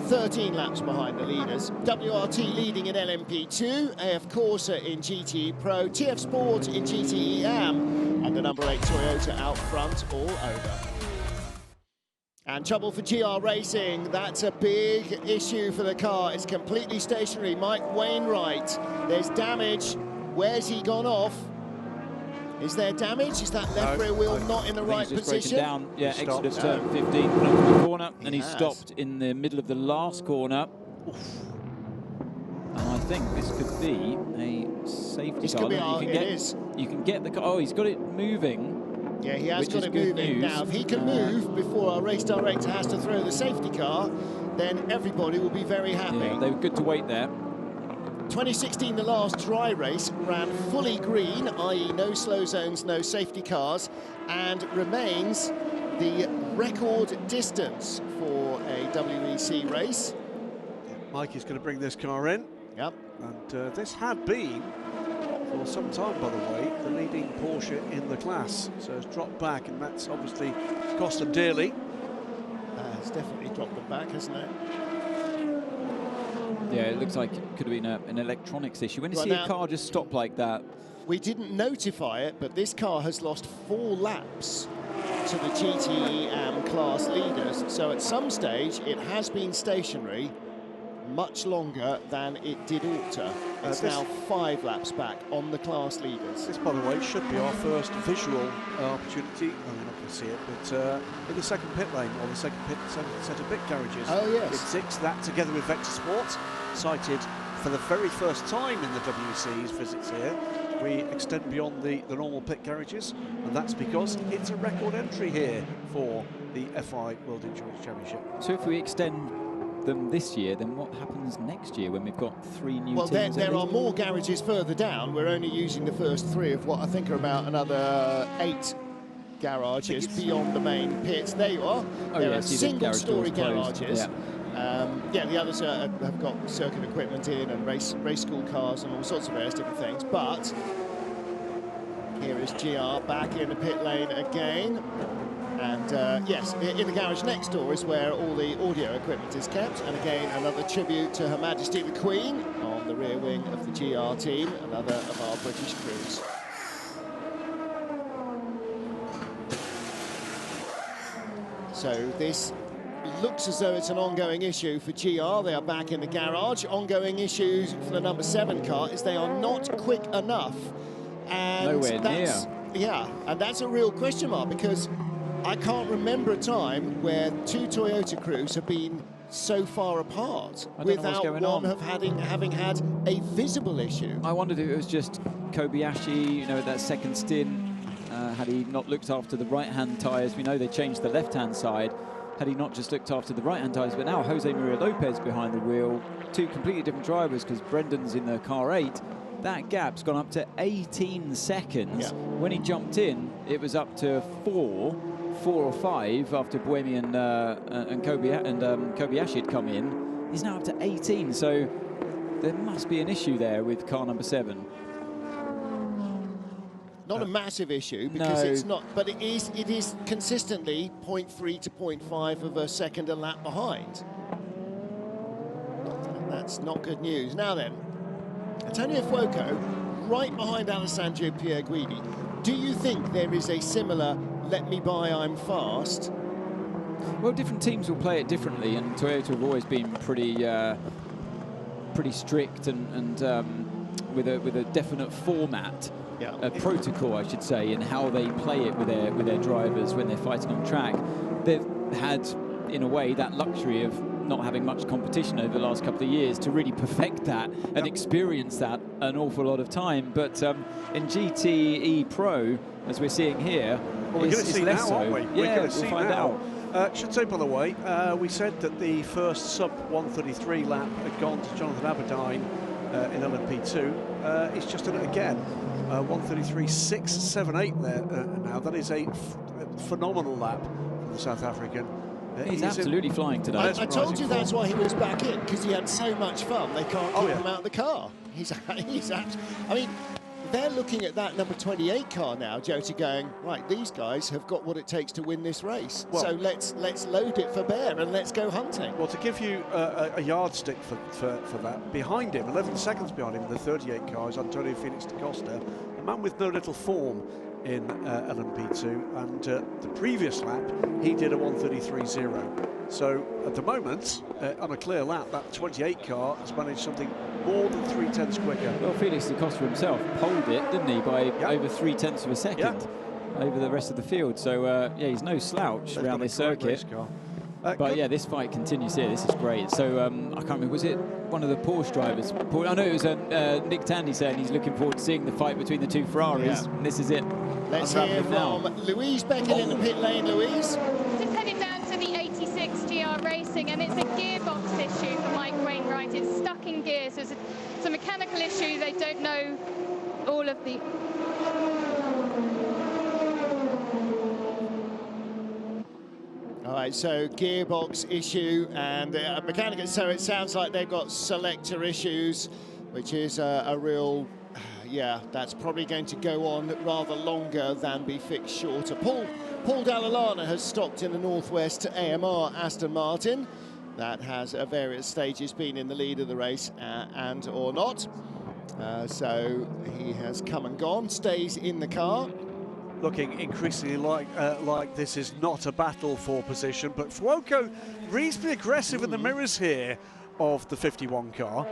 S1: 13 laps behind the leaders. WRT leading in LMP2, AF Corsa in GTE Pro, TF Sport in GTE AM, and the number 8 Toyota out front all over. And trouble for GR Racing, that's a big issue for the car. It's completely stationary. Mike Wainwright, there's damage. Where's he gone off? Is there damage? Is that left rear wheel not in the right position?
S2: Down. Yeah, exit of turn 15, put up in the corner, and he stopped in the middle of the last corner. Oof. And I think this could be a safety car. You can get the car. Oh, he's got it moving.
S1: Yeah, he has got it moving. Now, if he can move before our race director has to throw the safety car, then everybody will be very happy.
S2: Yeah, they were good to wait there.
S1: 2016, the last dry race, ran fully green, i.e. no slow zones, no safety cars, and remains the record distance for a WEC race.
S3: Mike is going to bring this car in.
S1: Yep.
S3: And this had been, for some time by the way, the leading Porsche in the class. So it's dropped back, and that's obviously cost them dearly.
S1: It's definitely dropped them back, hasn't it?
S2: Yeah, it looks like it could have been an electronics issue. When you see a car just stop like that...
S1: We didn't notify it, but this car has lost 4 laps to the GTE AM class leaders. So at some stage, it has been stationary much longer than it did alter. It's now 5 laps back on the class leaders.
S3: This, by the way, should be our first visual opportunity. Oh, you're not going to see it, but in the second pit lane, or the second set of pit garages.
S1: Oh, yes.
S3: With 6, that together with Vector Sport, cited for the very first time in the WEC's visits here. We extend beyond the normal pit garages, and that's because it's a record entry here for the FIA World Endurance Championship.
S2: So if we extend them this year, then what happens next year when we've got 3 new
S1: teams?
S2: Well,
S1: there are more garages further down. We're only using the first 3 of what I think are about another 8 garages beyond the main pits. There you are.
S2: Oh,
S1: there
S2: yeah,
S1: are single-story garages. Yeah, the others have got circuit equipment in and race school cars and all sorts of various different things. But here is GR back in the pit lane again. And yes, in the garage next door is where all the audio equipment is kept. And again, another tribute to Her Majesty the Queen on the rear wing of the GR team, another of our British crews. So this looks as though it's an ongoing issue for GR. They are back in the garage. Ongoing issues for the number 7 car is they are not quick enough. And
S2: nowhere near.
S1: Yeah, and that's a real question mark, because I can't remember a time where 2 Toyota crews have been so far apart without one having had a visible issue.
S2: I wondered if it was just Kobayashi, you know, that second stint, had he not looked after the right-hand tyres. We know they changed the left-hand side. Had he not just looked after the right-hand tyres, but now Jose Maria Lopez behind the wheel, 2 completely different drivers, because Brendan's in the car 8. That gap's gone up to 18 seconds.
S1: Yeah.
S2: When he jumped in, it was up to 4 or 5 after Buemi and Kobayashi had come in. He's now up to 18, so there must be an issue there with car number 7.
S1: Not a massive issue, because it's not, but it is consistently 0.3 to 0.5 of a second a lap behind. And that's not good news. Now then, Antonio Fuoco, right behind Alessandro Pierguidi. Do you think there is a similar "let me by, I'm fast"?
S2: Well, different teams will play it differently, and Toyota have always been pretty strict and with a definite format.
S1: Yeah.
S2: A protocol, I should say, in how they play it with their drivers when they're fighting on track. They've had, in a way, that luxury of not having much competition over the last couple of years to really perfect that and experience that an awful lot of time. But in GTE Pro, as we're seeing here,
S3: well, we're going to see
S2: less
S3: now, aren't we?
S2: Yeah,
S3: we're going to see
S2: we'll find
S3: now.
S2: out.
S3: Should say, by the way, we said that the first sub-133 lap had gone to Jonathan Aberdeen in LMP2. He's just done it again. 133.678 there now. That is a phenomenal lap from the South African.
S2: He's absolutely flying today.
S1: I told you that's why he was back in, because he had so much fun. They can't keep him out of the car. I mean, they're looking at that number 28 car now, Jota, going, right, these guys have got what it takes to win this race. Well, so let's load it for bear and let's go hunting.
S3: Well, to give you a yardstick for that, behind him, 11 seconds behind him, the 38 car is Antonio Felix da Costa, a man with no little form in LMP2, and the previous lap he did a 133.0. So at the moment, on a clear lap, that 28 car has managed something more than 3/10 quicker.
S2: Well, Felix da Costa himself polled it, didn't he, by over 3/10 of a second over the rest of the field. So yeah, he's no slouch around this circuit. But yeah, this fight continues here. This is great. So I can't remember, was it one of the Porsche drivers? I know it was Nick Tandy saying he's looking forward to seeing the fight between the 2 Ferraris.
S1: Yeah.
S2: And this is it.
S1: Let's hear from Louise Beckett in the pit lane. Louise?
S6: Just heading down to the 86 GR Racing, and it's a gearbox issue for Mike Wainwright. It's stuck in gear, so it's a mechanical issue. They don't know all of the...
S1: All right, so gearbox issue and mechanical. So it sounds like they've got selector issues, which is a real, yeah, that's probably going to go on rather longer than be fixed shorter. Paul Dall'Anna has stopped in the Northwest AMR Aston Martin. That has at various stages been in the lead of the race and or not. So he has come and gone, stays in the car.
S3: Looking increasingly like this is not a battle for position, but Fuoco reasonably aggressive in the mirrors here of the 51 car.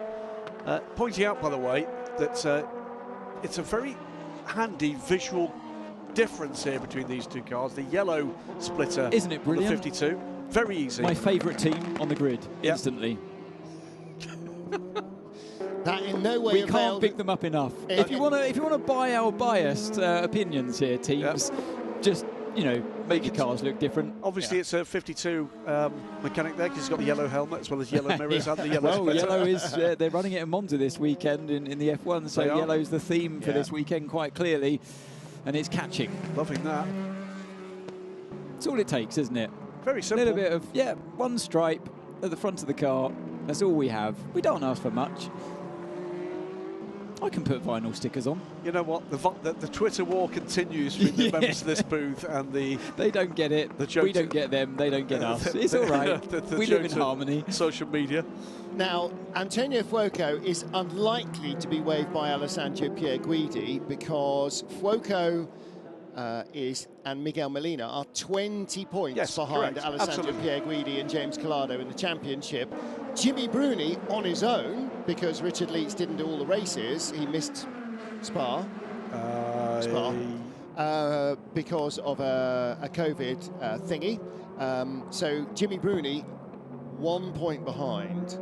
S3: Pointing out, by the way, that it's a very handy visual difference here between these 2 cars. The yellow splitter,
S2: isn't it brilliant?
S3: The 52, very easy.
S2: My favourite team on the grid, instantly.
S1: That in no way
S2: we can't pick them up enough. If you want to buy our biased opinions here, teams, just make your cars look different.
S3: Obviously, it's a 52 mechanic there because he's got the yellow helmet as well as yellow mirrors and the yellow splitter.
S2: Yellow is they're running it at Monza this weekend in the F1, so yellow's the theme for this weekend quite clearly, and it's catching.
S3: Loving that.
S2: It's all it takes, isn't it?
S3: Very simple.
S2: A little bit of, yeah, one stripe at the front of the car. That's all we have. We don't ask for much. I can put vinyl stickers on.
S3: You know what? The Twitter war continues with the members of this booth and the...
S2: They don't get it. We don't get them. They don't get us. It's all right. We live in harmony.
S3: Social media.
S1: Now, Antonio Fuoco is unlikely to be waved by Alessandro Pierguidi because Fuoco and Miguel Molina are 20 points behind Alessandro Pierguidi and James Collado in the championship. Jimmy Bruni on his own, because Richard Leeds didn't do all the races. He missed Spa. Because of a COVID thingy. So Jimmy Bruni, 1 point behind.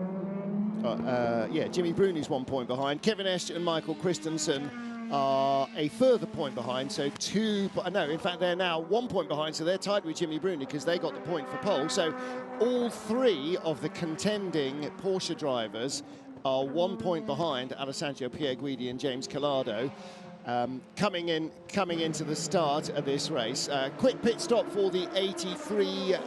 S1: Jimmy Bruni's 1 point behind. Kevin Esch and Michael Christensen are a further point behind, so in fact they're now 1 point behind, so they're tied with Jimmy Bruni because they got the point for pole. So all three of the contending Porsche drivers are 1 point behind Alessandro Pierguidi and James Collado. Coming into the start of this race. Quick pit stop for the 83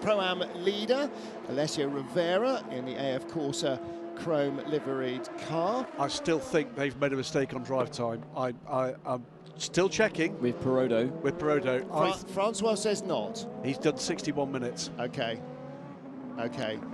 S1: Pro-Am leader, Alessio Rivera, in the AF Corsa chrome liveried car.
S3: I still think they've made a mistake on drive time. I'm still checking.
S2: With Perodo.
S1: Francois says not.
S3: He's done 61 minutes.
S1: Okay.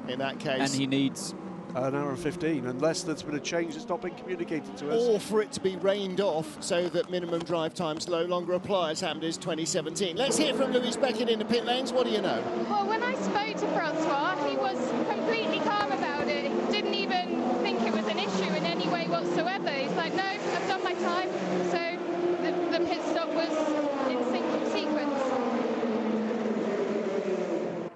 S1: In that case.
S2: And he needs
S3: an hour and 15, unless there's been a change that's not been communicated to us.
S1: Or for it to be rained off so that minimum drive times no longer apply, as happened in 2017. Let's hear from Louis Beckett in the pit lanes. What do you know?
S6: Well, when I spoke to Francois, he was completely calm about it. He didn't even think it was an issue in any way whatsoever. He's like, no, I've done my time. So the pit stop was in sequence.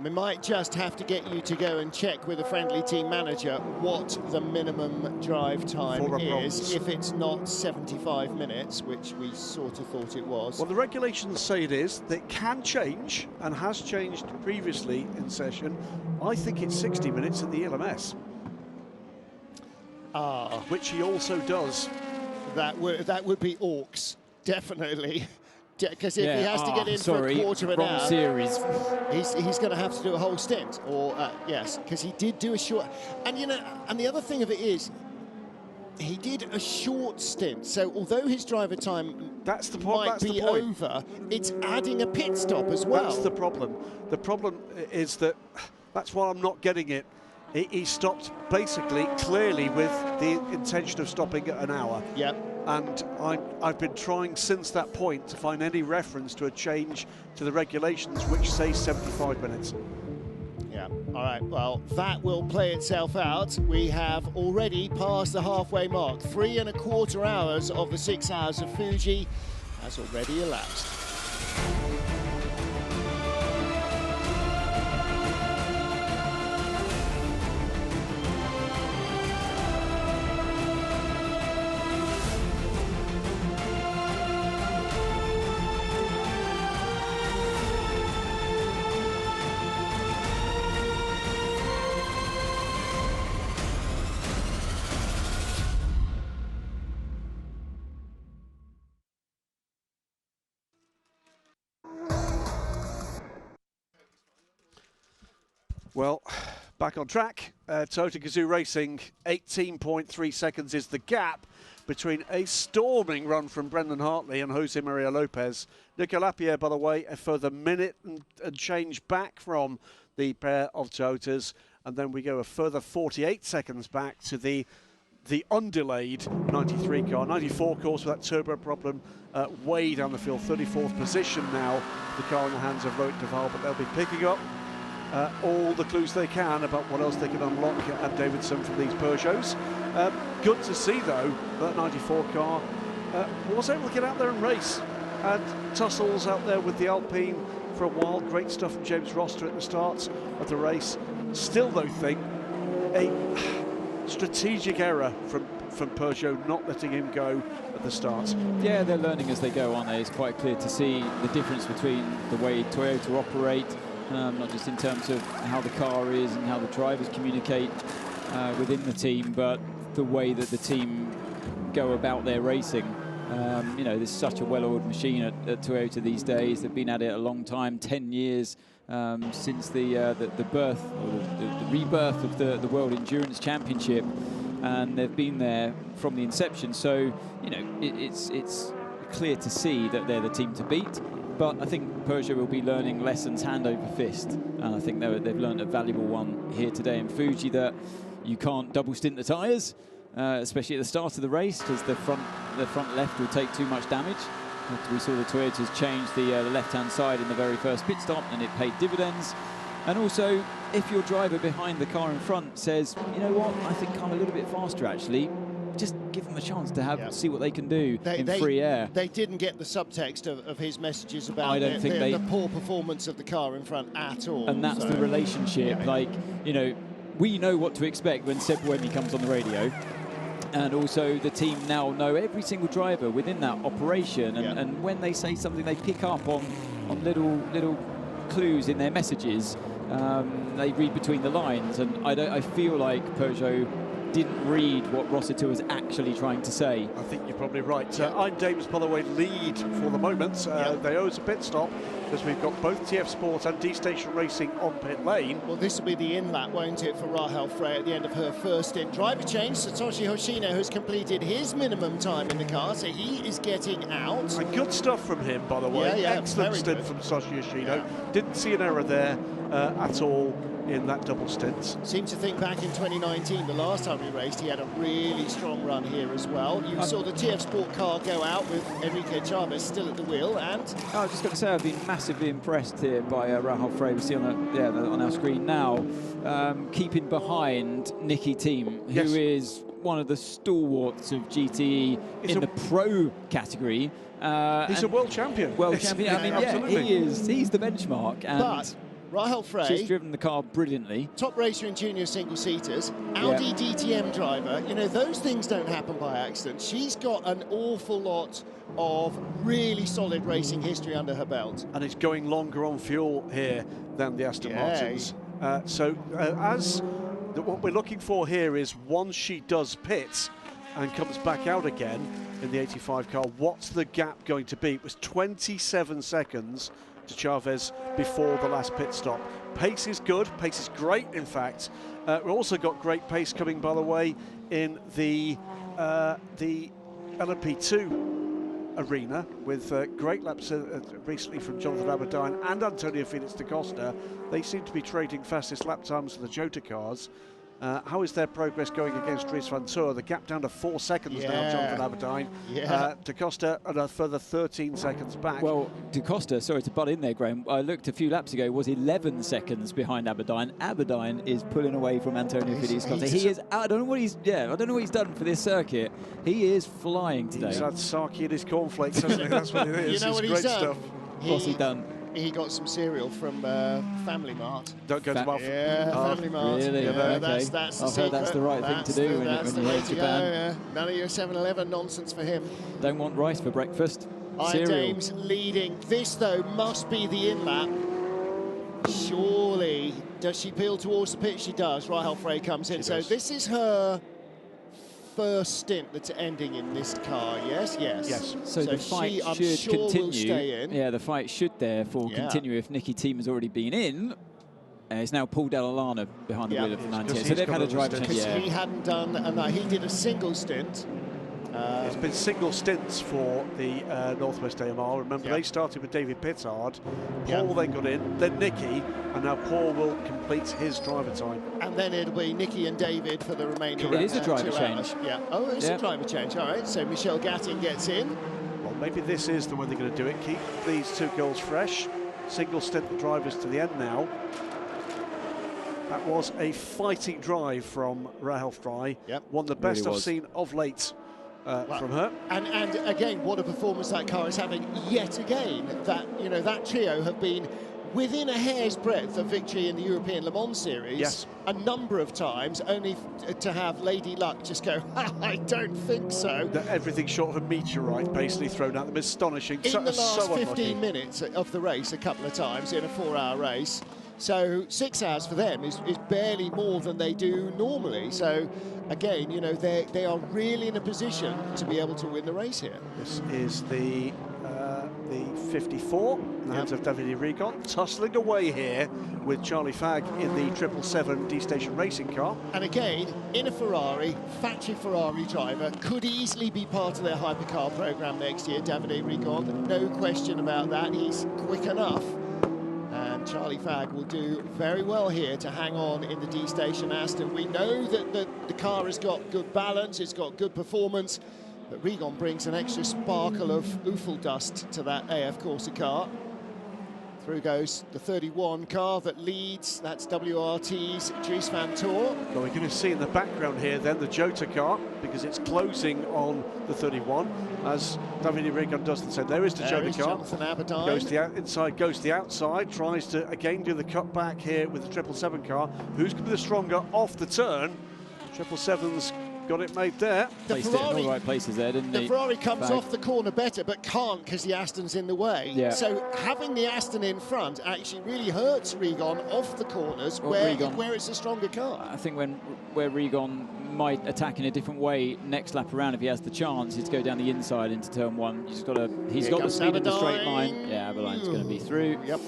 S1: We might just have to get you to go and check with a friendly team manager what the minimum drive time is, if it's not 75 minutes, which we sort of thought it was.
S3: Well, the regulations say it is. That can change, and has changed previously in session. I think it's 60 minutes in the LMS. Which he also does.
S1: That would be Orcs, definitely. Because if he has to get in for a quarter of an hour,
S2: series.
S1: he's going to have to do a whole stint. Or yes, because he did do a short. And and the other thing of it is, he did a short stint. So although his driver time might be over, it's adding a pit stop as well.
S3: That's the problem. The problem is that's why I'm not getting it. He stopped basically clearly with the intention of stopping at an hour.
S1: Yep.
S3: And I've been trying since that point to find any reference to a change to the regulations which say 75 minutes.
S1: Yeah, all right, well, that will play itself out. We have already passed the halfway mark. 3¼ hours of the 6 Hours of Fuji has already elapsed.
S3: Well, back on track. Toyota Gazoo Racing, 18.3 seconds is the gap between a storming run from Brendan Hartley and Jose Maria Lopez. Nico Lapierre, by the way, a further minute and change back from the pair of Toyotas. And then we go a further 48 seconds back to the undelayed 93 car. 94, of course, with that turbo problem way down the field. 34th position now, the car in the hands of Rohit Deval, but they'll be picking up all the clues they can about what else they can unlock at Davidson from these Peugeots. Good to see, though, that 94 car was able to get out there and race. And tussles out there with the Alpine for a while. Great stuff from James Roster at the start of the race. Still, though, think a strategic error from Peugeot not letting him go at the start.
S2: Yeah, they're learning as they go, aren't they? It's quite clear to see the difference between the way Toyota operate, not just in terms of how the car is and how the drivers communicate within the team, but the way that the team go about their racing. You know, there's such a well-oiled machine at Toyota these days. They've been at it a long time, 10 years since the birth, or the rebirth of the World Endurance Championship, and they've been there from the inception. So, you know, it's clear to see that they're the team to beat. But I think Peugeot will be learning lessons hand over fist, and I think they've learned a valuable one here today in Fuji, that you can't double stint the tyres, especially at the start of the race, because the front left will take too much damage. We saw the Toyotas change the left-hand side in the very first pit stop, and it paid dividends. And also, if your driver behind the car in front says, you know what, I think I'm a little bit faster actually, just give them a chance to see what they can do in free air.
S1: They didn't get the subtext of his messages about the poor performance of the car in front at all.
S2: And that's the relationship. Like, you know, we know what to expect when Seb Buemi comes on the radio. And also the team now know every single driver within that operation. And when they say something, they pick up on little clues in their messages. They read between the lines. And I feel like Peugeot didn't read what Rossiter was actually trying to say.
S3: I think you're probably right. I'm Davis, by the way, lead for the moment. They owe us a pit stop because we've got both TF Sport and D-Station Racing on pit lane.
S1: Well, this will be the in-lap, won't it, for Rahel Frey at the end of her first stint. Driver change, Satoshi Hoshino has completed his minimum time in the car, so he is getting out.
S3: And good stuff from him, by the way. Excellent stint from Satoshi Hoshino. Didn't see an error there at all in that double stint.
S1: Seem to think back in 2019, the last time we raced, he had a really strong run here as well. You saw the TF Sport car go out with Enrique Chavez still at the wheel, and
S2: I was just going to say, I've been massively impressed here by Rahel Frey. We see on our screen now, keeping behind Nicky Thiem, who is one of the stalwarts of GTE in the pro category.
S3: He's a world champion.
S2: World champion. I mean, he's the benchmark. And
S1: but Rahel Frey,
S2: she's driven the car brilliantly.
S1: Top racer in junior single-seaters, Audi DTM driver. You know, those things don't happen by accident. She's got an awful lot of really solid racing history under her belt.
S3: And it's going longer on fuel here than the Aston Martins. What we're looking for here is once she does pit and comes back out again in the 85 car, what's the gap going to be? It was 27 seconds to Chavez before the last pit stop. Pace is good, pace is great in fact. We've also got great pace coming, by the way, in the LMP2 arena with great laps recently from Jonathan Aberdeen and Antonio Felix da Costa. They seem to be trading fastest lap times for the Jota cars. How is their progress going against Dries van Toor? The gap down to 4 seconds now, Jonathan Aberdeen. Da Costa and a further 13 seconds back.
S2: Well, Da Costa, sorry to butt in there, Graham, I looked a few laps ago, was 11 seconds behind Aberdeen. Aberdeen is pulling away from Antonio Felix da Costa. He is, I don't know what he's done for this circuit. He is flying today.
S3: He's had Saki in his cornflakes, hasn't he? That's what it is.
S1: You know what
S3: great
S1: he's done?
S3: Stuff.
S2: What's he done?
S1: He got some cereal from Family Mart.
S3: Don't go to Mart.
S1: Family Mart.
S2: Really?
S1: You know,
S2: okay.
S1: that's
S2: I've heard that's the right thing to do when you're in Japan.
S1: None of your 7-Eleven nonsense for him.
S2: Don't want rice for breakfast.
S1: Iron Dames leading. This, though, must be the in-lap. Surely. Does she peel towards the pit? She does. Rahel Frey comes in. So this is her first stint that's ending in this car, yes?
S2: So the fight should continue.
S1: Will stay in.
S2: Yeah, the fight should therefore continue if Nicky Thiem has already been in. It's now Paul Dell'Olana behind the wheel of the 98. So they've had a driver change.
S1: Because he hadn't done, he did a single stint.
S3: It's been single stints for the Northwest AMR. Remember, they started with David Pittard. Paul then got in, then Nicky, and now Paul will complete his driver time.
S1: And then it'll be Nicky and David for the remaining.
S2: It is a driver change.
S1: Oh, it's a driver change. All right. So Michelle Gatting gets in.
S3: Well, maybe this is the way they're going to do it. Keep these two girls fresh. Single stint the drivers to the end now. That was a fighting drive from Rahel Frey. One of the best I've seen of late. From her,
S1: and again, what a performance that car is having yet again. That that trio have been within a hair's breadth of victory in the European Le Mans Series a number of times, only to have Lady Luck just go, I don't think so.
S3: Everything short of a meteorite basically thrown at them is astonishing.
S1: In the last 15 minutes of the race, a couple of times in a 4-hour race. So 6 hours for them is barely more than they do normally. So again, you know, they are really in a position to be able to win the race here.
S3: This is the 54 in the hands of Davide Rigon, tussling away here with Charlie Fagg in the 777 D-Station racing car.
S1: And again, in a Ferrari, factory Ferrari driver, could easily be part of their hypercar program next year, Davide Rigon. No question about that. He's quick enough. And Charlie Fagg will do very well here to hang on in the D-Station Aston. We know that the car has got good balance, it's got good performance, but Rigon brings an extra sparkle of Eiffel dust to that AF Corsa car. Through goes the 31 car that leads, that's WRT's Dries van Toor.
S3: Well, we're going to see in the background here then the Jota car, because it's closing on the 31, as Davide Rigon does the same. There is the Jota car.
S1: Jonathan Aberdeen.
S3: Goes to the inside, goes to the outside, tries to again do the cut back here with the 777 car. Who's going to be the stronger off the turn? 777's got it made there.
S1: The
S2: Placed it in all
S1: Ferrari,
S2: the right places there, didn't he?
S1: the Ferrari comes
S2: Fagg.
S1: off the corner better, but can't because the Aston's in the way.
S2: Yeah.
S1: So having the Aston in front actually really hurts Rigon off the corners,
S2: Well,
S1: where it's a stronger car.
S2: I think where Rigon might attack in a different way next lap around, if he has the chance, is to go down the inside into turn one. He's got the speed in the straight line. Yeah, Aberline's going to be through.
S1: Yep.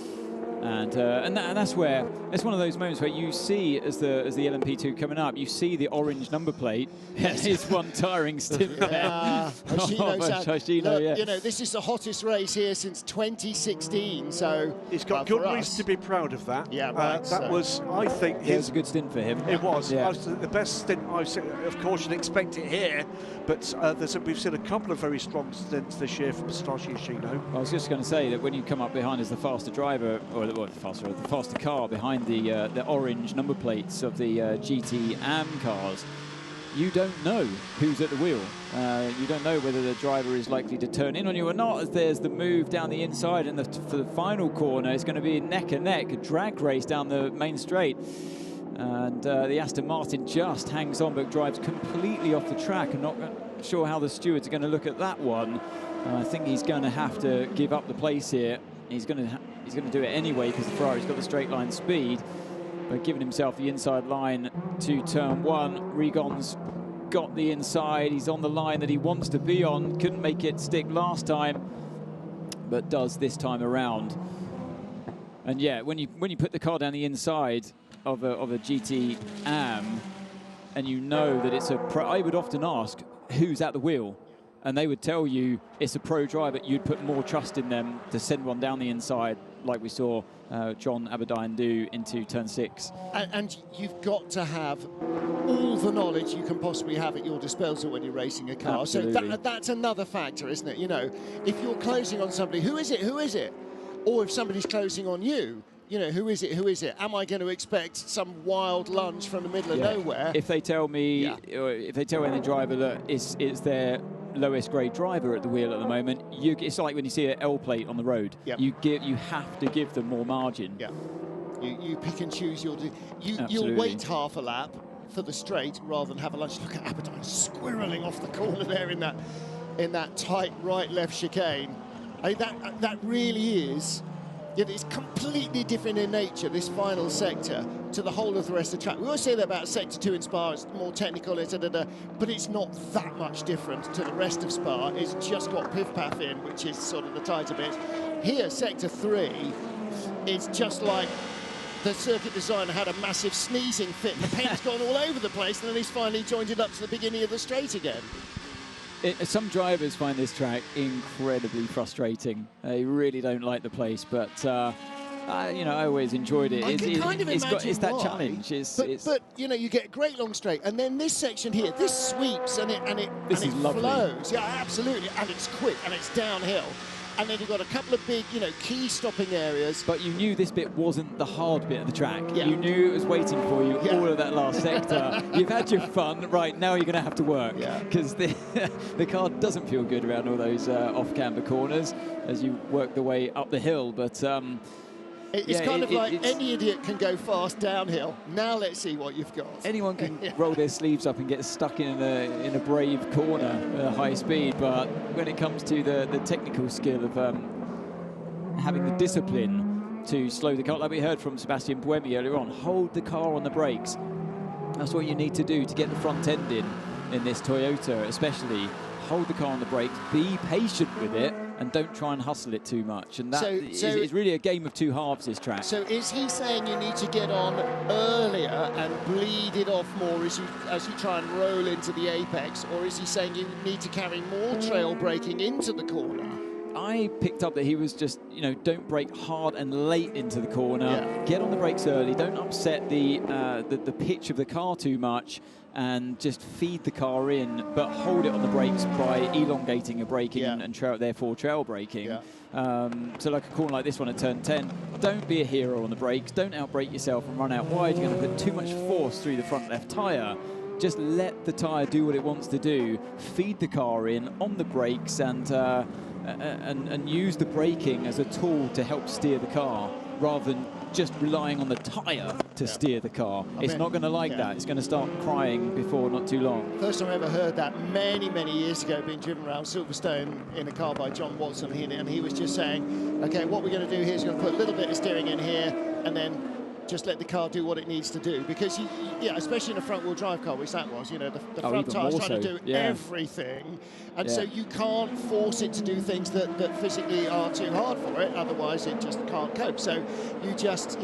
S2: And that's where it's one of those moments where you see as the LMP2 coming up, you see the orange number plate.
S1: Yes.
S2: It's one tiring stint there.
S1: Look, you know, this is the hottest race here since 2016. So
S3: he's got good reason to be proud of that.
S1: Yeah, right.
S3: That was, I think,
S2: it was a good stint for him.
S3: It was.
S2: Yeah.
S3: The best stint I've seen. Of course, you'd expect it here, but we've seen a couple of very strong stints this year from Satoshi Ishino.
S2: I was just going to say that when you come up behind as the faster driver, or the faster car behind the orange number plates of the GT AM cars, you don't know who's at the wheel. You don't know whether the driver is likely to turn in on you or not, as there's the move down the inside, and for the final corner it's going to be neck and neck, a drag race down the main straight. And the Aston Martin just hangs on but drives completely off the track. I'm not sure how the stewards are going to look at that one. I think he's going to have to give up the place here. He's going to do it anyway because the Ferrari's got the straight line speed, but giving himself the inside line to turn one. Rigon's got the inside. He's on the line that he wants to be on. Couldn't make it stick last time, but does this time around. And yeah, when you put the car down the inside of a GT AM, and you know that it's a pro, I would often ask who's at the wheel. And they would tell you it's a pro driver. You'd put more trust in them to send one down the inside, like we saw John Aberdeen do into turn 6.
S1: And you've got to have all the knowledge you can possibly have at your disposal when you're racing a car.
S2: Absolutely.
S1: So that's another factor, isn't it? You know, if you're closing on somebody, who is it? Who is it? Or if somebody's closing on you, you know, who is it? Who is it? Am I going to expect some wild lunge from the middle of nowhere?
S2: If they tell me, or if they tell any driver that it's their lowest grade driver at the wheel at the moment, it's like when you see an L plate on the road.
S1: Yep.
S2: You have to give them more margin.
S1: Yeah. You pick and choose. You'll wait half a lap for the straight rather than have a lunge. Look at Aberdeen squirreling off the corner there in that tight right-left chicane. I mean, that really is. It's completely different in nature, this final sector, to the whole of the rest of the track. We always say that about Sector 2 in Spa, it's more technical, but it's not that much different to the rest of Spa. It's just got piff-paff in, which is sort of the tighter bit. Here, Sector 3 is just like the circuit designer had a massive sneezing fit. The paint's gone all over the place, and then he's finally joined it up to the beginning of the straight again.
S2: Some drivers find this track incredibly frustrating. They really don't like the place, but you know, I always enjoyed it. It's that challenge.
S1: But you know, you get a great long straight, and then this section here, this sweeps and it flows. Yeah, absolutely, and it's quick and it's downhill. And then you've got a couple of big, you know, key stopping areas.
S2: But you knew this bit wasn't the hard bit of the track.
S1: Yeah.
S2: You knew it was waiting for you, all of that last sector. You've had your fun, right, now you're going to have to work. Because the car doesn't feel good around all those off-camber corners as you work the way up the hill. But
S1: it's kind of like any idiot can go fast downhill. Now let's see what you've got.
S2: Anyone can roll their sleeves up and get stuck in a brave corner at high speed, but when it comes to the technical skill of having the discipline to slow the car, like we heard from Sebastian Buemi earlier on. Hold the car on the brakes. That's what you need to do to get the front end in this Toyota, especially. Hold the car on the brakes, be patient with it, and don't try and hustle it too much. And that is really a game of two halves, this track.
S1: So is he saying you need to get on earlier and bleed it off more as you try and roll into the apex, or is he saying you need to carry more trail braking into the corner?
S2: I picked up that he was just, you know, don't brake hard and late into the corner. Get on the brakes early. Don't upset the pitch of the car too much, and just feed the car in, but hold it on the brakes by elongating your braking and therefore trail braking. So like a corner like this one at turn 10, don't be a hero on the brakes. Don't outbrake yourself and run out wide. You're going to put too much force through the front left tyre. Just let the tyre do what it wants to do. Feed the car in on the brakes and use the braking as a tool to help steer the car, rather than just relying on the tyre to steer the car. It's not going to like that. It's going to start crying before not too long.
S1: First time I ever heard that many, many years ago, being driven around Silverstone in a car by John Watson, and he was just saying, okay, what we're going to do here is going to put a little bit of steering in here and then just let the car do what it needs to do, because especially in a front-wheel drive car, which that was, you know, the front tyre's trying to do everything, and so you can't force it to do things that physically are too hard for it, otherwise it just can't cope. So you just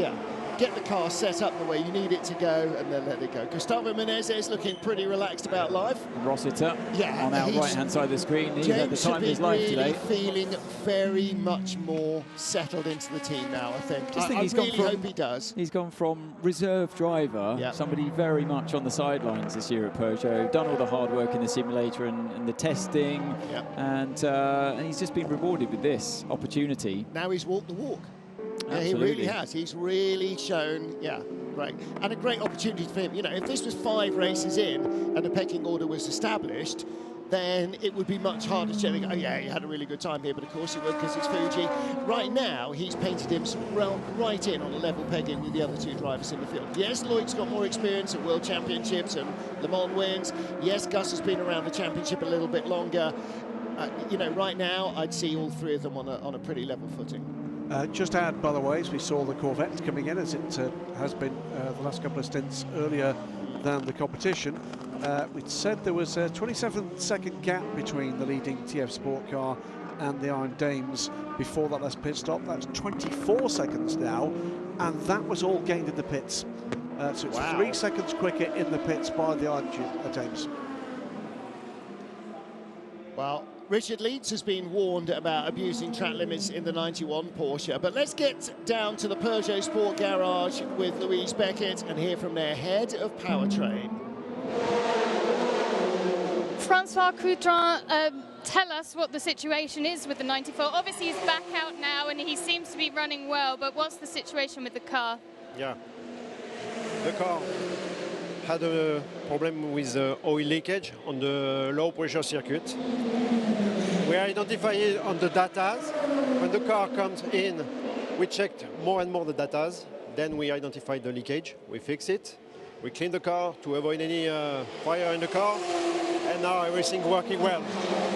S1: get the car set up the way you need it to go and then let it go. Gustavo Menezes looking pretty relaxed about life.
S2: Rossiter on our right-hand side of the screen. He's at the time of his life today.
S1: Feeling very much more settled into the team now, I think. I really hope he does.
S2: He's gone from reserve driver, somebody very much on the sidelines this year at Peugeot, done all the hard work in the simulator and the testing, and he's just been rewarded with this opportunity.
S1: Now he's walked the walk. Yeah, he
S2: Absolutely.
S1: really has. He's really shown, great. And a great opportunity for him. You know, if this was 5 races in and the pecking order was established, then it would be much harder to say, oh yeah, you had a really good time here, but of course you would because it's Fuji. Right now, he's painted himself right in on a level pegging with the other 2 drivers in the field. Yes, Loic's got more experience at World Championships and Le Mans wins. Yes, Gus has been around the championship a little bit longer. You know, right now, I'd see all 3 of them on a pretty level footing.
S3: Just to add, by the way, as we saw the Corvette coming in, as it has been the last couple of stints earlier than the competition, we'd said there was a 27-second gap between the leading TF Sport car and the Iron Dames before that last pit stop. That's 24 seconds now, and that was all gained in the pits. So it's 3 seconds quicker in the pits by the Iron Dames.
S1: Well, Richard Leeds has been warned about abusing track limits in the 91 Porsche, but let's get down to the Peugeot Sport Garage with Louise Beckett and hear from their head of powertrain.
S6: Francois Coudrin, tell us what the situation is with the 94. Obviously he's back out now and he seems to be running well, but what's the situation with the car?
S18: Yeah, the car had a problem with oil leakage on the low pressure circuit. We identified it on the datas. When the car comes in, we checked more and more the datas. Then we identified the leakage. We fixed it. We cleaned the car to avoid any fire in the car. And now everything working well.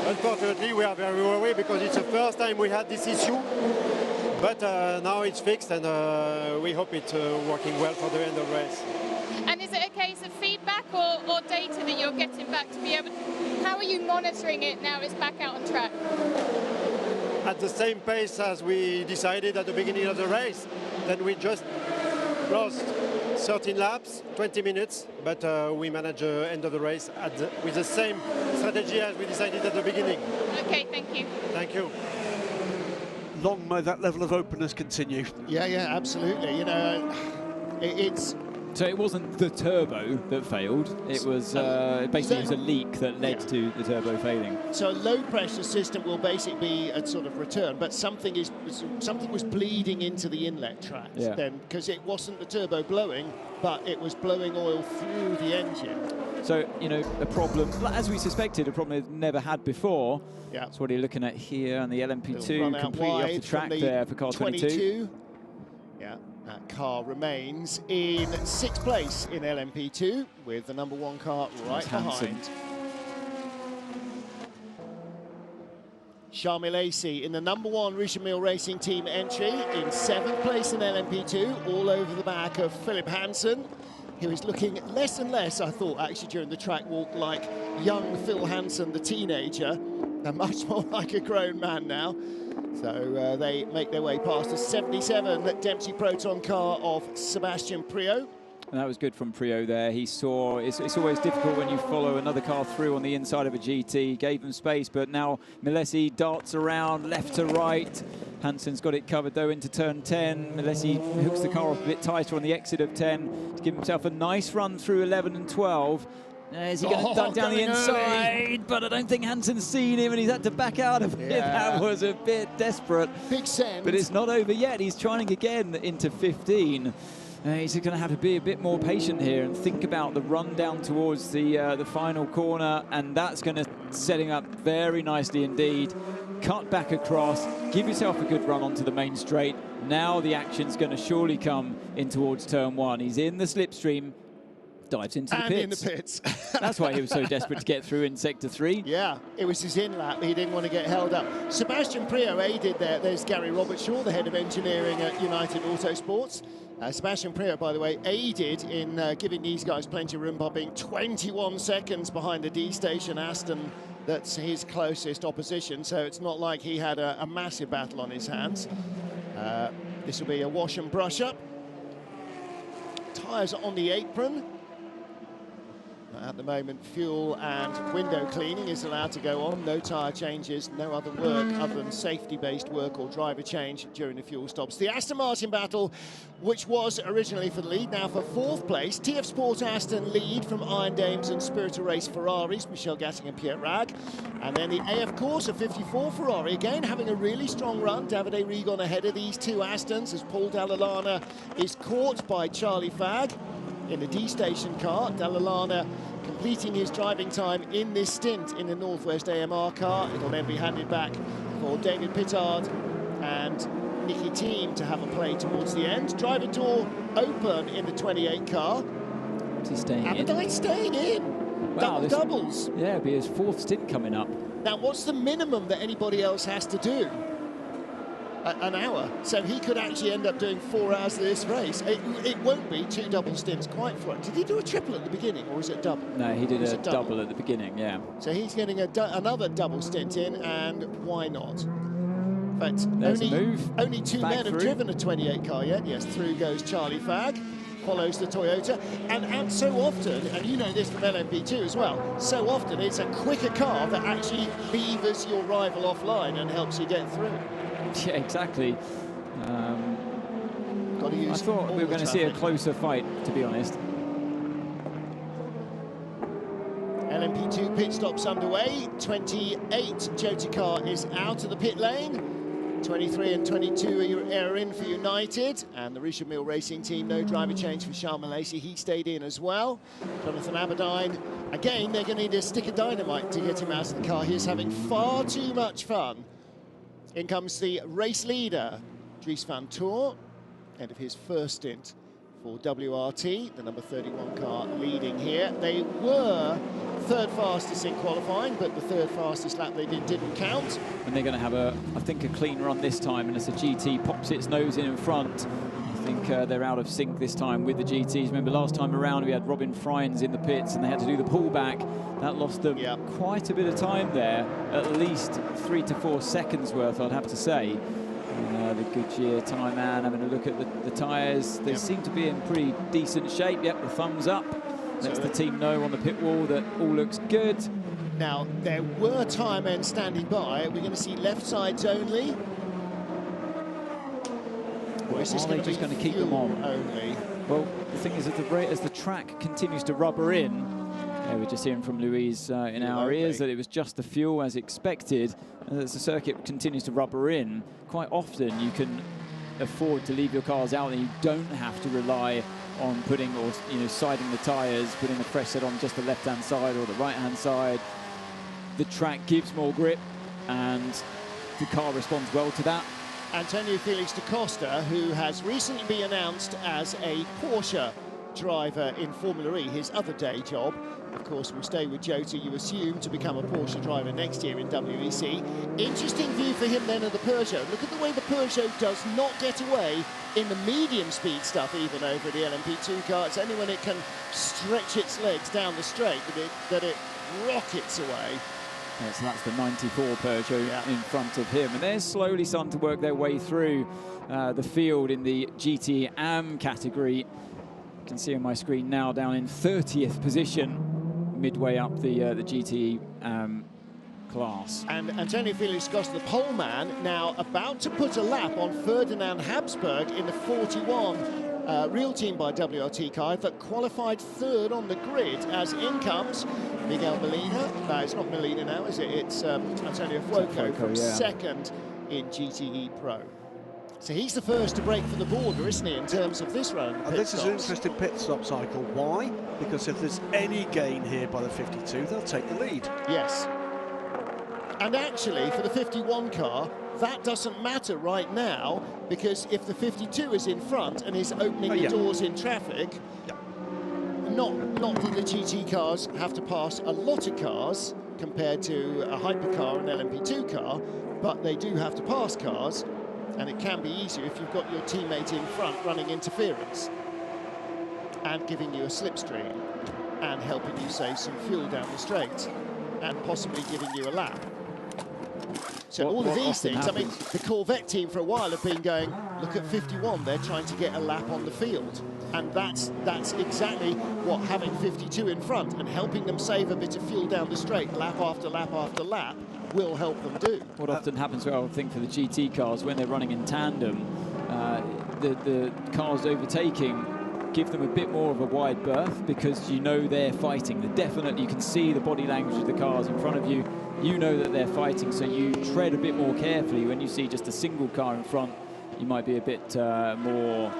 S18: Unfortunately, we are very worried because it's the first time we had this issue. But now it's fixed and we hope it's working well for the end of the race.
S6: And is it a case of feedback or data that you're getting back to be able to, how are you monitoring it now it's back out on track?
S18: At the same pace as we decided at the beginning of the race, then we just lost 13 laps, 20 minutes, but we managed the end of the race with the same strategy as we decided at the beginning.
S6: Okay, thank you.
S18: Thank you.
S3: Long may that level of openness continue.
S1: Yeah, absolutely. You know, it's...
S2: So it wasn't the turbo that failed, it was basically it was a leak that led to the turbo failing.
S1: So a low pressure system will basically be a sort of return, but something was bleeding into the inlet tracks then, because it wasn't the turbo blowing, but it was blowing oil through the engine.
S2: So, you know, a problem, as we suspected, a problem they've never had before.
S1: Yeah.
S2: That's what you're looking at here, and the LMP2 completely off the track there for car 22.
S1: Yeah. That car remains in 6th place in LMP2 with the #1 car right behind. Charles Lacey in the #1 Richemille Racing Team entry, in 7th place in LMP2, all over the back of Philip Hansen, who is looking less and less, I thought, actually, during the track walk, like young Phil Hansen, the teenager, and much more like a grown man now. So they make their way past the 77 Dempsey Proton car of Sebastian Priaulx.
S2: And that was good from Priaulx there. He saw, it's always difficult when you follow another car through on the inside of a GT. Gave him space, but now Milesi darts around left to right. Hansen's got it covered though into turn 10. Milesi hooks the car off a bit tighter on the exit of 10 to give himself a nice run through 11 and 12. Is he going to duck down the inside? Early. But I don't think Hansen's seen him and he's had to back out of it. That was a bit desperate.
S1: Big send.
S2: But it's not over yet. He's trying again into 15. He's going to have to be a bit more patient here and think about the run down towards the final corner, and that's going to set him up very nicely indeed. Cut back across, give yourself a good run onto the main straight. Now the action's going to surely come in towards turn 1. He's in the slipstream, dives into the pits.
S1: In the pits.
S2: That's why he was so desperate to get through in sector 3.
S1: Yeah, it was his in-lap. He didn't want to get held up. Sebastian Priaulx aided there. There's Gary Robertshaw, the head of engineering at United Autosports. Sebastian Priaulx, by the way, aided in giving these guys plenty of room by being 21 seconds behind the D-Station Aston. That's his closest opposition, so it's not like he had a massive battle on his hands. This will be a wash and brush up. Tyres on the apron. At the moment, fuel and window cleaning is allowed to go on. No tyre changes, no other work other than safety-based work or driver change during the fuel stops. The Aston Martin battle, which was originally for the lead, now for 4th place. TF Sport Aston lead from Iron Dames and Spirital Race Ferraris, Michel Gatting and Pierre Rag. And then the AF Corsa 54 Ferrari, again having a really strong run. Davide Rigon ahead of these two Astons as Paul Dall'Anna is caught by Charlie Fagg in the D-Station car. Dall'Anna completing his driving time in this stint in the Northwest AMR car. It'll then be handed back for David Pittard and Nicky Thiem to have a play towards the end. Driver door open in the 28 car.
S2: Is he staying in?
S1: Aberdeen staying in.
S2: Wow,
S1: Doubles.
S2: Yeah, it'll be his 4th stint coming up.
S1: Now, what's the minimum that anybody else has to do? An hour. So he could actually end up doing 4 hours of this race. It won't be 2 double stints quite for it. Did he do a triple at the beginning, or is it double?
S2: No, he did a double at the beginning, yeah.
S1: So he's getting another double stint in, and why not? But only 2 men have driven a 28 car yet. Yes, through goes Charlie Fagg, follows the Toyota. And so often, and you know this from LMP2 as well, so often it's a quicker car that actually beavers your rival offline and helps you get through.
S2: Yeah, exactly. I thought we were going to see a closer fight, to be honest.
S1: LMP2 pit stops underway. 28 Jota car is out of the pit lane. 23 and 22 are in for United. And the Richemille Racing Team, no driver change for Charles Lacey. He stayed in as well. Jonathan Aberdeen. Again, they're going to need a stick of dynamite to get him out of the car. He's having far too much fun. In comes the race leader, Dries van Toor, end of his first stint for WRT, the number 31 car leading here. They were 3rd fastest in qualifying, but the 3rd fastest lap they didn't count.
S2: And they're going to have, I think, a clean run this time, and as the GT pops its nose in front, I think they're out of sync this time with the GTs. Remember, last time around we had Robin Fryns in the pits and they had to do the pullback. That lost them quite a bit of time there, at least 3 to 4 seconds worth, I'd have to say. The Goodyear tyre man having a look at the tyres. They seem to be in pretty decent shape. Yep, the thumbs up. Lets the team know on the pit wall that all looks good.
S1: Now, there were tyre men standing by. We're going to see left sides only.
S2: Or is this just going to keep them on?
S1: Only.
S2: Well, the thing is, as the track continues to rubber in, we're just hearing from Louise in our ears that it was just the fuel as expected. And as the circuit continues to rubber in, quite often you can afford to leave your cars out and you don't have to rely on putting or siding the tyres, putting a fresh set on just the left-hand side or the right-hand side. The track gives more grip and the car responds well to that.
S1: Antonio Felix da Costa, who has recently been announced as a Porsche driver in Formula E, his other day job. Of course, will stay with Jota, you assume, to become a Porsche driver next year in WEC. Interesting view for him then of the Peugeot. Look at the way the Peugeot does not get away in the medium speed stuff, even over the LMP2 car. It's only when it can stretch its legs down the straight that it rockets away.
S2: Yeah, so that's the 94 Peugeot in front of him. And they're slowly starting to work their way through the field in the GTE AM category. You can see on my screen now down in 30th position, midway up the GTE class.
S1: And Antonio Felix Costa, the pole man, now about to put a lap on Ferdinand Habsburg in the 41 real team by WRT car that qualified third on the grid, as in comes Miguel Molina. No, it's not Molina now, is it? It's Antonio Fuoco from second in GTE Pro. So he's the first to break for the border, isn't he, in terms of this round?
S3: And this is an interesting pit stop cycle. Why? Because if there's any gain here by the 52, they'll take the lead.
S1: Yes. And actually, for the 51 car, that doesn't matter right now, because if the 52 is in front and is opening the doors in traffic, not that the GT cars have to pass a lot of cars compared to a Hypercar and LMP2 car, but they do have to pass cars. And it can be easier if you've got your teammate in front running interference and giving you a slipstream and helping you save some fuel down the straight and possibly giving you a lap. So all of these things, I mean, the Corvette team for a while have been going, look at 51, they're trying to get a lap on the field. And that's exactly what having 52 in front and helping them save a bit of fuel down the straight, lap after lap after lap, will help them do.
S2: What often happens, well, I think, for the GT cars, when they're running in tandem, the cars overtaking give them a bit more of a wide berth, because you know they're fighting. Definitely, you can see the body language of the cars in front of you. You know that they're fighting, so you tread a bit more carefully. When you see just a single car in front, you might be a bit more,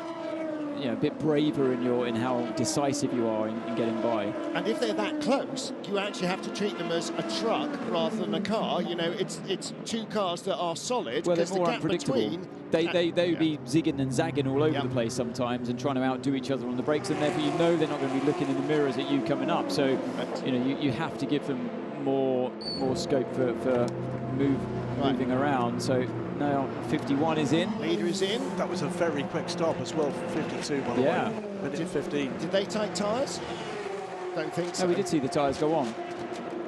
S2: you know, a bit braver in how decisive you are in getting by.
S1: And if they're that close, you actually have to treat them as a truck rather than a car. You know, it's two cars that are solid.
S2: Well, they're more
S1: the gap
S2: unpredictable.
S1: Between,
S2: they would be zigging and zagging all over the place sometimes and trying to outdo each other on the brakes, and therefore you know they're not going to be looking in the mirrors at you coming up. So you know you have to give them more scope for moving around. So now 51 is in.
S1: Leader is in.
S3: That was a very quick stop as well for 52, by the way. Minute 15.
S1: Did they take tyres? Don't think so.
S2: No, we did see the tyres go on.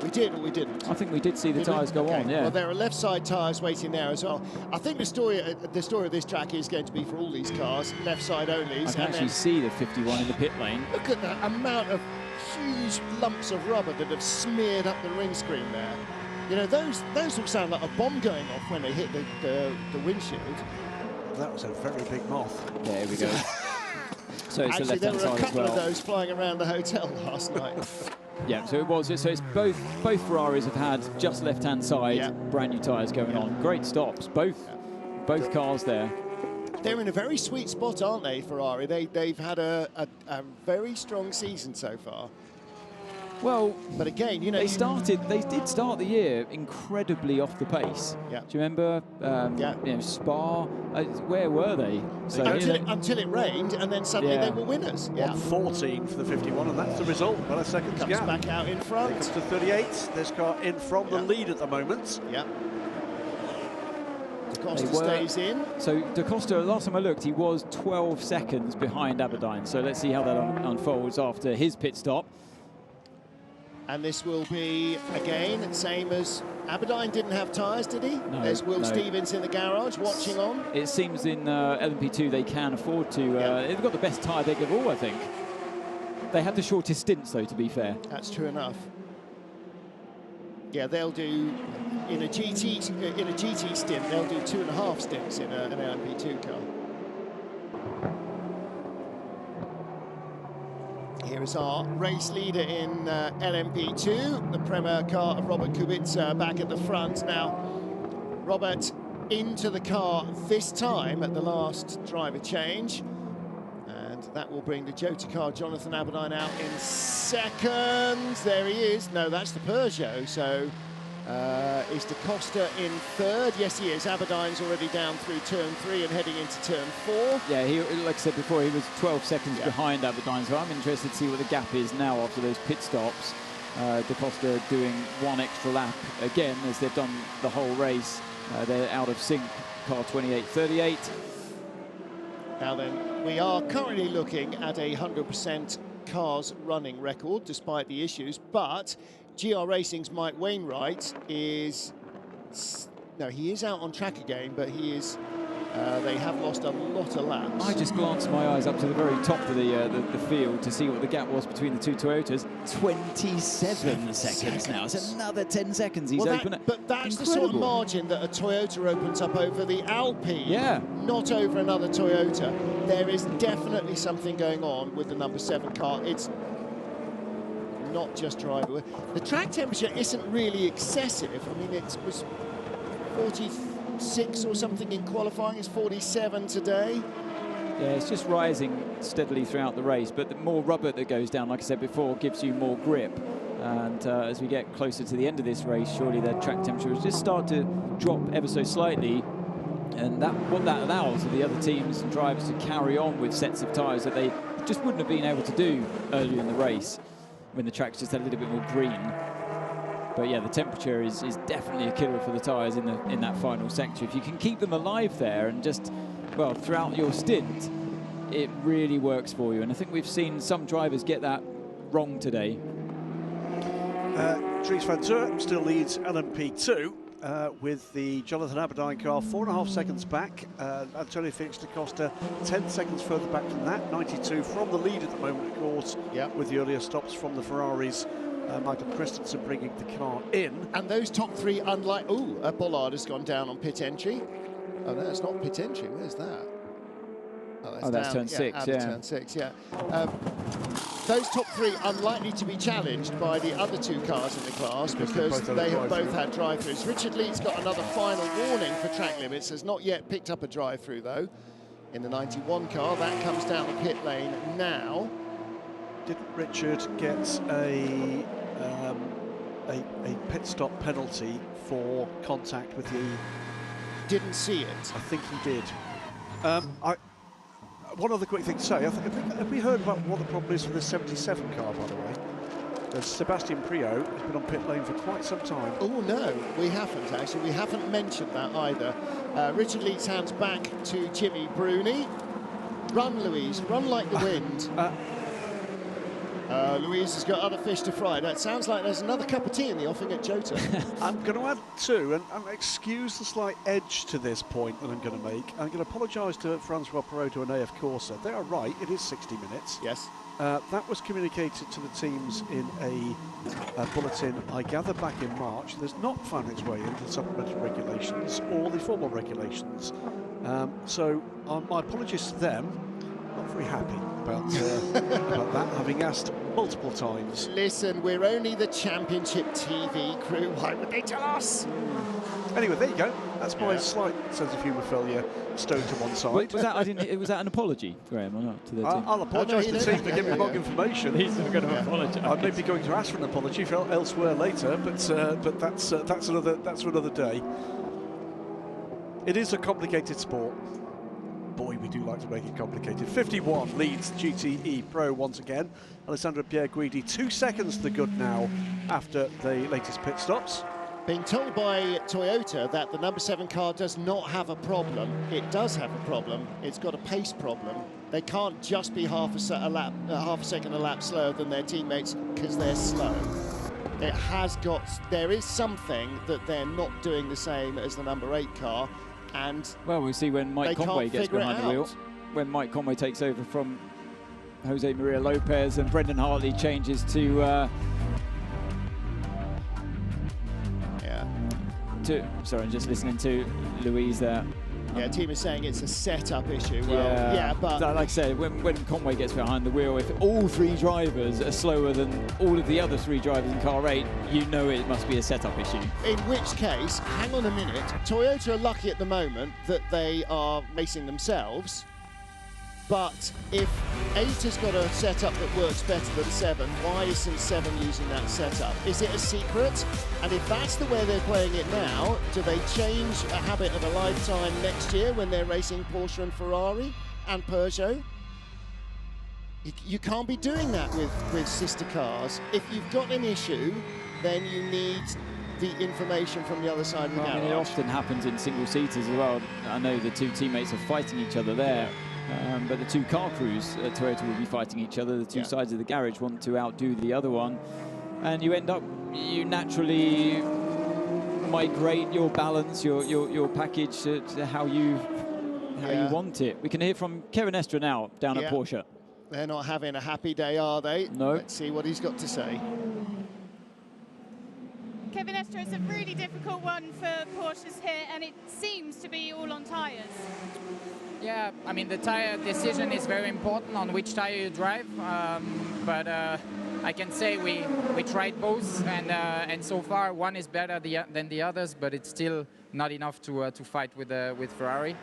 S1: We did or we didn't?
S2: I think we did see the tyres go on, yeah.
S1: Well, there are left side tyres waiting there as well. I think the story of this track is going to be for all these cars, left side only.
S2: I can actually see the 51 in the pit lane.
S1: Look at that amount of huge lumps of rubber that have smeared up the ring screen there. You know, those will sound like a bomb going off when they hit the windshield.
S3: That was a very big moth.
S2: There we go. So it's
S1: actually,
S2: the left-hand side as well.
S1: there were a couple of those flying around the hotel last night.
S2: Yeah, so it was. So it's both Ferraris have had just left-hand side, brand new tyres going on. Great stops, both cars there.
S1: They're in a very sweet spot, aren't they, Ferrari? They've had a very strong season so far.
S2: Well,
S1: but again, you know,
S2: they did start the year incredibly off the pace.
S1: Yeah.
S2: Do you remember? You know, Spa. Where were they? So
S1: until it rained, and then suddenly they were winners.
S3: 1:14 for the 51, and that's the result. Well, a second
S1: comes
S3: gap.
S1: Back out in front.
S3: It comes to 38. This car in from the lead at the moment.
S1: Yeah. Da Costa stays in.
S2: So Da Costa, last time I looked, he was 12 seconds behind Aberdeen. So let's see how that unfolds after his pit stop.
S1: And this will be, again, same as Aberdeen didn't have tyres, did he?
S2: No,
S1: There's Will Stevens in the garage watching on.
S2: It seems in LMP2 they can afford to. They've got the best tyre deck of all, I think. They had the shortest stints, though, to be fair.
S1: That's true enough. Yeah, they'll do, in a GT stint, they'll do 2.5 stints in an LMP2 car. Here is our race leader in LMP2, the Premier car of Robert Kubica back at the front. Now, Robert into the car this time at the last driver change. And that will bring the Jota car, Jonathan Aberdeen, out in second. There he is. No, that's the Peugeot. So Is Da Costa in third? Yes, he is. Aberdeen's already down through turn 3 and heading into turn 4.
S2: Yeah, he, like I said before, he was 12 seconds behind Aberdeen, so I'm interested to see what the gap is now after those pit stops. Da Costa doing one extra lap again, as they've done the whole race. They're out of sync, car 28.38.
S1: Now then, we are currently looking at a 100% cars running record, despite the issues, but GR Racing's Mike Wainwright is... No, he is out on track again, but he is... they have lost a lot of laps.
S2: I just glanced my eyes up to the very top of the field to see what the gap was between the two Toyotas. 27 seconds now. It's another 10 seconds he's open.
S1: But that's the sort of margin that a Toyota opens up over the Alpine.
S2: Yeah.
S1: Not over another Toyota. There is definitely something going on with the number 7 car. It's not just driver. The track temperature isn't really excessive. I mean, it was 46 or something in qualifying. It's 47 today.
S2: Yeah, it's just rising steadily throughout the race, but the more rubber that goes down, like I said before, gives you more grip. And as we get closer to the end of this race, surely their track temperature will just start to drop ever so slightly. And what that allows are the other teams and drivers to carry on with sets of tyres that they just wouldn't have been able to do earlier in the race when the track's just a little bit more green. But yeah, the temperature is definitely a killer for the tyres in that final sector. If you can keep them alive there and just, well, throughout your stint, it really works for you. And I think we've seen some drivers get that wrong today.
S3: Dries van Teur still leads LMP2 with the Jonathan Aberdeen car 4.5 seconds back. Antonio Felix da Costa 10 seconds further back than that, 92 from the lead at the moment, of course, with the earlier stops from the Ferraris. Michael Christensen bringing the car in.
S1: And those top 3, unlike... Ooh, Bollard has gone down on pit entry. Oh, no, it's not pit entry. Where's that? Oh,
S2: that's turn 6, yeah.
S1: Turn 6, yeah. Those top 3 unlikely to be challenged by the other 2 cars in the class because they have both had drive-throughs. Richard Lee's got another final warning for track limits. Has not yet picked up a drive-through, though, in the 91 car. That comes down the pit lane now.
S3: Didn't Richard get a pit stop penalty for contact with the...
S1: Didn't see it.
S3: I think he did. One other quick thing to say, have we heard about what the problem is for the 77 car, by the way? Because Sebastian Priaulx has been on pit lane for quite some time.
S1: Oh, no, we haven't, actually. We haven't mentioned that either. Richard Leeds hands back to Jimmy Bruni. Run, Louise, run like the wind. Louise has got other fish to fry. That sounds like there's another cup of tea in the offing at Jota.
S3: I'm going to add 2, and excuse the slight edge to this point that I'm going to make. I'm going to apologise to Francois Perotto and AF Corsa. They are right, it is 60 minutes.
S1: Yes.
S3: That was communicated to the teams in a bulletin, I gather, back in March. There's not found its way into the supplementary regulations or the formal regulations. So my apologies to them. Not very happy about that, having asked multiple times.
S1: Listen, we're only the championship TV crew. Why would they tell us?
S3: Anyway, there you go. That's my slight sense of humour failure stowed to one side.
S2: Was that? Was that an apology, Graham, or not to the team?
S3: I'll apologise to the team for giving me wrong information.
S2: He's not going to apologise.
S3: I may be going to ask for an apology elsewhere later, but that's for another day. It is a complicated sport. Boy, we do like to make it complicated. 51 leads GTE Pro once again. Alessandro Pierre Guidi 2 seconds to the good now after the latest pit stops.
S1: Being told by Toyota that the number 7 car does not have a problem. It does have a problem. It's got a pace problem. They can't just be half a second a lap slower than their teammates because they're slow. There is something that they're not doing the same as the number 8 car. And
S2: well, we'll see when Mike Conway gets behind the wheel. When Mike Conway takes over from Jose Maria Lopez and Brendan Hartley changes to sorry, I'm just listening to Louise there.
S1: Yeah, team is saying it's a setup issue. Well,
S2: yeah,
S1: but
S2: like I said, when Conway gets behind the wheel, if all 3 drivers are slower than all of the other 3 drivers in car 8, you know it must be a setup issue.
S1: In which case, hang on a minute, Toyota are lucky at the moment that they are racing themselves. But if 8 has got a setup that works better than 7, why isn't 7 using that setup? Is it a secret? And if that's the way they're playing it now, do they change a habit of a lifetime next year when they're racing Porsche and Ferrari and Peugeot? You can't be doing that with sister cars. If you've got an issue, then you need the information from the other side of the garage.
S2: It often happens in single-seaters as well. I know the two teammates are fighting each other there, but the two car crews at Toyota will be fighting each other. The two sides of the garage want to outdo the other one, and you end up, you naturally migrate your balance, your package to how you want it. We can hear from Kevin Estre now down at Porsche.
S1: They're not having a happy day, are they?
S2: No.
S1: Let's see what he's got to say.
S6: Kevin Estre, it's a really difficult one for Porsches here, and it seems to be all on tyres.
S19: Yeah, I mean, the tyre decision is very important on which tyre you drive, but I can say we tried both, and so far one is better than the others, but it's still not enough to fight with Ferrari.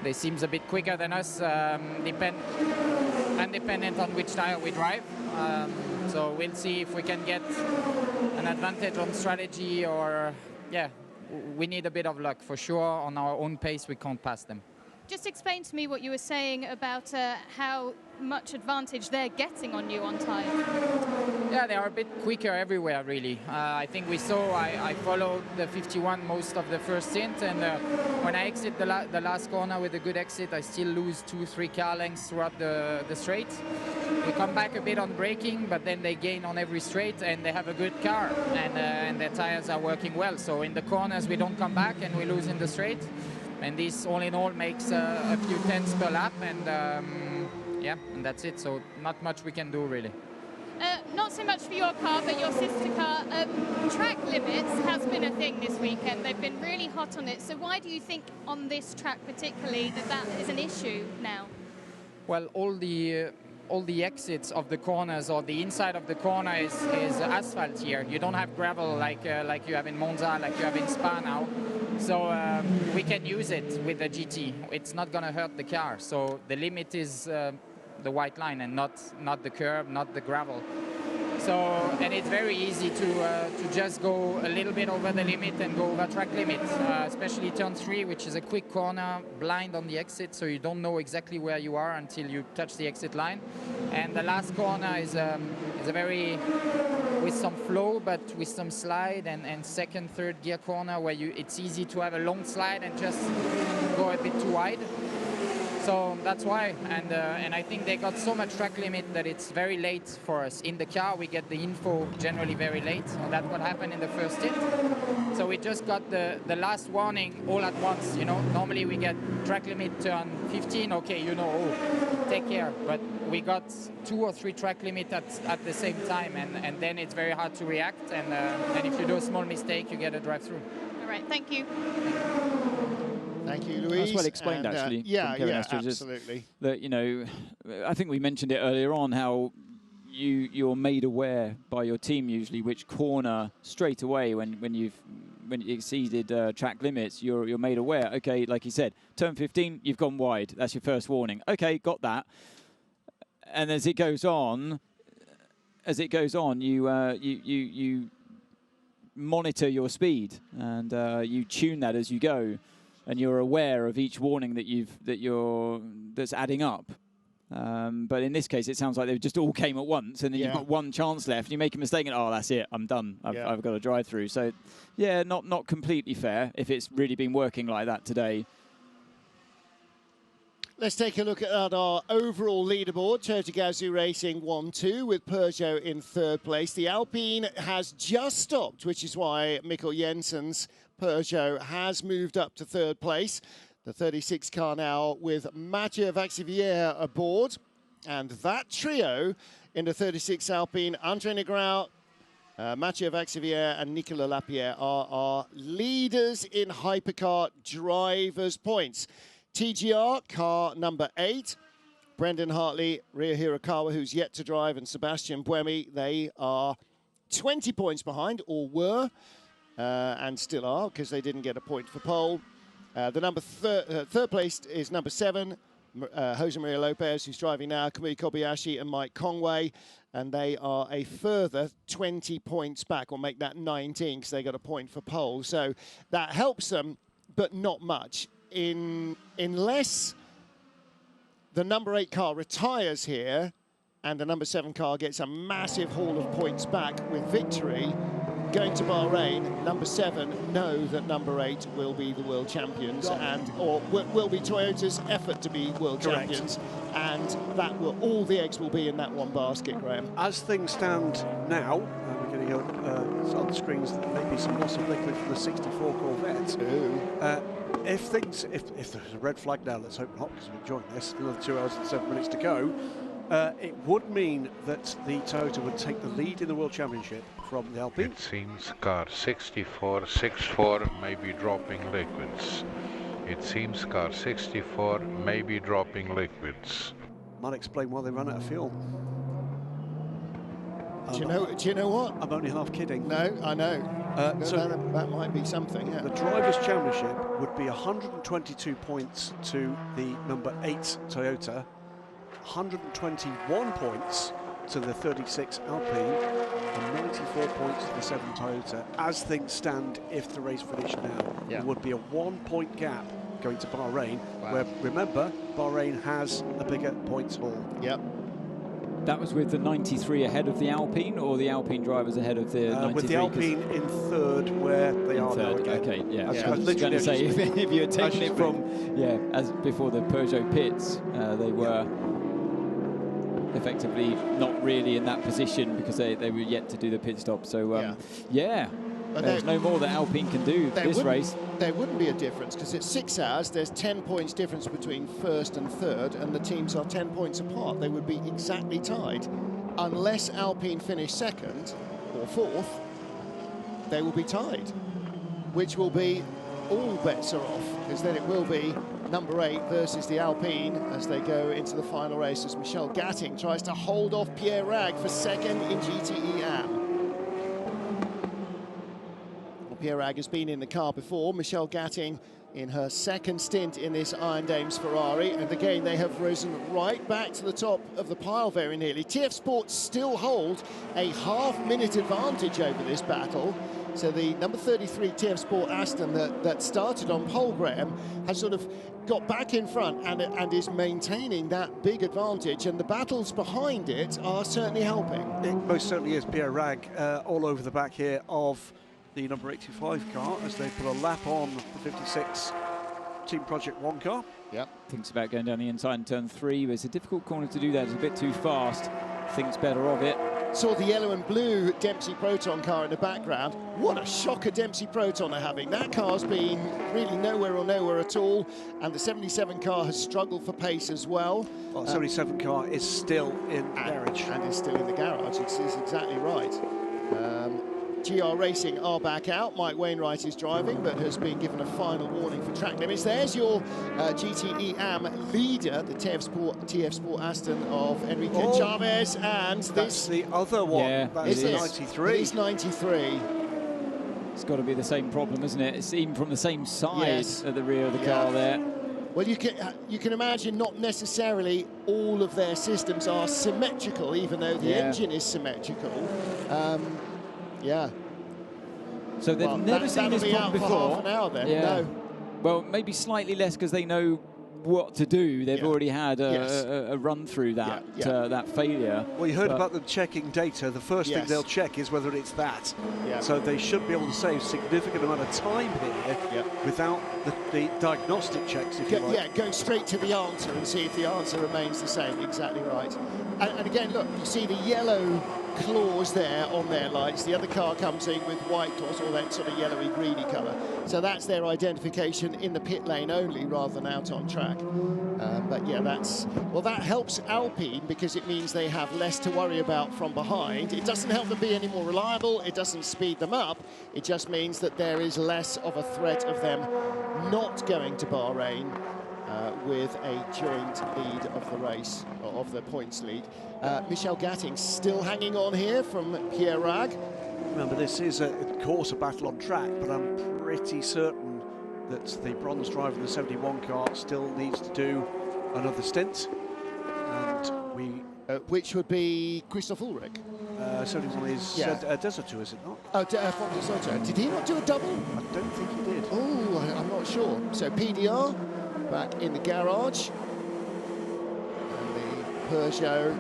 S19: They seems a bit quicker than us, independent on which tyre we drive. So we'll see if we can get an advantage on strategy, or we need a bit of luck for sure. On our own pace, we can't pass them.
S6: Just explain to me what you were saying about how much advantage they're getting on you on tyre.
S19: Yeah, they are a bit quicker everywhere, really. I think we saw, I followed the 51 most of the first stint, and when I exit the last corner with a good exit, I still lose 2-3 car lengths throughout the straight. They come back a bit on braking, but then they gain on every straight, and they have a good car, and their tires are working well. So in the corners, we don't come back, and we lose in the straight. And this, all in all, makes a few tenths per lap, and and that's it. So not much we can do, really.
S6: Not so much for your car, but your sister car. Track limits has been a thing this weekend. They've been really hot on it. So why do you think on this track particularly that is an issue now?
S19: Well, all the exits of the corners, or the inside of the corner, is asphalt here. You don't have gravel like you have in Monza, like you have in Spa now. So we can use it with the GT. It's not going to hurt the car. So the limit is the white line, and not the curb, not the gravel. So, and it's very easy to just go a little bit over the limit and go over track limit, especially turn 3, which is a quick corner, blind on the exit, so you don't know exactly where you are until you touch the exit line. And the last corner is a very, with some flow, but with some slide, and second, third gear corner where it's easy to have a long slide and just go a bit too wide. So that's why, and I think they got so much track limit that it's very late for us. In the car, we get the info generally very late, and that's what happened in the first stint. So we just got the last warning all at once, you know. Normally we get track limit turn 15, okay, you know, oh, take care. But we got 2 or 3 track limit at the same time, and then it's very hard to react, and if you do a small mistake, you get a drive-through.
S6: All right, thank you.
S1: Thank you, Louise.
S2: That's well explained, actually.
S1: Yeah,
S2: from Kevin
S1: yeah,
S2: Estre.
S1: absolutely.
S2: That, you know, I think we mentioned it earlier on, how you're made aware by your team usually which corner straight away when you exceeded track limits, you're made aware. Okay, like you said, turn 15, you've gone wide. That's your first warning. Okay, got that. And as it goes on, you monitor your speed, and you tune that as you go, and you're aware of each warning that's adding up. But in this case, it sounds like they just all came at once, and then you've got one chance left. You make a mistake, and oh, that's it, I'm done. I've got to drive through. So, yeah, not completely fair if it's really been working like that today.
S1: Let's take a look at our overall leaderboard. Toyota Gazoo Racing 1-2 with Peugeot in 3rd place. The Alpine has just stopped, which is why Mikkel Jensen's Peugeot has moved up to 3rd place. The 36 car now with Mathieu Vaxivière aboard. And that trio in the 36 Alpine, André Negrão, Mathieu Vaxivière and Nicolas Lapierre are our leaders in Hypercar drivers' points. TGR, car number 8. Brendan Hartley, Ria Hirakawa, who's yet to drive, and Sebastian Buemi, they are 20 points behind, or were, and still are, because they didn't get a point for pole. The third place is number 7, Jose Maria Lopez, who's driving now, Kamui Kobayashi and Mike Conway, and they are a further 20 points back, or make that 19 because they got a point for pole. So that helps them, but not much. Unless the number 8 car retires here and the number 7 car gets a massive haul of points back with victory, going to Bahrain, number 7 know that number 8 will be the world champions, or will be Toyota's effort to be world champions, and that will, all the eggs will be in that one basket, Graham.
S3: As things stand now, we're going to go on the screens, there may be some loss of liquid from the 64 Corvette. If there's a red flag now, let's hope not, because we're enjoying this, another 2 hours and 7 minutes to go, it would mean that the Toyota would take the lead in the World Championship from the Alpine.
S9: It seems car 64 may be dropping liquids. It seems car 64 may be dropping liquids.
S3: Might explain why they ran out of fuel.
S1: Do you know what?
S3: I'm only half kidding.
S1: No, I know.
S3: So
S1: that might be something, yeah.
S3: The Drivers' Championship would be 122 points to the number 8 Toyota, 121 points to the 36 Alpine, and 94 points to the 7 Toyota. As things stand, if the race finished now, it would be a 1-point gap going to Bahrain, where, remember, Bahrain has a bigger points haul.
S1: Yep.
S2: That was with the 93 ahead of the Alpine, or the Alpine drivers ahead of the 93?
S3: With the Alpine in 3rd, where they are now again.
S2: Okay, yeah.
S3: I
S2: was going to say, if you had taken it from, as before the Peugeot pits, they were effectively not really in that position because they were yet to do the pit stop. So, there's no more that Alpine can do this race.
S1: There wouldn't be a difference because it's 6 hours. There's 10 points difference between 1st and 3rd, and the teams are 10 points apart. They would be exactly tied. Unless Alpine finish 2nd or 4th, they will be tied, which will be all bets are off, because then it will be number 8 versus the Alpine as they go into the final race, as Michel Gatting tries to hold off Pierre Rag for 2nd in GTE AM. Pierre Rag has been in the car before. Michel Gatting in her 2nd stint in this Iron Dames Ferrari, and again they have risen right back to the top of the pile very nearly. TF Sports still hold a half-minute advantage over this battle. So the number 33 TF Sport Aston that started on pole, Graham, has sort of got back in front and is maintaining that big advantage, and the battles behind it are certainly helping.
S3: It most certainly is. Pierre Rag all over the back here of the number 85 car as they put a lap on the 56 Team Project 1 car.
S1: Yep.
S2: Thinks about going down the inside in turn 3, but it's a difficult corner to do that. It's a bit too fast. Thinks better of it.
S1: Saw the yellow and blue Dempsey Proton car in the background. What a shocker Dempsey Proton are having. That car's been really nowhere or nowhere at all, and the 77 car has struggled for pace as well.
S3: Well, the 77 car is still in the garage.
S1: And is still in the garage, it's exactly right. GR Racing are back out. Mike Wainwright is driving, but has been given a final warning for track limits. There's your GTE AM leader, the TF Sport Aston of Enrique Chavez, and
S3: that's the other one.
S2: Yeah,
S3: that's the 93.
S1: It is 93.
S2: It's got to be the same problem, isn't it? It's even from the same side at the rear of the car there.
S1: Well, you can imagine not necessarily all of their systems are symmetrical, even though the engine is symmetrical.
S2: So they've never seen this problem before.
S1: For half an hour then. No.
S2: Well, maybe slightly less because they know what to do. They've already had a run through that that failure.
S3: Well, you heard about them checking data. The first thing they'll check is whether it's that. So they should be able to save significant amount of time here without the diagnostic checks, if you like.
S1: Yeah, going straight to the answer and see if the answer remains the same. Exactly right. And again, look, you see the yellow claws there on their lights. The other car comes in with white claws, or that sort of yellowy greeny colour. So that's their identification in the pit lane only, rather than out on track. But yeah, that helps Alpine because it means they have less to worry about from behind. It doesn't help them be any more reliable. It doesn't speed them up. It just means that there is less of a threat of them not going to Bahrain with a joint lead of the race, or of the points lead. Michel Gatting still hanging on here from Pierre Rag.
S3: Remember, this is, of course, a battle on track, but I'm pretty certain that the bronze driver in the 71 car still needs to do another stint, and we...
S1: which would be Christoph Ulrich.
S3: Certainly one is Desoto, is it not?
S1: Oh, Von Desoto. Did he not do a double?
S3: I don't think he did.
S1: Oh, I'm not sure. So PDR back in the garage. And the Peugeot,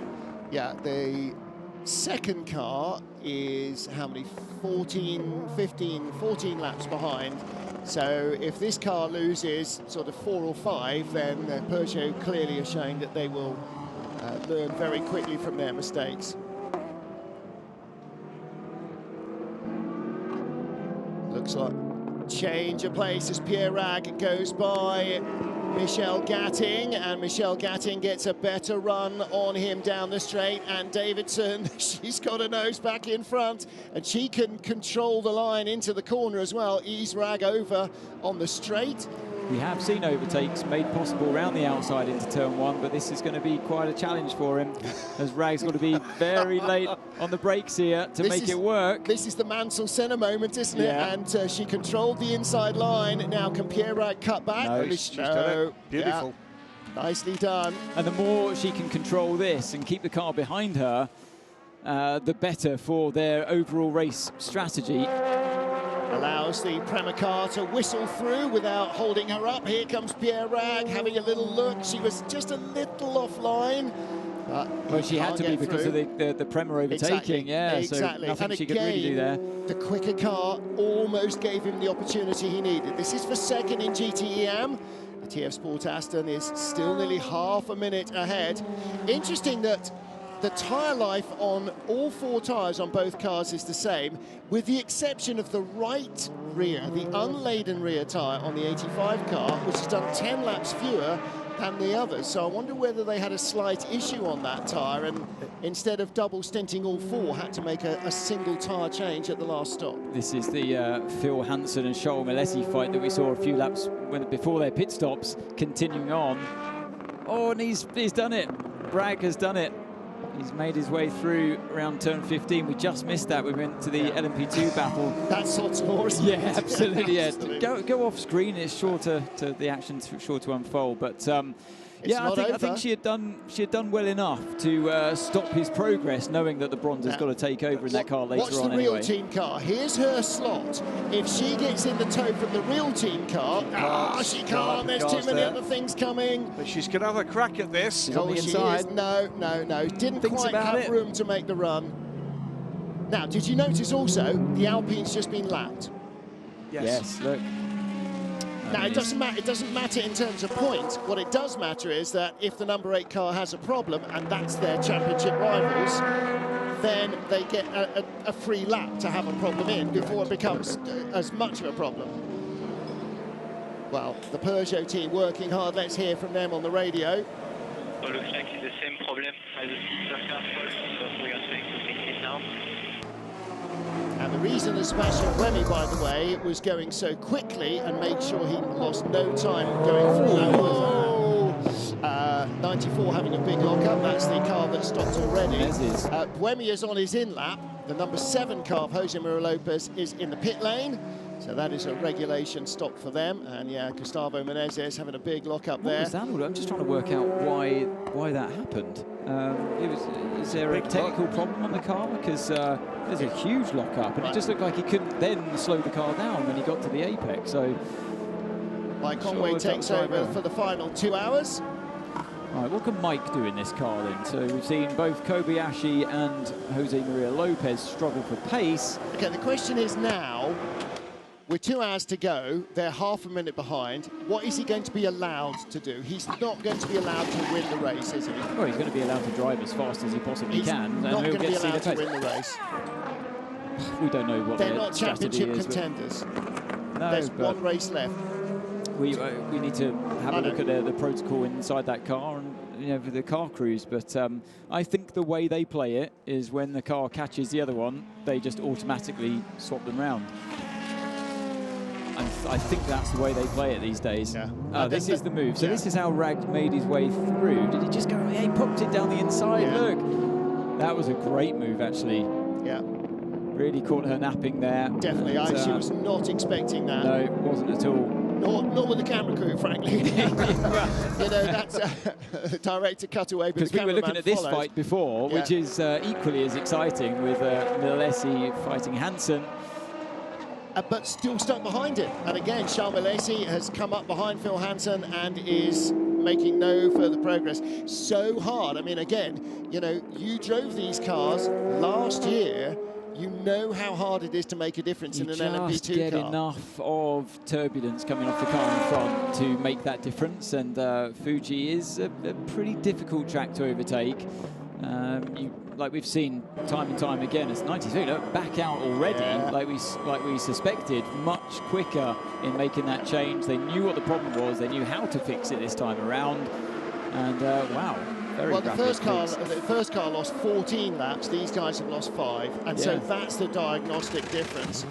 S1: the second car is how many? 14 laps behind. So if this car loses sort of 4 or 5, then Peugeot clearly are showing that they will learn very quickly from their mistakes. Looks like change of place as Pierre Rag goes by Michel Gatting, and Michel Gatting gets a better run on him down the straight, and Davidson, she's got a nose back in front, and she can control the line into the corner as well, ease Rag over on the straight.
S2: We have seen overtakes made possible around the outside into turn 1, but this is going to be quite a challenge for him, as Rag's got to be very late on the brakes here to make it work.
S1: This is the Mansell Senna moment, isn't it? And she controlled the inside line. Now can Pierre Rag cut back?
S2: No,
S3: she's done it. Beautiful.
S1: Yeah. Nicely done.
S2: And the more she can control this and keep the car behind her, the better for their overall race strategy.
S1: Allows the Prema car to whistle through without holding her up. Here comes Pierre Rag having a little look. She was just a little offline.
S2: Well, she had to be because of the Prema overtaking.
S1: Exactly.
S2: So nothing
S1: and
S2: she
S1: again,
S2: could really do there.
S1: The quicker car almost gave him the opportunity he needed. This is for second in GTE-AM. The TF Sport Aston is still nearly half a minute ahead. Interesting that the tyre life on all 4 tyres on both cars is the same, with the exception of the right rear, the unladen rear tyre on the 85 car, which has done 10 laps fewer than the others. So I wonder whether they had a slight issue on that tyre, and instead of double stinting all 4, had to make a single tyre change at the last stop.
S2: This is the Phil Hansen and Charles Milesi fight that we saw a few laps before their pit stops, continuing on. Oh, and he's done it. Bragg has done it. He's made his way through around turn 15. We just missed that. We went to the LMP2 battle.
S1: That's sort of horse.
S2: Yeah, absolutely. Go off screen. It's the action's sure to unfold. But I think she had done well enough to stop his progress, knowing that the bronze has got to take over in that car later on.
S1: Watch the real team car. Here's her slot. If she gets in the tow from the real team car, she can't. There's too many other things coming.
S3: But she's going to have a crack at this.
S1: She is. No. Didn't quite have room to make the run. Now, did you notice also the Alpine's just been lapped?
S2: Yes, look.
S1: Now, it doesn't matter in terms of points. What it does matter is that if the number 8 car has a problem, and that's their championship rivals, then they get a free lap to have a problem in before it becomes as much of a problem. Well, the Peugeot team working hard. Let's hear from them on the radio.
S5: Well, looks like it's the same problem as the Hypercar, so we're going to fix it now.
S1: And the reason that Sebastian Buemi, by the way, was going so quickly and made sure he lost no time going through that was 94 having a big lock-up. That's the car that stopped already. Buemi is on his in-lap. The number 7 car, Jose Maria Lopez, is in the pit lane. So that is a regulation stop for them. And yeah, Gustavo Menezes having a big lock-up there.
S2: What was that? I'm just trying to work out why that happened. Is there a technical problem on the car? Because there's a huge lock-up, and it just looked like he couldn't then slow the car down when he got to the apex. So
S1: Mike Conway takes over for the final 2 hours.
S2: All right, what can Mike do in this car then? So we've seen both Kobayashi and Jose Maria Lopez struggle for pace.
S1: Okay, the question is now, with 2 hours to go, they're half a minute behind. What is he going to be allowed to do? He's not going to be allowed to win the race, is he?
S2: Well, he's going to be allowed to drive as fast as he possibly can.
S1: He's not going to be allowed to win the race.
S2: We don't know what
S1: they're not championship
S2: is,
S1: contenders.
S2: No,
S1: there's 1 race left.
S2: We need to have a look at the protocol inside that car and for the car crews. But I think the way they play it is when the car catches the other one, they just automatically swap them round. And I think that's the way they play it these days. Yeah. This is the move. So this is how Rag made his way through. Did he just go? He popped it down the inside. Yeah. Look, that was a great move actually.
S1: Yeah.
S2: Really caught her napping there.
S1: Definitely. She was not expecting that.
S2: No, it wasn't at all.
S1: nor with the camera crew, frankly. You know, that's director cutaway.
S2: Because we were looking at this fight before, which is equally as exciting, with Milesi fighting Hansen.
S1: But still stuck behind him. And again, Charles Milesi has come up behind Phil Hansen and is making no further progress. So hard. I mean, again, you know, you drove these cars last year. You know how hard it is to make a difference in an LMP2 car. You just
S2: get enough of turbulence coming off the car in front to make that difference. And Fuji is a pretty difficult track to overtake. Like we've seen time and time again, it's 92, look, back out already, like we suspected, much quicker in making that change. They knew what the problem was, they knew how to fix it this time around, and wow, very rapid.
S1: Well, the first car lost 14 laps, these guys have lost 5, and so that's the diagnostic difference.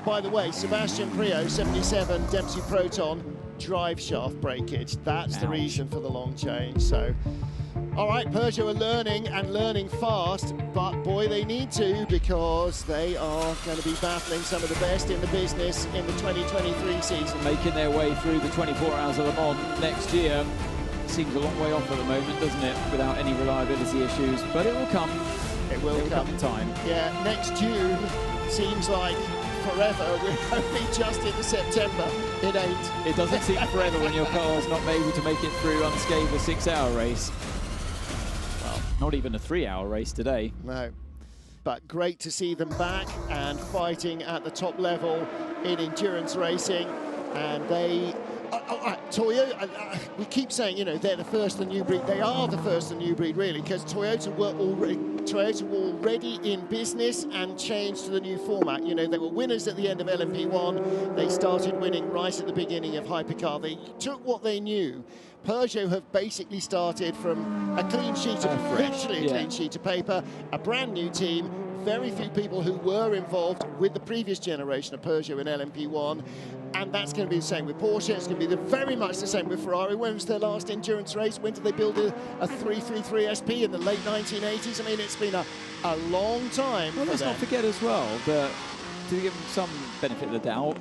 S1: By the way, Sebastian Priaulx, 77, Dempsey Proton, drive shaft breakage, that's the reason for the long change. So. All right, Peugeot are learning and learning fast, but boy, they need to, because they are going to be battling some of the best in the business in the 2023 season.
S2: Making their way through the 24 Hours of Le Mans next year. Seems a long way off at the moment, doesn't it, without any reliability issues, but it will come.
S1: It will come
S2: in time.
S1: Yeah, next June seems like forever. We're only just into September. It ain't.
S2: It doesn't seem forever when your car's not able to make it through unscathed a 6-hour race. Not even a 3-hour race today.
S1: No, but great to see them back and fighting at the top level in endurance racing. And they, Toyota, we keep saying, you know, they're the first of the new breed. They are the first of the new breed, really, because Toyota were already in business and changed to the new format. You know, they were winners at the end of LMP1. They started winning right at the beginning of Hypercar. They took what they knew. Peugeot have basically started from a clean sheet of, literally a clean sheet of paper, a brand new team, very few people who were involved with the previous generation of Peugeot in LMP1, and that's going to be the same with Porsche. It's going to be very much the same with Ferrari. When was their last endurance race? When did they build a 333 SP? In the late 1980s? I mean, it's been a long time.
S2: Well, let's not forget as well that, to give them some benefit of the doubt,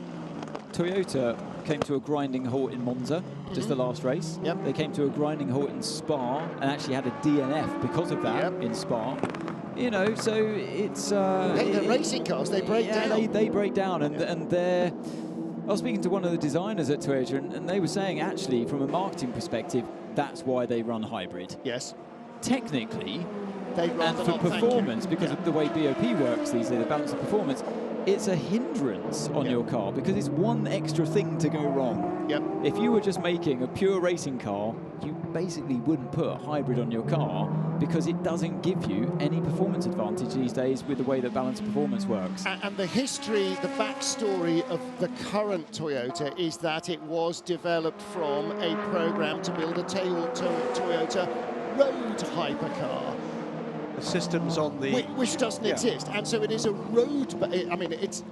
S2: Toyota came to a grinding halt in Monza, just the last race.
S1: Yep.
S2: They came to a grinding halt in Spa and actually had a DNF because of that in Spa. You know, so it's...
S1: hey, the racing cars, they break down.
S2: They break down, and they're... I was speaking to one of the designers at Toyota, and they were saying, actually, from a marketing perspective, that's why they run hybrid.
S1: Yes.
S2: Technically,
S1: and
S2: for performance, because of the way BOP works these days, the balance of performance, it's a hindrance on your car because it's one extra thing to go wrong.
S1: Yep.
S2: If you were just making a pure racing car, you basically wouldn't put a hybrid on your car because it doesn't give you any performance advantage these days with the way that balance of performance works.
S1: And the history, the backstory of the current Toyota is that it was developed from a program to build a Toyota road hypercar.
S3: Systems on the...
S1: Which doesn't exist. And so it is a road... I mean, it's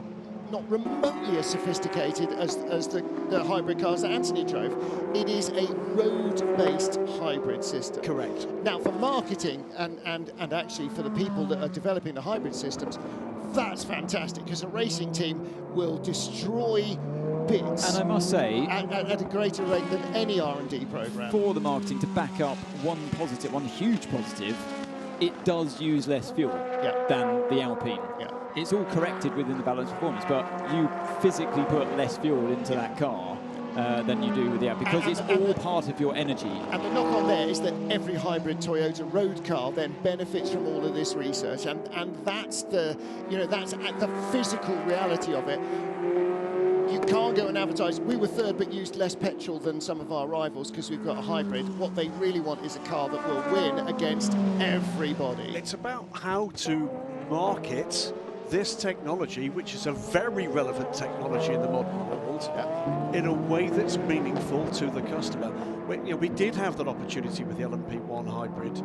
S1: not remotely as sophisticated as the hybrid cars that Anthony drove. It is a road-based hybrid system.
S3: Correct.
S1: Now, for marketing and actually for the people that are developing the hybrid systems, that's fantastic, because a racing team will destroy bits.
S2: And I must say,
S1: at a greater rate than any R&D program.
S2: For the marketing to back up one huge positive, it does use less fuel than the Alpine. It's all corrected within the balance performance, but you physically put less fuel into that car than you do with the Alpine, because it's all part of your energy.
S1: And the knock on there is that every hybrid Toyota road car then benefits from all of this research, and that's the, you know, that's the physical reality of it. You can't go and advertise, we were third but used less petrol than some of our rivals because we've got a hybrid. What they really want is a car that will win against everybody.
S3: It's about how to market this technology, which is a very relevant technology in the modern world, in a way that's meaningful to the customer. We did have that opportunity with the LMP1 hybrid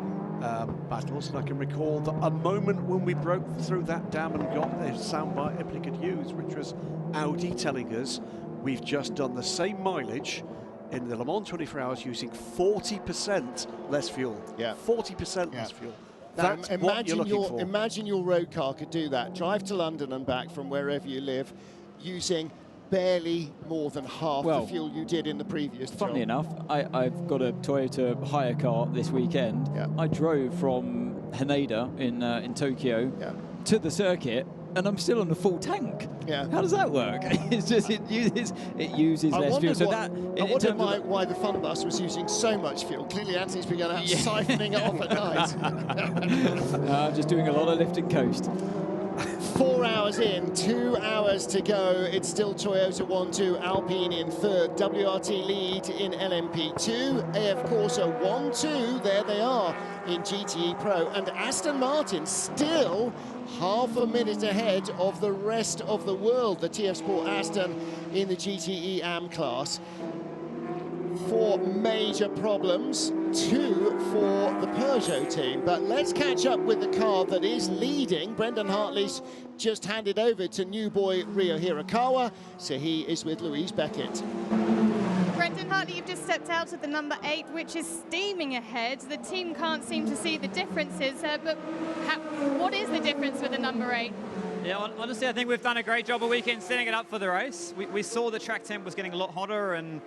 S3: battles, and I can recall that a moment when we broke through that dam and got the soundbite everybody could use, which was Audi telling us we've just done the same mileage in the Le Mans 24 Hours using 40% less fuel. 40% less fuel.
S1: Now,
S3: That's what you're looking for.
S1: Imagine your road car could do that. Drive to London and back from wherever you live using barely more than half the fuel you did in the previous job.
S2: Funnily enough, I've got a Toyota Hypercar this weekend.
S1: Yeah.
S2: I drove from Haneda in Tokyo to the circuit, and I'm still on the full tank.
S1: Yeah.
S2: How does that work? It's just it uses less fuel. So that
S1: I wondered why the fun bus was using so much fuel. Clearly, Anthony's been going out siphoning it off at night.
S2: I'm just doing a lot of lift and coast.
S1: 4 hours in, 2 hours to go. It's still Toyota 1-2, Alpine in third, WRT lead in LMP2, AF Corsa 1-2, there they are in GTE Pro, and Aston Martin still half a minute ahead of the rest of the world, the TF Sport Aston in the GTE AM class. 4 major problems, 2 for the Peugeot team. But let's catch up with the car that is leading. Brendan Hartley's just handed over to new boy Ryo Hirakawa, so he is with Louise Beckett.
S6: Brendan Hartley, you've just stepped out of the number 8, which is steaming ahead. The team can't seem to see the differences, but what is the difference with the number 8?
S20: Yeah, honestly, I think we've done a great job all weekend setting it up for the race. We saw the track temp was getting a lot hotter, and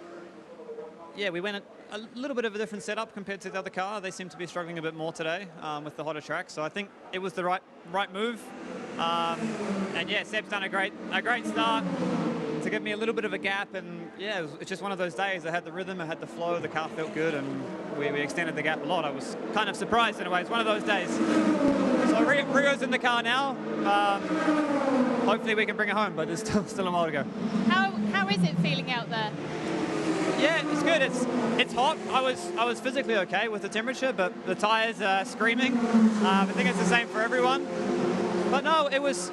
S20: yeah, we went a little bit of a different setup compared to the other car. They seem to be struggling a bit more today with the hotter track, so I think it was the right move. And yeah, Seb's done a great start to give me a little bit of a gap, and yeah, it's just one of those days. I had the rhythm, I had the flow, the car felt good, and we extended the gap a lot. I was kind of surprised in a way. It's one of those days. So Rio's in the car now. Hopefully we can bring it home, but there's still a while to go.
S6: How is it feeling out there?
S20: Yeah, it's good. It's hot. I was physically okay with the temperature, but the tires are screaming. I think it's the same for everyone. But no, it was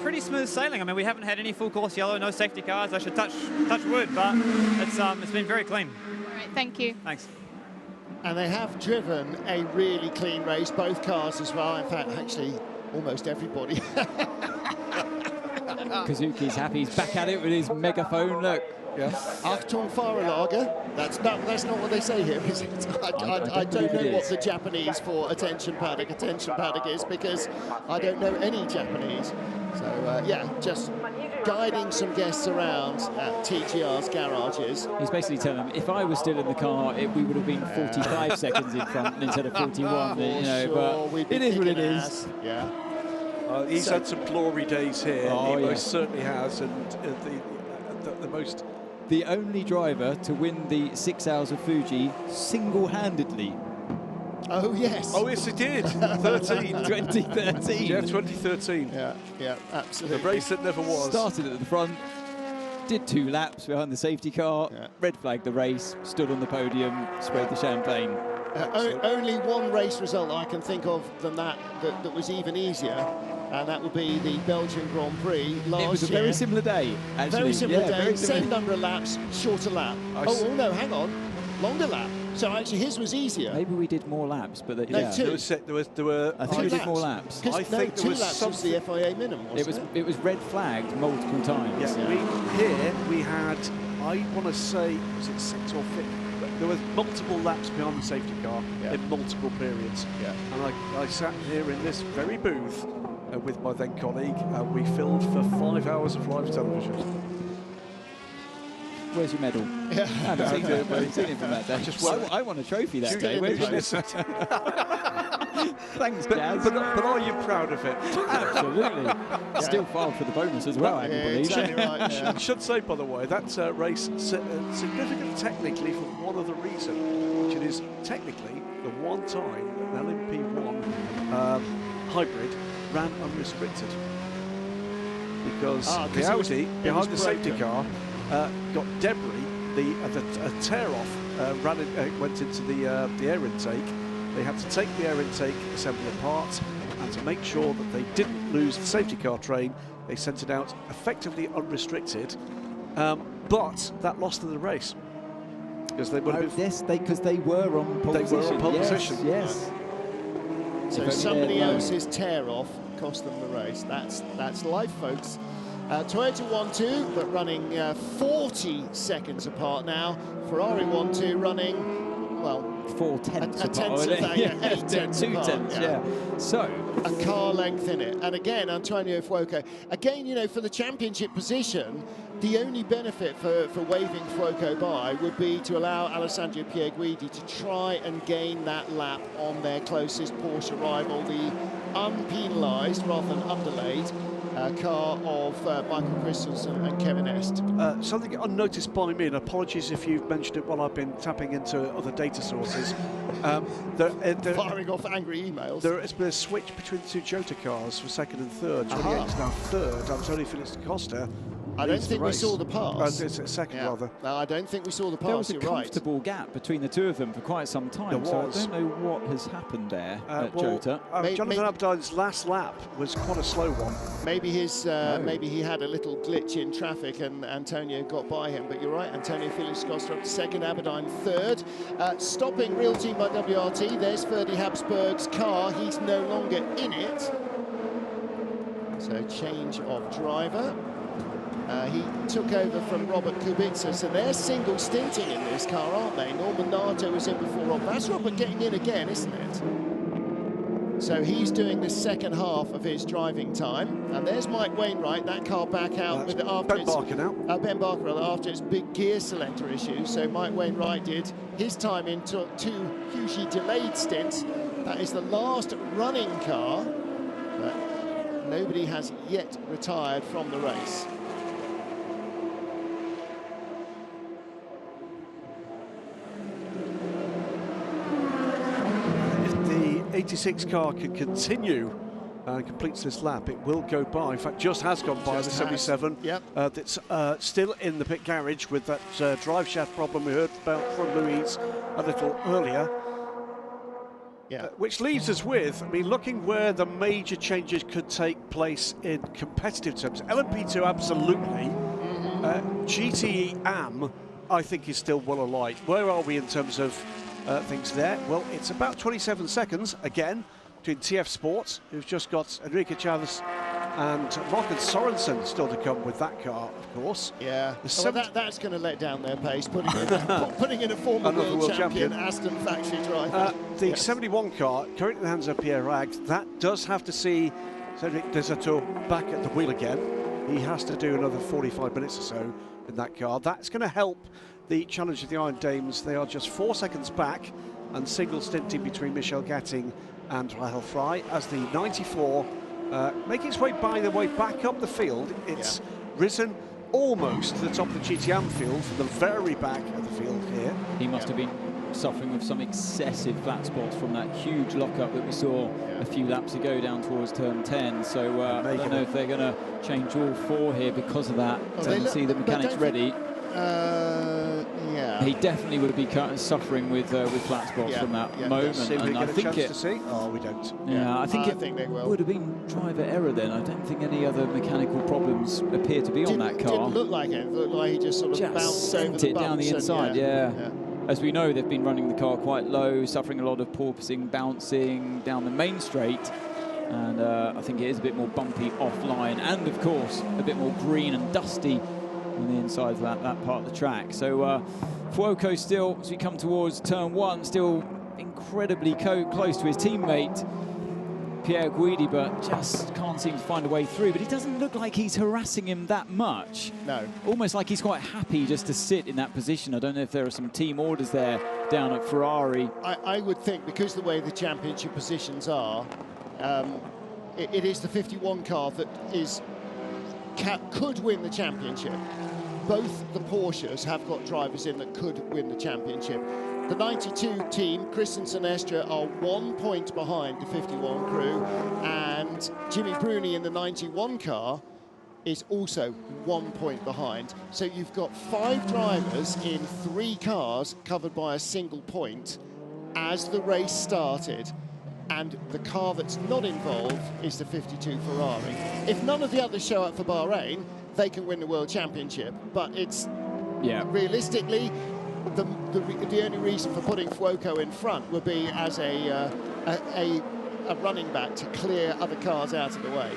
S20: pretty smooth sailing. I mean, we haven't had any full course yellow, no safety cars. I should touch wood, but it's been very clean.
S6: All right, thank you.
S20: Thanks.
S1: And they have driven a really clean race, both cars as well. In fact, actually, almost everybody.
S2: Kazuki's happy. He's back at it with his megaphone. Look.
S1: Yeah. Achtung Fahrerlager. That's not what they say here, is it? I don't know what the Japanese for attention paddock is, because I don't know any Japanese. So yeah, just guiding some guests around at TGR's garages.
S2: He's basically telling them, if I was still in the car, we would have been 45 seconds in front instead of 41. You know, but it is what it is.
S1: Yeah.
S3: He's had some glory days here.
S2: Oh,
S3: he most certainly has, and the most.
S2: The only driver to win the 6 Hours of Fuji single-handedly.
S1: Oh, yes.
S3: Oh, yes, he did. 2013.
S2: 2013.
S3: Yeah, 2013.
S1: Yeah, absolutely.
S3: The race that never was.
S2: Started at the front, did 2 laps behind the safety car, red flagged the race, stood on the podium, sprayed the champagne.
S1: Only one race result I can think of than that was even easier. And that would be the Belgian Grand Prix last year.
S2: It was a very similar day, actually.
S1: Very similar day,
S2: very similar.
S1: same number of laps, shorter lap. Oh, no, hang on, longer lap. So actually his was easier.
S2: Maybe we did more laps, but
S1: no,
S2: yeah.
S1: 2.
S3: There were
S2: I think we did more laps.
S3: I think there
S1: 2
S3: was
S1: laps was the FIA minimum, wasn't it?
S2: It was red flagged multiple times.
S3: Yeah, we had, I want to say, was it 6 or 5? There was multiple laps behind the safety car in multiple periods.
S1: Yeah.
S3: And I sat here in this very booth with my then colleague, and we filmed for 5 hours of live television.
S2: Where's your medal?
S1: Yeah.
S2: I haven't seen it from that day. I won a trophy that day. Where's your Thanks, Jazz.
S3: But are you proud of it?
S2: Absolutely. Still filed for the bonus as well, I believe.
S1: Exactly right,
S3: I should say, by the way, that's a race significant technically for one other reason, which it is technically the one time an LMP1 hybrid ran unrestricted. Because the Audi behind the safety car got debris, a tear-off went into the air intake. They had to take the air intake assembly apart, and to make sure that they didn't lose the safety car train, they sent it out effectively unrestricted, but that lost them the race. Because they
S2: because they were on pole position.
S3: They were on pole position.
S2: Yes.
S1: So somebody else's tear-off cost them the race. That's life, folks. Toyota 1-2, but running 40 seconds apart now. Ferrari 1-2 running, well,
S2: 4 tenths
S1: a tenth of that, yeah, 8 tenths
S2: 2
S1: apart,
S2: tenths, yeah. So
S1: a car length in it. And again, Antonio Fuoco, again, you know, for the championship position, the only benefit for waving Fuoco by would be to allow Alessandro Pierguidi to try and gain that lap on their closest Porsche rival, the unpenalised rather than underlaid car of Michael Christensen and Kevin Est.
S3: Something unnoticed by me, and apologies if you've mentioned it while I've been tapping into other data sources.
S1: Firing off angry emails.
S3: There has been a switch between the two Jota cars for second and third. 28 is now third. Antonio Felix da Costa.
S1: I don't think we saw the pass.
S3: It's a second, rather.
S1: No, I don't think we saw the pass.
S2: There was a
S1: You're
S2: comfortable gap between the two of them for quite some time. So I don't know what has happened there at Jota.
S3: Jonathan Abdine's last lap was quite a slow one.
S1: Maybe maybe he had a little glitch in traffic and Antonio got by him. But you're right, Antonio Felix Costa up to second, Aberdeen third. Stopping Real Team by WRT. There's Ferdy Habsburg's car. He's no longer in it. So change of driver. He took over from Robert Kubica, so they're single stinting in this car, aren't they? Norman Nato was in before Rob. That's Robert getting in again, isn't it? So he's doing the second half of his driving time. And there's Mike Wainwright, that car back out with after
S3: Ben Barker now.
S1: Ben Barker, rather, after its big gear selector issues. So Mike Wainwright did his time in two hugely delayed stints. That is the last running car, but nobody has yet retired from the race.
S3: If the 86 car can continue and completes this lap, it will go by. In fact, just has gone by the 77.
S1: Yep.
S3: That's still in the pit garage with that drive shaft problem we heard about from Louise a little earlier.
S1: Yeah.
S3: Which leaves us with, I mean, looking where the major changes could take place in competitive terms. LMP2, absolutely. GTE AM, I think, is still well alight. Where are we in terms of things there? Well, it's about 27 seconds, again, between TF Sports, who've just got Enrique Chavez and Marcus Sorensen still to come with that car, of course.
S1: Yeah, that's going to let down their pace, putting in a former world champion Aston factory driver.
S3: The 71 car, currently in the hands of Pierre Rags, that does have to see Cedric Desato back at the wheel again. He has to do another 45 minutes or so in that car. That's going to help the challenge of the Iron Dames. They are just 4 seconds back and single stinting between Michel Gatting and Rahel Fry as the 94 making its way, by the way, back up the field. It's risen almost to the top of the GTM field from the very back of the field here.
S2: He must have been suffering with some excessive flat spots from that huge lockup that we saw a few laps ago down towards turn 10. So I don't know if they're going to change all four here because of that. Don't see the mechanics ready.
S1: Yeah,
S2: he definitely would be suffering with flat spots from that moment.
S3: And
S2: I think
S3: to see? Oh, we don't.
S2: Yeah, I think it
S1: they will.
S2: would have been driver error then. I don't think any other mechanical problems appear to be on that car.
S1: Didn't look like it. It looked like he just sort of bounced over the
S2: down the inside. Yeah. As we know, they've been running the car quite low, suffering a lot of porpoising, bouncing down the main straight. And I think it is a bit more bumpy offline, and of course a bit more green and dusty on the inside of that part of the track. So Fuoco still, as we come towards turn 1, still incredibly close to his teammate Pierre Guidi, but just can't seem to find a way through. But he doesn't look like he's harassing him that much.
S1: No.
S2: Almost like he's quite happy just to sit in that position. I don't know if there are some team orders there down at Ferrari.
S1: I would think, because the way the championship positions are, it is the 51 car that could win the championship. Both the Porsches have got drivers in that could win the championship. The 92 team, Christensen and Estra, are 1 point behind the 51 crew, and Jimmy Bruni in the 91 car is also 1 point behind. So you've got 5 drivers in 3 cars covered by a single point as the race started. And the car that's not involved is the 52 Ferrari. If none of the others show up for Bahrain, they can win the World Championship. But it's realistically, the only reason for putting Fuoco in front would be as a running back to clear other cars out of the way.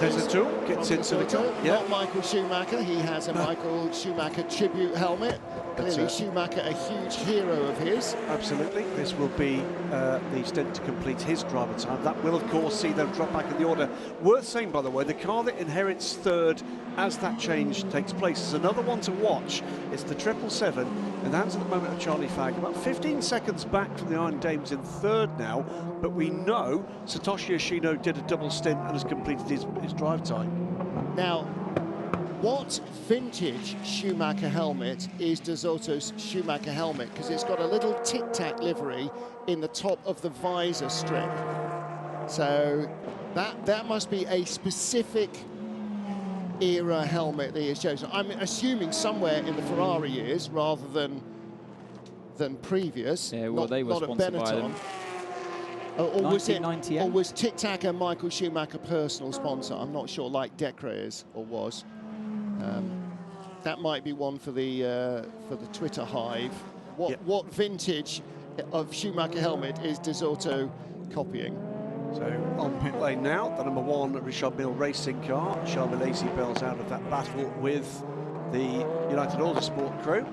S3: Desautour gets into the car.
S1: Not Michael Schumacher. He has a Michael Schumacher tribute helmet. Clearly, Schumacher, a huge hero of his.
S3: Absolutely. This will be the stint to complete his driver time. That will, of course, see them drop back in the order. Worth saying, by the way, the car that inherits third as that change takes place is another one to watch. It's the 777, and that's at the moment of Charlie Fagg. About 15 seconds back from the Iron Dames in third now, but we know Satoshi Yoshino did a double stint and has completed his drive time.
S1: Now, what vintage Schumacher helmet is Desautour's Schumacher helmet? Because it's got a little tic-tac livery in the top of the visor strip. So that must be a specific era helmet that he has chosen. I'm assuming somewhere in the Ferrari years rather than previous.
S2: Yeah, well, they were sponsored by them.
S1: Or was Tic Tac and Michael Schumacher personal sponsor? I'm not sure, like Decra is or was. That might be one for the Twitter hive. What vintage of Schumacher helmet is Desautour copying?
S3: So on pit lane now, the number 1 Richard Mille racing car. Charles Milesi bails out of that battle with the United Autosport crew.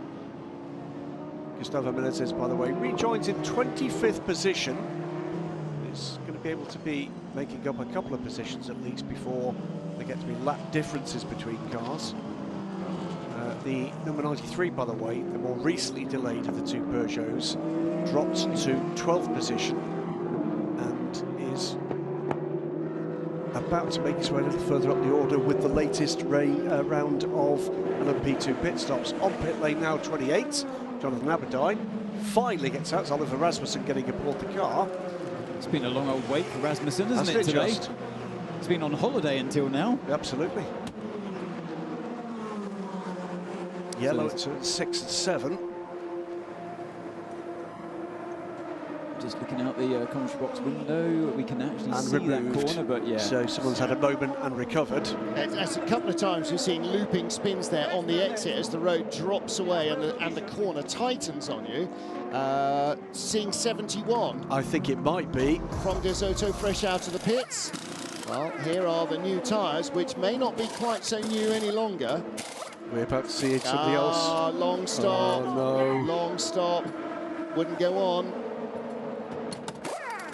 S3: Gustavo Menezes, by the way, rejoins in 25th position. Is going to be able to be making up a couple of positions at least before there get to be lap differences between cars. The number 93, by the way, the more recently delayed of the two Peugeots, dropped to 12th position and is about to make his way a little further up the order with the latest round of LMP2 pit stops. On pit lane now, 28, Jonathan Aberdeen finally gets out. It's Oliver Rasmussen getting aboard the car.
S2: It's been a long old wait for Rasmussen, hasn't it, today? He's been on holiday until now.
S3: Absolutely. Yellow at 6 and 7.
S2: Just looking out the commentary box window, we can actually see that corner, but yeah.
S3: So someone's had a moment and recovered.
S1: As a couple of times we've seen looping spins there on the exit as the road drops away and the corner tightens on you. Seeing 71.
S3: I think it might be.
S1: From Desautour fresh out of the pits. Well, here are the new tyres, which may not be quite so new any longer.
S3: We're about to see somebody else.
S1: Long stop.
S3: Oh, no.
S1: Long stop. Wouldn't go on.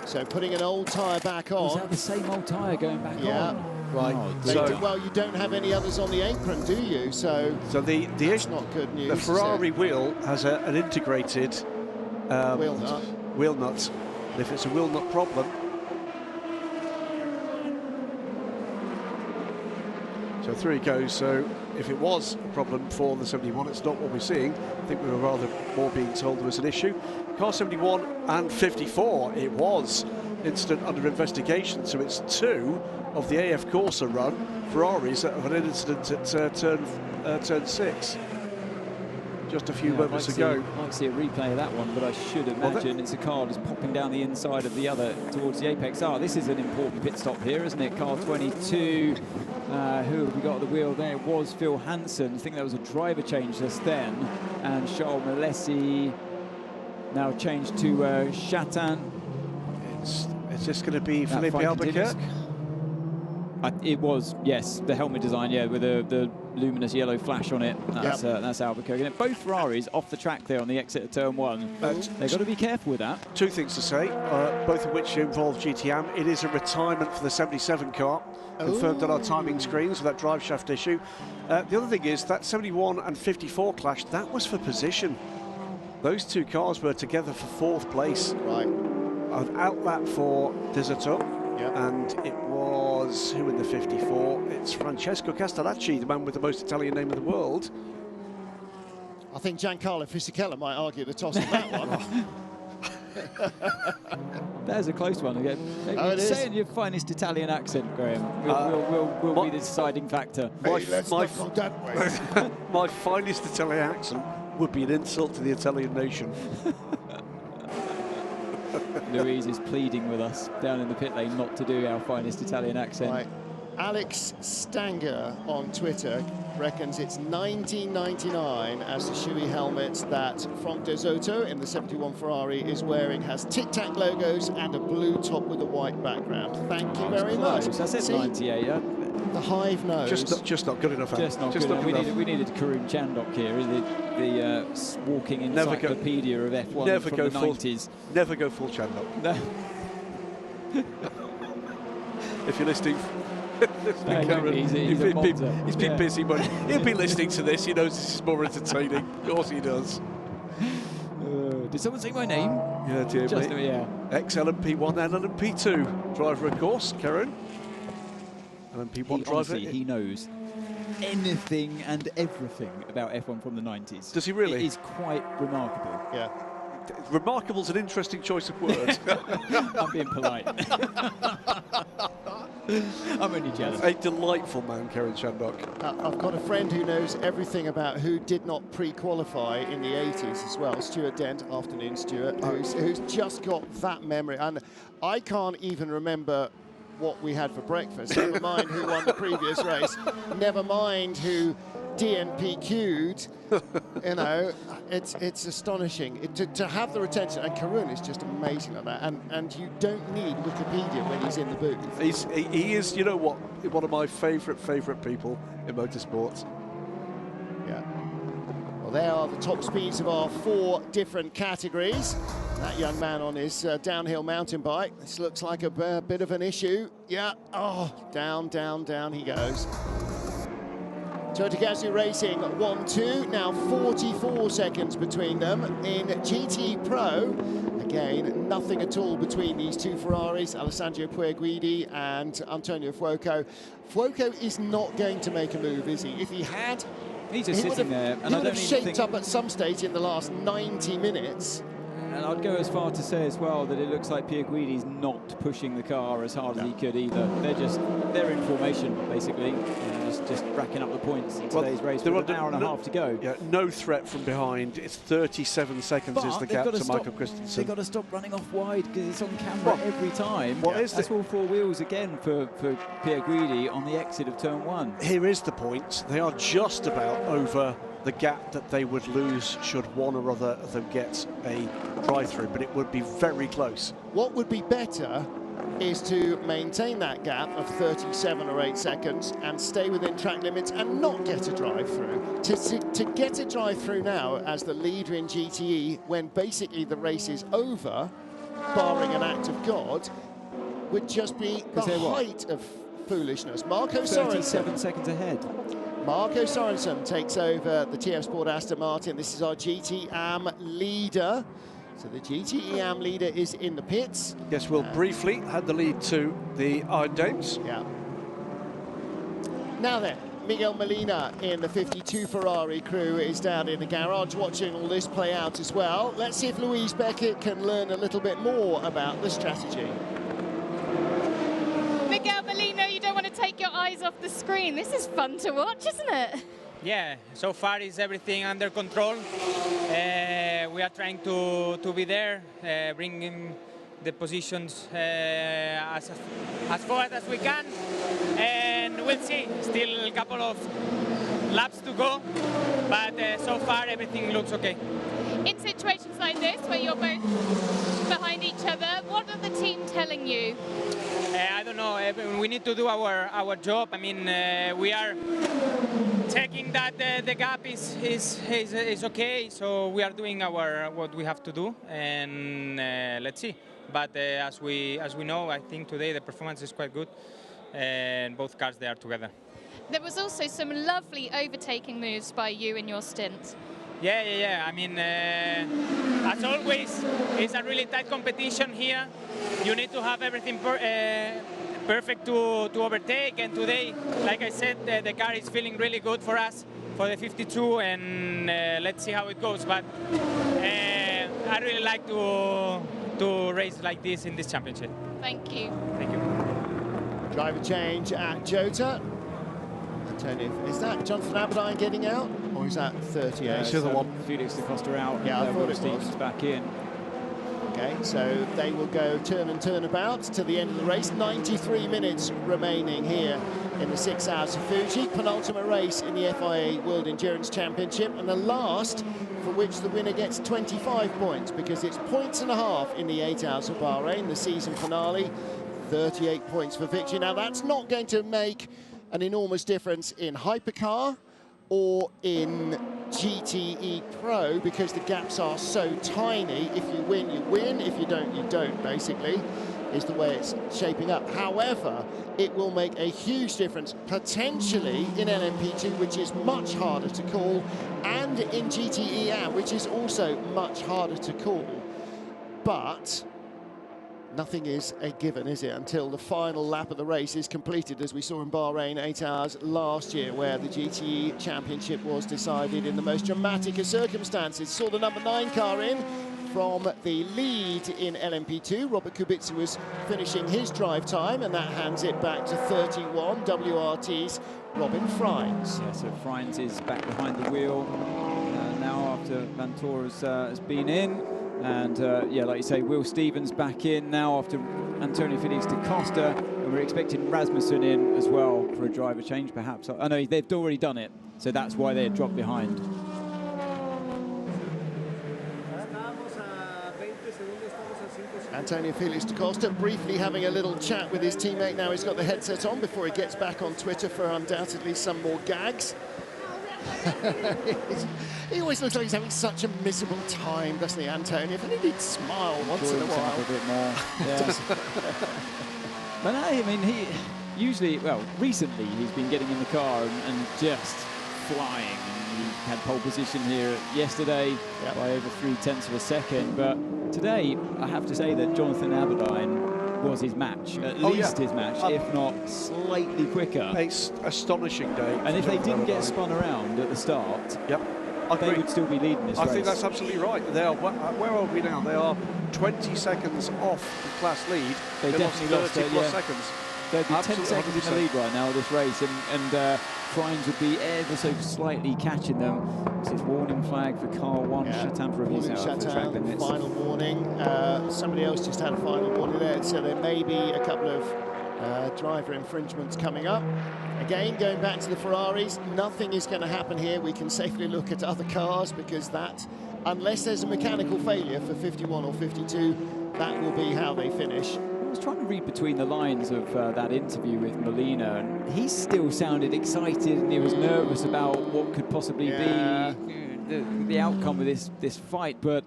S1: So putting an old tyre back on.
S2: Is that the same old tyre going back on?
S3: Right.
S1: Oh, well, you don't have any others on the apron, do you? So that's not good news.
S3: The Ferrari wheel has an integrated
S1: wheel nut.
S3: Wheel nut. And if it's a wheel nut problem, so through he goes. So if it was a problem for the 71, it's not what we're seeing. I think we were rather more being told there was an issue. Car 71 and 54, it was incident under investigation. So it's 2 of the AF Corsa run Ferraris that have an incident at turn 6. Just a few moments ago.
S2: I'd like to see a replay of that one, but I should imagine it's a car just popping down the inside of the other towards the apex. This is an important pit stop here, isn't it? Car 22. Who have we got at the wheel there? It was Phil Hansen. I think there was a driver change just then. And Charles Milesi now changed to Chatin.
S3: It's just going to be Felipe Albuquerque.
S2: It was, yes, the helmet design, yeah, with the luminous yellow flash on it. That's Albuquerque. And both Ferraris off the track there on the exit of turn 1. They've got to be careful with that.
S3: 2 things to say, both of which involve GTM. It is a retirement for the 77 car, confirmed on our timing screens with that drive shaft issue. The other thing is that 71 and 54 clash, that was for position. Those 2 cars were together for 4th place.
S1: Right.
S3: An outlap for Desautour. And it was, who in the 54? It's Francesco Castellacci, the man with the most Italian name in the world.
S1: I think Giancarlo Fisichella might argue the toss of that one.
S2: There's a close one again. Say in your finest Italian accent, Graham. Will be the deciding factor.
S3: My finest Italian accent would be an insult to the Italian nation.
S2: Louise is pleading with us down in the pit lane not to do our finest Italian accent.
S1: Right. Alex Stanger on Twitter reckons it's 1999 as the Shoei helmet that Frank De Soto in the 71 Ferrari is wearing has Tic Tac logos and a blue top with a white background. Thank you very much.
S2: I said 98, yeah.
S1: The Hive knows.
S3: Just not good enough.
S2: Just not good enough. We needed Karun Chandok here, the walking encyclopedia of F1 from the 90s.
S3: Never go full Chandok.
S2: No.
S3: If you're listening,
S2: he's
S3: been busy, but he'll be listening to this. He knows this is more entertaining. Of course he does.
S2: Did someone say my name?
S3: Yeah, dear
S2: Just
S3: me.
S2: yeah.
S3: Ex-LMP1 and LMP2 driver, of course, Karen. LMP1 driver.
S2: Honestly, he knows anything and everything about F1 from the 90s.
S3: Does he really?
S2: It is quite remarkable.
S1: Yeah.
S3: Remarkable's an interesting choice of words.
S2: I'm being polite. I'm only jealous.
S3: A delightful man, Karen Chandok.
S1: I've got a friend who knows everything about who did not pre-qualify in the 80s as well. Stuart Dent, afternoon Stuart, who's just got that memory. And I can't even remember what we had for breakfast, never mind who won the previous race, never mind who DNPQ'd. You know, it's astonishing to have the retention, and Karun is just amazing at that, and you don't need Wikipedia when he's in the booth.
S3: He is, you know what, one of my favourite people in motorsports.
S1: Yeah. Well, there are the top speeds of our 4 different categories. That young man on his downhill mountain bike. This looks like a bit of an issue. Yeah, oh, down he goes. Toyota Gazoo Racing 1-2, now 44 seconds between them. In GT Pro, again, nothing at all between these two Ferraris, Alessandro Pueguidi and Antonio Fuoco. Fuoco is not going to make a move, is he? If he had,
S2: he's just sitting there.
S1: And he would have shaped up at some stage in the last 90 minutes.
S2: And I'd go as far to say as well that it looks like Pueguidi's not pushing the car as hard as he could either. They're in formation, basically, just racking up the points in today's race with an hour and a half to go.
S3: Yeah, no threat from behind. It's 37 seconds is the gap to Michael Christensen.
S2: They've got to stop running off wide because it's on camera every time. That's all 4 wheels again for Pueguidi on the exit of turn 1.
S3: Here is the point. They are just about over the gap that they would lose should one or other of them get a drive-through, but it would be very close.
S1: What would be better is to maintain that gap of 37 or 8 seconds and stay within track limits and not get a drive-through. To get a drive-through now as the leader in GTE when basically the race is over, barring an act of God, would just be the height of foolishness. Marco Sorensen,
S2: 37 seconds ahead.
S1: Marco Sorensen takes over the TF Sport Aston Martin. This is our GT AM leader. So the GT AM leader is in the pits.
S3: Yes, we'll briefly had the lead to the Iron Dames.
S1: Yeah. Now then, Miguel Molina in the 52 Ferrari crew is down in the garage watching all this play out as well. Let's see if Louise Beckett can learn a little bit more about the strategy.
S6: Miguel Molina, you don't want to take your eyes off the screen. This is fun to watch, isn't it?
S21: Yeah, so far is everything under control. We are trying to be there, bringing the positions as forward as we can, and we'll see. Still a couple of laps to go, but so far everything looks okay.
S6: In situations like this, where you're both behind each other, what are the team telling you?
S21: I don't know. We need to do our job. I mean, we are checking that the gap is okay. So we are doing what we have to do, and let's see. But as we know, I think today the performance is quite good, and both cars they are together.
S6: There was also some lovely overtaking moves by you in your stint.
S21: Yeah. I mean, as always, it's a really tight competition here. You need to have everything perfect to overtake. And today, like I said, the car is feeling really good for us for the 52, and let's see how it goes. But I really like to race like this in this championship.
S6: Thank you.
S21: Thank you.
S1: Driver change at Jota. Antonio, is that Jonathan Aberdeen getting out, or is that 38?
S3: It's the other one.
S2: Felix da Costa out.
S1: Yeah, I thought it was.
S2: Stevens back in.
S1: Okay, so they will go turn and turn about to the end of the race. 93 minutes remaining here in the 6 Hours of Fuji. Penultimate race in the FIA World Endurance Championship, and the last for which the winner gets 25 points, because it's points and a half in the 8 Hours of Bahrain, the season finale. 38 points for victory. Now, that's not going to make an enormous difference in Hypercar or in GTE Pro, because the gaps are so tiny. If you win, you win. If you don't, you don't, basically, is the way it's shaping up. However, it will make a huge difference, potentially, in LMP2, which is much harder to call, and in GTE AM, which is also much harder to call. But nothing is a given, is it, until the final lap of the race is completed, as we saw in Bahrain 8 Hours last year, where the GTE Championship was decided in the most dramatic of circumstances. Saw the number 9 car in from the lead in LMP2. Robert Kubica was finishing his drive time, and that hands it back to 31, WRT's Robin Freins.
S2: Yeah, so Freins is back behind the wheel now after Vantore has been in. And yeah, like you say, Will Stevens back in now after Antonio Felix da Costa, and we're expecting Rasmussen in as well for a driver change, perhaps. I know they've already done it, so that's why they dropped behind.
S1: Antonio Felix da Costa briefly having a little chat with his teammate. Now he's got the headset on before he gets back on Twitter for undoubtedly some more gags. He always looks like he's having such a miserable time, doesn't he, Antonio? If only he'd smile once in a while.
S2: A bit more. Yeah. But no, I mean, he usually, well, recently he's been getting in the car and just flying. And he had pole position here yesterday by over 0.3 of a second. But today, I have to say that Jonathan Aberdeen was his match, at least his match, if not slightly quicker.
S3: It's astonishing day.
S2: And if they didn't get spun around at the start, they would still be leading this race.
S3: I think that's absolutely right. They are, where are we now? They are 20 seconds off the class lead.
S2: They definitely lost
S3: 30 plus seconds.
S2: They'd be 10 seconds in the lead right now of this race, and Freins would be ever so slightly catching them. It's warning flag for car 1, Chatin for reviews now for track limits.
S1: Final warning. Somebody else just had a final warning there, so there may be a couple of driver infringements coming up. Again, going back to the Ferraris, nothing is going to happen here. We can safely look at other cars, because that, unless there's a mechanical failure for 51 or 52, that will be how they finish.
S2: I was trying to read between the lines of that interview with Molina, and he still sounded excited, and he was nervous about what could possibly be the outcome of this fight. But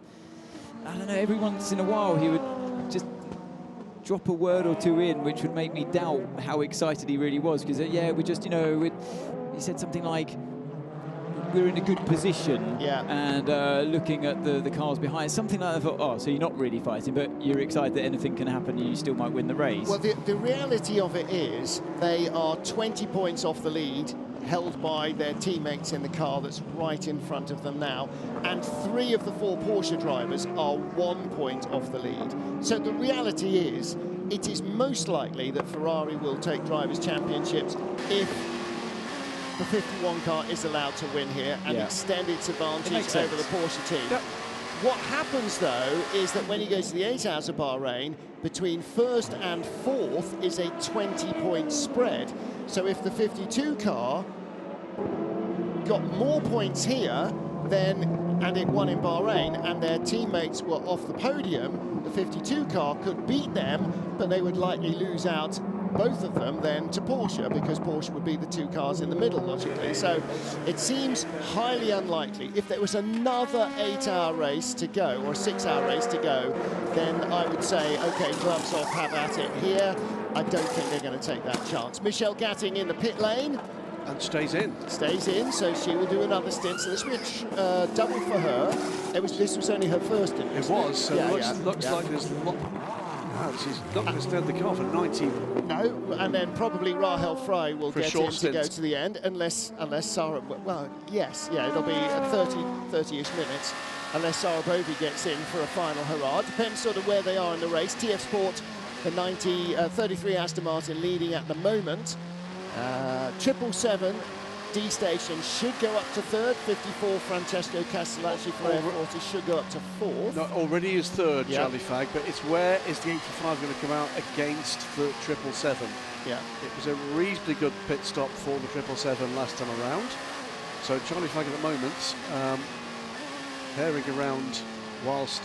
S2: I don't know, every once in a while he would just drop a word or two in, which would make me doubt how excited he really was. Because we just, you know, he said something like, we're in a good position, and looking at the cars behind, something like that. I thought, oh, so you're not really fighting, but you're excited that anything can happen and you still might win the race.
S1: Well, the reality of it is they are 20 points off the lead, held by their teammates in the car that's right in front of them now, and 3 of the 4 Porsche drivers are 1 point off the lead. So the reality is, it is most likely that Ferrari will take Drivers' Championships if the 51 car is allowed to win here and extend its advantage over the Porsche team. What happens, though, is that when you go to the 8 Hours of Bahrain, between 1st and 4th is a 20-point spread. So if the 52 car got more points here, then, and it won in Bahrain, and their teammates were off the podium, the 52 car could beat them, but they would likely lose out, both of them, then to Porsche, because Porsche would be the 2 cars in the middle, logically. So it seems highly unlikely. If there was another 8-hour race to go, or a 6-hour race to go, then I would say, OK, gloves off, have at it here. I don't think they're going to take that chance. Michelle Gatting in the pit lane.
S3: And stays in.
S1: Stays in, so she will do another stint. So this will be a double for her. This was only her first stint.
S3: It was. So it looks like there's a lot. She's not going to stand the car for 90.
S1: No, and then probably Rahel Frey will get in to go to the end, unless Sarah, well, yes, it'll be at 30-ish minutes, unless Sarah Bovey gets in for a final hurrah. Depends sort of where they are in the race. TF Sport, the 33 Aston Martin leading at the moment. 777 D station should go up to third. 54, Francesco Castellacci for Air40 should go up to fourth.
S3: No, already is third, Charlie Fag, but it's where is the 85 going to come out against the 777?
S1: Yeah.
S3: It was a reasonably good pit stop for the 777 last time around. So Charlie Fag at the moment, pairing around whilst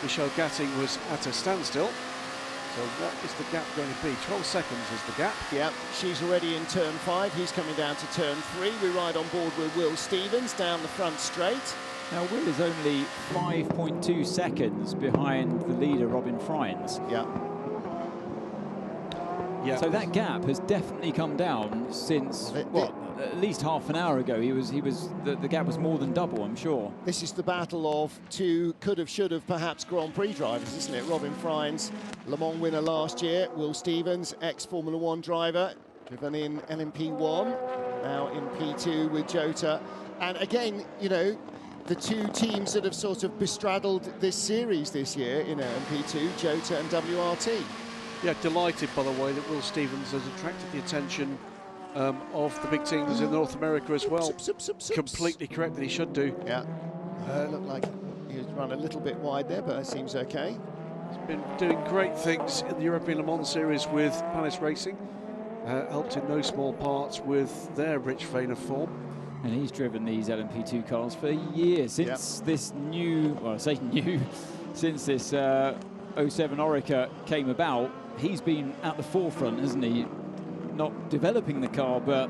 S3: Michelle Gatting was at a standstill. So what is the gap going to be? 12 seconds is the gap.
S1: Yeah, she's already in turn 5. He's coming down to turn 3. We ride on board with Will Stevens down the front straight.
S2: Now, Will is only 5.2 seconds behind the leader, Robin Frijns.
S1: Yeah.
S2: Yeah. So that gap has definitely come down since, what, at least half an hour ago. The gap was more than double, I'm sure.
S1: This is the battle of two could have, should have, perhaps Grand Prix drivers, isn't it? Robin Frijns, Le Mans winner last year. Will Stevens, ex-Formula 1 driver, driven in LMP1, now in P2 with Jota. And again, you know, the two teams that have sort of bestraddled this series this year in LMP2, Jota and WRT.
S3: Yeah, delighted, by the way, that Will Stevens has attracted the attention of the big teams in North America as well. Completely correct that he should do.
S1: Yeah. Looked like he was run a little bit wide there, but it seems okay.
S3: He's been doing great things in the European Le Mans Series with Palace Racing. Helped in no small parts with their rich vein of form.
S2: And he's driven these LMP2 cars for years, since this new, well, I say new, since this 07 Orica came about. He's been at the forefront, hasn't he? Not developing the car, but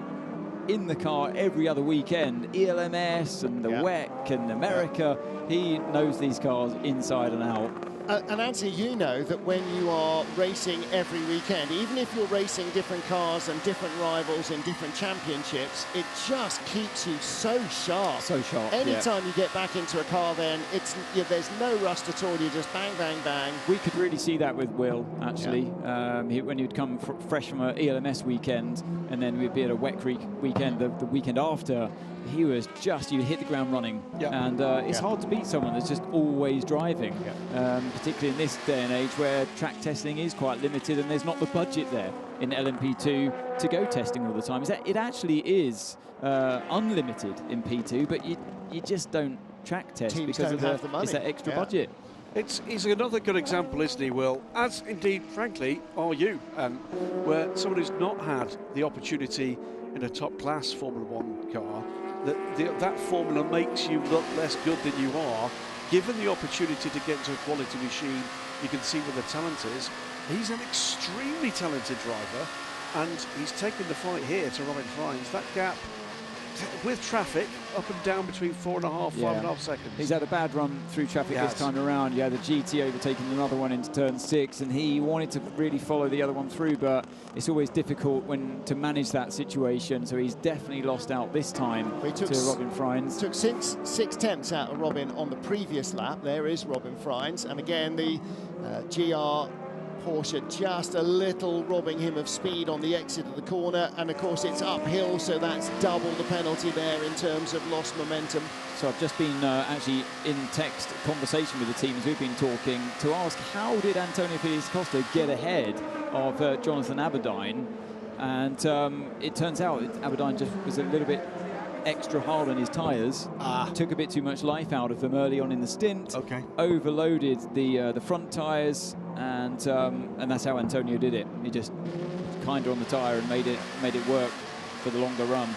S2: in the car every other weekend. ELMS and the WEC and America. He knows these cars inside and out.
S1: And Anthony, you know that when you are racing every weekend, even if you're racing different cars and different rivals in different championships, it just keeps you so sharp.
S2: So sharp.
S1: Anytime you get back into a car, then there's no rust at all. You just bang, bang, bang.
S2: We could really see that with Will, actually. When he'd come fresh from an ELMS weekend, and then we'd be at a WEC weekend the weekend after. He was just, you hit the ground running. And it's hard to beat someone that's just always driving, particularly in this day and age where track testing is quite limited and there's not the budget there in LMP2 to go testing all the time. It actually is unlimited in P2, but you just don't track test
S1: Teams
S2: because
S1: don't have the money.
S2: it's that extra budget.
S3: He's another good example, isn't he, Will? As indeed, frankly, are you, where someone who's not had the opportunity in a top-class Formula 1 car, that formula makes you look less good than you are. Given the opportunity to get into a quality machine, you can see where the talent is. He's an extremely talented driver, and he's taken the fight here to Robin Frijns. That gap with traffic up and down between 4.5, 5.5 seconds.
S2: He's had a bad run through traffic this time around. Yeah, the GT overtaking another one into turn 6, and he wanted to really follow the other one through, but it's always difficult to manage that situation. So he's definitely lost out this time to Robin Frijns.
S1: Took 6/10 out of Robin on the previous lap. There is Robin Frijns, and again the GR Porsche just a little robbing him of speed on the exit of the corner, and of course it's uphill, so that's double the penalty there in terms of lost momentum.
S2: So I've just been actually in text conversation with the teams we've been talking to ask how did Antonio Felix Costa get ahead of Jonathan Aberdeen, and it turns out Aberdeen just was a little bit extra hard on his tyres, took a bit too much life out of them early on in the stint, overloaded the front tyres, and that's how Antonio did it. He just kinder on the tyre and made it work for the longer run.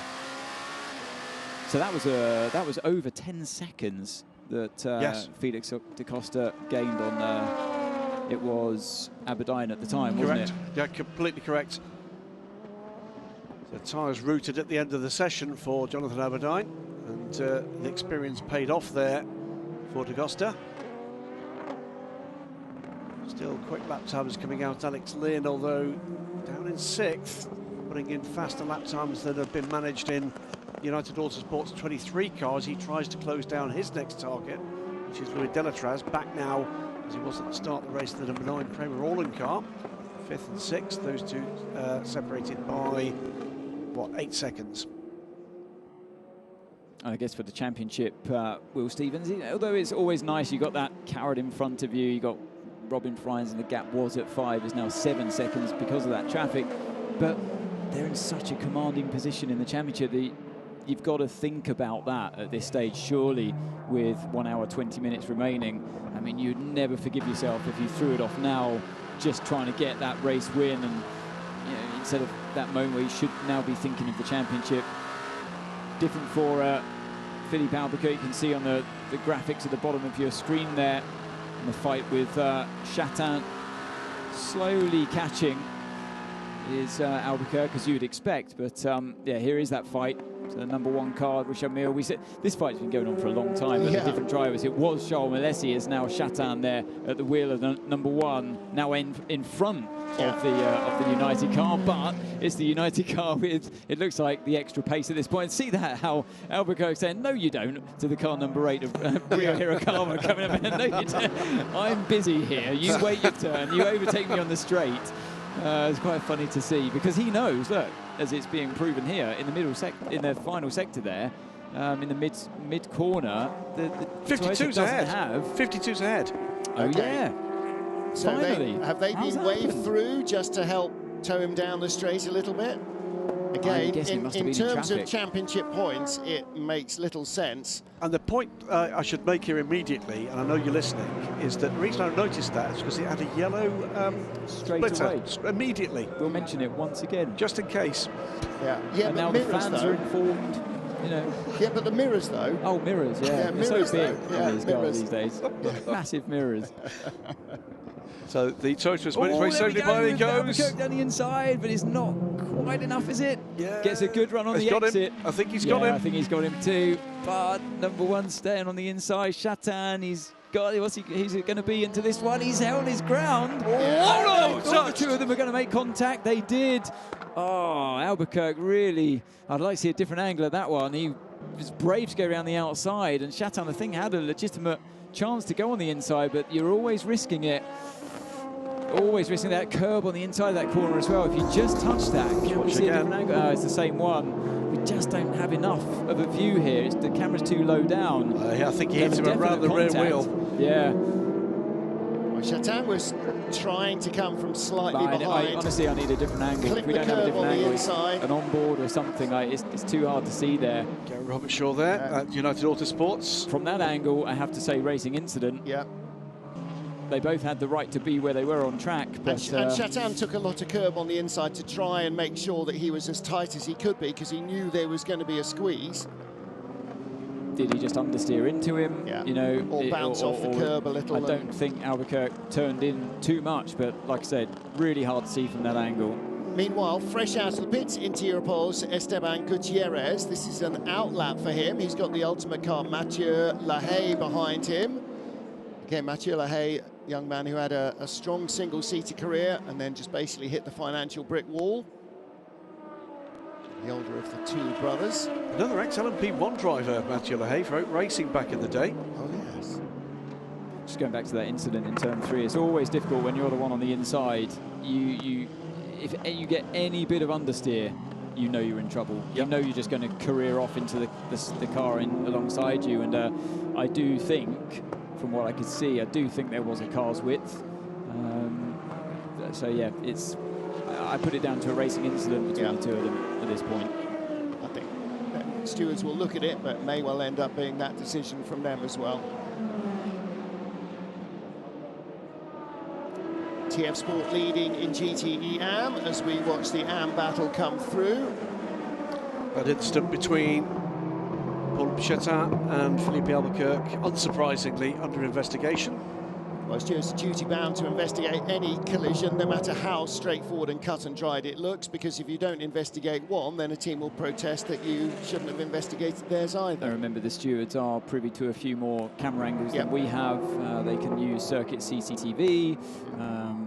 S2: So that was over 10 seconds that Felix da Costa gained on. It was Aberdeen at the time, wasn't it?
S3: Yeah, completely correct. The tyres rooted at the end of the session for Jonathan Aberdeen, and the experience paid off there for da Costa. Still quick lap times coming out. Alex Lynn, although down in 6th, putting in faster lap times than have been managed in United Autosport's 23 cars. He tries to close down his next target, which is Louis Delatraz, back now as he was at the start of the race, the number 9 Kramer Orlan car. 5th and 6th, those two separated by, what, 8 seconds.
S2: I guess for the championship, Will Stevens, although it's always nice, you got that carrot in front of you, you got Robin Frijns, and the gap was at 5, is now 7 seconds because of that traffic. But they're in such a commanding position in the championship. You've got to think about that at this stage, surely, with 1 hour, 20 minutes remaining. I mean, you'd never forgive yourself if you threw it off now, just trying to get that race win, and instead of that moment where you should now be thinking of the championship. Different for Philippe Albuquerque. You can see on the graphics at the bottom of your screen there, in the fight with Chatin. Slowly catching is Albuquerque, as you would expect, but yeah, here is that fight. So the #1 car, Richard Mille. We said this fight's been going on for a long time, but the different drivers. It was Charles Malesi, is now Chatin there at the wheel of the #1, now in front of the United car, but it's the United car with, it looks like, the extra pace at this point. See that, how Albuquerque saying, no you don't, to the car #8 of Rio Hirakawa coming up, no you don't, I'm busy here, you wait your turn, you overtake me on the straight. It's quite funny to see, because he knows, look, as it's being proven here in the middle in the final sector there, in the mid corner, the
S3: 52's ahead. 52's ahead.
S2: Oh yeah.
S1: So
S2: finally,
S1: have they been waved through just to help tow him down the straight a little bit? Again, in terms of championship points, it makes little sense.
S3: And the point I should make here immediately, and I know you're listening, is that the reason I noticed that is because it had a yellow splitter immediately.
S2: We'll mention it once again,
S3: just in case.
S1: Yeah,
S2: and now the fans are informed. You know.
S1: Yeah, but the mirrors though.
S2: Oh, mirrors, yeah.
S1: Yeah, mirrors
S2: so big
S1: though.
S2: these cars these days. Massive mirrors.
S3: So the choice was when it's very slowly by, he goes.
S2: Down the inside, but it's not quite enough, is it?
S3: Yeah.
S2: Gets a good run on the exit.
S3: I think he's got him.
S2: I think he's got him too. But #1 staying on the inside. Chatin, he's got. He's going to be into this one. He's held his ground.
S3: Oh, no!
S2: The two of them are going to make contact. They did. Oh, Albuquerque really. I'd like to see a different angle at that one. He was brave to go around the outside, and Chatin, I think, had a legitimate chance to go on the inside, but you're always risking it. Always risking that curb on the inside of that corner as well. If you just touch that, can we see a different angle? Oh, it's the same one. We just don't have enough of a view here. The camera's too low down.
S3: I think he hits him around the rear wheel.
S2: Yeah.
S1: Well, Chatin was trying to come from slightly behind.
S2: Honestly, I need a different angle. If we don't have a different angle, an onboard or something, it's too hard to see there.
S3: Gary Robert Shaw there at United Autosports.
S2: From that angle, I have to say, Racing Incident.
S1: Yeah.
S2: They both had the right to be where they were on track. But,
S1: and Chatin took a lot of curb on the inside to try and make sure that he was as tight as he could be, because he knew there was going to be a squeeze.
S2: Did he just understeer into him?
S1: Yeah.
S2: You know,
S1: or bounce off the curb a little.
S2: I don't think Albuquerque turned in too much, but like I said, really hard to see from that angle.
S1: Meanwhile, fresh out of the pits into Europol's Esteban Gutierrez. This is an outlap for him. He's got the ultimate car, Mathieu Lahaye, behind him. Again, Mathieu Lahaye, young man who had a strong single-seater career and then just basically hit the financial brick wall. The older of the two brothers.
S3: Another ex-LMP1 driver, Mathieu Lahaye, for Oak Racing back in the day.
S1: Oh, yes.
S2: Just going back to that incident in turn 3, it's always difficult when you're the one on the inside. If you get any bit of understeer, you know you're in trouble. You know you're just going to career off into the car alongside you. And I do think, from what I could see, I do think there was a car's width. So yeah, I put it down to a racing incident between the two of them at this point.
S1: I think stewards will look at it, but may well end up being that decision from them as well. TF Sport leading in GTE AM as we watch the AM battle come through.
S3: That instant between Paul Chatin and Philippe Albuquerque, unsurprisingly, under investigation.
S1: Well, stewards are duty-bound to investigate any collision, no matter how straightforward and cut and dried it looks, because if you don't investigate one, then a team will protest that you shouldn't have investigated theirs either.
S2: I remember the stewards are privy to a few more camera angles than we have. They can use circuit CCTV.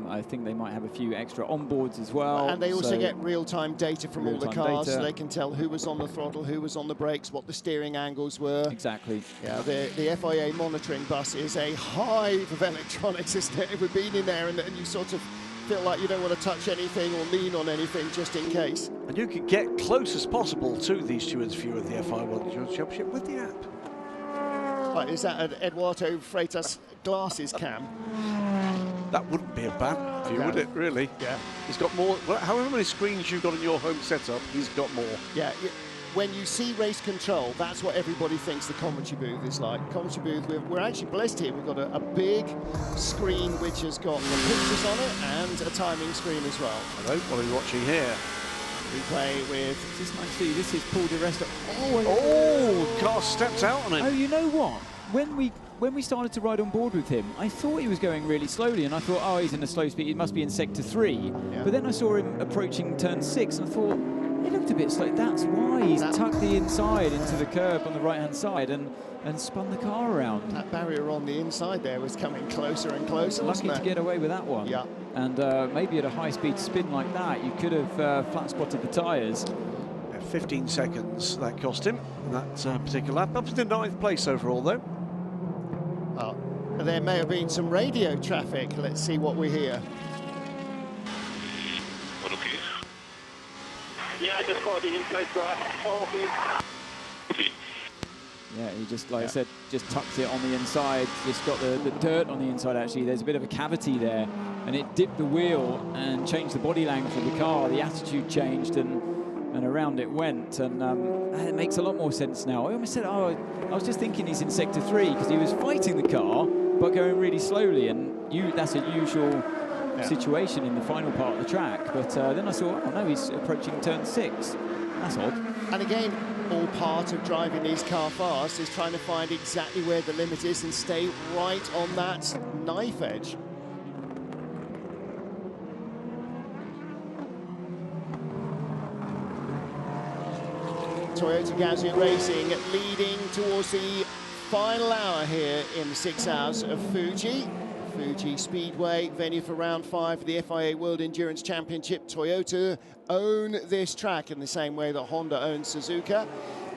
S2: I think they might have a few extra onboards as well.
S1: And they also get real-time data from all the cars, so they can tell who was on the throttle, who was on the brakes, what the steering angles were.
S2: Exactly.
S1: Yeah, the FIA monitoring bus is a hive of electronics, isn't it? We've been in there and you sort of feel like you don't want to touch anything or lean on anything just in case.
S3: And you can get close as possible to the stewards' view of the FIA World Endurance Championship with the app.
S1: Right, is that an Eduardo Freitas glasses cam?
S3: That wouldn't be a bad view, would it, really?
S1: Yeah.
S3: He's got more, well, however many screens you've got in your home setup, he's got more.
S1: Yeah, when you see race control, that's what everybody thinks the commentary booth is like. Commentary booth, we're actually blessed here. We've got a big screen which has got the pictures on it and a timing screen as well.
S3: Hello, what are we watching here?
S1: We play with...
S2: This is nice to see. This is Paul di Resta.
S3: Oh, car steps out on him.
S2: Oh, you know what? When we started to ride on board with him, I thought he was going really slowly, and I thought, oh, he's in a slow speed. He must be in sector 3.
S1: Yeah.
S2: But then I saw him approaching turn 6, and I thought, he looked a bit slow. That's why he's tucked the inside into the curb on the right-hand side and spun the car around.
S1: That barrier on the inside there was coming closer and closer,
S2: Lucky to get away with that one.
S1: Yeah.
S2: And maybe at a high-speed spin like that, you could have flat-spotted the tyres.
S3: 15 seconds that cost him, that particular lap. Up to the 9th place overall, though.
S1: Well, there may have been some radio traffic. Let's see what we hear.
S12: Okay. Yeah, I just caught the inside drive.
S2: Yeah, he just, like I said, just tucks it on the inside. Just got the dirt on the inside, actually. There's a bit of a cavity there. And it dipped the wheel and changed the body language of the car. The attitude changed and around it went. And it makes a lot more sense now. I almost said, oh, I was just thinking he's in sector 3 because he was fighting the car, but going really slowly. And that's a usual situation in the final part of the track. But then I saw, oh no, he's approaching turn 6. That's odd.
S1: And again, all part of driving these car fast is trying to find exactly where the limit is and stay right on that knife edge. Toyota Gazoo Racing leading towards the final hour here in the 6 hours of Fuji. Fuji Speedway, venue for round 5 of the FIA World Endurance Championship. Toyota own this track in the same way that Honda owns Suzuka.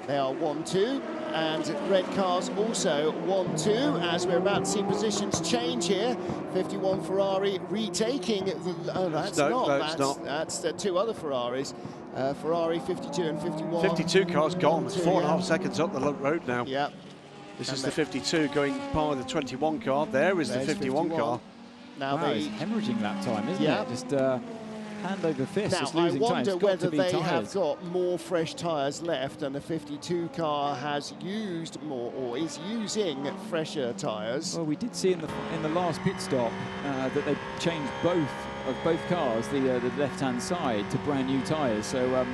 S1: They are 1-2, and red cars also 1-2, as we're about to see positions change here. 51 Ferrari retaking the... Oh, that's the 2 other Ferraris. Ferrari 52 and 51.
S3: 52 cars gone, 4.5 seconds up the road now.
S1: Yeah.
S3: This is the 52 going by the 21 car. There is the 51 car.
S1: Now
S2: he's hemorrhaging that time, isn't it? Just hand over fist.
S1: Now,
S2: just
S1: I
S2: losing
S1: wonder
S2: time.
S1: whether they have got more fresh tyres left, and the 52 car has used more, or is using fresher tyres.
S2: Well, we did see in the last pit stop that they changed both cars, the left-hand side, to brand new tyres. So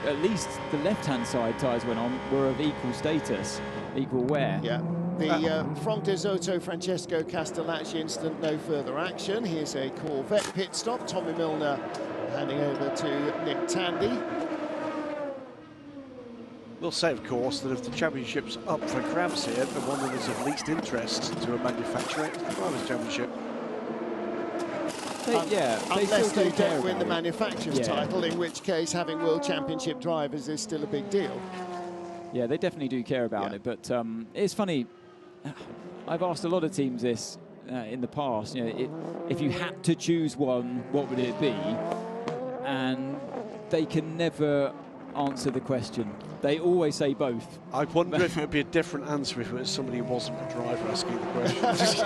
S2: at least the left-hand side tyres were of equal status, equal wear.
S1: Yeah. The from Desotto Francesco Castellacci incident, no further action. Here's a Corvette pit stop. Tommy Milner handing over to Nick Tandy.
S3: We'll say, of course, that if the championship's up for grabs here, the one that is of least interest to a manufacturer is the Drivers' Championship.
S1: Unless they don't win the manufacturer's title, in which case having World Championship drivers is still a big deal.
S2: Yeah, they definitely do care about it, but it's funny. I've asked a lot of teams this in the past. You know, if you had to choose one, what would it be? And they can never answer the question. They always say both.
S3: I wonder if it would be a different answer if it was somebody who wasn't a driver asking the question.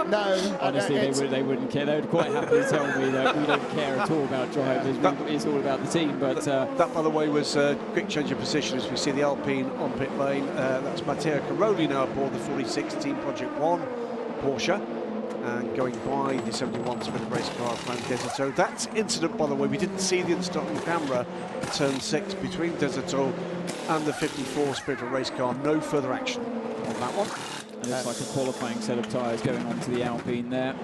S1: No.
S2: Honestly, they wouldn't care. They would quite happily tell me that we don't care at all about drivers. It's all about the team. But
S3: that, by the way, was a quick change of position as we see the Alpine on pit lane. That's Matteo Caroli now aboard the 46 Team Project 1 Porsche. And going by the 71 sprint race car of Frank Desotto. That incident, by the way, we didn't see the incident on camera at turn 6 between Desotto and the 54 sprint race car. No further action on that one.
S2: It looks like a qualifying set of tyres going on to the Alpine there.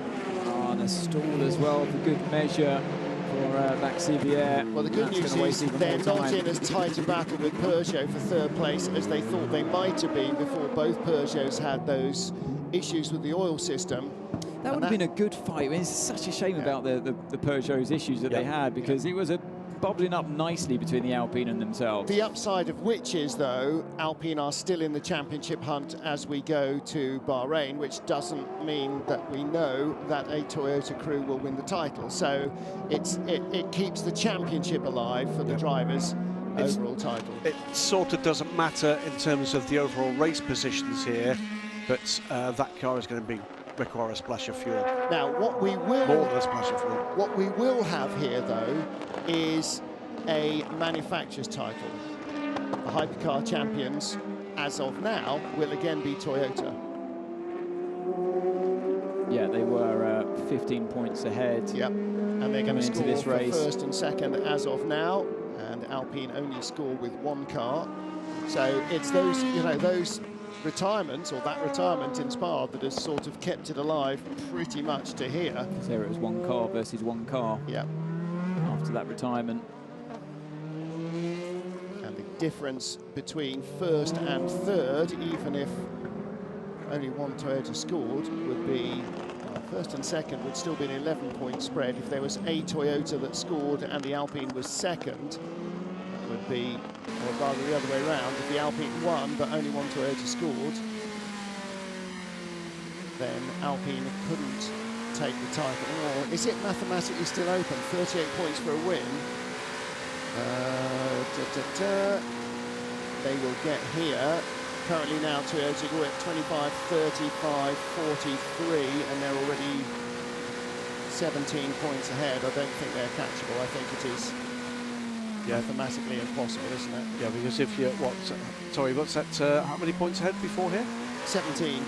S2: And a stall as well for good measure for Max Sivier.
S1: Well, the good news is they're not in as tight a battle with Peugeot for 3rd place as they thought they might have been before both Peugeots had those issues with the oil system.
S2: That would have been a good fight. I mean, it's such a shame about the Peugeot's issues that they had, because it was bubbling up nicely between the Alpine and themselves.
S1: The upside of which is, though, Alpine are still in the championship hunt as we go to Bahrain, which doesn't mean that we know that a Toyota crew will win the title. So it keeps the championship alive for the drivers' overall title.
S3: It sort of doesn't matter in terms of the overall race positions here, but that car is going to be require a splash of fuel.
S1: Now, what we will...
S3: More than a splash of fuel.
S1: What we will have here, though, is a manufacturer's title. The Hypercar champions, as of now, will again be Toyota.
S2: Yeah, they were 15 points ahead.
S1: Yep, and they're going to score
S2: this race.
S1: for first and second as of now, and Alpine only score with one car. So it's those, you know, those retirements, or that retirement in Spa, that has sort of kept it alive pretty much to here.
S2: So it was one car versus one car.
S1: Yeah.
S2: After that retirement.
S1: And the difference between first and third, even if only one Toyota scored, would be first and second would still be an 11-point spread. If there was a Toyota that scored and the Alpine was second, that would be, or rather the other way around, if the Alpine won but only one Toyota scored, then Alpine couldn't take the title. Or is it mathematically still open? 38 points for a win. They will get here. Currently now Toyota go at 25, 35, 43, and they're already 17 points ahead. I don't think they're catchable. I think it is mathematically impossible, isn't it?
S3: Yeah, because if you're, sorry, what's that, how many points ahead before here?
S1: 17.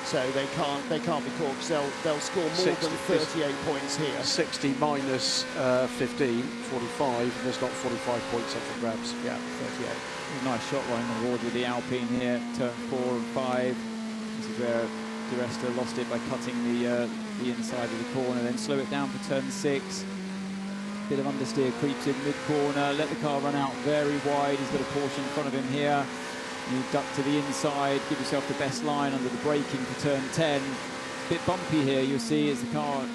S1: So they can't be caught, because they'll score more than 38 points here.
S3: 60 minus 15, 45. There's not 45 points up for grabs.
S1: Yeah, 38.
S2: Nice shot line on board with the Alpine here, turn 4 and 5. This is where Di Resta lost it by cutting the inside of the corner, then slow it down for turn 6. Bit of understeer creeps in mid-corner, let the car run out very wide. He's got a Porsche in front of him here. You duck to the inside, give yourself the best line under the braking for turn 10. It's a bit bumpy here, you'll see, as the car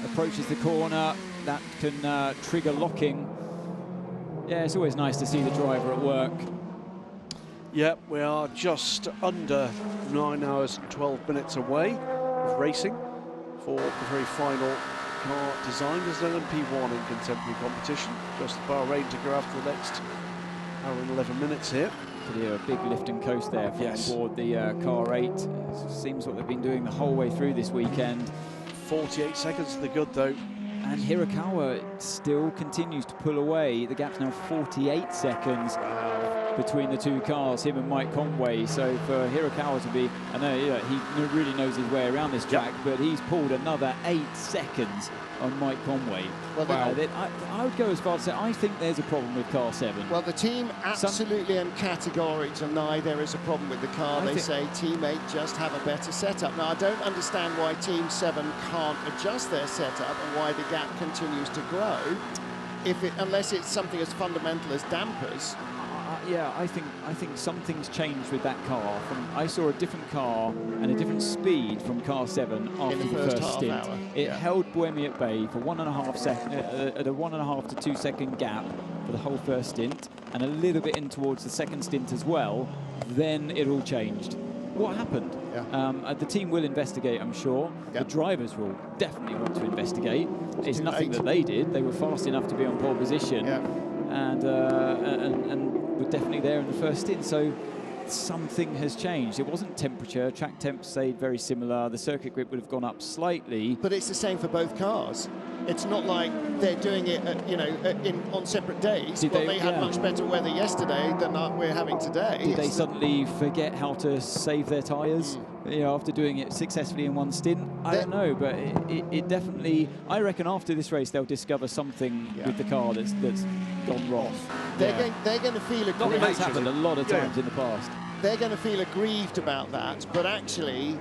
S2: approaches the corner. That can trigger locking. Yeah, it's always nice to see the driver at work.
S3: Yeah, we are just under 9 hours and 12 minutes away of racing for the very final car designed as an LMP1 in contemporary competition. Just Bahrain to go after the next hour and 11 minutes here.
S2: Could hear a big lift and coast there from on board the car 8. It seems what they've been doing the whole way through this weekend.
S3: 48 seconds to the good though.
S2: And Hypercar still continues to pull away. The gap's now 48 seconds between the two cars, him and Mike Conway. So for Hypercar to be, I know he really knows his way around this track, but he's pulled another 8 seconds on Mike Conway. Well, wow, I would go as far as to say I think there's a problem with car 7.
S1: Well, the team absolutely and categorically deny there is a problem with the car. They say teammate just have a better setup. Now, I don't understand why Team 7 can't adjust their setup and why the gap continues to grow, unless it's something as fundamental as dampers.
S2: Yeah, I think something's changed with that car. I saw a different car and a different speed from car 7 after the first stint. It held Buemi at bay for 1.5 seconds, at a 1.5 to 2 second gap for the whole first stint, and a little bit in towards the second stint as well. Then it all changed. What happened? The team will investigate, I'm sure. The drivers will definitely want to investigate. It's nothing that they did. They were fast enough to be on pole position. And were definitely there in the first stint, so something has changed. It wasn't temperature. Track temps stayed very similar. The circuit grip would have gone up slightly.
S1: But it's the same for both cars. It's not like they're doing it, on separate days. They had much better weather yesterday than we're having today.
S2: Did they suddenly forget how to save their tyres? After doing it successfully in one stint? I don't know, but it definitely. I reckon after this race they'll discover something with the car that's gone wrong.
S1: They're going to feel aggrieved.
S2: That's happened a lot of times in the past.
S1: They're going to feel aggrieved about that, but actually,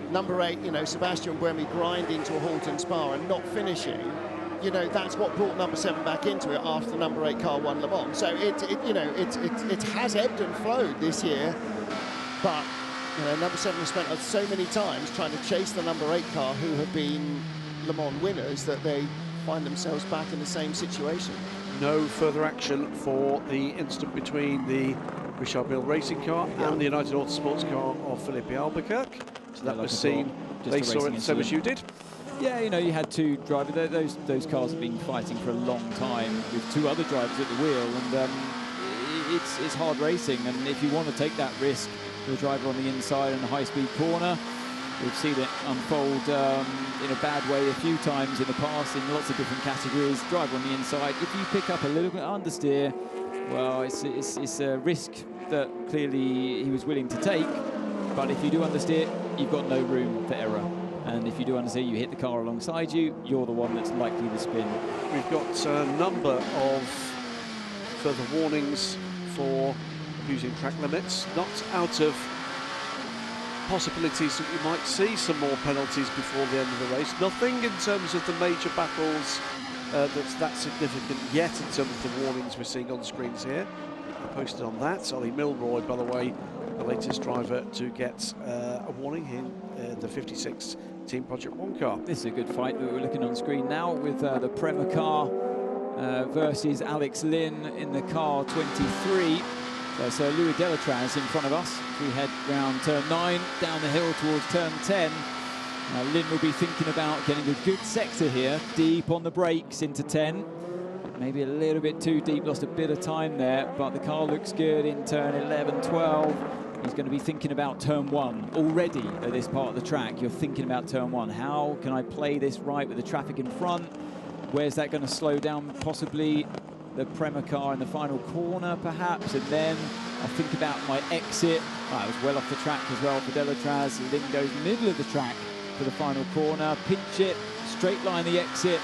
S1: number 8, Sebastian Buemi grinding to a halt in Spa and not finishing. That's what brought number 7 back into it after the number 8 car won Le Mans. So it has ebbed and flowed this year, but number 7 has spent so many times trying to chase the number 8 car, who have been Le Mans winners, that they find themselves back in the same situation.
S3: No further action for the incident between the Richard Mille racing car and the United Auto Sports car of Felipe Albuquerque. So that was seen. They saw it the same as you did.
S2: Yeah, you had two drivers. Those cars have been fighting for a long time with 2 other drivers at the wheel, and it's hard racing. And if you want to take that risk the driver on the inside in a high-speed corner. We've seen it unfold in a bad way a few times in the past in lots of different categories. Driver on the inside. If you pick up a little bit understeer, well, it's a risk that clearly he was willing to take. But if you do understeer, you've got no room for error. And if you do understeer, you hit the car alongside you, you're the one that's likely to spin.
S3: We've got a number of further warnings for abusing track limits. Not out of possibilities that we might see some more penalties before the end of the race. Nothing in terms of the major battles that's that significant yet in terms of the warnings we're seeing on screens here. Posted on that. Ollie Milroy, by the way, the latest driver to get a warning in the 56 Team Project 1 car.
S2: This is a good fight that we're looking on screen now with the Prema car versus Alex Lynn in the car 23. So Louis Delatraz in front of us. We head round turn 9, down the hill towards turn 10. Lynn will be thinking about getting a good sector here, deep on the brakes into 10. Maybe a little bit too deep, lost a bit of time there, but the car looks good in turn 11, 12. He's going to be thinking about turn 1 already at this part of the track. You're thinking about turn 1. How can I play this right with the traffic in front? Where's that going to slow down? Possibly the Prema car in the final corner, perhaps, and then I'll think about my exit. I was well off the track as well for Delatraz. Lynn goes middle of the track for the final corner, pinch it, straight line the exit,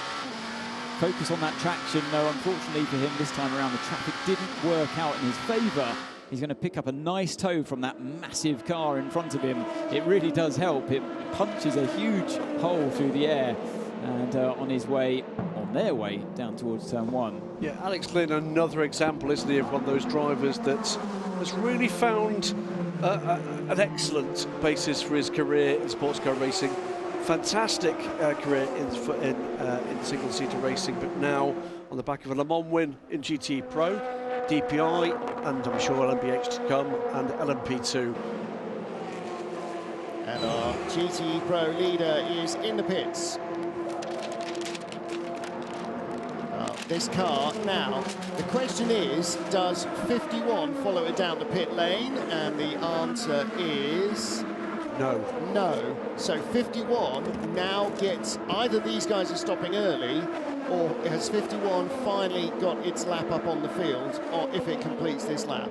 S2: focus on that traction. No, unfortunately for him this time around, the traffic didn't work out in his favour. He's going to pick up a nice toe from that massive car in front of him. It really does help. It punches a huge hole through the air, and on their way down towards turn 1.
S3: Yeah, Alex Lynn, another example, isn't he, of one of those drivers that has really found an excellent basis for his career in sports car racing. Fantastic career in single-seater racing, but now on the back of a Le Mans win in GTE Pro, DPI, and I'm sure LMBH to come, and LMP2.
S1: And our GTE Pro leader is in the pits. This car now, the question is, does 51 follow it down the pit lane? And the answer is no. So 51 now gets, either these guys are stopping early, or has 51 finally got its lap up on the field, or if it completes this lap.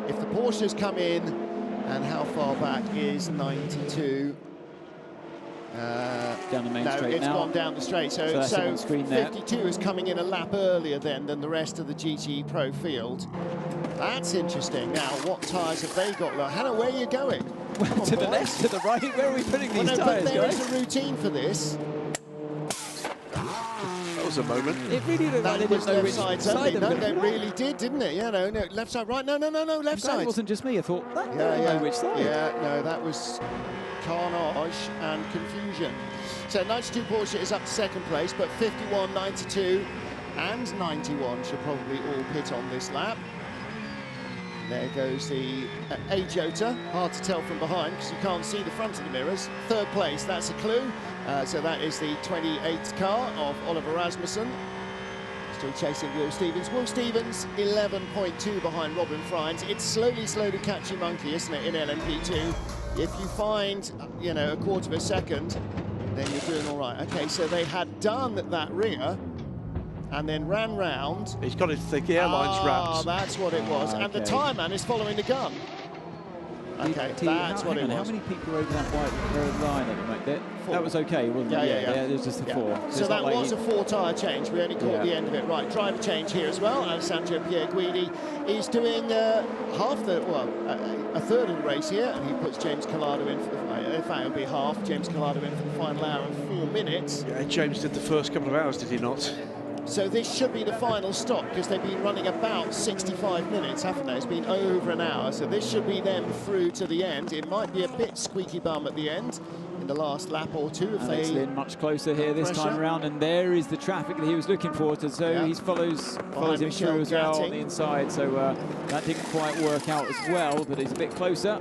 S1: If the Porsches come in, and how far back is 92?
S2: Down the main straight
S1: it's
S2: now.
S1: Gone down the straight. So
S2: that's on screen
S1: 52 is coming in a lap earlier then than the rest of the GTE Pro field. That's interesting. Now, what tyres have they got? Look, Hannah, where are you going?
S2: To the left, to the right. Where are we putting these tyres,
S1: but there
S2: guys?
S1: is a routine for this.
S3: That was a moment.
S2: It really looked like they didn't know which side they were going to
S1: They really did, didn't it? Yeah, no, left side, right. No, left side.
S2: It wasn't just me. I thought,
S1: yeah,
S2: know which side.
S1: Yeah, no, that was carnage and confusion. So 92 Porsche is up to second place, but 51, 92 and 91 should probably all pit on this lap. There goes the A-Jota. Hard to tell from behind because you can't see the front of the mirrors. Third place, that's a clue. So that is the 28th car of Oliver Rasmussen. Still chasing Will Stevens. Will Stevens, 11.2 behind Robin Fryns. It's slowly catchy monkey, isn't it, in LMP2? If you find, a quarter of a second, then you're doing all right. Okay, so they had done that rear and then ran round.
S3: He's got his thick airlines wrapped.
S1: That's what it was. And the tyre man is following the gun. Okay, that's what it was.
S2: How many people were over that white line at the moment? That was okay, wasn't it? Yeah, it was just a 4.
S1: So that was a 4 tyre change. We only caught the end of it. Right, driver change here as well. Alessandro Pierguidi is doing a third of the race here, and he puts James Collado in for the, in fact, it'll be half. James Collado in for the final hour and 4 minutes.
S3: Yeah, James did the first couple of hours, did he not?
S1: So this should be the final stop because they've been running about 65 minutes, haven't they? It's been over an hour, so this should be them through to the end. It might be a bit squeaky bum at the end in the last lap or two. If
S2: Alex Lynn much closer here this time around, and there is the traffic that he was looking for. So he follows him through as well on the inside. So that didn't quite work out as well, but he's a bit closer.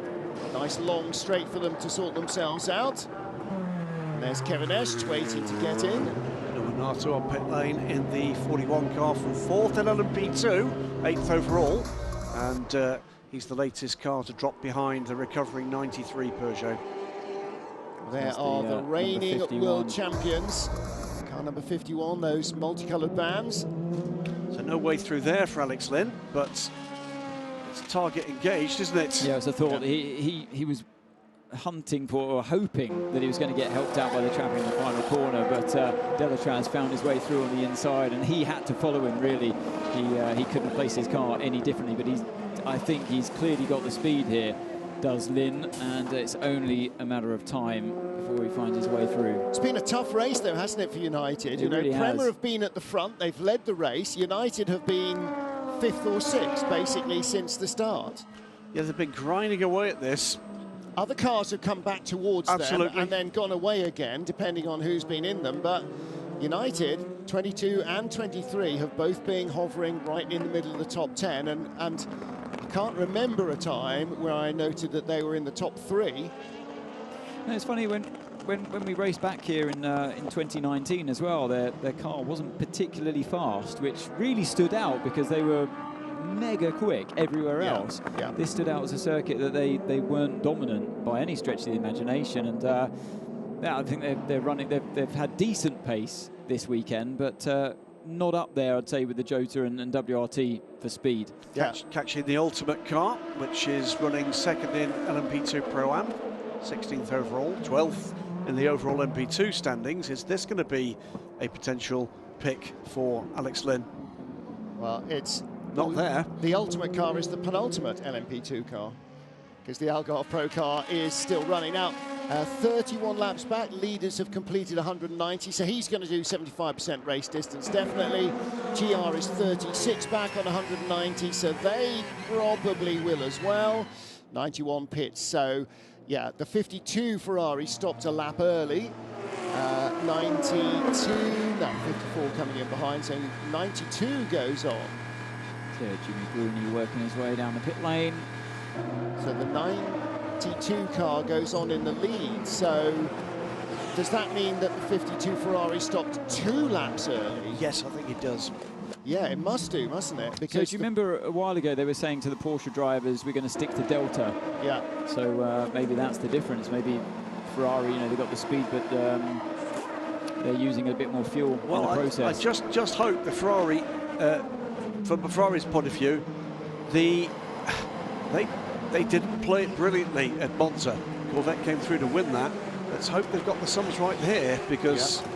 S1: Nice long straight for them to sort themselves out. And there's Kevin Esch waiting to get in.
S3: Nato on pit lane in the 41 car from 4th in LMP2, 8th overall, and He's the latest car to drop behind the recovering 93 Peugeot.
S1: There are the reigning world champions. Car number 51, those multicoloured bands.
S3: So no way through there for Alex Lynn, but it's target engaged, isn't it?
S2: Yeah, it was a thought. He was hunting for, or hoping that he was going to get helped out by the traffic in the final corner, but Delatraz found his way through on the inside, and he had to follow him, really. He couldn't place his car any differently, but I think he's clearly got the speed here, does Lynn, and it's only a matter of time before he finds his way through.
S1: It's been a tough race, though, hasn't it, for United?
S2: It really
S1: Prema
S2: has.
S1: have been at the front, they've led the race. United have been 5th or 6th, basically, since the start.
S3: Yeah, they've been grinding away at this.
S1: Other cars have come back towards them and then gone away again, depending on who's been in them. But United, 22 and 23, have both been hovering right in the middle of the top 10. And I can't remember a time where I noted that they were in the top 3.
S2: No, it's funny, when we raced back here in 2019 as well, their car wasn't particularly fast, which really stood out because they were mega quick everywhere else.
S1: Yeah.
S2: This stood out as a circuit that they weren't dominant by any stretch of the imagination, and yeah, I think they're running. They've had decent pace this weekend, but not up there, I'd say, with the Jota and WRT for speed.
S3: Catching the ultimate car, which is running 2nd in LMP2 Pro-Am, 16th overall, 12th in the overall MP2 standings. Is this going to be a potential pick for Alex Lynn?
S1: Well, it's
S3: not there.
S1: The ultimate car is the penultimate LMP2 car, because the Algarve Pro car is still running. Now, 31 laps back, leaders have completed 190, so he's going to do 75% race distance, definitely. GR is 36 back on 190, so they probably will as well. 91 pits, so yeah, the 52 Ferrari stopped a lap early. 54 coming in behind, so 92 goes on.
S2: So Jimmy Bruni working his way down the pit lane.
S1: So the 92 car goes on in the lead. So does that mean that the 52 Ferrari stopped 2 laps early?
S3: Yes, I think it does.
S1: Yeah, it must do, mustn't it?
S2: Because so do you remember a while ago they were saying to the Porsche drivers, we're going to stick to Delta?
S1: Yeah.
S2: So maybe that's the difference. Maybe Ferrari, you know, they've got the speed, but they're using a bit more fuel in the process.
S3: I just hope the Ferrari, from Ferrari's point of view, they didn't play it brilliantly at Monza. Corvette came through to win that. Let's hope they've got the sums right here, because...
S2: Yeah.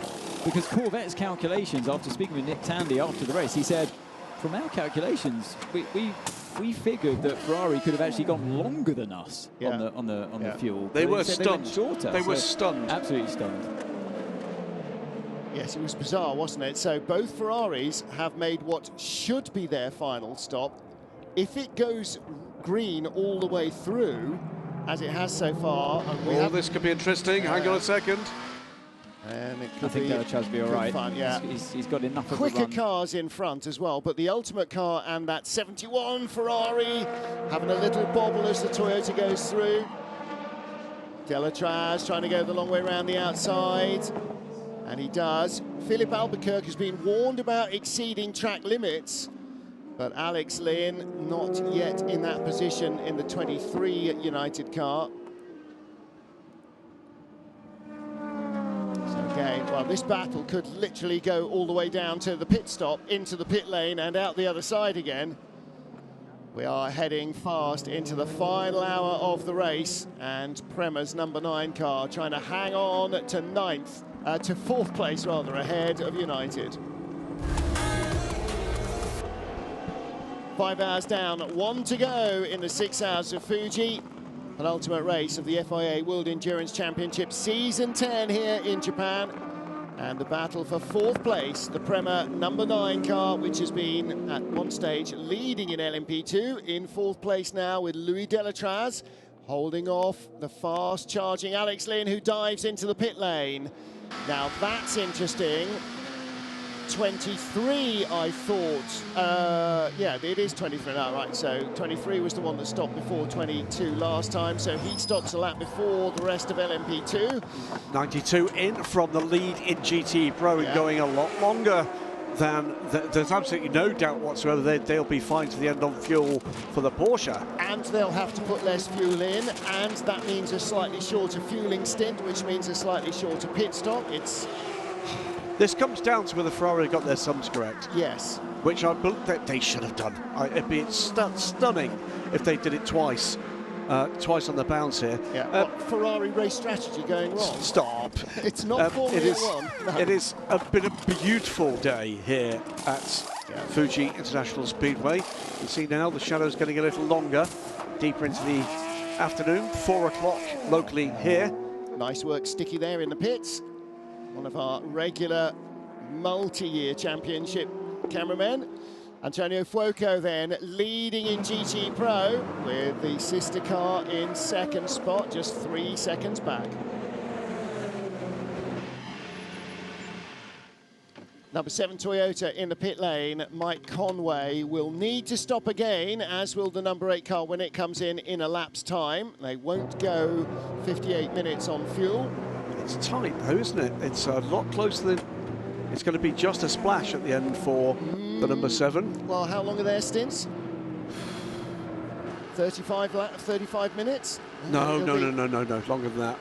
S2: Because Corvette's calculations, after speaking with Nick Tandy after the race, he said, from our calculations, we figured that Ferrari could have actually gone longer than us on the fuel.
S3: They were stunned.
S2: They
S3: were stunned.
S2: Absolutely stunned.
S1: Yes, it was bizarre, wasn't it? So both Ferraris have made what should be their final stop. If it goes green all the way through, as it has so far, and
S3: this could be interesting. Hang on a second.
S1: And it could
S2: I think Delatraz will be all right.
S1: Fun, yeah.
S2: He's got enough of
S1: quicker
S2: the run.
S1: cars in front as well, but the ultimate car and that 71 Ferrari having a little bobble as the Toyota goes through. Delatraz trying to go the long way around the outside, and he does. Philip Albuquerque has been warned about exceeding track limits, but Alex Lynn not yet in that position in the 23 United car. Okay, well, this battle could literally go all the way down to the pit stop, into the pit lane and out the other side again. We are heading fast into the final hour of the race, and Prema's number 9 car trying to hang on to 4th place rather, ahead of United. 5 hours down, 1 to go in the 6 Hours of Fuji. An ultimate race of the FIA World Endurance Championship Season 10 here in Japan. And the battle for 4th place, the Prema number 9 car, which has been at one stage leading in LMP2, in 4th place now with Louis Delatraz, holding off the fast charging Alex Lynn, who dives into the pit lane. Now that's interesting. 23, I thought. Yeah, it is 23 now, right? So 23 was the one that stopped before 22 last time, so he stops a lap before the rest of LMP2.
S3: 92 in from the lead in GTE Pro and going a lot longer then there's absolutely no doubt whatsoever they'll be fine to the end on fuel for the Porsche.
S1: And they'll have to put less fuel in, and that means a slightly shorter fueling stint, which means a slightly shorter pit stop.
S3: This comes down to whether Ferrari got their sums correct.
S1: Yes.
S3: Which I believe that they should have done. It'd be stunning if they did it twice. Twice on the bounce here.
S1: Yeah. Ferrari race strategy going wrong?
S3: Stop.
S1: It's not Formula One. No.
S3: It has been a beautiful day here at Fuji International Speedway. You see now the shadows getting a little longer, deeper into the afternoon. 4 o'clock locally here.
S1: Nice work, Sticky, there in the pits. One of our regular multi-year championship cameramen. Antonio Fuoco then leading in GT Pro with the sister car in second spot, just 3 seconds back. Number 7 Toyota in the pit lane, Mike Conway, will need to stop again, as will the number 8 car when it comes in a lap's time. They won't go 58 minutes on fuel.
S3: It's tight though, isn't it? It's a lot closer than... It's going to be just a splash at the end for the number 7.
S1: Well, how long are their stints? 35 minutes?
S3: No, longer than that.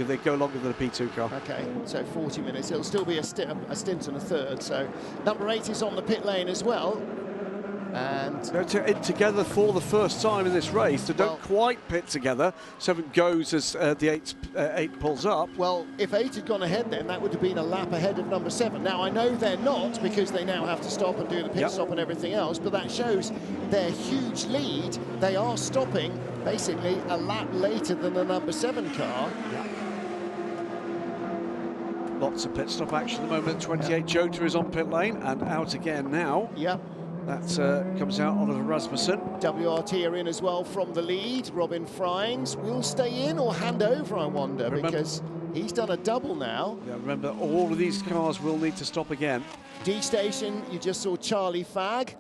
S3: They go longer than a P2 car.
S1: Okay, so 40 minutes. It'll still be a stint and a third. So number 8 is on the pit lane as well. And
S3: they're together for the first time in this race. They don't quite pit together. 7 goes as the 8 pulls up.
S1: Well, if 8 had gone ahead then, that would have been a lap ahead of number 7. Now, I know they're not, because they now have to stop and do the pit stop and everything else, but that shows their huge lead. They are stopping basically a lap later than the number 7 car.
S3: Lots of pit stop action at the moment. 28 Jota is on pit lane and out again now. That comes out Oliver Rasmussen.
S1: WRT are in as well from the lead. Robin Freins will stay in or hand over, I wonder, because he's done a double now.
S3: Yeah, remember, all of these cars will need to stop again.
S1: D station, you just saw Charlie Fagg.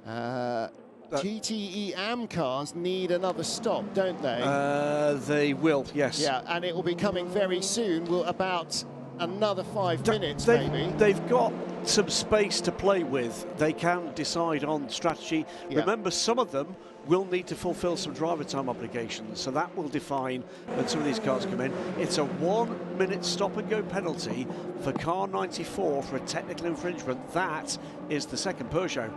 S1: GTE AM cars need another stop, don't they?
S3: They will, yes.
S1: Yeah, and it will be coming very soon. About another 5 minutes, maybe.
S3: They've got some space to play with. They can decide on strategy. Remember, some of them will need to fulfill some driver time obligations, so that will define when some of these cars come in. It's a 1 minute stop and go penalty for car 94 for a technical infringement. That is the second Peugeot.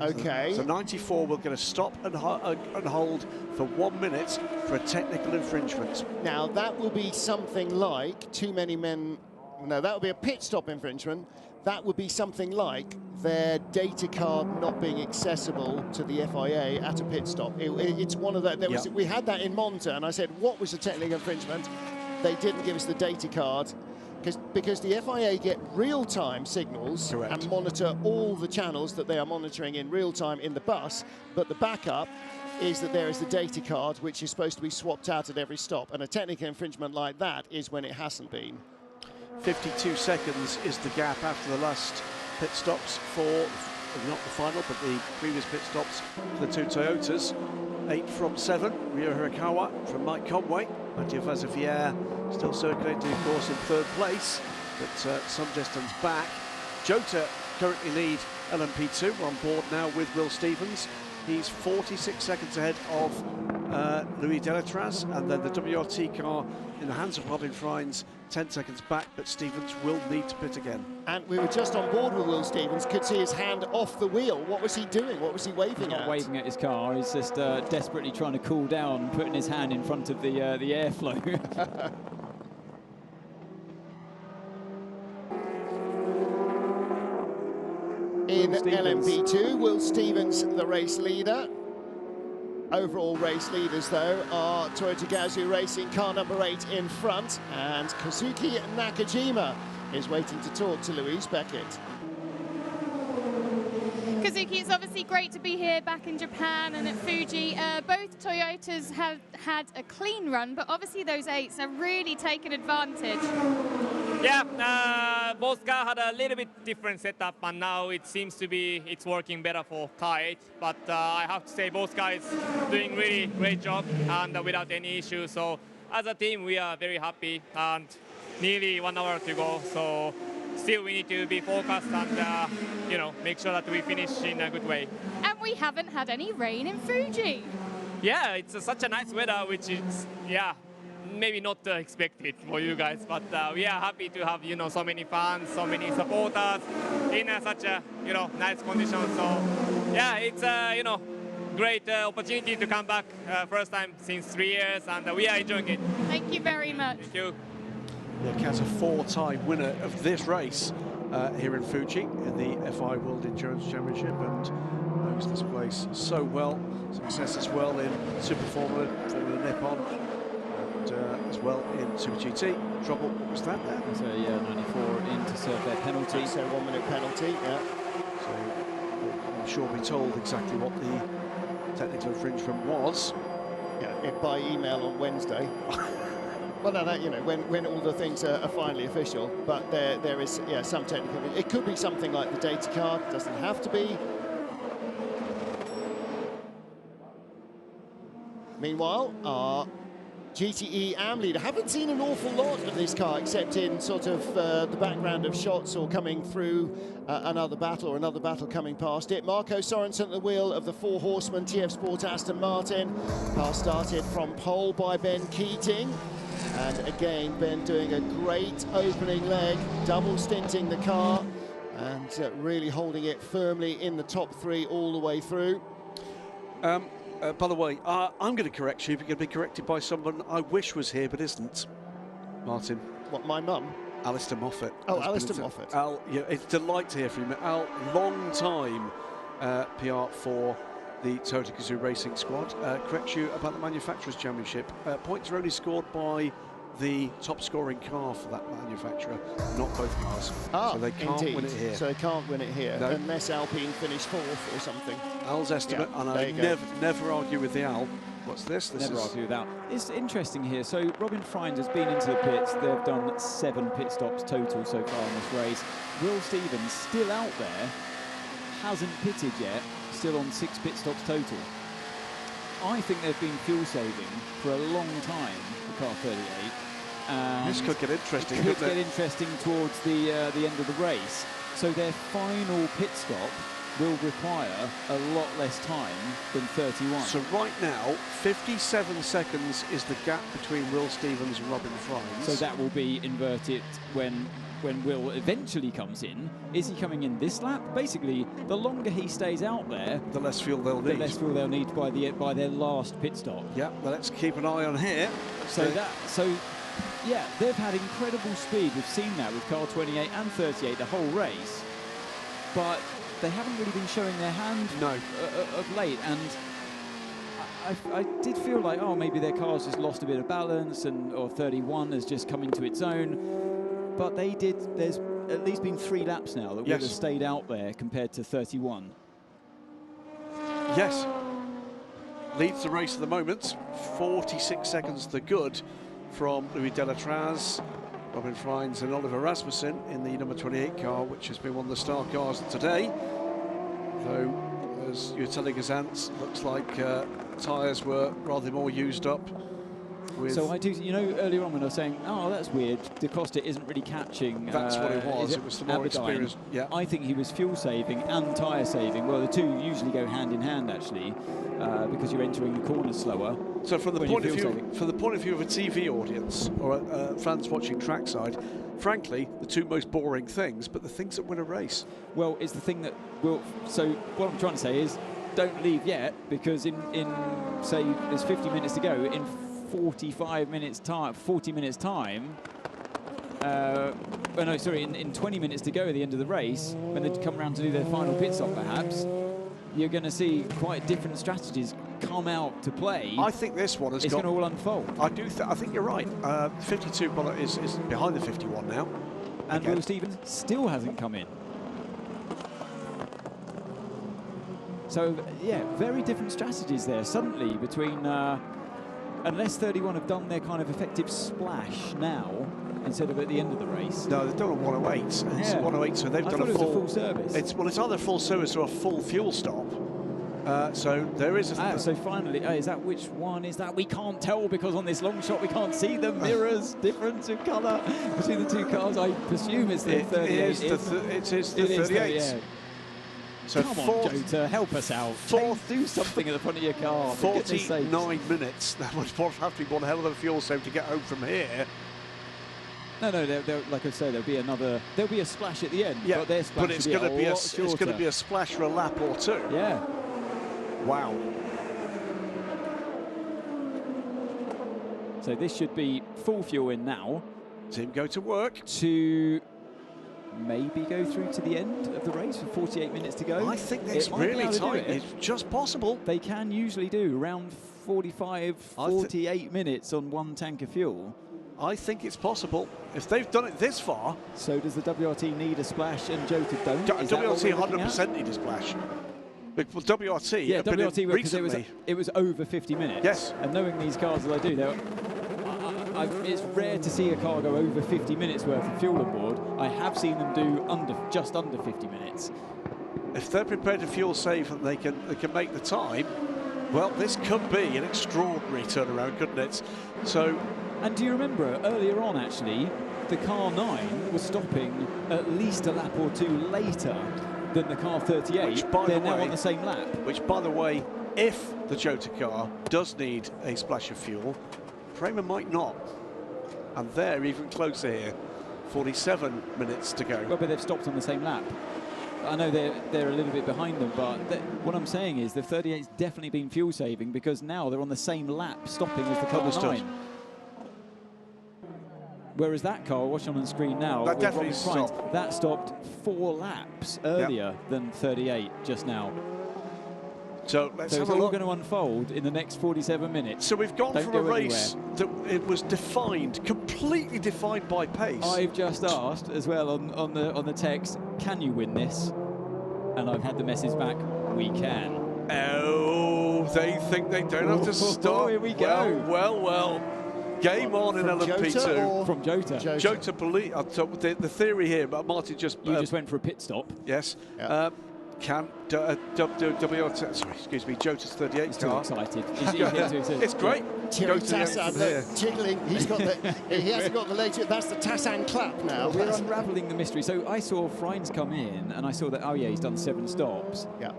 S1: Okay.
S3: So 94 will get a stop and hold for 1 minute for a technical infringement.
S1: Now that will be something like too many men. No, that will be a pit stop infringement. That would be something like their data card not being accessible to the FIA at a pit stop. It's one of the. We had that in Monza, and I said, what was the technical infringement? They didn't give us the data card. Because the FIA get real-time signals and monitor all the channels that they are monitoring in real-time in the bus, but the backup is that there is the data card, which is supposed to be swapped out at every stop, and a technical infringement like that is when it hasn't been.
S3: 52 seconds is the gap after the last pit stops for, not the final, but the previous pit stops for the 2 Toyotas. 8 from 7, Ryo Hirakawa from Mike Conway. Mathieu Vazevière still circulating, of course, in 3rd place, but some distance back. Jota currently lead LMP2. We're on board now with Will Stevens. He's 46 seconds ahead of Louis Delatraz, and then the WRT car in the hands of Robin Freins 10 seconds back, but Stevens will need to pit again.
S1: And we were just on board with Will Stevens, could see his hand off the wheel. What was he doing? What was he waving
S2: He's
S1: at?
S2: not waving at his car, he's just desperately trying to cool down, putting his hand in front of the airflow.
S1: In LMP2, Will Stevens, the race leader. Overall race leaders, though, are Toyota Gazoo Racing, car number 8 in front, and Kazuki Nakajima is waiting to talk to Louise Beckett.
S6: Kazuki, it's obviously great to be here back in Japan and at Fuji. Both Toyotas have had a clean run, but obviously those 8s have really taken advantage.
S4: Yeah, both cars had a little bit different setup, and now it seems to be it's working better for car 8. But I have to say both guys doing really great job and without any issues. So as a team, we are very happy, and nearly 1 hour to go. So still we need to be focused and you know, make sure that we finish in a good way.
S6: And we haven't had any rain in Fuji.
S4: Yeah, it's such a nice weather, which is, yeah, maybe not expected for you guys, but we are happy to have, you know, so many fans, so many supporters in such a, you know, nice condition. So yeah, it's you know, great opportunity to come back, first time since 3 years, and we are enjoying it.
S6: Thank you very much.
S4: Thank you.
S3: Yeah, Kaz, a 4-time winner of this race here in Fuji in the FIA World Endurance Championship, and knows this place so well. Success as well in Super Formula Nippon, and as well in Super GT. Trouble, what was that there?
S2: So yeah, 94 in to serve their penalty.
S1: So 1 minute penalty, yeah.
S3: So I'm sure we'll be told exactly what the technical infringement was.
S1: Yeah, by email on Wednesday. Well, no, that, you know, when all the things are finally official, but there is, yeah, some technical. It could be something like the data card. It doesn't have to be. Meanwhile, our GTE AM leader, haven't seen an awful lot of this car except in sort of the background of shots or coming through another battle or another battle coming past it. Marco Sorensen at the wheel of the 4 horsemen TF Sport Aston Martin. Car started from pole by Ben Keating. And again, Ben doing a great opening leg, double stinting the car and really holding it firmly in the top 3 all the way through.
S3: By the way, I'm going to correct you, but you're going to be corrected by someone I wish was here but isn't. Martin.
S1: What, my mum?
S3: Alistair Moffat.
S1: Oh, Alistair Moffat.
S3: Al, yeah, it's a delight to hear from you. Al, long time PR for the Toyota Gazoo Racing Squad. Corrects you about the Manufacturers' Championship. Points are only scored by the top scoring car for that manufacturer, not both cars. So they can't win it here.
S1: So they can't win it here,
S3: no.
S1: Unless Alpine finish 4th or something.
S3: Al's estimate,
S1: yeah,
S3: and I never argue with the Al. What's this? This
S2: never
S3: is
S2: argue with that. It's interesting here. So Robin Freins has been into the pits. They've done 7 pit stops total so far in this race. Will Stevens still out there, hasn't pitted yet, still on 6 pit stops total. I think they've been fuel saving for a long time, the car 38.
S3: This could get interesting.
S2: It could get interesting towards the end of the race. So their final pit stop will require a lot less time than 31.
S3: So right now, 57 seconds is the gap between Will Stevens and Robin Freins.
S2: So that will be inverted when Will eventually comes in. Is he coming in this lap? Basically, the longer he stays out there,
S3: the less fuel they'll need.
S2: The less fuel they'll need by their last pit stop.
S3: Yeah, well, let's keep an eye on here.
S2: Yeah, they've had incredible speed. We've seen that with car 28 and 38 the whole race, but they haven't really been showing their hand of late. And I did feel like, oh, maybe their car's just lost a bit of balance, or 31 has just come into its own. But they did. There's at least been 3 laps now that would have stayed out there compared to 31.
S3: Yes. Leads the race at the moment. 46 seconds the good from Louis Delatraz, Robin Freins and Oliver Rasmussen in the number 28 car, which has been one of the star cars today. Though, as you're telling us, Ants, looks like tyres were rather more used up.
S2: So I do, you know, earlier on when I was saying, oh, that's weird, Da Costa isn't really catching.
S3: That's what it was. It was the more experienced. Yeah.
S2: I think he was fuel saving and tyre saving. Well, the two usually go hand in hand, actually, because you're entering the corner slower.
S3: So from the point of view of a TV audience or fans watching trackside, frankly, the 2 most boring things, but the things that win a race.
S2: Well, it's the thing that will. So what I'm trying to say is, don't leave yet, because in say there's 50 minutes to go. In 40 minutes time, in 20 minutes to go at the end of the race, when they come around to do their final pit stop perhaps, you're going to see quite different strategies come out to play.
S3: I think this one has
S2: going to all unfold.
S3: I think you're right. 52 is behind the 51 now.
S2: And Will Stevens still hasn't come in. So, yeah, very different strategies there suddenly between... unless 31 have done their kind of effective splash now, instead of at the end of the race.
S3: No, they've done a 108. It's 108, so they've done a full
S2: service.
S3: It's either full service or a full fuel stop. So there is a...
S2: so finally, is that which one is that? We can't tell because on this long shot we can't see the mirrors difference of colour between the two cars. I presume it's the 38.
S3: It is the 38.
S2: Yeah.
S3: So
S2: come on, Jota, help us out. Do something at the front of your car.
S3: 49 minutes. That would have to be one hell of a fuel save to get home from here.
S2: No, like I say, there'll be a splash at the end.
S3: Yeah,
S2: but,
S3: but it's going to be a splash for a lap or two.
S2: Yeah.
S3: Wow.
S2: So this should be full fuel in now.
S3: Team go to work.
S2: To maybe go through to the end of the race with 48 minutes to go.
S3: I think it's really tight. It's just possible.
S2: They can usually do around 45, 48 minutes on one tank of fuel.
S3: I think it's possible. If they've done it this far...
S2: So does the WRT need a splash and Jota don't?
S3: WRT 100% need a splash. But WRT,
S2: yeah, WRT
S3: recently,
S2: it was over 50 minutes.
S3: Yes.
S2: And knowing these cars as I do, it's rare to see a car go over 50 minutes worth of fuel on board. I have seen them do just under 50 minutes.
S3: If they're prepared to fuel save and they can make the time, well, this could be an extraordinary turnaround, couldn't it? So.
S2: And do you remember earlier on, actually, the car 9 was stopping at least a lap or two later than the car 38.
S3: Which, by
S2: They're
S3: the
S2: now
S3: way,
S2: on the same lap.
S3: Which, by the way, if the Jota car does need a splash of fuel, Kramer might not. And they're even closer here. 47 minutes to go.
S2: Well, but they've stopped on the same lap. I know they're a little bit behind them, but what I'm saying is the 38's definitely been fuel saving because now they're on the same lap stopping as the car 9. Whereas that car, watch on the screen now,
S3: that definitely stopped.
S2: That stopped 4 laps earlier than 38 just now.
S3: So let's have
S2: it's
S3: a
S2: all
S3: look.
S2: going to unfold in the next 47 minutes.
S3: So we've gone from a race that it was defined, completely defined by pace.
S2: I've just asked as well on the text, can you win this? And I've had the message back, we can.
S3: Oh, they think they don't have to stop.
S2: Here we go.
S3: Well. Game on in LMP2.
S2: From Jota.
S3: Jota believe. The theory here, but Martin just...
S2: You just went for a pit stop.
S3: Yes.
S2: Yeah.
S3: Can WRT, sorry, excuse me, Jota's 38
S2: He's
S3: car.
S2: too excited.
S3: It's great.
S1: Thierry Tassan, tickling. He hasn't got the latest. That's the Tassan clap now.
S2: We're unravelling the mystery. So I saw Freins come in, and I saw that, oh yeah, he's done 7 stops.
S1: Yeah.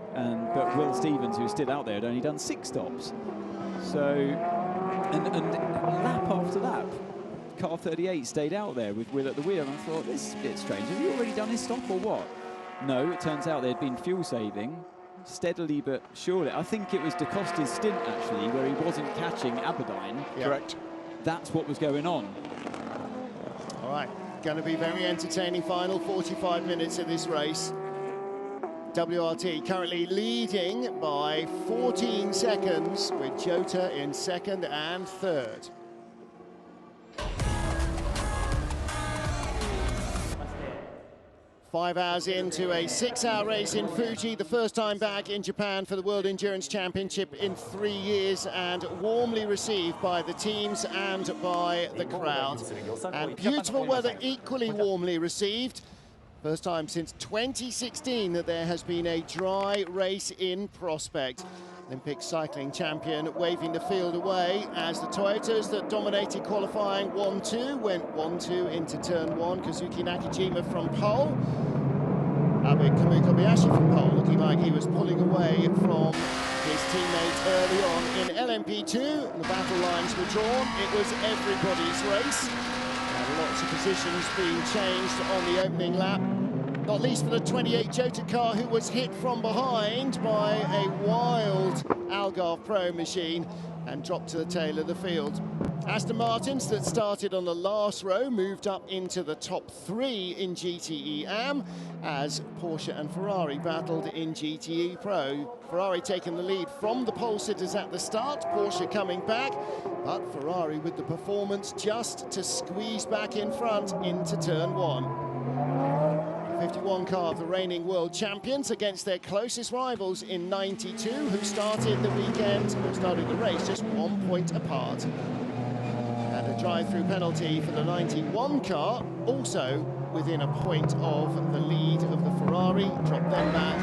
S2: But Will Stevens, who's still out there, had only done 6 stops. So, and lap after lap, car 38 stayed out there with Will at the wheel. And I thought, this is a bit strange. Have you already done his stop or what? No, it turns out they'd been fuel saving steadily but surely. I think it was Da Costa's stint actually where he wasn't catching Aberdeen.
S1: Yeah.
S3: Correct.
S2: That's what was going on.
S1: All right, going to be very entertaining final 45 minutes of this race. WRT currently leading by 14 seconds with Jota in 2nd and 3rd. Five hours into a 6-hour race in Fuji, the first time back in Japan for the World Endurance Championship in 3 years, and warmly received by the teams and by the crowd. And beautiful weather, equally warmly received. First time since 2016 that there has been a dry race in prospect. Olympic cycling champion waving the field away as the Toyotas that dominated qualifying 1-2 went 1-2 into turn 1. Kazuki Nakajima from pole. Abe Kobayashi from pole, looking like he was pulling away from his teammate early on in LMP2. The battle lines were drawn. It was everybody's race. And lots of positions being changed on the opening lap. Not least for the 28 Jota car, who was hit from behind by a wild Algarve Pro machine and dropped to the tail of the field. Aston Martins that started on the last row moved up into the top 3 in GTE AM as Porsche and Ferrari battled in GTE Pro. Ferrari taking the lead from the pole sitters at the start, Porsche coming back, but Ferrari with the performance just to squeeze back in front into turn 1. 51 car of the reigning world champions against their closest rivals in 92, who started the race just 1 point apart. And a drive-through penalty for the 91 car, also within a point of the lead of the Ferrari, dropped them back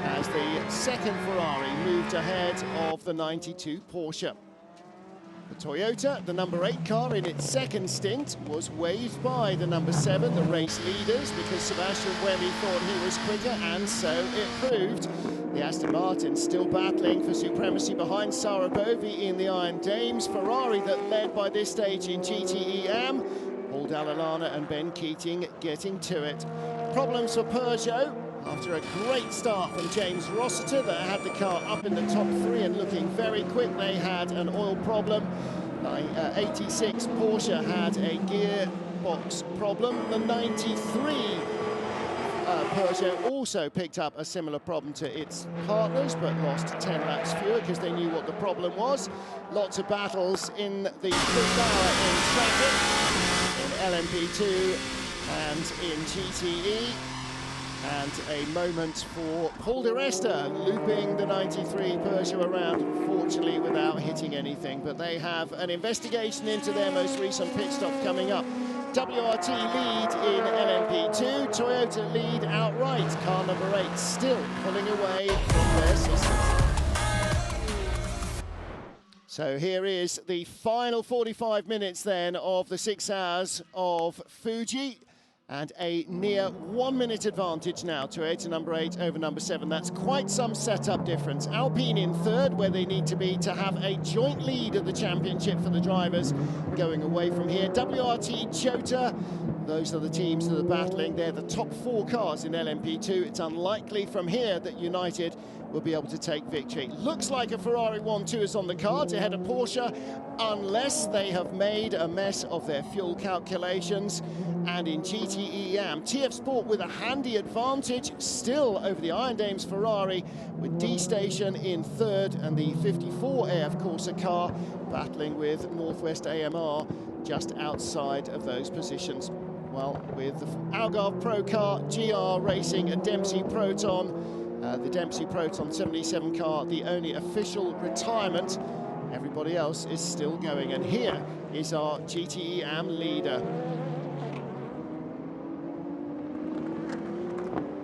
S1: as the second Ferrari moved ahead of the 92 Porsche. The Toyota, the number 8 car in its second stint, was waved by the number 7, the race leaders, because Sebastian Buemi thought he was quicker, and so it proved. The Aston Martin still battling for supremacy behind Sarah Bovy in the Iron Dames. Ferrari that led by this stage in GTE AM. Paul Dall'Anna and Ben Keating getting to it. Problems for Peugeot after a great start from James Rossiter that had the car up in the top 3 and looking very quick. They had an oil problem. 86 Porsche had a gearbox problem. The 93 Peugeot also picked up a similar problem to its partners, but lost 10 laps fewer because they knew what the problem was. Lots of battles in the fifth hour in traffic, in LMP2 and in GTE. And a moment for Paul di Resta looping the 93 Peugeot around, fortunately without hitting anything. But they have an investigation into their most recent pit stop coming up. WRT lead in LMP2, Toyota lead outright. Car number 8 still pulling away from their sisters. So here is the final 45 minutes then of the 6 hours of Fuji. And a near 1 minute advantage now to number 8 over number 7. That's quite some setup difference. Alpine in third, where they need to be to have a joint lead of the championship for the drivers going away from here. WRT, Chota, those are the teams that are battling. They're the top 4 cars in LMP2. It's unlikely from here that United will be able to take victory. Looks like a Ferrari 1-2 is on the cards ahead of Porsche, unless they have made a mess of their fuel calculations. And in GTE AM, TF Sport with a handy advantage still over the Iron Dames Ferrari, with D-Station in third and the 54 AF Corsa car battling with Northwest AMR just outside of those positions. Well, with the Algarve Pro car, GR Racing and Dempsey Proton, the Dempsey Proton 77 car, the only official retirement. Everybody else is still going, and here is our GTE AM leader.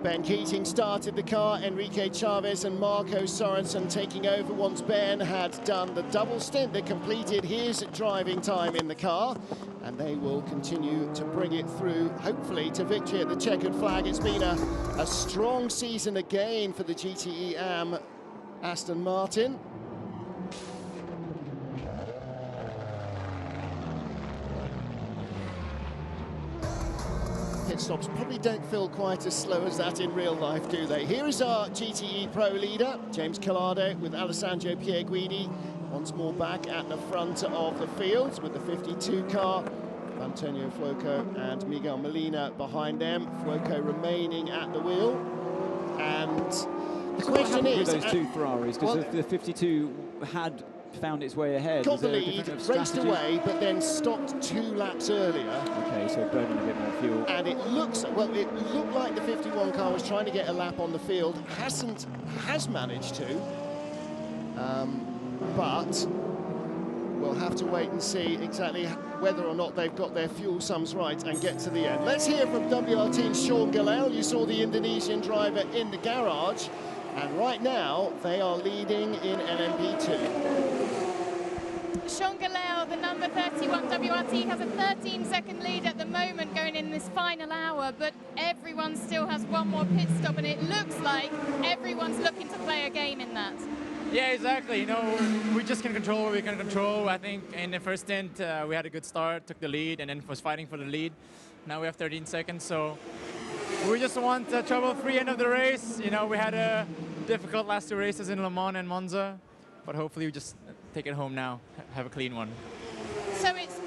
S1: Ben Keating started the car, Enrique Chavez and Marco Sorensen taking over once Ben had done the double stint that completed his driving time in the car. And they will continue to bring it through, hopefully, to victory at the checkered flag. It's been a strong season again for the GTE AM Aston Martin. Pit stops probably don't feel quite as slow as that in real life, do they? Here is our GTE Pro leader, James Collado, with Alessandro Pierguidi once more back at the front of the field with the 52 car. Antonio Fuoco and Miguel Molina behind them. Fuoco remaining at the wheel. And the question is...
S2: those two Ferraris, because the 52 had found its way ahead.
S1: Got the lead, raced away, but then stopped 2 laps earlier.
S2: Okay, so burning a bit more fuel.
S1: And it looks, well, it looked like the 51 car was trying to get a lap on the field. Has managed to. But we'll have to wait and see exactly whether or not they've got their fuel sums right and get to the end. Let's hear from WRT's Sean Galel. You saw the Indonesian driver in the garage. And right now, they are leading in LMP2.
S6: Sean Galel, the number 31 WRT, has a 13-second lead at the moment going in this final hour, but everyone still has one more pit stop, and it looks like everyone's looking to play a game in that.
S21: Yeah, exactly. You know, we just can control what we can control. I think in the first stint, we had a good start, took the lead, and then was fighting for the lead. Now we have 13 seconds, so we just want a trouble-free end of the race. You know, we had a difficult last 2 races in Le Mans and Monza, but hopefully we just take it home now, have a clean one.
S6: So it's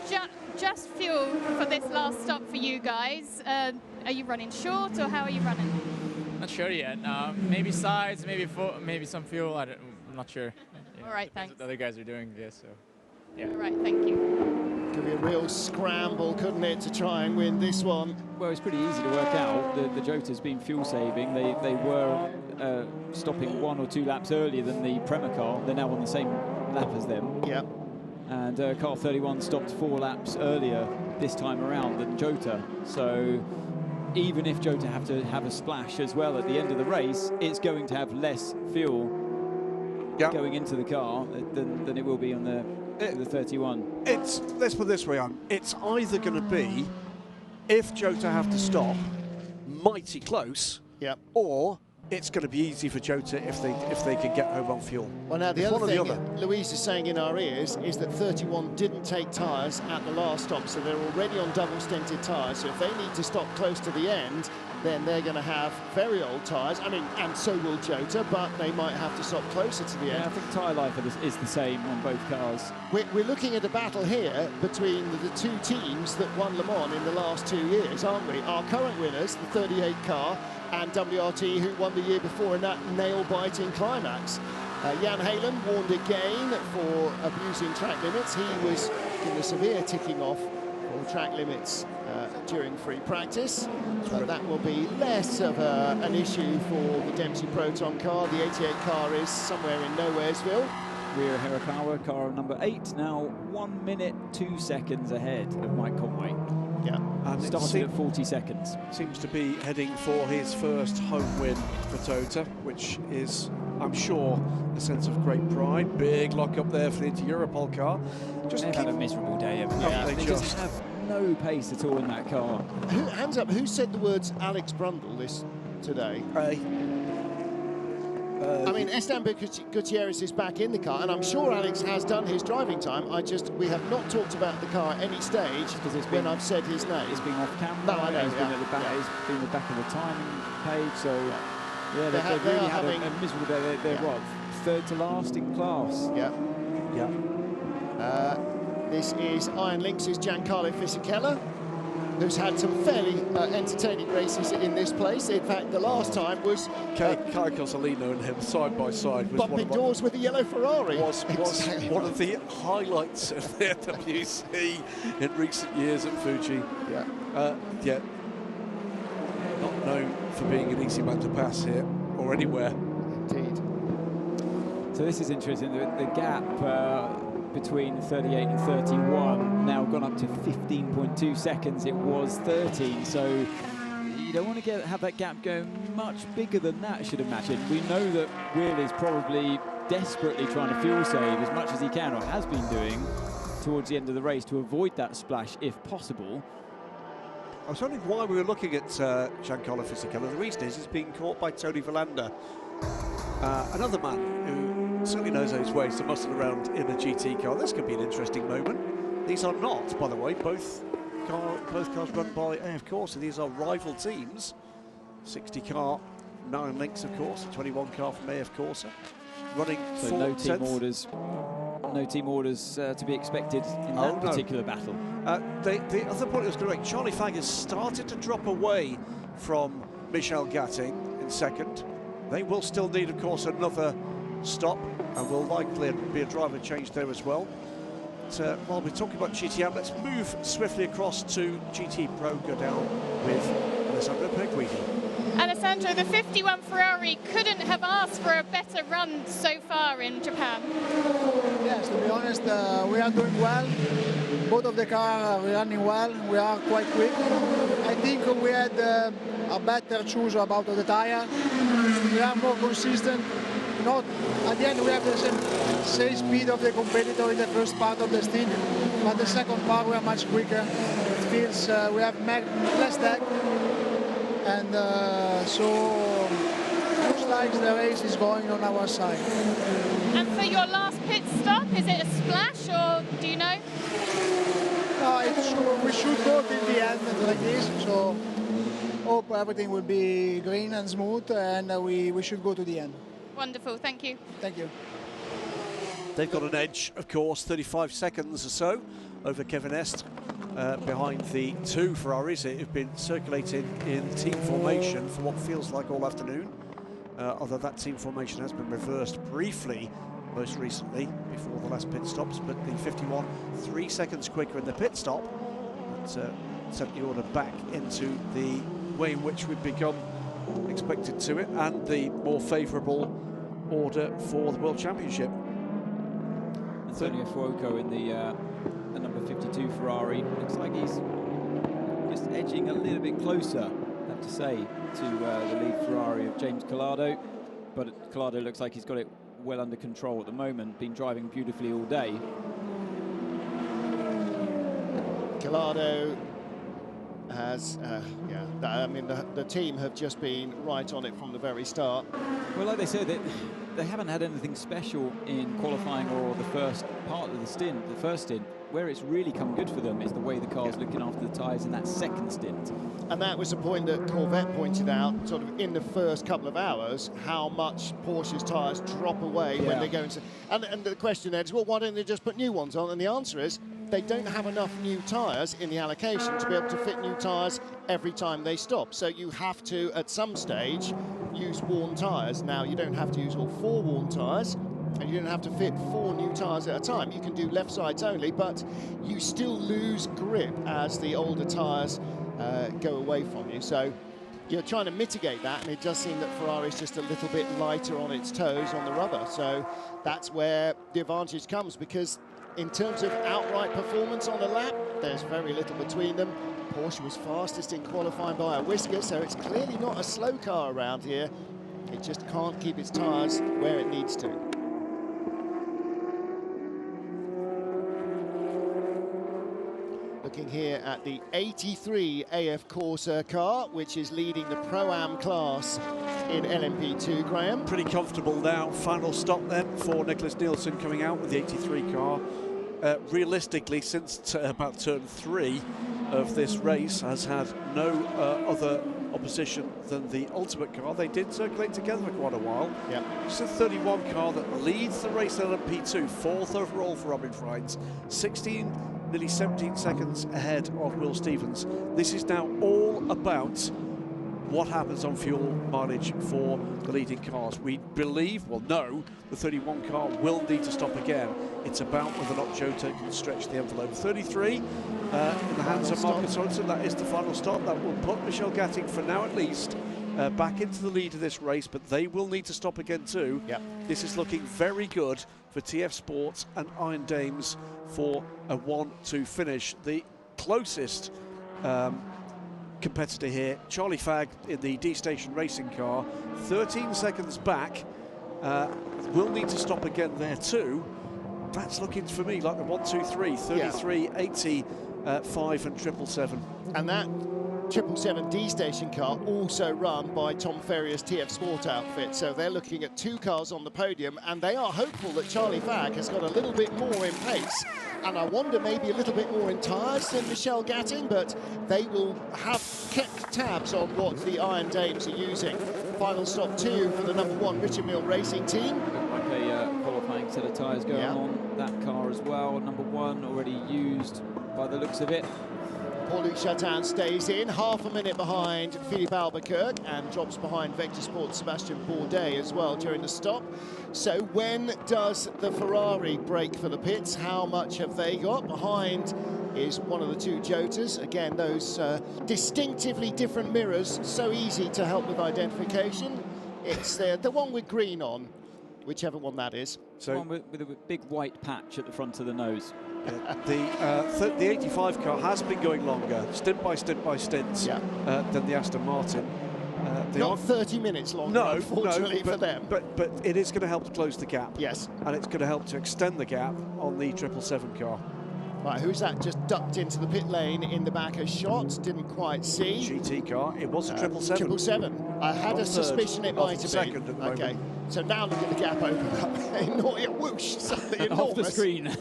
S6: just fuel for this last stop for you guys. Are you running short, or how are you running?
S21: Not sure yet. Maybe sides, maybe some fuel. I'm not sure. Yeah,
S6: all right, thanks.
S21: What the other guys are doing, I guess. So, yeah.
S6: All right, thank you.
S1: Could be a real scramble, couldn't it, to try and win this one?
S2: Well, it's pretty easy to work out. The Jota's been fuel saving. They were stopping 1 or 2 laps earlier than the Prema car. They're now on the same lap as them.
S1: Yep.
S2: And car 31 stopped 4 laps earlier this time around than Jota. So even if Jota have to have a splash as well at the end of the race, it's going to have less fuel going into the car than it will be on the 31.
S3: Let's put it this way on. It's either going to be, if Jota have to stop, mighty close, or it's going to be easy for Jota if they can get home on fuel.
S1: Well, now the other thing Louise is saying in our ears is that 31 didn't take tyres at the last stop, so they're already on double stinted tyres. So if they need to stop close to the end, then they're going to have very old tyres. I mean, and so will Jota, but they might have to stop closer to the end.
S2: I think tyre life is the same on both cars.
S1: We're looking at a battle here between the two teams that won Le Mans in the last 2 years, aren't we? Our current winners, the 38 car, and WRT, who won the year before in that nail-biting climax. Jan Halen warned again for abusing track limits. He was given a severe ticking off for track limits during free practice. But that will be less of an issue for the Dempsey Proton car. The 88 car is somewhere in Nowheresville.
S2: Rio Hirakawa, car number 8, now 1 minute 2 seconds ahead of Mike Conway.
S1: Yeah,
S3: and
S2: started at 40 seconds.
S3: Seems to be heading for his first home win for Tota, which is, I'm sure, a sense of great pride. Big lock up there for the Inter-Europol car.
S2: They've had a miserable day, haven't they? They just have no pace at all in that car.
S1: Hands up, who said the words Alex Brundle today? I mean, Esteban Gutierrez is back in the car, and I'm sure Alex has done his driving time. We have not talked about the car at any stage when I've said his name.
S2: It's been off camera.
S1: No, I know.
S2: He's been at the back. He's been at the back of the timing page. So yeah, they've really had a miserable day. They're what, third to last in class.
S1: Yeah. This is Iron Lynx's Giancarlo Fisichella, who's had some fairly entertaining races in this place. In fact, the last time was
S3: Kai Cosolino and him side by side was
S1: bumping doors with the yellow Ferrari.
S3: Was one of the highlights of the WC in recent years at Fuji. Yeah. Not known for being an easy man to pass here or anywhere.
S1: Indeed.
S2: So this is interesting. The gap between 38 and 31 now gone up to 15.2 seconds. It was 13, so you don't want to have that gap going much bigger than that, I should imagine. We know that Will is probably desperately trying to fuel save as much as he can, or has been doing, towards the end of the race to avoid that splash if possible.
S3: I was wondering why we were looking at Giancarlo Fisichella. The reason is he's being caught by Tony Verlander, another man who certainly knows his ways to muscle around in a GT car. This could be an interesting moment. These are not, by the way, both cars run by AF Corsa. These are rival teams. 60 car, 9 Lynx, of course, a 21 car from AF Corsa. Running
S2: so no team orders. No team orders to be expected in that particular battle.
S3: The other point I was going to make, Charlie Fagg has started to drop away from Michel Gatting in second. They will still need, of course, another stop, and will likely be a driver change there as well. But, while we're talking about GTM, let's move swiftly across to GT Pro, go down with Alessandro Perguidi.
S6: Alessandro, the 51 Ferrari couldn't have asked for a better run so far in Japan.
S7: Yes, to be honest, we are doing well. Both of the cars are running well. We are quite quick. I think we had a better choice about the tire. We are more consistent. Not at the end we have the same speed of the competitor in the first part of the stint, but the second part we are much quicker. It feels we have less tech, and so looks like the race is going on our side.
S6: And for your last pit stop, is it a splash or do you know?
S7: No, we should go till the end like this, so hope everything will be green and smooth, and we should go to the end.
S6: Wonderful, thank you.
S7: Thank you.
S3: They've got an edge, of course, 35 seconds or so over Kevin Est, behind the 2 Ferraris that have been circulating in team formation for what feels like all afternoon. Although that team formation has been reversed briefly most recently before the last pit stops, but the 51 3 seconds quicker in the pit stop. That sent the order back into the way in which we've become expected to it, and the more favourable order for the World Championship.
S2: Antonio Fuoco in the number 52 Ferrari. Looks like he's just edging a little bit closer I have to say, to the lead Ferrari of James Collado. But Collado looks like he's got it well under control at the moment, been driving beautifully all day.
S1: Collado has, I mean, the team have just been right on it from the very start.
S2: Well, like they said, they haven't had anything special in qualifying or the first part of the stint, the first stint. Where it's really come good for them is the way the car's looking after the tyres in that second stint.
S1: And that was the point that Corvette pointed out, sort of in the first couple of hours, how much Porsche's tyres drop away when they go into... And the question is, well, why don't they just put new ones on? And the answer is, they don't have enough new tyres in the allocation to be able to fit new tyres every time they stop. So you have to, at some stage, use worn tyres. Now, you don't have to use all 4 worn tyres, and you don't have to fit 4 new tyres at a time. You can do left sides only, but you still lose grip as the older tyres go away from you. So you're trying to mitigate that, and it does seem that Ferrari's just a little bit lighter on its toes on the rubber. So that's where the advantage comes, because in terms of outright performance on a lap, there's very little between them. Porsche was fastest in qualifying by a whisker, so it's clearly not a slow car around here. It just can't keep its tyres where it needs to. Looking here at the 83 AF Corsa car, which is leading the Pro-Am class in LMP2, Graham.
S3: Pretty comfortable now. Final stop then for Nicholas Nielsen coming out with the 83 car. Realistically, since about turn 3 of this race, has had no other opposition than the Ultimate car. They did circulate together for quite a while.
S1: Yeah.
S3: It's the 31 car that leads the race in LMP2, 4th overall for Robin Freins, nearly 17 seconds ahead of Will Stevens. This is now all about what happens on fuel mileage for the leading cars. We believe, well, no, the 31 car will need to stop again. It's about whether or not Jota can stretch the envelope. 33 in the hands of Marcus Sorensen. That is the final stop. That will put Michel Gatting, for now at least, back into the lead of this race, but they will need to stop again too.
S1: Yep.
S3: This is looking very good for TF Sports and Iron Dames for a 1-2 finish. The closest competitor here, Charlie Fagg in the D-Station racing car, 13 seconds back, will need to stop again there too. That's looking for me like the 1-2-3, 33, 80, 5 and 777.
S1: And that 777 D-Station car also run by Tom Ferrier's TF Sport outfit, so they're looking at 2 cars on the podium, and they are hopeful that Charlie Fagg has got a little bit more in pace, and I wonder maybe a little bit more in tyres than Michel Gatting, but they will have kept tabs on what the Iron Dames are using. Final stop 2 for the #1 Richard Mille Racing team.
S2: Like a qualifying set of tyres going on that car as well. #1 already used by the looks of it.
S1: Paul-Luc Chatin stays in, half a minute behind Philippe Albuquerque, and drops behind Vector Sports' Sebastian Bourdais as well during the stop. So when does the Ferrari break for the pits? How much have they got? Behind is one of the 2 Jotas. Again, those distinctively different mirrors, so easy to help with identification. It's the one with green on, whichever one that is.
S2: So the one with a big white patch at the front of the nose.
S3: The 85 car has been going longer, stint by stint by stint, than the Aston Martin.
S1: Not 30 minutes longer, unfortunately, for them.
S3: But it is going to help to close the gap.
S1: Yes.
S3: And it's going to help to extend the gap on the 777 car.
S1: Right, who's that? Just ducked into the pit lane in the back of shot. Didn't quite see.
S3: GT car. It was a 777.
S1: 777. I had a suspicion it might have been. Okay. So now look at the gap open up. Whoosh! Something enormous.
S2: Off the screen.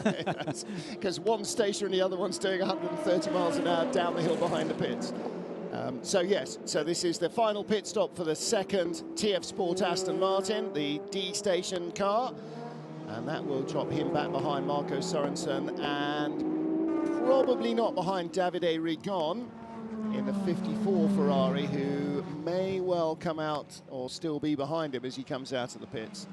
S1: Because one station and the other one's doing 130 miles an hour down the hill behind the pits. So yes, so this is the final pit stop for the second TF Sport Aston Martin, the D-Station car. And that will drop him back behind Marco Sorensen, and probably not behind Davide Rigon in the 54 Ferrari, who may well come out or still be behind him as he comes out of the pits.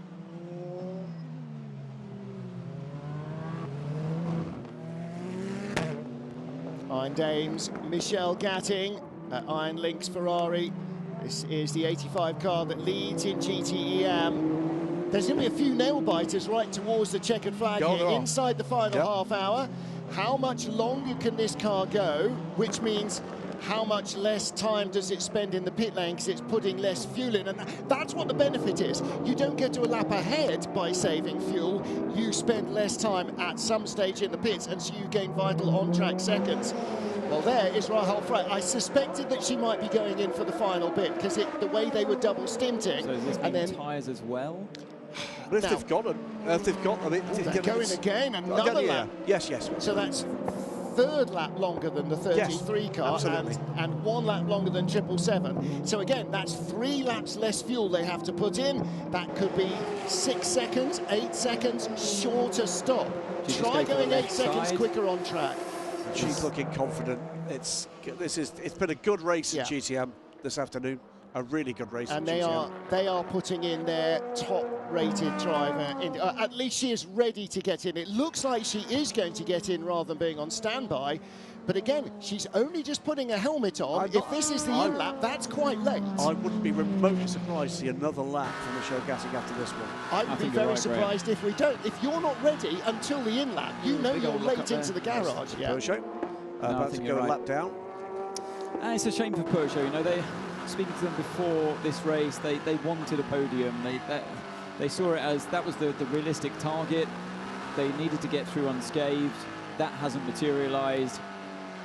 S1: Iron Dames, Michel Gatting at Iron Lynx Ferrari. This is the 85 car that leads in GTE-AM. There's going to be a few nail-biters right towards the checkered flag here, inside the final half hour. How much longer can this car go? Which means, how much less time does it spend in the pit lane because it's putting less fuel in, and that's what the benefit is. You don't get to a lap ahead by saving fuel, you spend less time at some stage in the pits, and so you gain vital on-track seconds. Well, there is Rahul Frey. I suspected that she might be going in for the final bit because the way they were double stinting.
S2: So is this
S1: and then
S2: tyres as well?
S3: But if they've got them,
S1: they're going again, another lap.
S3: Yes, yes.
S1: So that's third lap longer than the 33 car and 1 lap longer than 777. So again, that's 3 laps less fuel they have to put in. That could be 6 seconds, 8 seconds shorter stop. Try going 8 seconds quicker on track.
S3: She's looking confident. It's been a good race at GTM this afternoon. A really good race.
S1: And
S3: at GTM.
S1: they are putting in their top-rated driver in. At least she is ready to get in. It looks like she is going to get in rather than being on standby. But again, she's only just putting a helmet on. If this is the in-lap, that's quite late.
S3: I wouldn't be remotely surprised to see another lap from Michelle Gassing after this one.
S1: I would be very surprised if we don't. If you're not ready until the in-lap, you know you're late into the garage.
S3: Yeah. Peugeot, about to go a lap down.
S2: And it's a shame for Peugeot. You know, speaking to them before this race, they wanted a podium. They saw it as that was the realistic target. They needed to get through unscathed. That hasn't materialised.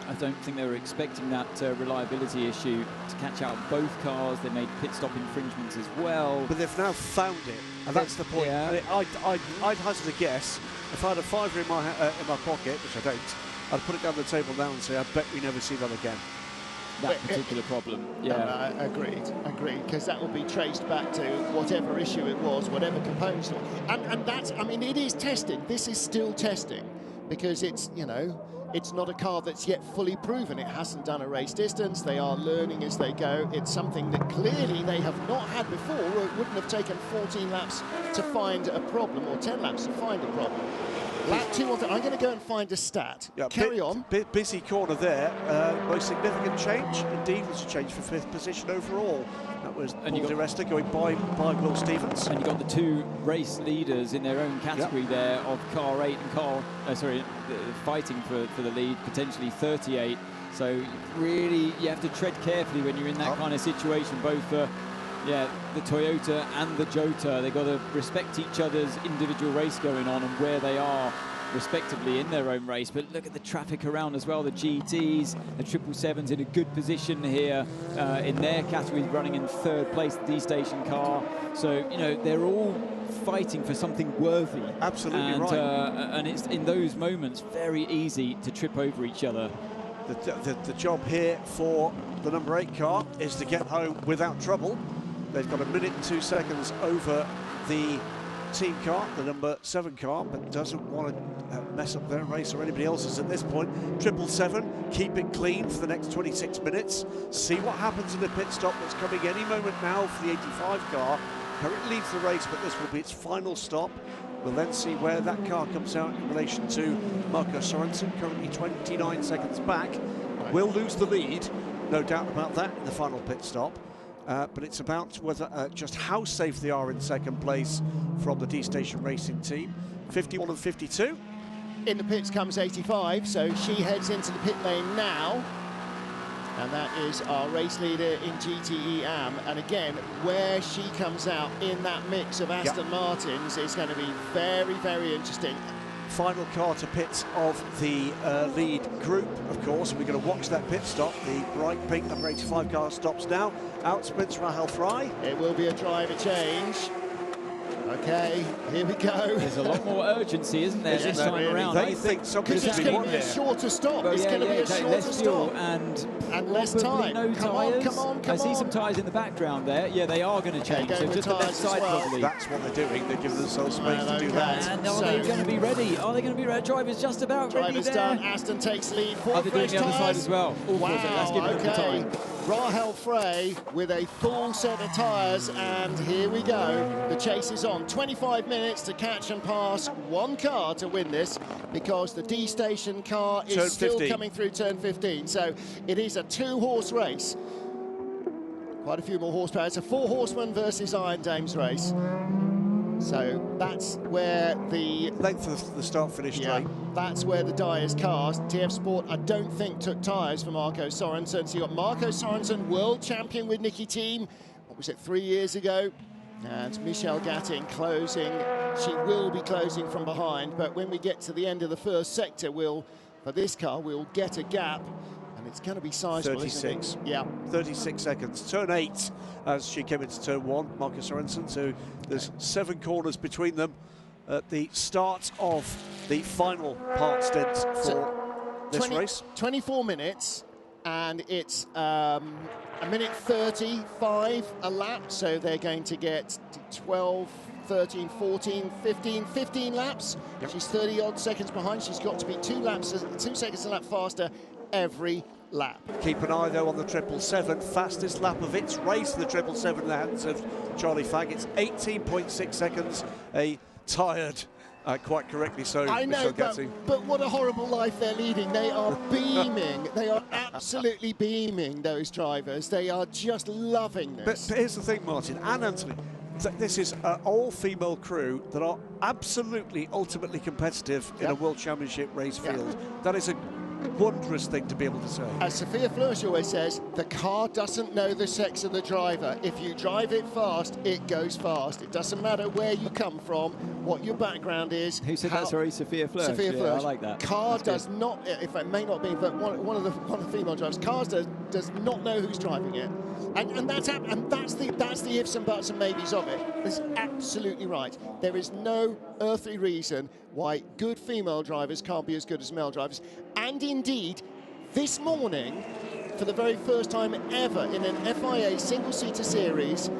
S2: I don't think they were expecting that reliability issue to catch out both cars. They made pit stop infringements as well.
S3: But they've now found it, and that's the point.
S2: Yeah.
S3: I'd hazard a guess. If I had a fiver in my pocket, which I don't, I'd put it down the table now and say, I bet we never see that again.
S2: That particular problem, yeah.
S1: Agreed, because that will be traced back to whatever issue it was, whatever components. And that's, I mean, it is testing. This is still testing because it's, you know, it's not a car that's yet fully proven. It hasn't done a race distance. They are learning as they go. It's something that clearly they have not had before, or it wouldn't have taken 14 laps to find a problem, or 10 laps to find a problem. Lap 2 on. I'm going to go and find a stat.
S3: Yeah,
S1: Carry on.
S3: Busy corner there. Most significant change, indeed, was a change for 5th position overall. That was Paul Di Resta going by Will Stevens.
S2: And you got the 2 race leaders in their own category there of car 8 and car, fighting for the lead, potentially 38. So really, you have to tread carefully when you're in that kind of situation. Both the Toyota and the Jota, they've got to respect each other's individual race going on and where they are respectively in their own race. But look at the traffic around as well. The GTs, the 777s in a good position here in their category, running in 3rd place, the D-Station car. So, you know, they're all fighting for something worthy.
S3: Absolutely right.
S2: And it's in those moments very easy to trip over each other.
S3: The job here for the number 8 car is to get home without trouble. They've got 1 minute and 2 seconds over the team car, the number 7 car, but doesn't want to mess up their race or anybody else's at this point. 777, keep it clean for the next 26 minutes. See what happens in the pit stop that's coming any moment now for the 85 car. Currently leads the race, but this will be its final stop. We'll then see where that car comes out in relation to Marco Sorensen, currently 29 seconds back. Will lose the lead, no doubt about that, in the final pit stop. But it's about whether just how safe they are in 2nd place from the D-Station Racing team. 51 and 52.
S1: In the pits comes 85, so she heads into the pit lane now. And that is our race leader in GTE AM. And again, where she comes out in that mix of Aston Martins is going to be very, very interesting.
S3: Final car to pit of the lead group, of course. We're going to watch that pit stop. The bright pink number 85 car stops now. Out sprints Rahul Frey.
S1: It will be a driver change. Okay, here we go.
S2: There's a lot more urgency, isn't there, this time around?
S3: They think something's
S1: it's going to be a shorter stop.
S2: Well,
S1: it's going to be a shorter stop.
S2: And
S1: less time.
S2: No tyres.
S1: Come on.
S2: I see some tyres in the background there. Yeah, they are going to change. So just the left side, probably.
S3: That's what they're doing. They're giving themselves space to do that.
S2: And are they going to be ready? Are they going to be ready? Driver's just about ready there.
S1: Driver's done. Aston takes lead.
S2: Are they doing the other side as well?
S1: Wow,
S2: Let's give it the time.
S1: Rahul Frey with a full set of tyres, and here we go. The chase is on. 25 minutes to catch and pass 1 car to win this, because the D-Station car is still coming through turn 15. So it is a 2-horse race. Quite a few more horsepower. It's a 4-horseman versus Iron Dames race. So that's where the
S3: length of the start-finish straight.
S1: That's where the die is cast. TF Sport, I don't think, took tyres for Marco Sorensen. So you got Marco Sorensen, world champion with Nicky Thiem. What was it, 3 years ago? And Michelle Gatting closing. She will be closing from behind, but when we get to the end of the first sector, for this car, we'll get a gap, and it's going to be sizable.
S3: 36.
S1: Yeah.
S3: 36 seconds. Turn 8 as she came into turn 1, Marco Sorensen. So there's 7 corners between them at the start of the final part stint for this race. 24
S1: minutes, and it's a minute 35 a lap, so they're going to get 12, 13, 14, 15 laps. Yep. She's 30-odd seconds behind. She's got to be 2 seconds a lap faster every lap.
S3: Keep an eye, though, on the 777. Fastest lap of its race, the 777 in the hands of Charlie Fagg. It's 18.6 seconds. A tired, quite correctly so,
S1: I know,
S3: but
S1: what a horrible life they're leading. They are beaming. They are absolutely beaming, those drivers. They are just loving this.
S3: But here's the thing, Martin and Anthony. This is an all-female crew that are absolutely, ultimately competitive in a World Championship race field. That is a wondrous thing to be able to say.
S1: As Sophia Flörsch always says, the car doesn't know the sex of the driver. If you drive it fast, it goes fast. It doesn't matter where you come from, what your background is.
S2: Who said that? Sorry, Sophia Flörsch.
S1: Sophia Flörsch.
S2: I like that.
S1: Car does not, if it may not be, but one of the female drivers, cars does not know who's driving it. And that's the ifs and buts and maybes of it. That's absolutely right. There is no earthly reason why good female drivers can't be as good as male drivers. And indeed, this morning, for the very first time ever in an FIA single-seater series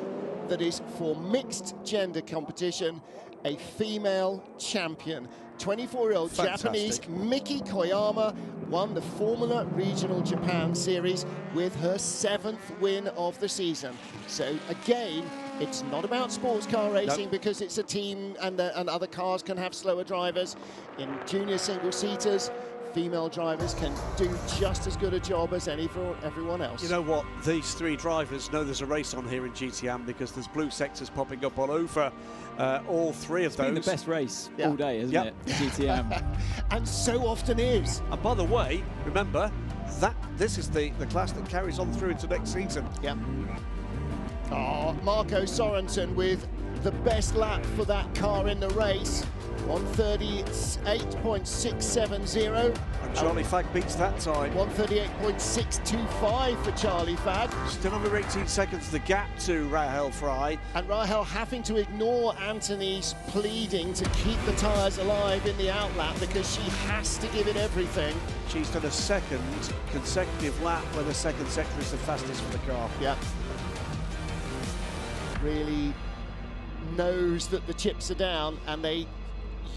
S1: that is for mixed gender competition, a female champion. 24-year-old Japanese Miki Koyama won the Formula Regional Japan Series with her 7th win of the season. So again, it's not about sports car racing because it's a team and other cars can have slower drivers. In junior single-seaters, female drivers can do just as good a job as everyone else.
S3: You know what? These 3 drivers know there's a race on here in GTM because there's blue sectors popping up all over all 3 of those.
S2: It's been the best race all day, isn't it? GTM.
S1: And so often is.
S3: And by the way, remember, that this is the class that carries on through into next season.
S1: Yeah. Oh, Marco Sorensen with the best lap for that car in the race. 138.670.
S3: And Charlie Fagg beats that time.
S1: 138.625 for Charlie Fagg.
S3: Still under 18 seconds, the gap to Rahel Fry.
S1: And Rahel having to ignore Anthony's pleading to keep the tyres alive in the outlap because she has to give it everything.
S3: She's done a 2nd consecutive lap where the 2nd sector is the fastest for the car.
S1: Yeah. Really knows that the chips are down, and they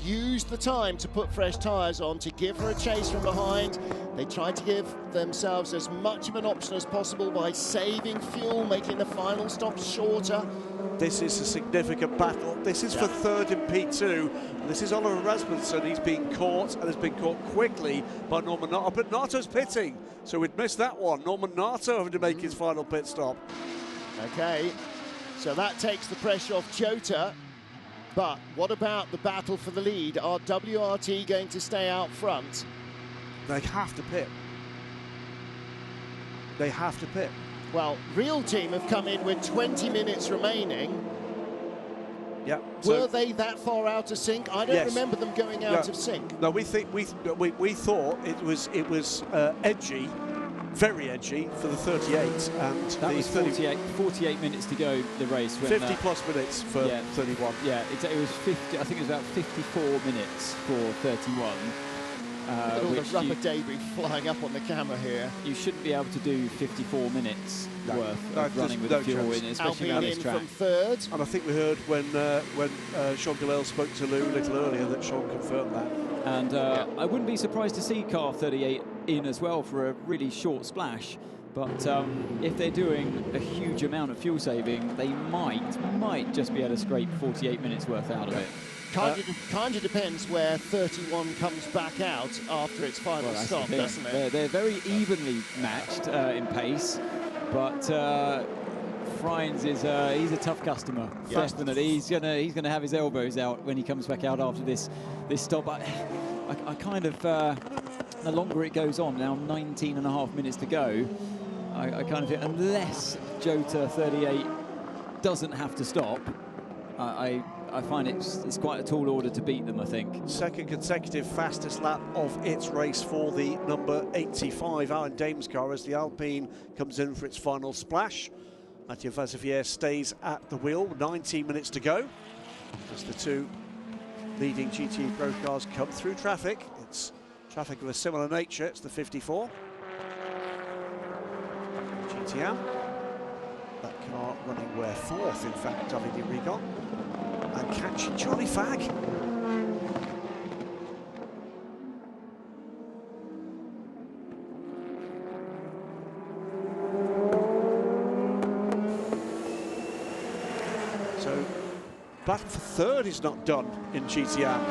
S1: use the time to put fresh tyres on to give her a chase from behind. They try to give themselves as much of an option as possible by saving fuel, making the final stop shorter.
S3: This is a significant battle. This is for 3rd in P2. This is Oliver Rasmussen. He's been caught and has been caught quickly by Norman Nato, but Nato's pitting, so we'd missed that one. Norman Nato having to make his final pit stop.
S1: Okay, so that takes the pressure off Jota. But what about the battle for the lead? Are WRT going to stay out front?
S3: They have to pit. They have to pit.
S1: Well, Real Team have come in with 20 minutes remaining.
S3: Yeah.
S1: Were they that far out of sync? I don't remember them going out of sync.
S3: No, we thought it was edgy. Very edgy for the 38, and
S2: that was 48 minutes to go the race. When
S3: 50 plus minutes for 31.
S2: Yeah, it was 50. I think it was about 54 minutes for 31.
S1: All the rubber debris flying up on the camera here.
S2: You shouldn't be able to do 54 minutes worth of running with the fuel in, especially around this track.
S1: From 3rd.
S3: And I think we heard when Sean Gillel spoke to Lou a little earlier that Sean confirmed that.
S2: And I wouldn't be surprised to see car 38 in as well for a really short splash. But if they're doing a huge amount of fuel saving, they might just be able to scrape 48 minutes worth out of it.
S1: Kind of depends where 31 comes back out after its final stop, doesn't it?
S2: They're very evenly matched in pace, but Frijns is he's a tough customer.
S1: Yeah.
S2: Definitely, he's gonna have his elbows out when he comes back out after this stop. I kind of the longer it goes on, now 19.5 minutes to go, I kind of feel unless Jota 38 doesn't have to stop, I find it's quite a tall order to beat them, I think.
S3: Second consecutive fastest lap of its race for the number 85 Alan Dames car as the Alpine comes in for its final splash. Mathieu Vazevier stays at the wheel, 19 minutes to go. As the two leading GTE Pro cars come through traffic. It's traffic of a similar nature, it's the 54. GTM. That car running where fourth, in fact, Davide Rigon. And catching Charlie Fagg. So, battle for third is not done in GTM.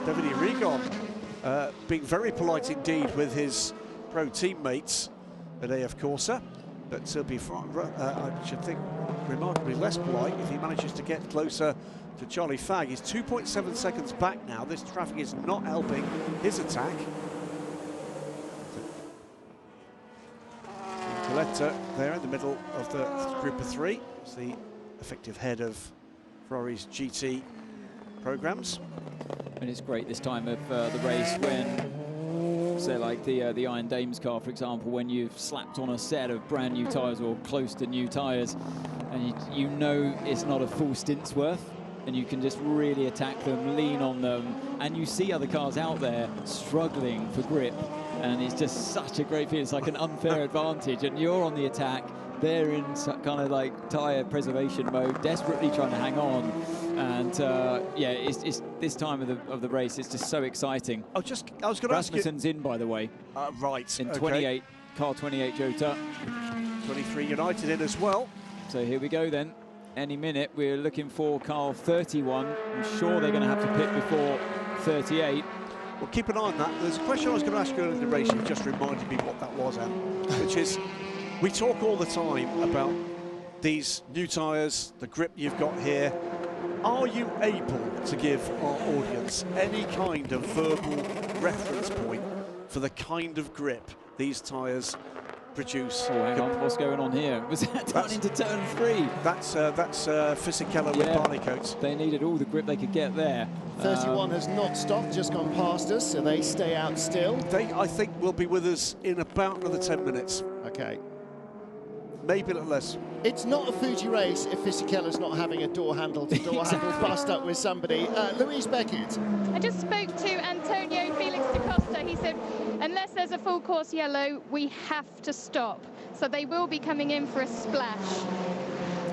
S3: Davide Rigon being very polite indeed with his pro teammates at AF Corsa, but he'll be, I should think, remarkably less polite if he manages to get closer to Charlie Fagg. He's 2.7 seconds back now. This traffic is not helping his attack. Coletta there in the middle of the group of three. It's the effective head of Ferrari's GT programs.
S2: And it's great this time of the race when, say, like the Iron Dames car, for example, when you've slapped on a set of brand new tyres or close to new tyres, and you know it's not a full stint's worth, and you can just really attack them, lean on them, and you see other cars out there struggling for grip, and it's just such a great feeling. It's like an unfair advantage, and you're on the attack. They're in kind of like tyre preservation mode, desperately trying to hang on, and yeah, it's this time of the race. It's just so exciting.
S3: I was going to ask you.
S2: Rasmussen's in, by the way.
S3: Right.
S2: In 28, car 28, Jota.
S3: 23 United in as well.
S2: So here we go then. Any minute, we're looking for car 31. I'm sure they're going to have to pit before 38.
S3: Well, keep an eye on that. There's a question I was going to ask you earlier in the race. You just reminded me what that was, Anne, which is, we talk all the time about these new tyres, the grip you've got here. Are you able to give our audience any kind of verbal reference point for the kind of grip these tyres produce?
S2: Oh, hang on, what's going on here? Was that down into turn 3?
S3: That's Fisichella with Barleycoats.
S2: They needed all the grip they could get there.
S1: 31 has not stopped, just gone past us, so they stay out still.
S3: They, I think, will be with us in about another 10 minutes.
S1: Okay.
S3: Maybe a little less.
S1: It's not a Fuji race if Fisichella's not having a door handle to door handle bust up with somebody. Louise Beckett.
S6: I just spoke to Antonio Felix da Costa. He said, unless there's a full course yellow, we have to stop. So they will be coming in for a splash.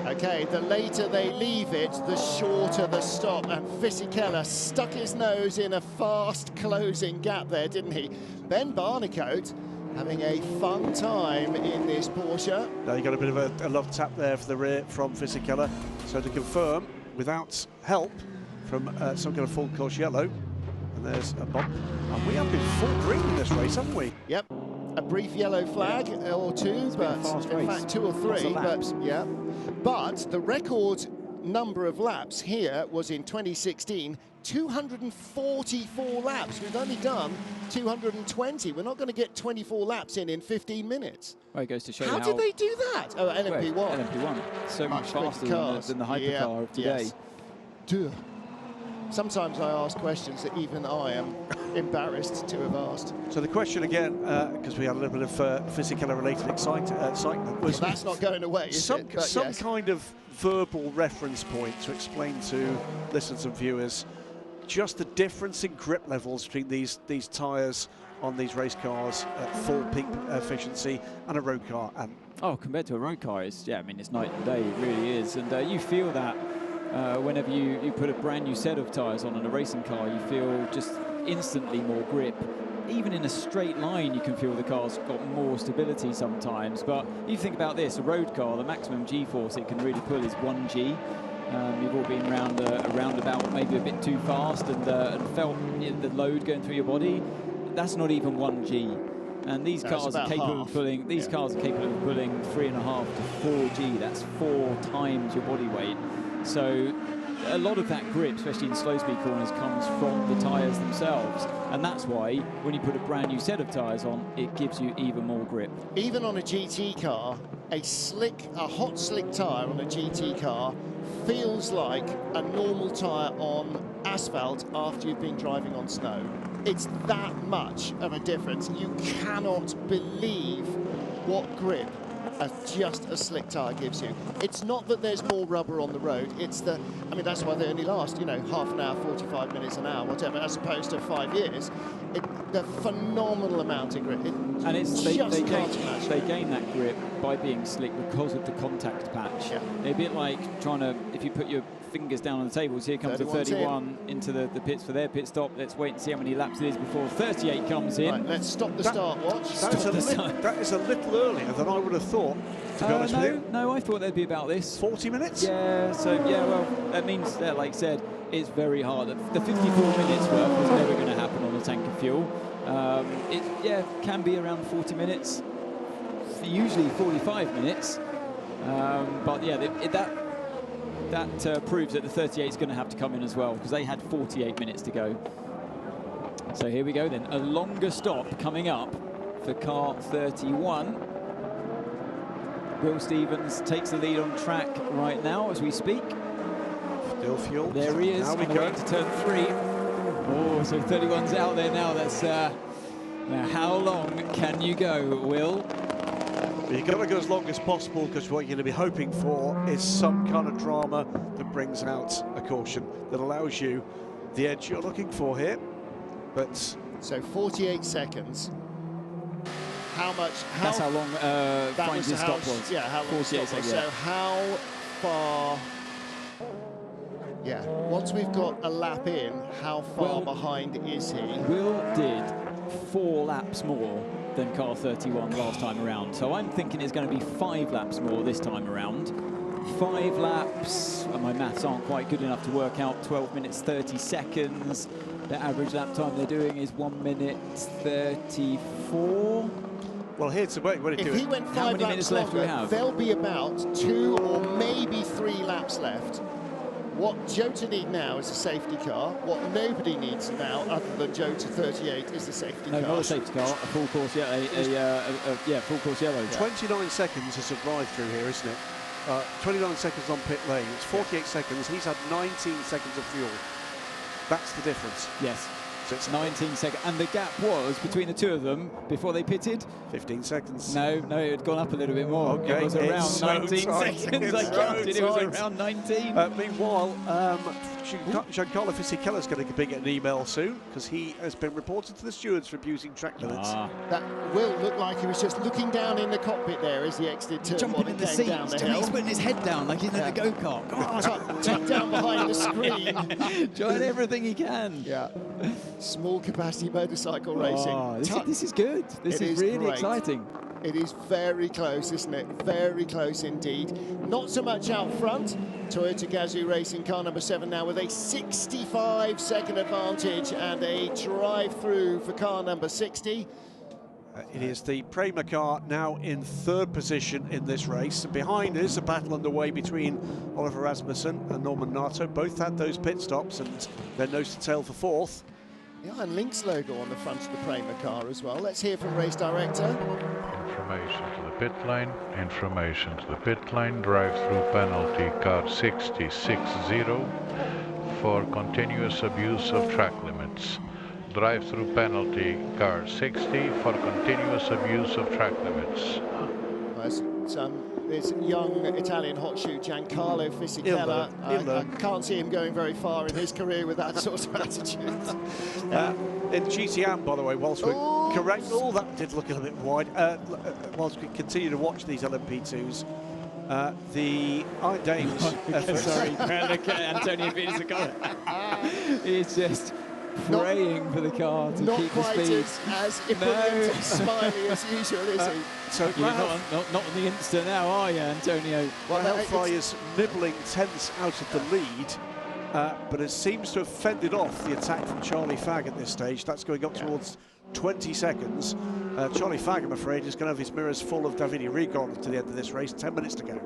S1: Okay, the later they leave it, the shorter the stop. And Fisichella stuck his nose in a fast closing gap there, didn't he? Ben Barnicoat having a fun time in this Porsche.
S3: Now you got a bit of a love tap there for the rear from Fisichella. So to confirm, without help from some kind of full course yellow, and there's a bump. And we have been full green in this race, haven't we?
S1: Yep. A brief yellow flag or two, but in fact 2 or 3. But yeah. But the record number of laps here was in 2016. 244 laps. We've only done 220. We're not going to get 24 laps in 15 minutes.
S2: Well, it goes to show
S1: how did they do that? Oh, LMP1.
S2: Well, LMP1. So much faster than the Hypercar of today.
S1: Yes. Sometimes I ask questions that even I am embarrassed to have asked.
S3: So the question again, because we had a little bit of Fisichella-related excitement, was
S1: that's not going away, is
S3: some
S1: it? But yes.
S3: Kind of verbal reference point to explain to listeners and viewers just the difference in grip levels between these tyres on these race cars at full peak efficiency and a road car. And
S2: oh, compared to a road car, it's, yeah, I mean, it's night and day, it really is. And you feel that whenever you put a brand new set of tyres on a racing car, you feel just instantly more grip. Even in a straight line, you can feel the car's got more stability sometimes. But you think about this, a road car, the maximum G-force it can really pull is 1G. You've all been around a roundabout maybe a bit too fast and felt the load going through your body. That's not even 1G. And these cars are capable of pulling. These cars are capable of pulling 3.5 to 4G. That's 4 times your body weight. So a lot of that grip, especially in slow speed corners, comes from the tyres themselves. And that's why when you put a brand new set of tyres on, it gives you even more grip.
S1: Even on a GT car, a hot slick tyre on a GT car feels like a normal tyre on asphalt after you've been driving on snow. It's that much of a difference. You cannot believe what grip just a slick tyre gives you. It's not that there's more rubber on the road, it's the, I mean, that's why they only last, you know, half an hour, 45 minutes, an hour, whatever, as opposed to 5 years. The phenomenal amount of grip.
S2: And it's they gain that grip by being slick because of the contact patch. Yeah. A bit like trying to, if you put your fingers down on the tables, here comes the 31 into the pits for their pit stop. Let's wait and see how many laps it is before 38 comes in.
S1: Right, let's stop the start watch.
S3: That is a little earlier than I would have thought, to be honest with you.
S2: No, I thought they'd be about this.
S3: 40 minutes?
S2: Yeah, so, yeah, well, that means, like I said, it's very hard. The 54 minutes work was never going to happen on a tank of fuel. It can be around 40 minutes, usually 45 minutes. But yeah, that proves that the 38 is going to have to come in as well, because they had 48 minutes to go. So here we go then, a longer stop coming up for car 31. Will Stevens takes the lead on track right now as we speak.
S3: Still fuel.
S2: There he is,
S3: now we
S2: on the way to turn 3. Oh, so 31's out there now. That's now how long can you go, Will?
S3: You've got to go as long as possible, because what you're going to be hoping for is some kind of drama that brings out a caution that allows you the edge you're looking for here. But
S1: so 48 seconds. How much?
S2: That's how long Fine's stop was.
S1: Yeah, how long
S2: 48 seconds.
S1: So how far? Yeah, once we've got a lap in, how far behind is he?
S2: Will did 4 laps more than car 31 last time around. So I'm thinking it's going to be 5 laps more this time around. 5 laps, and my maths aren't quite good enough to work out, 12 minutes 30 seconds. The average lap time they're doing is 1 minute 34.
S3: Well, here's the way we're
S1: If he went 5 laps longer, there'll be about 2 or maybe 3 laps left. What Jota need now is a safety car. What nobody needs now, other than Jota 38, is a safety car.
S2: No, not a safety car, a full course, full course yellow.
S3: 29 seconds is a drive-through here, isn't it? 29 seconds on pit lane. It's 48 seconds. He's had 19 seconds of fuel. That's the difference.
S2: Yes. So it's 19 seconds. And the gap was between the two of them before they pitted?
S3: 15 seconds.
S2: No, it had gone up a little bit more.
S3: Okay.
S2: It was around 19 seconds. I counted. It was around 19.
S3: Meanwhile, Giancarlo Fisichella's going to be getting an email soon, because he has been reported to the stewards for abusing track limits.
S1: That will look like he was just looking down in the cockpit there as he exited turn 1 and came down the hill.
S2: He's putting his head down like he's in a go-kart.
S1: Tucked down behind the screen.
S2: Trying everything he can.
S1: Yeah. Small capacity motorcycle racing.
S2: This is good. This is really exciting.
S1: It is very close, isn't it? Very close indeed. Not so much out front. Toyota Gazoo Racing car number 7 now with a 65-second advantage and a drive-through for car number 60.
S3: It is the Prema car now in 3rd position in this race. Behind is a battle underway between Oliver Rasmussen and Norman Nato. Both had those pit stops and they're nose to tail for 4th.
S1: Yeah, and Lynx logo on the front of the Prema car as well. Let's hear from race director.
S9: Information to the pit lane. Information to the pit lane. Drive-through penalty car 60 for continuous abuse of track limits. Drive-through penalty car 60 for continuous abuse of track limits.
S1: This young Italian hot shoe, Giancarlo Fisichella. I can't see him going very far in his career with that sort of attitude.
S3: In GTM, by the way, whilst we're correct, that did look a little bit wide. Whilst we continue to watch these LMP2s, the Iron Dames.
S2: Sorry, look at Antonio Fisichella. He's just praying for the car to keep the speed.
S1: Not as ebullient and smiley as usual, is he?
S2: So you're not on the Insta now, are you, Antonio?
S3: Well, Hellfly is nibbling tenths out of the lead, but it seems to have fended off the attack from Charlie Fagg at this stage. That's going up towards 20 seconds. Charlie Fagg, I'm afraid, is going to have his mirrors full of Davide Rigon to the end of this race. 10 minutes to go.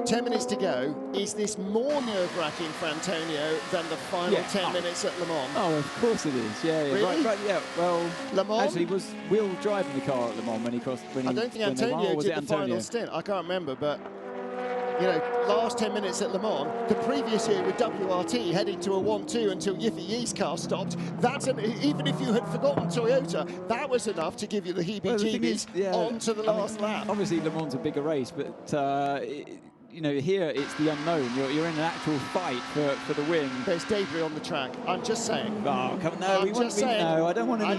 S1: 10 minutes to go. Is this more nerve-wracking for Antonio than the final 10 minutes at Le Mans?
S2: Oh, of course it is. Yeah, yeah.
S1: Really?
S2: Right, yeah. Well,
S1: Le Mans?
S2: actually, was Will driving the car at Le Mans when he crossed?
S1: I don't think Antonio did the final stint. I can't remember, but you know, last 10 minutes at Le Mans, the previous year with WRT heading to a 1-2 until Yiffy Yee's car stopped. That's even if you had forgotten Toyota, that was enough to give you the heebie-jeebies on to the last lap.
S2: Obviously, Le Mans a bigger race, but you know, here it's the unknown. You're in an actual fight for the win.
S1: There's debris on the track. I'm just saying.
S2: Oh, come on, no, no, I don't want any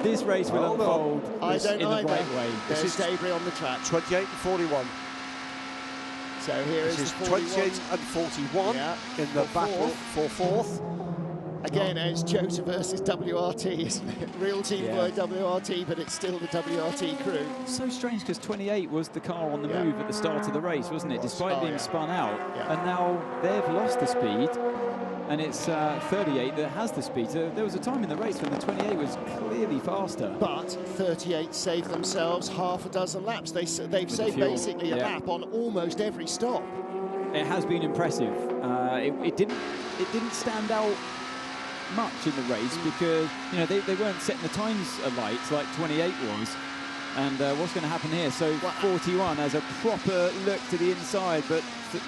S2: This race will unfold in the right way.
S1: There's debris on the track.
S3: 28 and 41.
S1: So here
S3: this is 28 and 41 in the battle for fourth.
S1: Again, it's Jota versus WRT, isn't it? Real team by WRT, but it's still the WRT crew.
S2: So strange, because 28 was the car on the move at the start of the race, wasn't it? Despite being spun out. And now they've lost the speed, and it's 38 that has the speed. So there was a time in the race when the 28 was clearly faster.
S1: But 38 saved themselves half a dozen laps. They've saved basically a lap on almost every stop.
S2: It has been impressive. It didn't stand out much in the race because, you know, they weren't setting the times alight like 28 was. And what's going to happen here? So 41 has a proper look to the inside, but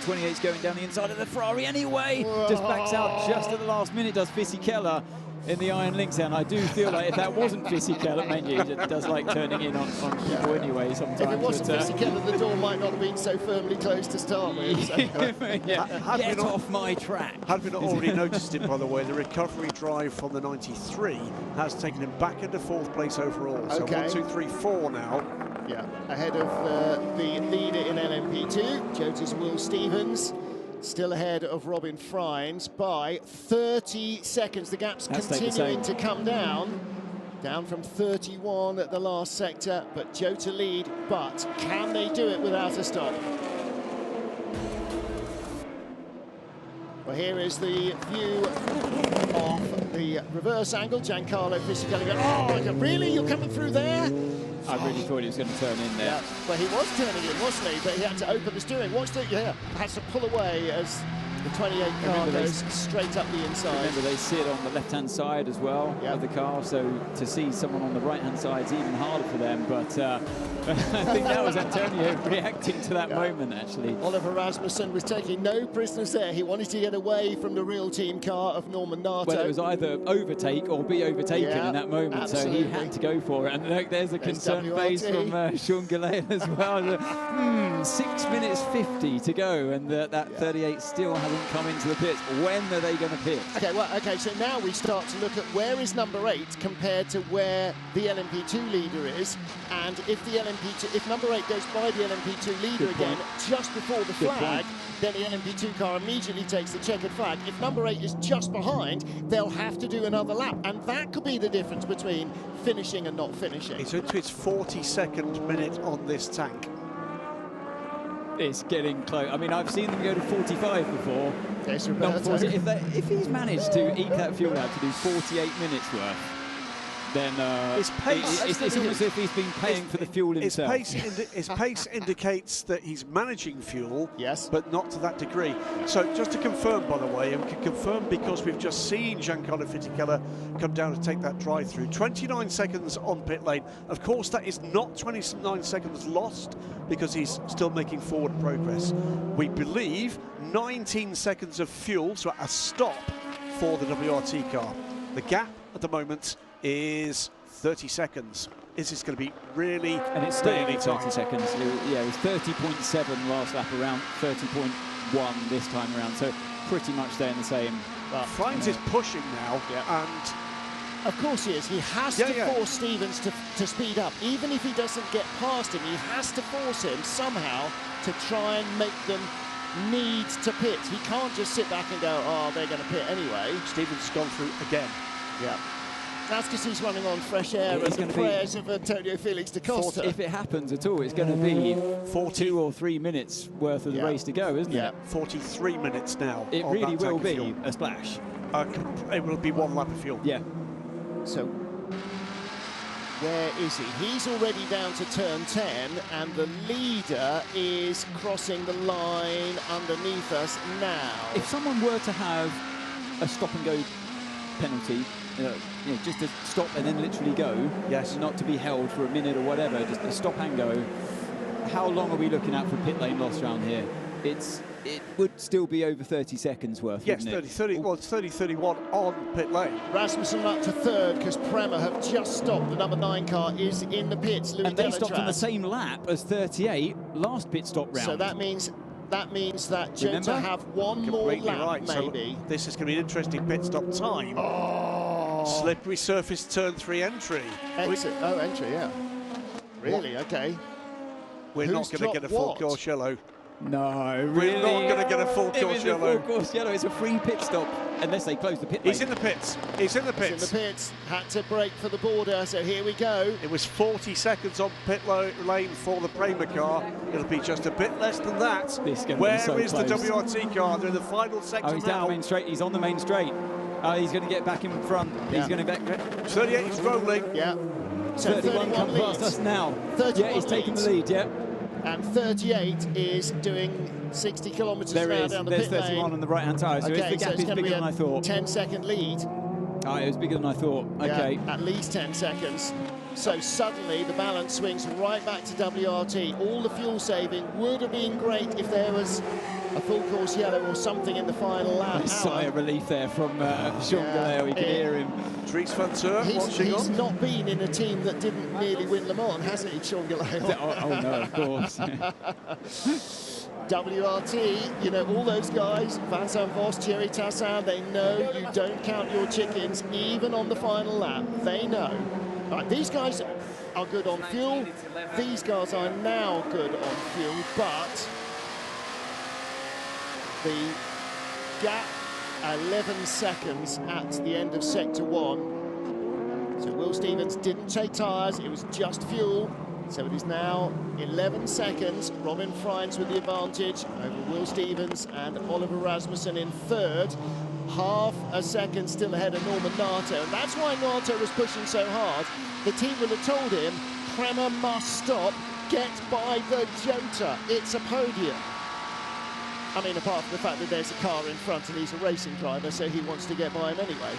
S2: 28's going down the inside of the Ferrari anyway. Just backs out just at the last minute, does Fisichella in the Iron Lynx. And I do feel like if that wasn't Fisichella, mind you, it does like turning in on people anyway sometimes.
S1: If it wasn't Fisichella, the door might not have been so firmly closed to start with. So.
S2: Get off my track.
S3: Had we not already noticed it, by the way, the recovery drive from the 93 has taken him back into fourth place overall. So 1, 2, 3, 4 now.
S1: Yeah, ahead of the leader in LMP2, Jota's Will Stevens. Still ahead of Robin Freins by 30 seconds. The gap's continuing to come down. Down from 31 at the last sector, but Jota lead. But can they do it without a stop? Well, here is the view of the reverse angle. Giancarlo Fisichella going, oh, really? You're coming through there?
S2: I really thought he was going to turn in there.
S1: Yeah, well, he was turning in, wasn't he? But he had to open the steering. Has to pull away as the 28 car goes straight up the inside.
S2: Remember, they sit on the left-hand side as well of the car, so to see someone on the right-hand side is even harder for them. But I think that was Antonio reacting to that moment, actually.
S1: Oliver Rasmussen was taking no prisoners there. He wanted to get away from the real team car of Norman Nato.
S2: Well, it was either overtake or be overtaken in that moment,
S1: absolutely.
S2: So he had to go for it. And look, there's a concerned face from Sean Gillane as well. 6 minutes 50 to go, and that 38 still hasn't come into the pits. When are they going to pit?
S1: Okay, so now we start to look at where is number 8 compared to where the LMP2 leader is, and if number 8 goes by the LMP2 leader again just before the flag, then the LMP2 car immediately takes the checkered flag. If number 8 is just behind, they'll have to do another lap, and that could be the difference between finishing and not finishing.
S3: It's into its 42nd minute on this tank.
S2: It's getting close. I mean, I've seen them go to 45 before. If he's managed to eke that fuel out to do 48 minutes worth, then
S3: his pace,
S2: it's almost as if he's been paying for the fuel himself.
S3: His pace indicates that he's managing fuel, but not to that degree. So just to confirm, by the way, and we can confirm because we've just seen Giancarlo Fisichella come down to take that drive-through. 29 seconds on pit lane. Of course, that is not 29 seconds lost because he's still making forward progress. We believe 19 seconds of fuel, so a stop for the WRT car. The gap at the moment is 30 seconds. Is this going to be really,
S2: and it's staying at 30 seconds. It was 30.7 last lap around, 30.1 this time around, so pretty much staying the same.
S3: But Freins is pushing now, and
S1: of course he is. He has to force Stevens to speed up. Even if he doesn't get past him, he has to force him somehow to try and make them need to pit. He can't just sit back and go, oh, they're going to pit anyway.
S3: Stevens has gone through again.
S1: Yeah. That's because he's running on fresh air and the prayers of Antonio Felix da Costa.
S2: If it happens at all, it's going to be 2 or 3 minutes worth of the race to go, isn't it?
S3: 43 minutes now.
S2: It really will be a splash.
S3: It will be 1 lap of fuel.
S2: Yeah.
S1: So Where is he? He's already down to turn 10, and the leader is crossing the line underneath us now.
S2: If someone were to have a stop-and-go penalty, just to stop and then literally go,
S3: yes,
S2: not to be held for a minute or whatever, just a stop and go, how long are we looking at for pit lane loss around here? It would still be over 30 seconds worth,
S3: yes,
S2: wouldn't it?
S3: 30-31 on pit lane.
S1: Rasmussen up to third because Prema have just stopped. The number 9 car is in the pits. Louis
S2: and they
S1: Delatraz.
S2: stopped on the same lap as 38 last pit stop round.
S1: So that means that Jota have one more lap,
S3: right.
S1: maybe.
S3: So this is going to be an interesting pit stop time. Slippery surface turn 3 entry.
S1: Exit. Oh, entry, yeah. Really? Okay.
S3: We're not going to get a full course yellow.
S2: No,
S3: really? We're not going to get a full
S2: course
S3: yellow.
S2: Full course yellow. It's a free pit stop unless they close the pit lane.
S3: He's in the pits. He's in the pits.
S1: He's in the pits. Had to brake for the border, so here we go.
S3: It was 40 seconds on pit lane for the Prema car. It'll be just a bit less than that. Where is the WRT car? They're in the final sector now.
S2: He's down the main straight. He's on the main straight. He's going to get back in front. Yeah. He's going to back.
S3: 38 is rolling.
S1: Yeah. So
S2: 31 comes past us now. Yeah, he's taking the lead. Yeah.
S1: And 38 is doing 60 kilometres an hour down the pit lane.
S2: There's 31 on the right-hand tyre, so the gap is bigger than I thought.
S1: 10-second lead.
S2: Oh, it was bigger than I thought. Okay.
S1: Yeah, at least 10 seconds. So suddenly the balance swings right back to WRT. All the fuel saving would have been great if there was a full course yellow or something in the final lap.
S2: Nice sigh of relief there from Sean Galeo. You can hear him.
S3: Dries van Teur watching on.
S1: He's not been in a team that didn't nearly win Le Mans, has he, Sean Galeo?
S2: Oh, no, of course.
S1: WRT, all those guys, Vincent Vos, Thierry Tassin, they know you don't count your chickens even on the final lap. They know. Right, these guys are good on fuel. These guys are now good on fuel, but the gap 11 seconds at the end of sector 1. So Will Stevens didn't take tyres, it was just fuel. So it is now 11 seconds. Robin Freins with the advantage over Will Stevens and Oliver Rasmussen in third. Half a second still ahead of Norman Nato, and that's why Nato was pushing so hard. The team would have told him, Prema must stop, get by the Jota, it's a podium. I mean, apart from the fact that there's a car in front and he's a racing driver, so he wants to get by him anyway.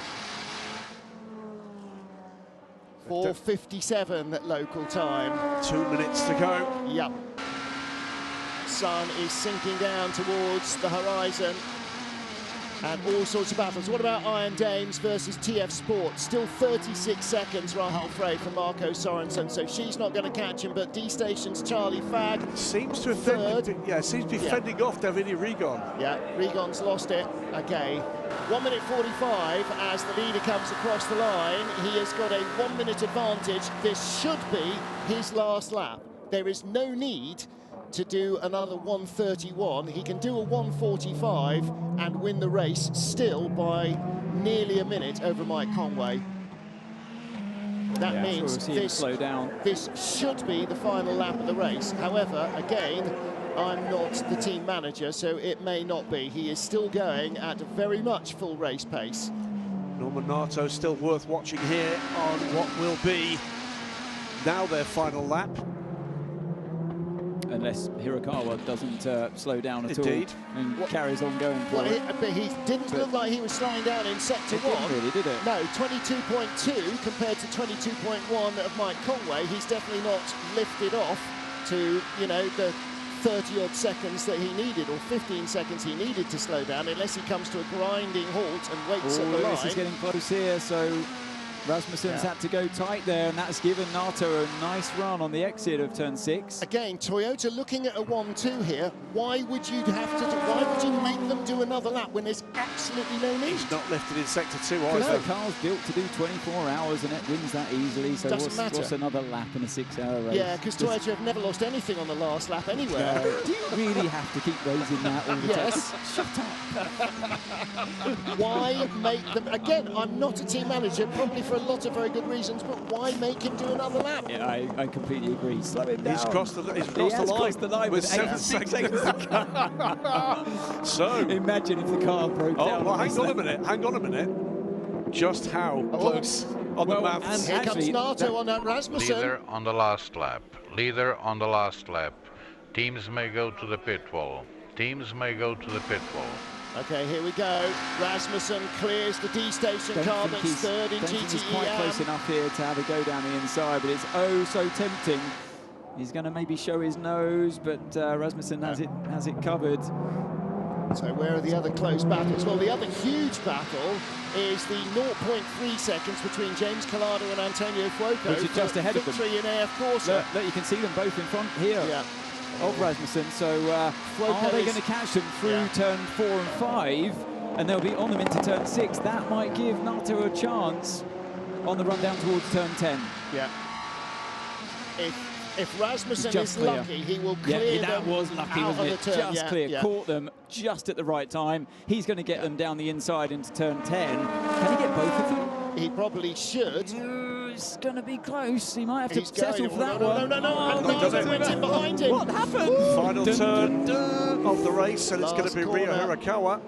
S1: 4:57 at local time.
S3: 2 minutes to go.
S1: Yep. Sun is sinking down towards the horizon. And all sorts of battles. What about Iron Dames versus TF Sport? Still 36 seconds, Rahul Frey from Marco Sorensen, so she's not going to catch him, but D Station's Charlie Fagg
S3: seems to have seems to be fending off Davide Rigon.
S1: Yeah, Rigon's lost it. Okay. 1 minute 45 as the leader comes across the line. He has got a 1 minute advantage. This should be his last lap. There is no need to do another 1:31. He can do a 1:45 and win the race still by nearly a minute over Mike Conway. That means this should be the final lap of the race. However, again, I'm not the team manager, so it may not be. He is still going at very much full race pace.
S3: Norman Nato still worth watching here on what will be now their final lap.
S2: Unless Hirakawa doesn't slow down at all and carries on going for it.
S1: But he didn't look like he was slowing down in sector 1.
S2: Didn't really, did it?
S1: No, 22.2 compared to 22.1 of Mike Conway. He's definitely not lifted off to, the 30-odd seconds that he needed, or 15 seconds he needed to slow down, unless he comes to a grinding halt and waits at the line.
S2: This is getting close here, so Rasmussen's had to go tight there, and that's given Nato a nice run on the exit of turn 6.
S1: Again, Toyota looking at a 1-2 here. Why would you why would you make them do another lap when there's absolutely no need?
S3: He's not lifted in sector 2 either.
S2: Because the car's built to do 24 hours and it wins that easily, so what's another lap in a 6-hour race?
S1: Yeah, because Toyota have never lost anything on the last lap anywhere.
S2: No. Do you really have to keep raising that all the
S1: yes.
S2: time? Shut up.
S1: Why make them... Again, I'm not a team manager, probably for a lot of very good reasons, but why make him do another lap?
S2: Yeah, I completely agree. Slow him down.
S3: He's crossed the line
S2: with 7 seconds to go.
S3: So
S2: imagine if the car broke down.
S3: Well, hang on a minute. just how close on the map.
S1: And here comes Nato on that Rasmussen.
S9: Leader on the last lap. Leader on the last lap. Teams may go to the pit wall. Teams may go to the pit wall.
S1: Okay, here we go. Rasmussen clears the D station car that's third in GTE.
S2: He's quite close enough here to have a go down the inside, but it's oh so tempting. He's going to maybe show his nose, but Rasmussen has it covered.
S1: So where are the other close battles? Well, the other huge battle is the 0.3 seconds between James Collado and Antonio Fuoco.
S2: Which is just ahead of them.
S1: Victory in AF Corsa.
S2: Look, you can see them both in front here of Rasmussen. So are they going to catch them through turn 4 and 5? And they'll be on them into turn 6. That might give Nato a chance on the run down towards turn 10.
S1: Yeah. If Rasmussen is lucky, he will clear
S2: that was lucky, wasn't it? Just clear, caught them just at the right time. He's going to get them down the inside into turn 10. Can he get both of them?
S1: He probably should.
S2: It's going to be close. He might have to settle for that one.
S1: No. And Nato went in behind him.
S2: What happened?
S3: Final turn of the race, and it's going to be Rio Hirakawa.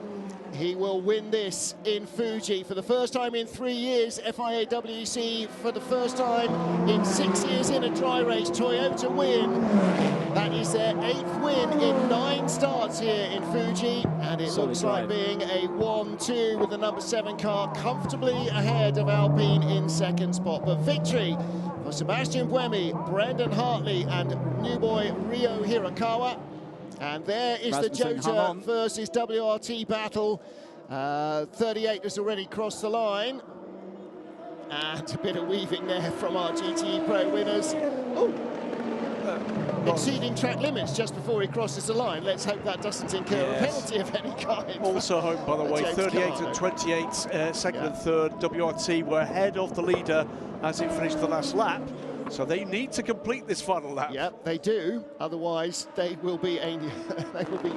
S1: He will win this in Fuji for the first time in 3 years. FIA WEC for the first time in 6 years in a dry race. Toyota win. That is their 8th win in 9 starts here in Fuji. And it looks like being a 1-2 with the number 7 car comfortably ahead of Alpine in second spot. But victory for Sebastian Buemi, Brendan Hartley and new boy Rio Hirakawa. And there is
S2: Rasmussen
S1: the Jota versus WRT battle. 38 has already crossed the line. And a bit of weaving there from our GTE Pro winners. Exceeding track limits just before he crosses the line. Let's hope that doesn't incur a penalty of any kind.
S3: Also home, by the way, 38 and 28, second and third. WRT were ahead of the leader as it finished the last lap. So they need to complete this final lap.
S1: Yep, they do. Otherwise, they will be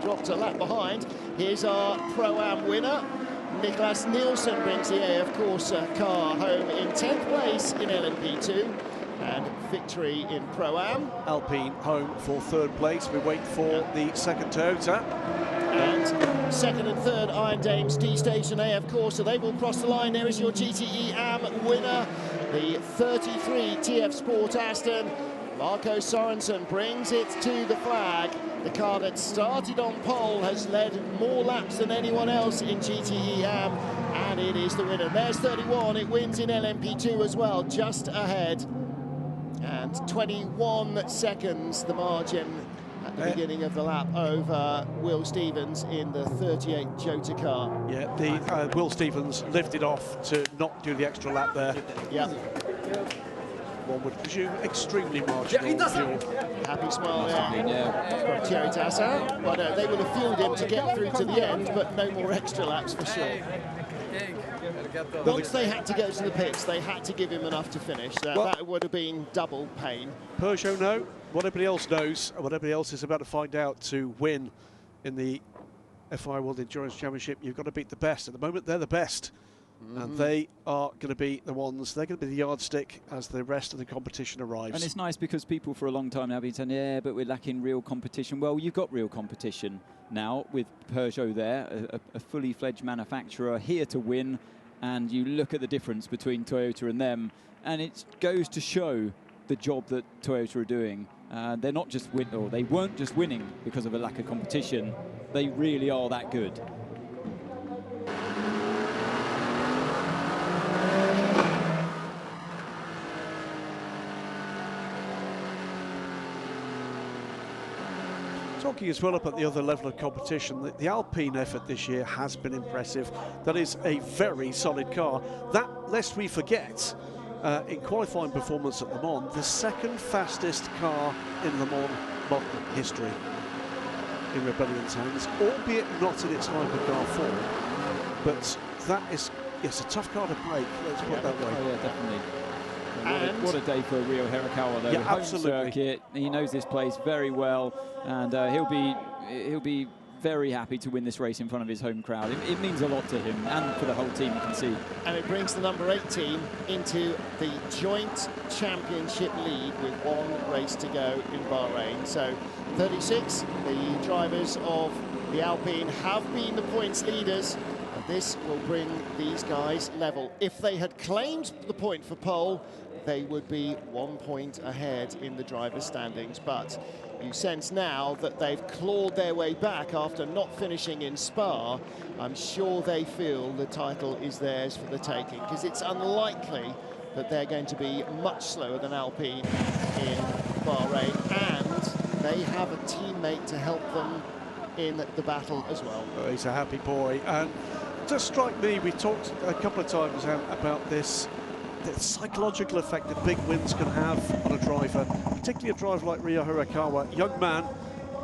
S1: dropped a lap behind. Here's our Pro-Am winner. Niklas Nielsen brings the AF Corsa car home in 10th place in LMP2 and victory in Pro-Am.
S3: Alpine home for third place. We wait for the second Toyota.
S1: And second and third Iron Dames D-Station AF Corsa. They will cross the line. There is your GTE AM winner. The 33 TF Sport Aston. Marco Sorensen brings it to the flag. The car that started on pole has led more laps than anyone else in GTE AM, and it is the winner. There's 31, it wins in LMP2 as well, just ahead. And 21 seconds the margin at the beginning of the lap over Will Stevens in the 38 Jota car.
S3: Yeah, Will Stevens lifted off to not do the extra lap there.
S1: Yeah.
S3: One would presume extremely marginal fuel.
S1: Happy smile there from Thierry Tassin. Well, no, they would have fueled him to get through to the end, but no more extra laps for sure. Once they had to go to the pits, they had to give him enough to finish. That would have been double pain.
S3: Peugeot know what everybody else knows, and what everybody else is about to find out to win in the FIA World Endurance Championship. You've got to beat the best. At the moment, they're the best. And they are going to be the ones, they're going to be the yardstick as the rest of the competition arrives.
S2: And it's nice because people for a long time now have been saying, yeah, but we're lacking real competition. Well, you've got real competition now with Peugeot there, a fully fledged manufacturer here to win. And you look at the difference between Toyota and them, and it goes to show the job that Toyota are doing. They're not just they weren't just winning because of a lack of competition. They really are that good.
S3: Talking as well about the other level of competition, the Alpine effort this year has been impressive. That is a very solid car. That, lest we forget, in qualifying performance at Le Mans, the second fastest car in Le Mans modern history in Rebellion's hands, albeit not in its hypercar form. But that is, yes, a tough car to break, let's put it that way.
S2: Oh, yeah, definitely. What a day for Rio Hirakawa, though.
S3: Yeah,
S2: home
S3: absolutely.
S2: Circuit. He knows this place very well, and he'll be very happy to win this race in front of his home crowd. It means a lot to him and for the whole team, you can see.
S1: And it brings the number 8 team into the joint championship lead with one race to go in Bahrain. So 36, the drivers of The Alpine have been the points leaders, and this will bring these guys level. If they had claimed the point for pole, they would be 1 point ahead in the driver's standings. But you sense now that they've clawed their way back after not finishing in Spa. I'm sure they feel the title is theirs for the taking, because it's unlikely that they're going to be much slower than Alpine in Bahrain, and they have a teammate to help them in the battle as well.
S3: Oh, he's a happy boy, and it does strike me, we talked a couple of times about this, the psychological effect that big wins can have on a driver, particularly a driver like Ryo Hirakawa, young man,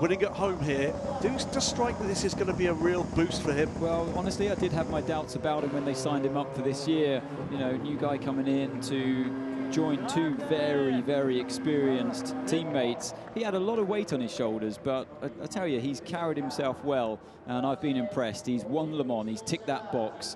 S3: winning at home here. Does strike me this is going to be a real boost for him.
S2: Well, honestly, I did have my doubts about him when they signed him up for this year. You know, new guy coming in to join two very, very experienced teammates. He had a lot of weight on his shoulders, but I tell you, he's carried himself well, and I've been impressed. He's won Le Mans, he's ticked that box.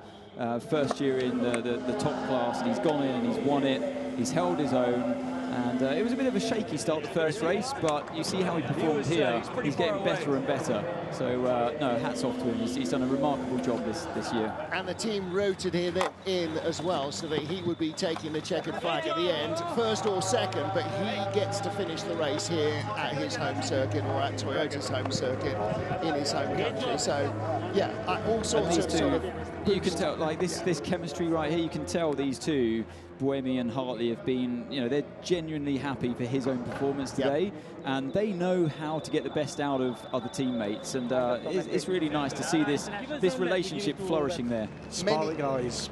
S2: First year in the top class, and he's gone in and he's won it. He's held his own. And it was a bit of a shaky start the first race, but you see how he performed here. He's getting better and better. So, no, hats off to him. He's done a remarkable job this year.
S1: And the team rotated him in as well, so that he would be taking the checkered flag at the end, first or second, but he gets to finish the race here at his home circuit, or at Toyota's home circuit in his home country. So, yeah, all sorts of sort of...
S2: You can tell, like, this chemistry right here, you can tell these two, Buemi and Hartley, have been, you know, they're genuinely happy for his own performance today, and they know how to get the best out of other teammates, and it's really nice to see this relationship flourishing there.
S3: Smiling eyes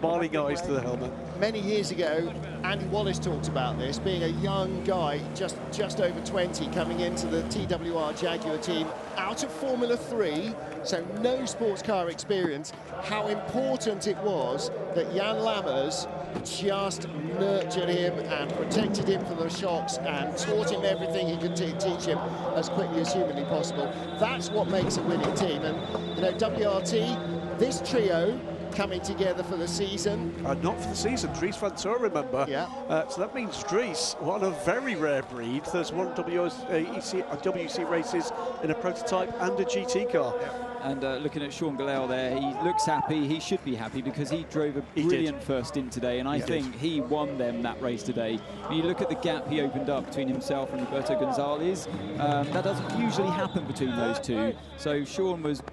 S3: to the helmet.
S1: Many years ago, Andy Wallace talked about this, being a young guy, just over 20, coming into the TWR Jaguar team, out of Formula 3, so no sports car experience, how important it was that Jan Lammers just nurtured him and protected him from the shocks and taught him everything he could teach him as quickly as humanly possible. That's what makes a winning team. And, you know, WRT, this trio coming together for the season.
S3: Not for the season, Dries van Teur, remember.
S1: Yeah.
S3: So that means Dries, one of a very rare breed. There's won WC races in a prototype and a GT car.
S1: Yeah.
S2: And looking at Sean Gallel there, he looks happy. He should be happy because he drove a brilliant first stint today, and I think he won them that race today. When you look at the gap he opened up between himself and Roberto Gonzalez, that doesn't usually happen between those two. So Sean was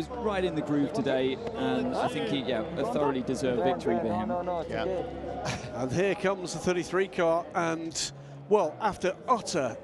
S2: right in the groove today, and I think a thoroughly deserved victory for him.
S1: Yeah.
S3: And here comes the 33 car, and well, after utter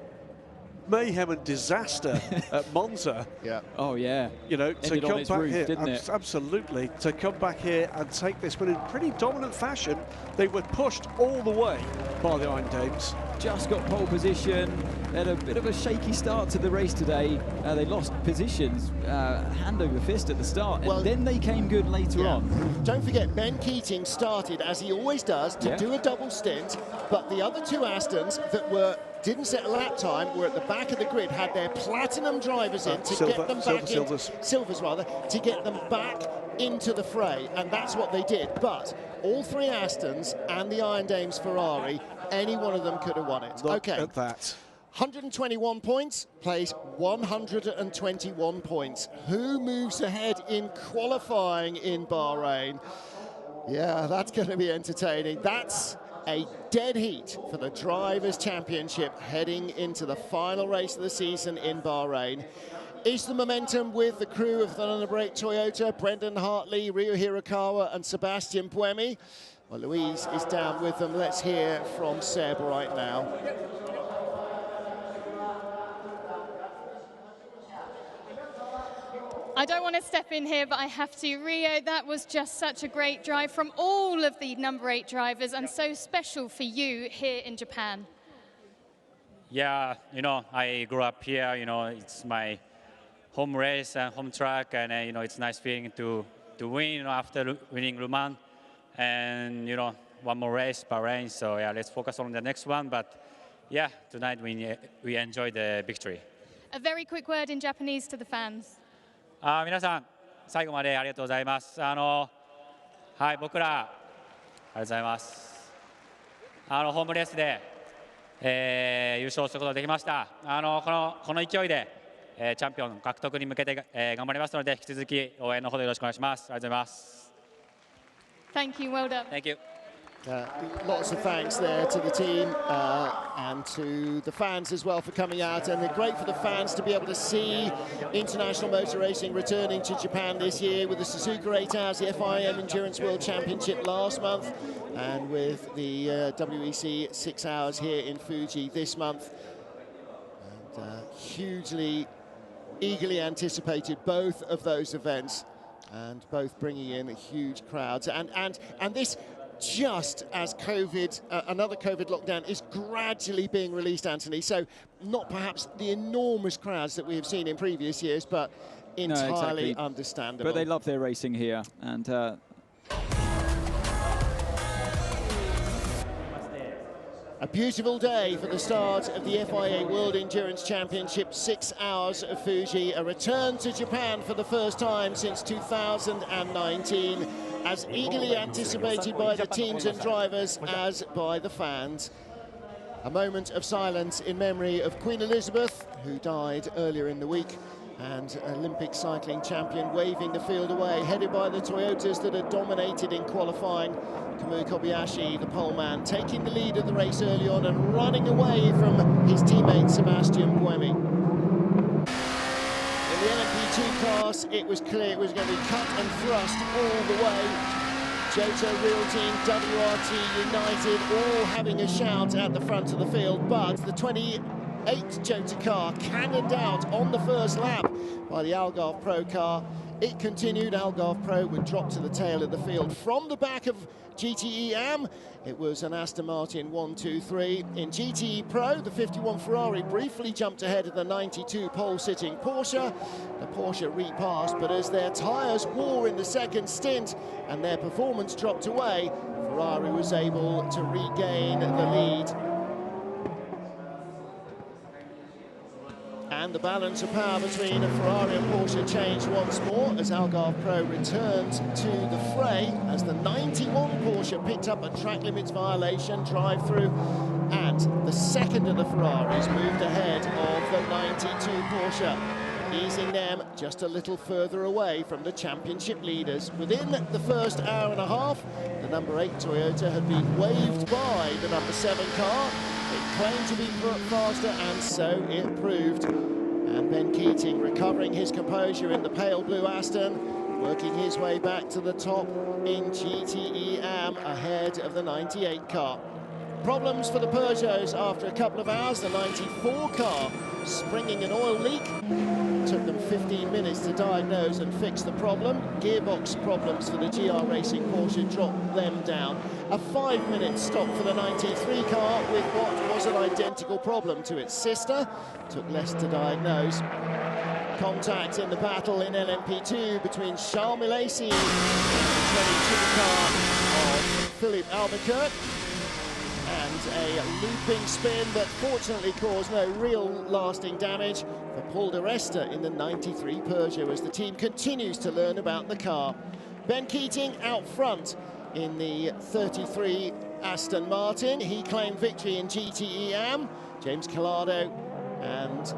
S3: mayhem and disaster at Monza.
S1: Yeah.
S2: Oh yeah.
S3: You know, to
S2: Ended
S3: come
S2: on its
S3: back
S2: roof,
S3: here,
S2: didn't it?
S3: absolutely, to come back here and take this one in pretty dominant fashion. They were pushed all the way by the Iron Dames.
S2: Just got pole position. They had a bit of a shaky start to the race today. They lost positions, hand over fist at the start, and then they came good later on.
S1: Don't forget, Ben Keating started, as he always does, to do a double stint, but the other two Astons that didn't set a lap time, were at the back of the grid, had their platinum drivers in to get them back in, silvers rather, to get them back into the fray, and that's what they did. But all three Astons and the Iron Dames Ferrari, any one of them could have won it.
S3: Look at that.
S1: 121 points, plays 121 points. Who moves ahead in qualifying in Bahrain? Yeah, that's going to be entertaining. That's a dead heat for the Drivers' Championship heading into the final race of the season in Bahrain. Is the momentum with the crew of the London Break Toyota, Brendan Hartley, Ryo Hirakawa and Sebastian Buemi? Well, Louise is down with them. Let's hear from Seb right now.
S6: I don't want to step in here, but I have to. Rio, that was just such a great drive from all of the number 8 drivers, and so special for you here in Japan.
S11: Yeah, you know, I grew up here, you know, it's my home race and home track, and, you know, it's a nice feeling to win, you know, after winning Le Mans. And, you know, one more race, Bahrain, so yeah, let's focus on the next one. But yeah, tonight we enjoyed the victory.
S6: A very quick word in Japanese to the fans.
S11: 皆さん、最後までありがとうございます。はい、僕ら、ありがとうございます。ホームレースで、優勝することができました。この勢いで、チャンピオン獲得に向けて、頑張りますので、引き続き応援のほどよろしくお願いします。ありがとうございます。
S6: Thank you, well done.
S11: Thank you.
S1: Lots of thanks there to the team and to the fans as well for coming out, and great for the fans to be able to see international motor racing returning to Japan this year with the Suzuka 8 Hours, the FIA Endurance World Championship last month, and with the WEC 6 Hours here in Fuji this month. And hugely, eagerly anticipated, both of those events, and both bringing in huge crowds. And this, just as COVID, another COVID lockdown is gradually being released, Anthony. So not perhaps the enormous crowds that we have seen in previous years, but entirely understandable.
S2: But they love their racing here, and
S1: a beautiful day for the start of the FIA World Endurance Championship, 6 Hours of Fuji, a return to Japan for the first time since 2019, as eagerly anticipated by the teams and drivers as by the fans. A moment of silence in memory of Queen Elizabeth, who died earlier in the week, and Olympic cycling champion waving the field away, headed by the Toyotas that had dominated in qualifying. Kamui Kobayashi, the pole man, taking the lead of the race early on and running away from his teammate Sebastian Buemi. In the LMP2 class, it was clear it was going to be cut and thrust all the way. Jota, Real Team, WRT, United, all having a shout at the front of the field, but the 28 Jota car cannoned out on the first lap by the Algarve Pro car. It continued. Algarve Pro would drop to the tail of the field. From the back of GTE AM, it was an Aston Martin 1-2-3. In GTE Pro, the 51 Ferrari briefly jumped ahead of the 92 pole-sitting Porsche. The Porsche repassed, but as their tyres wore in the second stint and their performance dropped away, Ferrari was able to regain the lead. And the balance of power between a Ferrari and Porsche changed once more as Algarve Pro returned to the fray as the 91 Porsche picked up a track limits violation drive-through, and the second of the Ferraris moved ahead of the 92 Porsche, easing them just a little further away from the championship leaders. Within the first hour and a half, the number 8 Toyota had been waved by the number 7 car. It claimed to be faster, and so it proved. And Ben Keating recovering his composure in the pale blue Aston, working his way back to the top in GTE AM ahead of the 98 car. Problems for the Peugeots after a couple of hours. The 94 car springing an oil leak. Took them 15 minutes to diagnose and fix the problem. Gearbox problems for the GR Racing Porsche dropped them down. A 5-minute stop for the 93 car with what was an identical problem to its sister. Took less to diagnose. Contact in the battle in LMP2 between Charles Milesi and the 22 car of Philippe Albuquerque. And a looping spin that fortunately caused no real lasting damage for Paul de Resta in the 93 Peugeot as the team continues to learn about the car. Ben Keating out front in the 33 Aston Martin. He claimed victory in GTE AM. James Collado and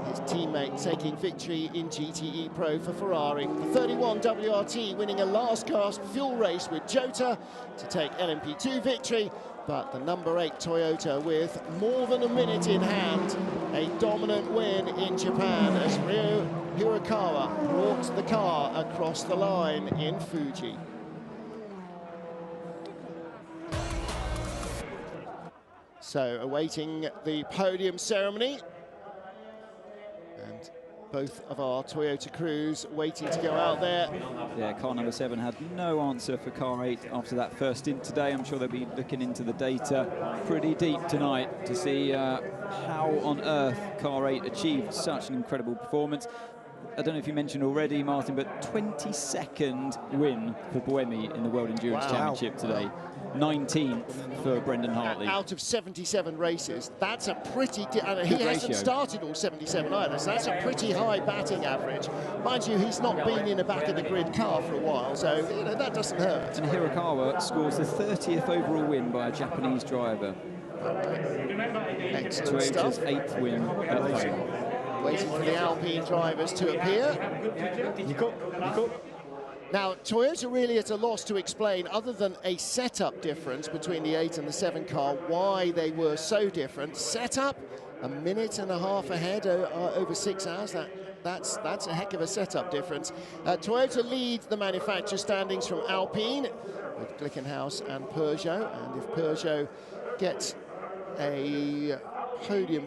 S1: his teammate taking victory in GTE Pro for Ferrari. The 31 WRT winning a last gasp fuel race with Jota to take LMP2 victory, but the number 8 Toyota with more than a minute in hand, a dominant win in Japan as Ryo Hirakawa brought the car across the line in Fuji. So awaiting the podium ceremony, and both of our Toyota crews waiting to go out there.
S2: Yeah, car number 7 had no answer for car 8 after that first stint today. I'm sure they'll be looking into the data pretty deep tonight to see how on earth car 8 achieved such an incredible performance. I don't know if you mentioned already, Martin, but 22nd win for Buemi in the World Endurance Championship today. 19th for Brendan Hartley.
S1: Out of 77 races, that's a pretty... and he hasn't started all 77 either, so that's a pretty high batting average. Mind you, he's not been in a back-of-the-grid car for a while, so you know, that doesn't hurt.
S2: And Hirakawa scores the 30th overall win by a Japanese driver.
S1: Excellent stuff.
S2: Toyota's 8th win at home.
S1: waiting for the Alpine drivers to appear. Now, Toyota really at a loss to explain, other than a setup difference between the 8 and the 7 car, why they were so different. Setup, a minute and a half ahead over 6 hours. That's a heck of a setup difference. Toyota lead the manufacturer standings from Alpine with Glickenhaus and Peugeot. And if Peugeot gets a podium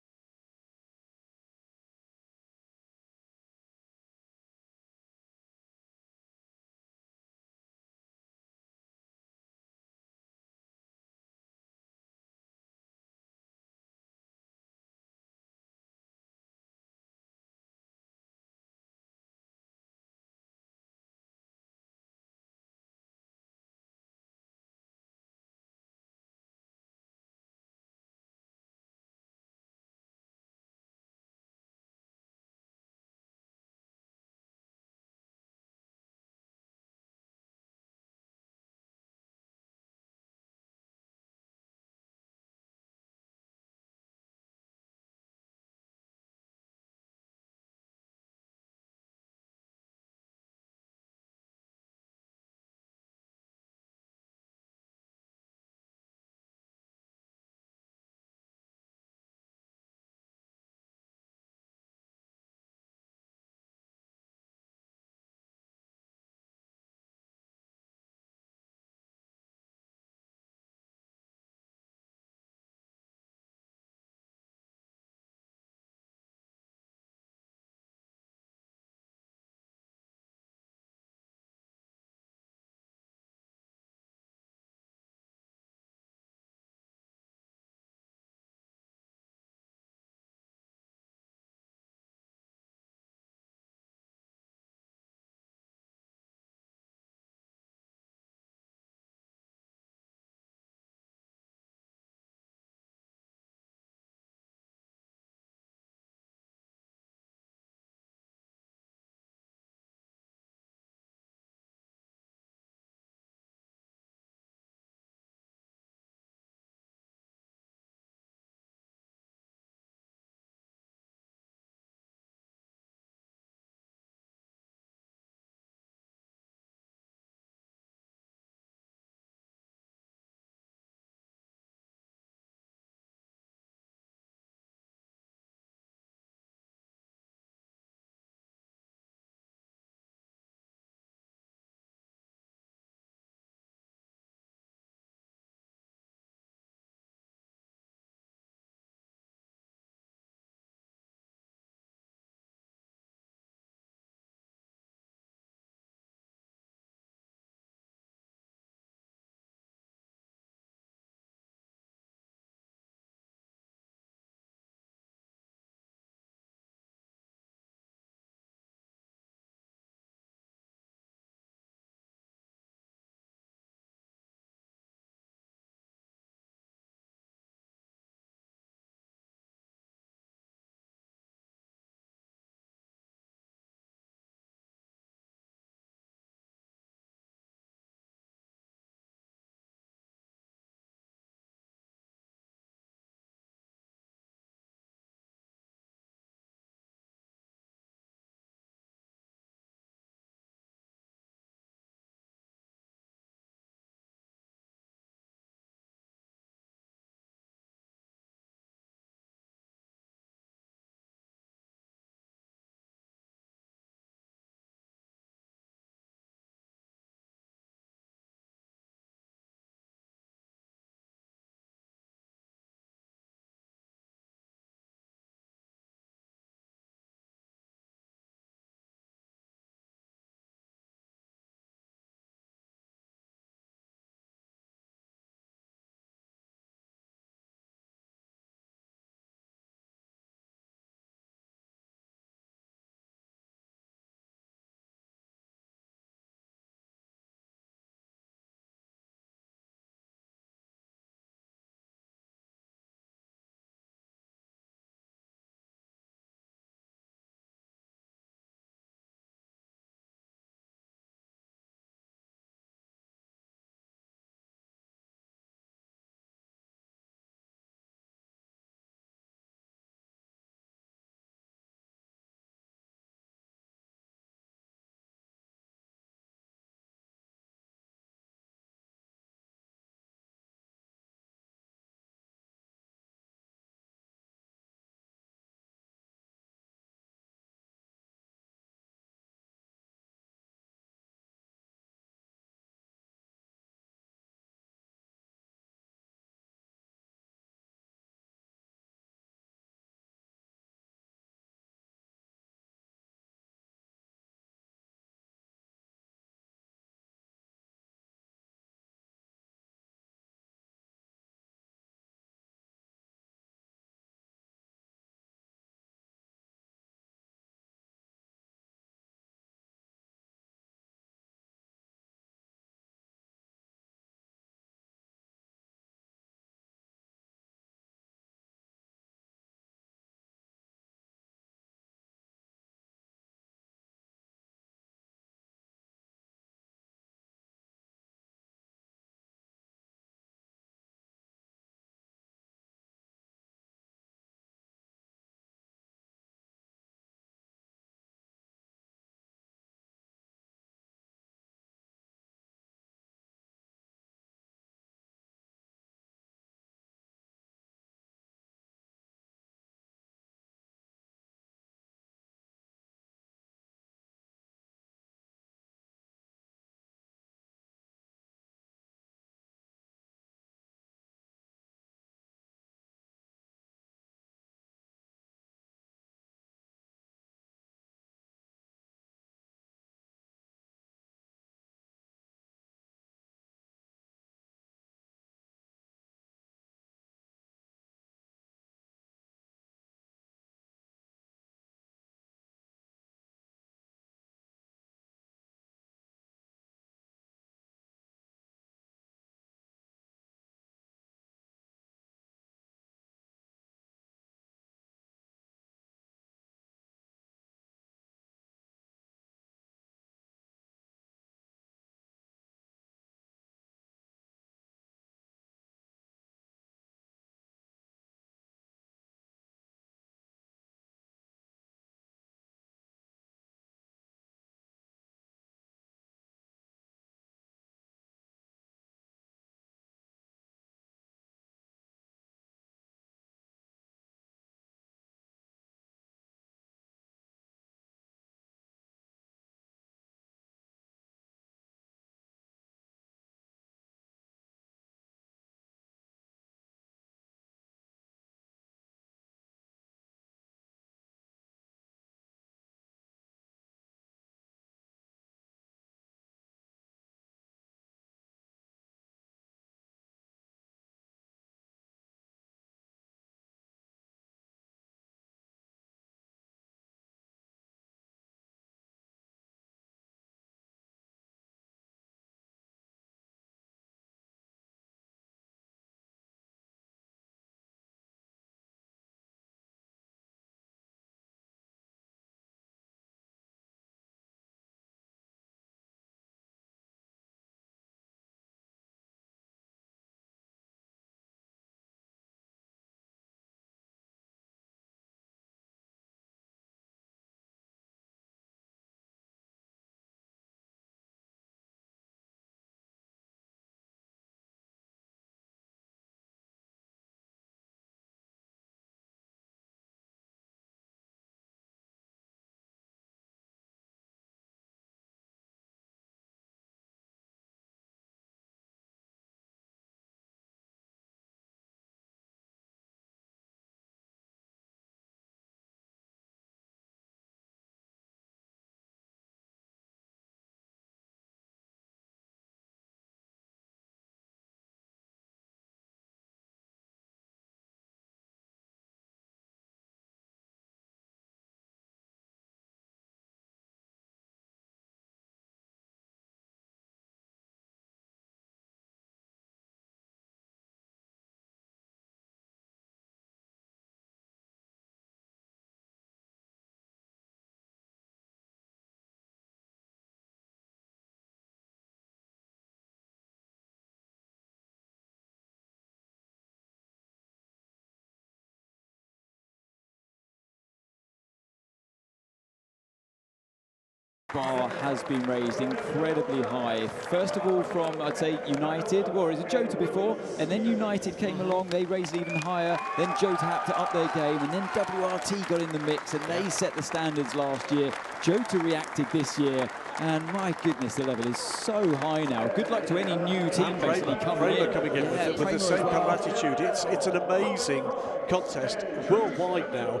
S2: bar has been raised incredibly high. First of all from, I'd say, United, or is it Jota before? And then United came along, they raised it even higher. Then Jota had to up their game, and then WRT got in the mix, and they set the standards last year. Jota reacted this year, and my goodness, the level is so high now. Good luck to any new team basically coming in.
S3: With the same kind of attitude. It's an amazing contest worldwide now.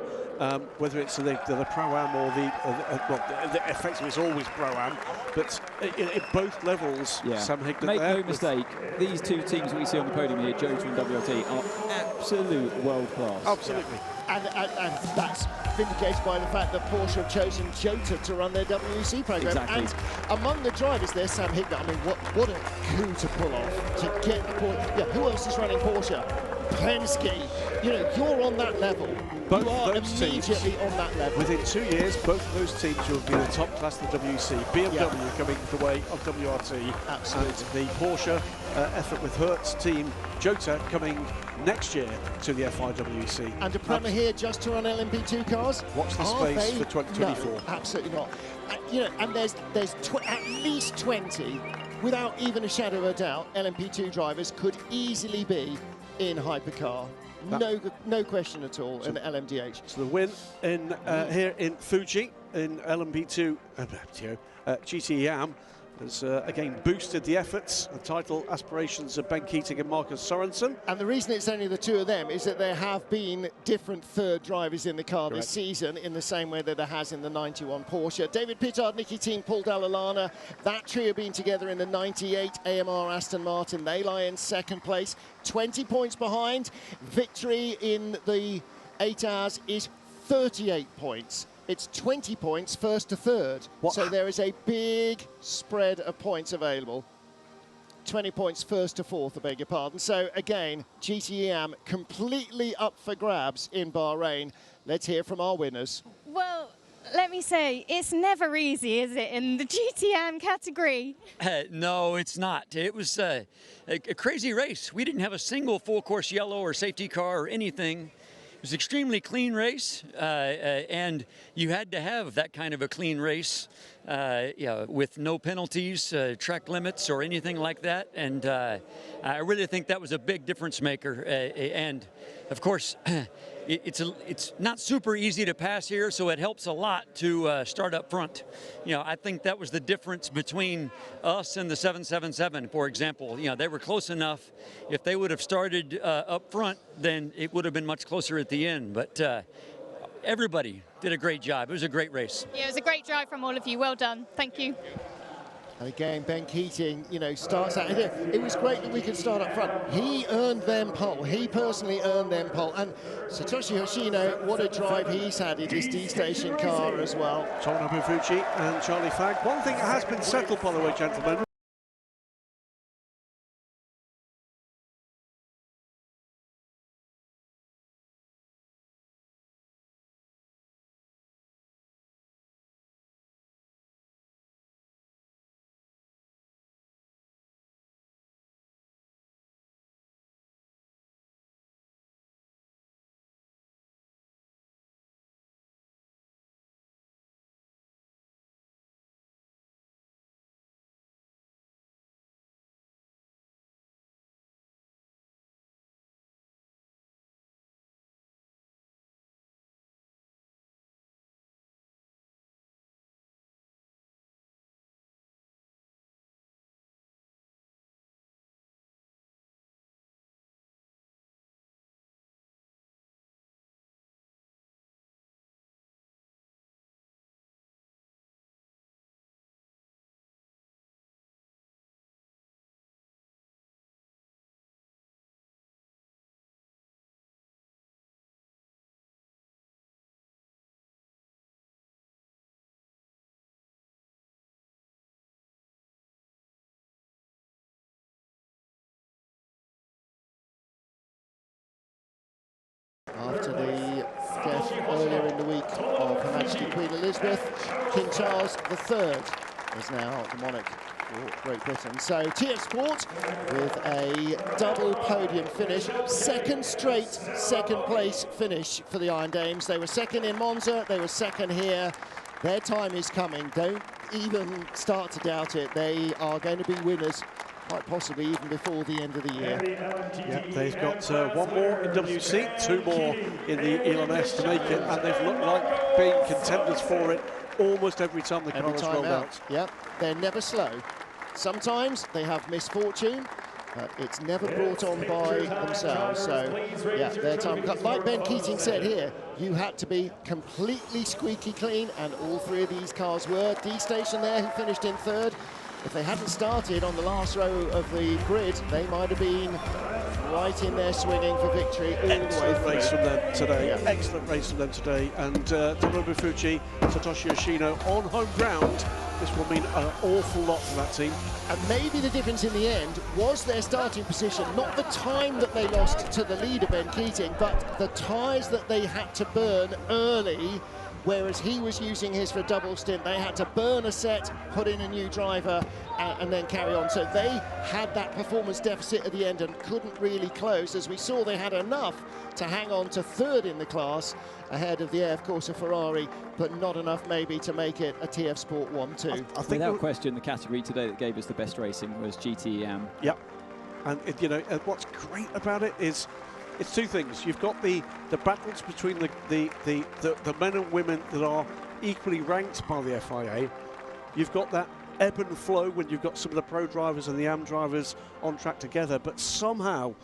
S3: Whether it's the Pro-Am or effectively it's always Pro-Am, but in both levels, Sam Higdon.
S2: Make no mistake, these two teams that we see on the podium here, Jota and WRT, are absolute world class.
S3: Absolutely.
S1: And that's vindicated by the fact that Porsche have chosen Jota to run their WEC program.
S2: Exactly.
S1: And among the drivers there's Sam Higdon. I mean, what a coup to pull off to get the Porsche. Yeah, who else is running Porsche? Penske. You know, you're on that level.
S3: Both
S1: you are
S3: those
S1: immediately
S3: teams,
S1: on that level.
S3: Within 2 years, both of those teams will be the top class of the WEC. BMW coming the way of WRT.
S1: Absolutely.
S3: And the Porsche effort with Hertz team, Jota, coming next year to the FIA WEC.
S1: And a Prema here just to run LMP2 cars?
S3: Watch this space for 2024.
S1: No, absolutely not. You know, and there's at least 20, without even a shadow of a doubt, LMP2 drivers could easily be in Hypercar. No question at all in LMDH.
S3: So the win in here in Fuji in LMP2 GTE AM has again boosted the efforts and title aspirations of Ben Keating and Marcus Sorensen.
S1: And the reason it's only the two of them is that there have been different third drivers in the car this season, in the same way that there has in the 91 Porsche. David Pittard, Nicky Team, Paul Dalla that trio being together in the 98 AMR Aston Martin. They lie in second place, 20 points behind. Victory in the 8 hours is 38 points. It's 20 points first to third. So there is a big spread of points available. 20 points first to fourth, I beg your pardon. So again, GTE completely up for grabs in Bahrain. Let's hear from our winners.
S6: Well, let me say, it's never easy, is it, in the GTM category?
S13: No, it's not. It was a crazy race. We didn't have a single full course yellow or safety car or anything. It was an extremely clean race, and you had to have that kind of a clean race with no penalties, track limits, or anything like that. And I really think that was a big difference maker. And of course, it's not super easy to pass here, so it helps a lot to start up front. You know, I think that was the difference between us and the 777, for example. You know, they were close enough. If they would have started up front, then it would have been much closer at the end. But everybody did a great job. It was a great race.
S6: Yeah, it was a great drive from all of you. Well done. Thank you.
S1: And again, Ben Keating, you know, starts out. It was great that we could start up front. He earned them pole. He personally earned them pole. And Satoshi Hoshino, what a drive he's had in his D-Station car as well.
S3: Tomonobu Fuji and Charlie Fagg. One thing that has been settled, by the way, gentlemen.
S1: After the death earlier in the week of Her Majesty Queen Elizabeth, King Charles III is now the monarch for Great Britain. So TF Sport with a double podium finish, second straight second place finish for the Iron Dames. They were second in Monza, they were second here. Their time is coming. Don't even start to doubt it. They are going to be winners, quite possibly even before the end of the year.
S3: Yeah, they've got one more in WC, 2 more in the ELMS to make it, and they've looked like being contenders for it almost every time the car has rolled out.
S1: Yep, they're never slow. Sometimes they have misfortune, but it's never brought on by themselves. So, yeah, their time. Like Ben Keating said here, you had to be completely squeaky clean, and all 3 of these cars were. D-Station there, who finished in 3rd. If they hadn't started on the last row of the grid, they might have been right in there swinging for victory all the way through.
S3: Excellent race from them today.
S1: Yeah.
S3: Excellent race from them today. And Tomonobu Fuji, Satoshi Yoshino on home ground. This will mean an awful lot for that team.
S1: And maybe the difference in the end was their starting position, not the time that they lost to the leader, Ben Keating, but the tyres that they had to burn early, whereas he was using his for a double stint. They had to burn a set, put in a new driver, and then carry on. So they had that performance deficit at the end and couldn't really close. As we saw, they had enough to hang on to 3rd in the class ahead of the AF Corsa Ferrari, but not enough maybe to make it a TF Sport 1-2.
S2: I think without question, the category today that gave us the best racing was GTE.
S3: Yep. And you know what's great about it is it's 2 things. You've got the battles between the men and women that are equally ranked by the FIA. You've got that ebb and flow when you've got some of the pro drivers and the AM drivers on track together, but somehow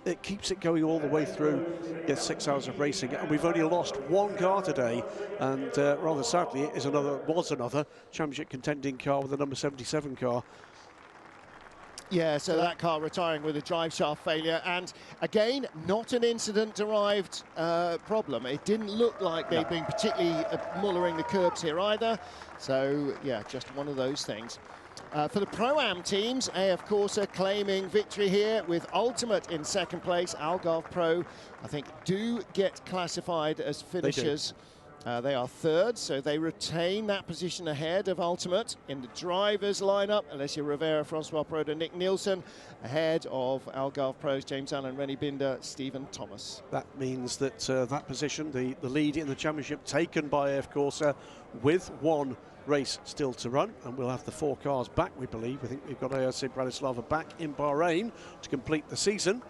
S3: it keeps it going all the way through 6 hours of racing. And we've only lost 1 car today, and rather sadly it was another championship contending car with the number 77 car.
S1: Yeah, so that car retiring with a drive shaft failure, and again, not an incident-derived problem. It didn't look like they'd been particularly mullering the curbs here either. So, yeah, just one of those things. For the Pro-Am teams, AF Corsa claiming victory here with Ultimate in 2nd place. Algarve Pro, I think, do get classified as finishers. They are 3rd, so they retain that position ahead of Ultimate. In the drivers' lineup, Alessia Rivera, Francois Proda, Nick Nielsen, ahead of Algarve Pros, James Allen, Rennie Binder, Stephen Thomas.
S3: That means that that position, the lead in the championship, taken by AF Corsa with 1 race still to run, and we'll have the 4 cars back, we believe. I think we've got ARC Bratislava back in Bahrain to complete the season.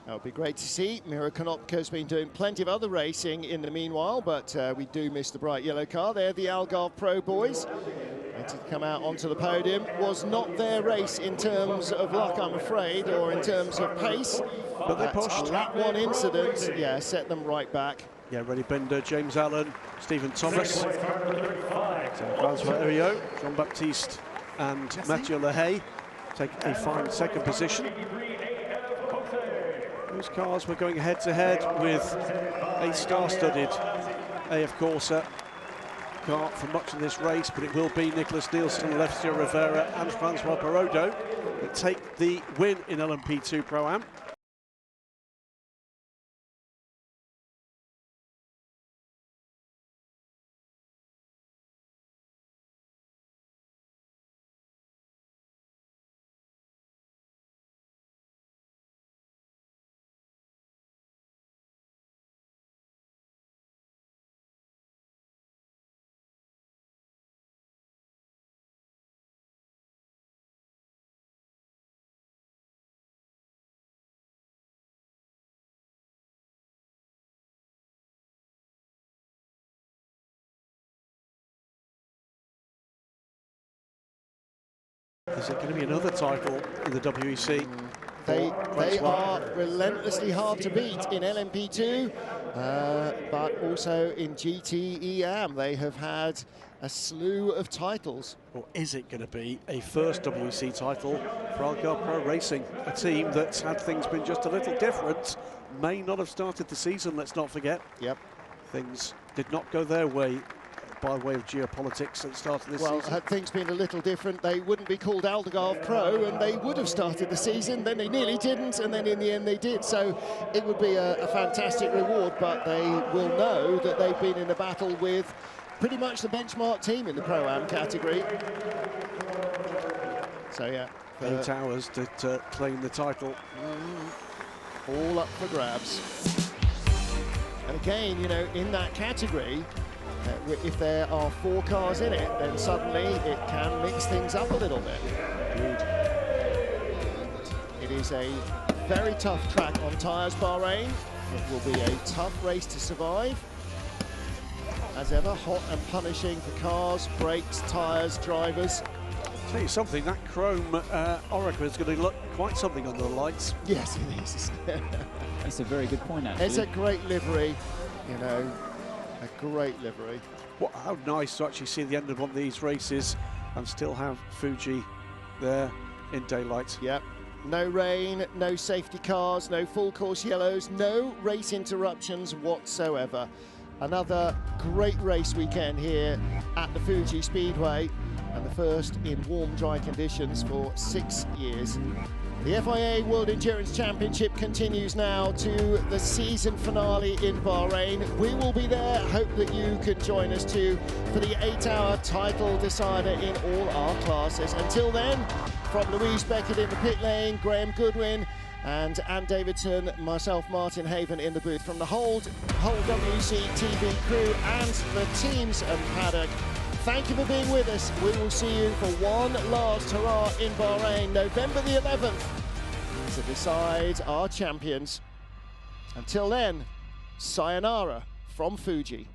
S1: That would be great to see. Miro Konopka's been doing plenty of other racing in the meanwhile, but we do miss the bright yellow car. They're the Algarve Pro boys. To come out onto the podium. Was not their race in terms of luck, I'm afraid, or in terms of pace.
S3: But they pushed.
S1: That one incident, yeah, set them right back.
S3: Yeah, Rennie Binder, James Allen, Stephen Thomas, so Francois Heriot, Jean-Baptiste and Mathieu Lehay take a fine 2nd position. Those cars were going head-to-head with a star-studded AF Corsa car for much of this race, but it will be Nicholas Nielsen, Alessia Rivera and Francois Barodo that take the win in LMP2 Pro-Am. Is it going to be another title in the WEC?
S1: They are relentlessly hard to beat in LMP2, but also in GTE AM. They have had a slew of titles.
S3: Or is it going to be a first WEC title for Algarve Pro Racing? A team that's had things been just a little different, may not have started the season, let's not forget.
S1: Yep.
S3: Things did not go their way by way of geopolitics at the start of this season.
S1: Well, had things been a little different, they wouldn't be called Algarve Pro, and they would have started the season. Then they nearly didn't, and then in the end they did. So it would be a fantastic reward, but they will know that they've been in a battle with pretty much the benchmark team in the Pro-Am category. So, yeah.
S3: 8 hours to claim the title.
S1: All up for grabs. And again, you know, in that category, If there are 4 cars in it, then suddenly it can mix things up a little bit. It is a very tough track on tyres, Bahrain. It will be a tough race to survive. As ever, hot and punishing for cars, brakes, tyres, drivers.
S3: I'll tell you something, that chrome Oracle is going to look quite something under the lights.
S1: Yes, it is.
S2: That's a very good point, actually.
S1: It's a great livery, you know, a great livery.
S3: How nice to actually see the end of one of these races and still have Fuji there in daylight.
S1: Yep. No rain, no safety cars, no full course yellows, no race interruptions whatsoever. Another great race weekend here at the Fuji Speedway, and the first in warm, dry conditions for 6 years. The FIA World Endurance Championship continues now to the season finale in Bahrain. We will be there. Hope that you can join us too for the 8-hour title decider in all our classes. Until then, from Louise Beckett in the pit lane, Graham Goodwin and Ann Davidson, myself, Martin Haven in the booth. From the whole WC TV crew and the teams and paddock, thank you for being with us. We will see you for one last hurrah in Bahrain, November the 11th, to decide our champions. Until then, sayonara from Fuji.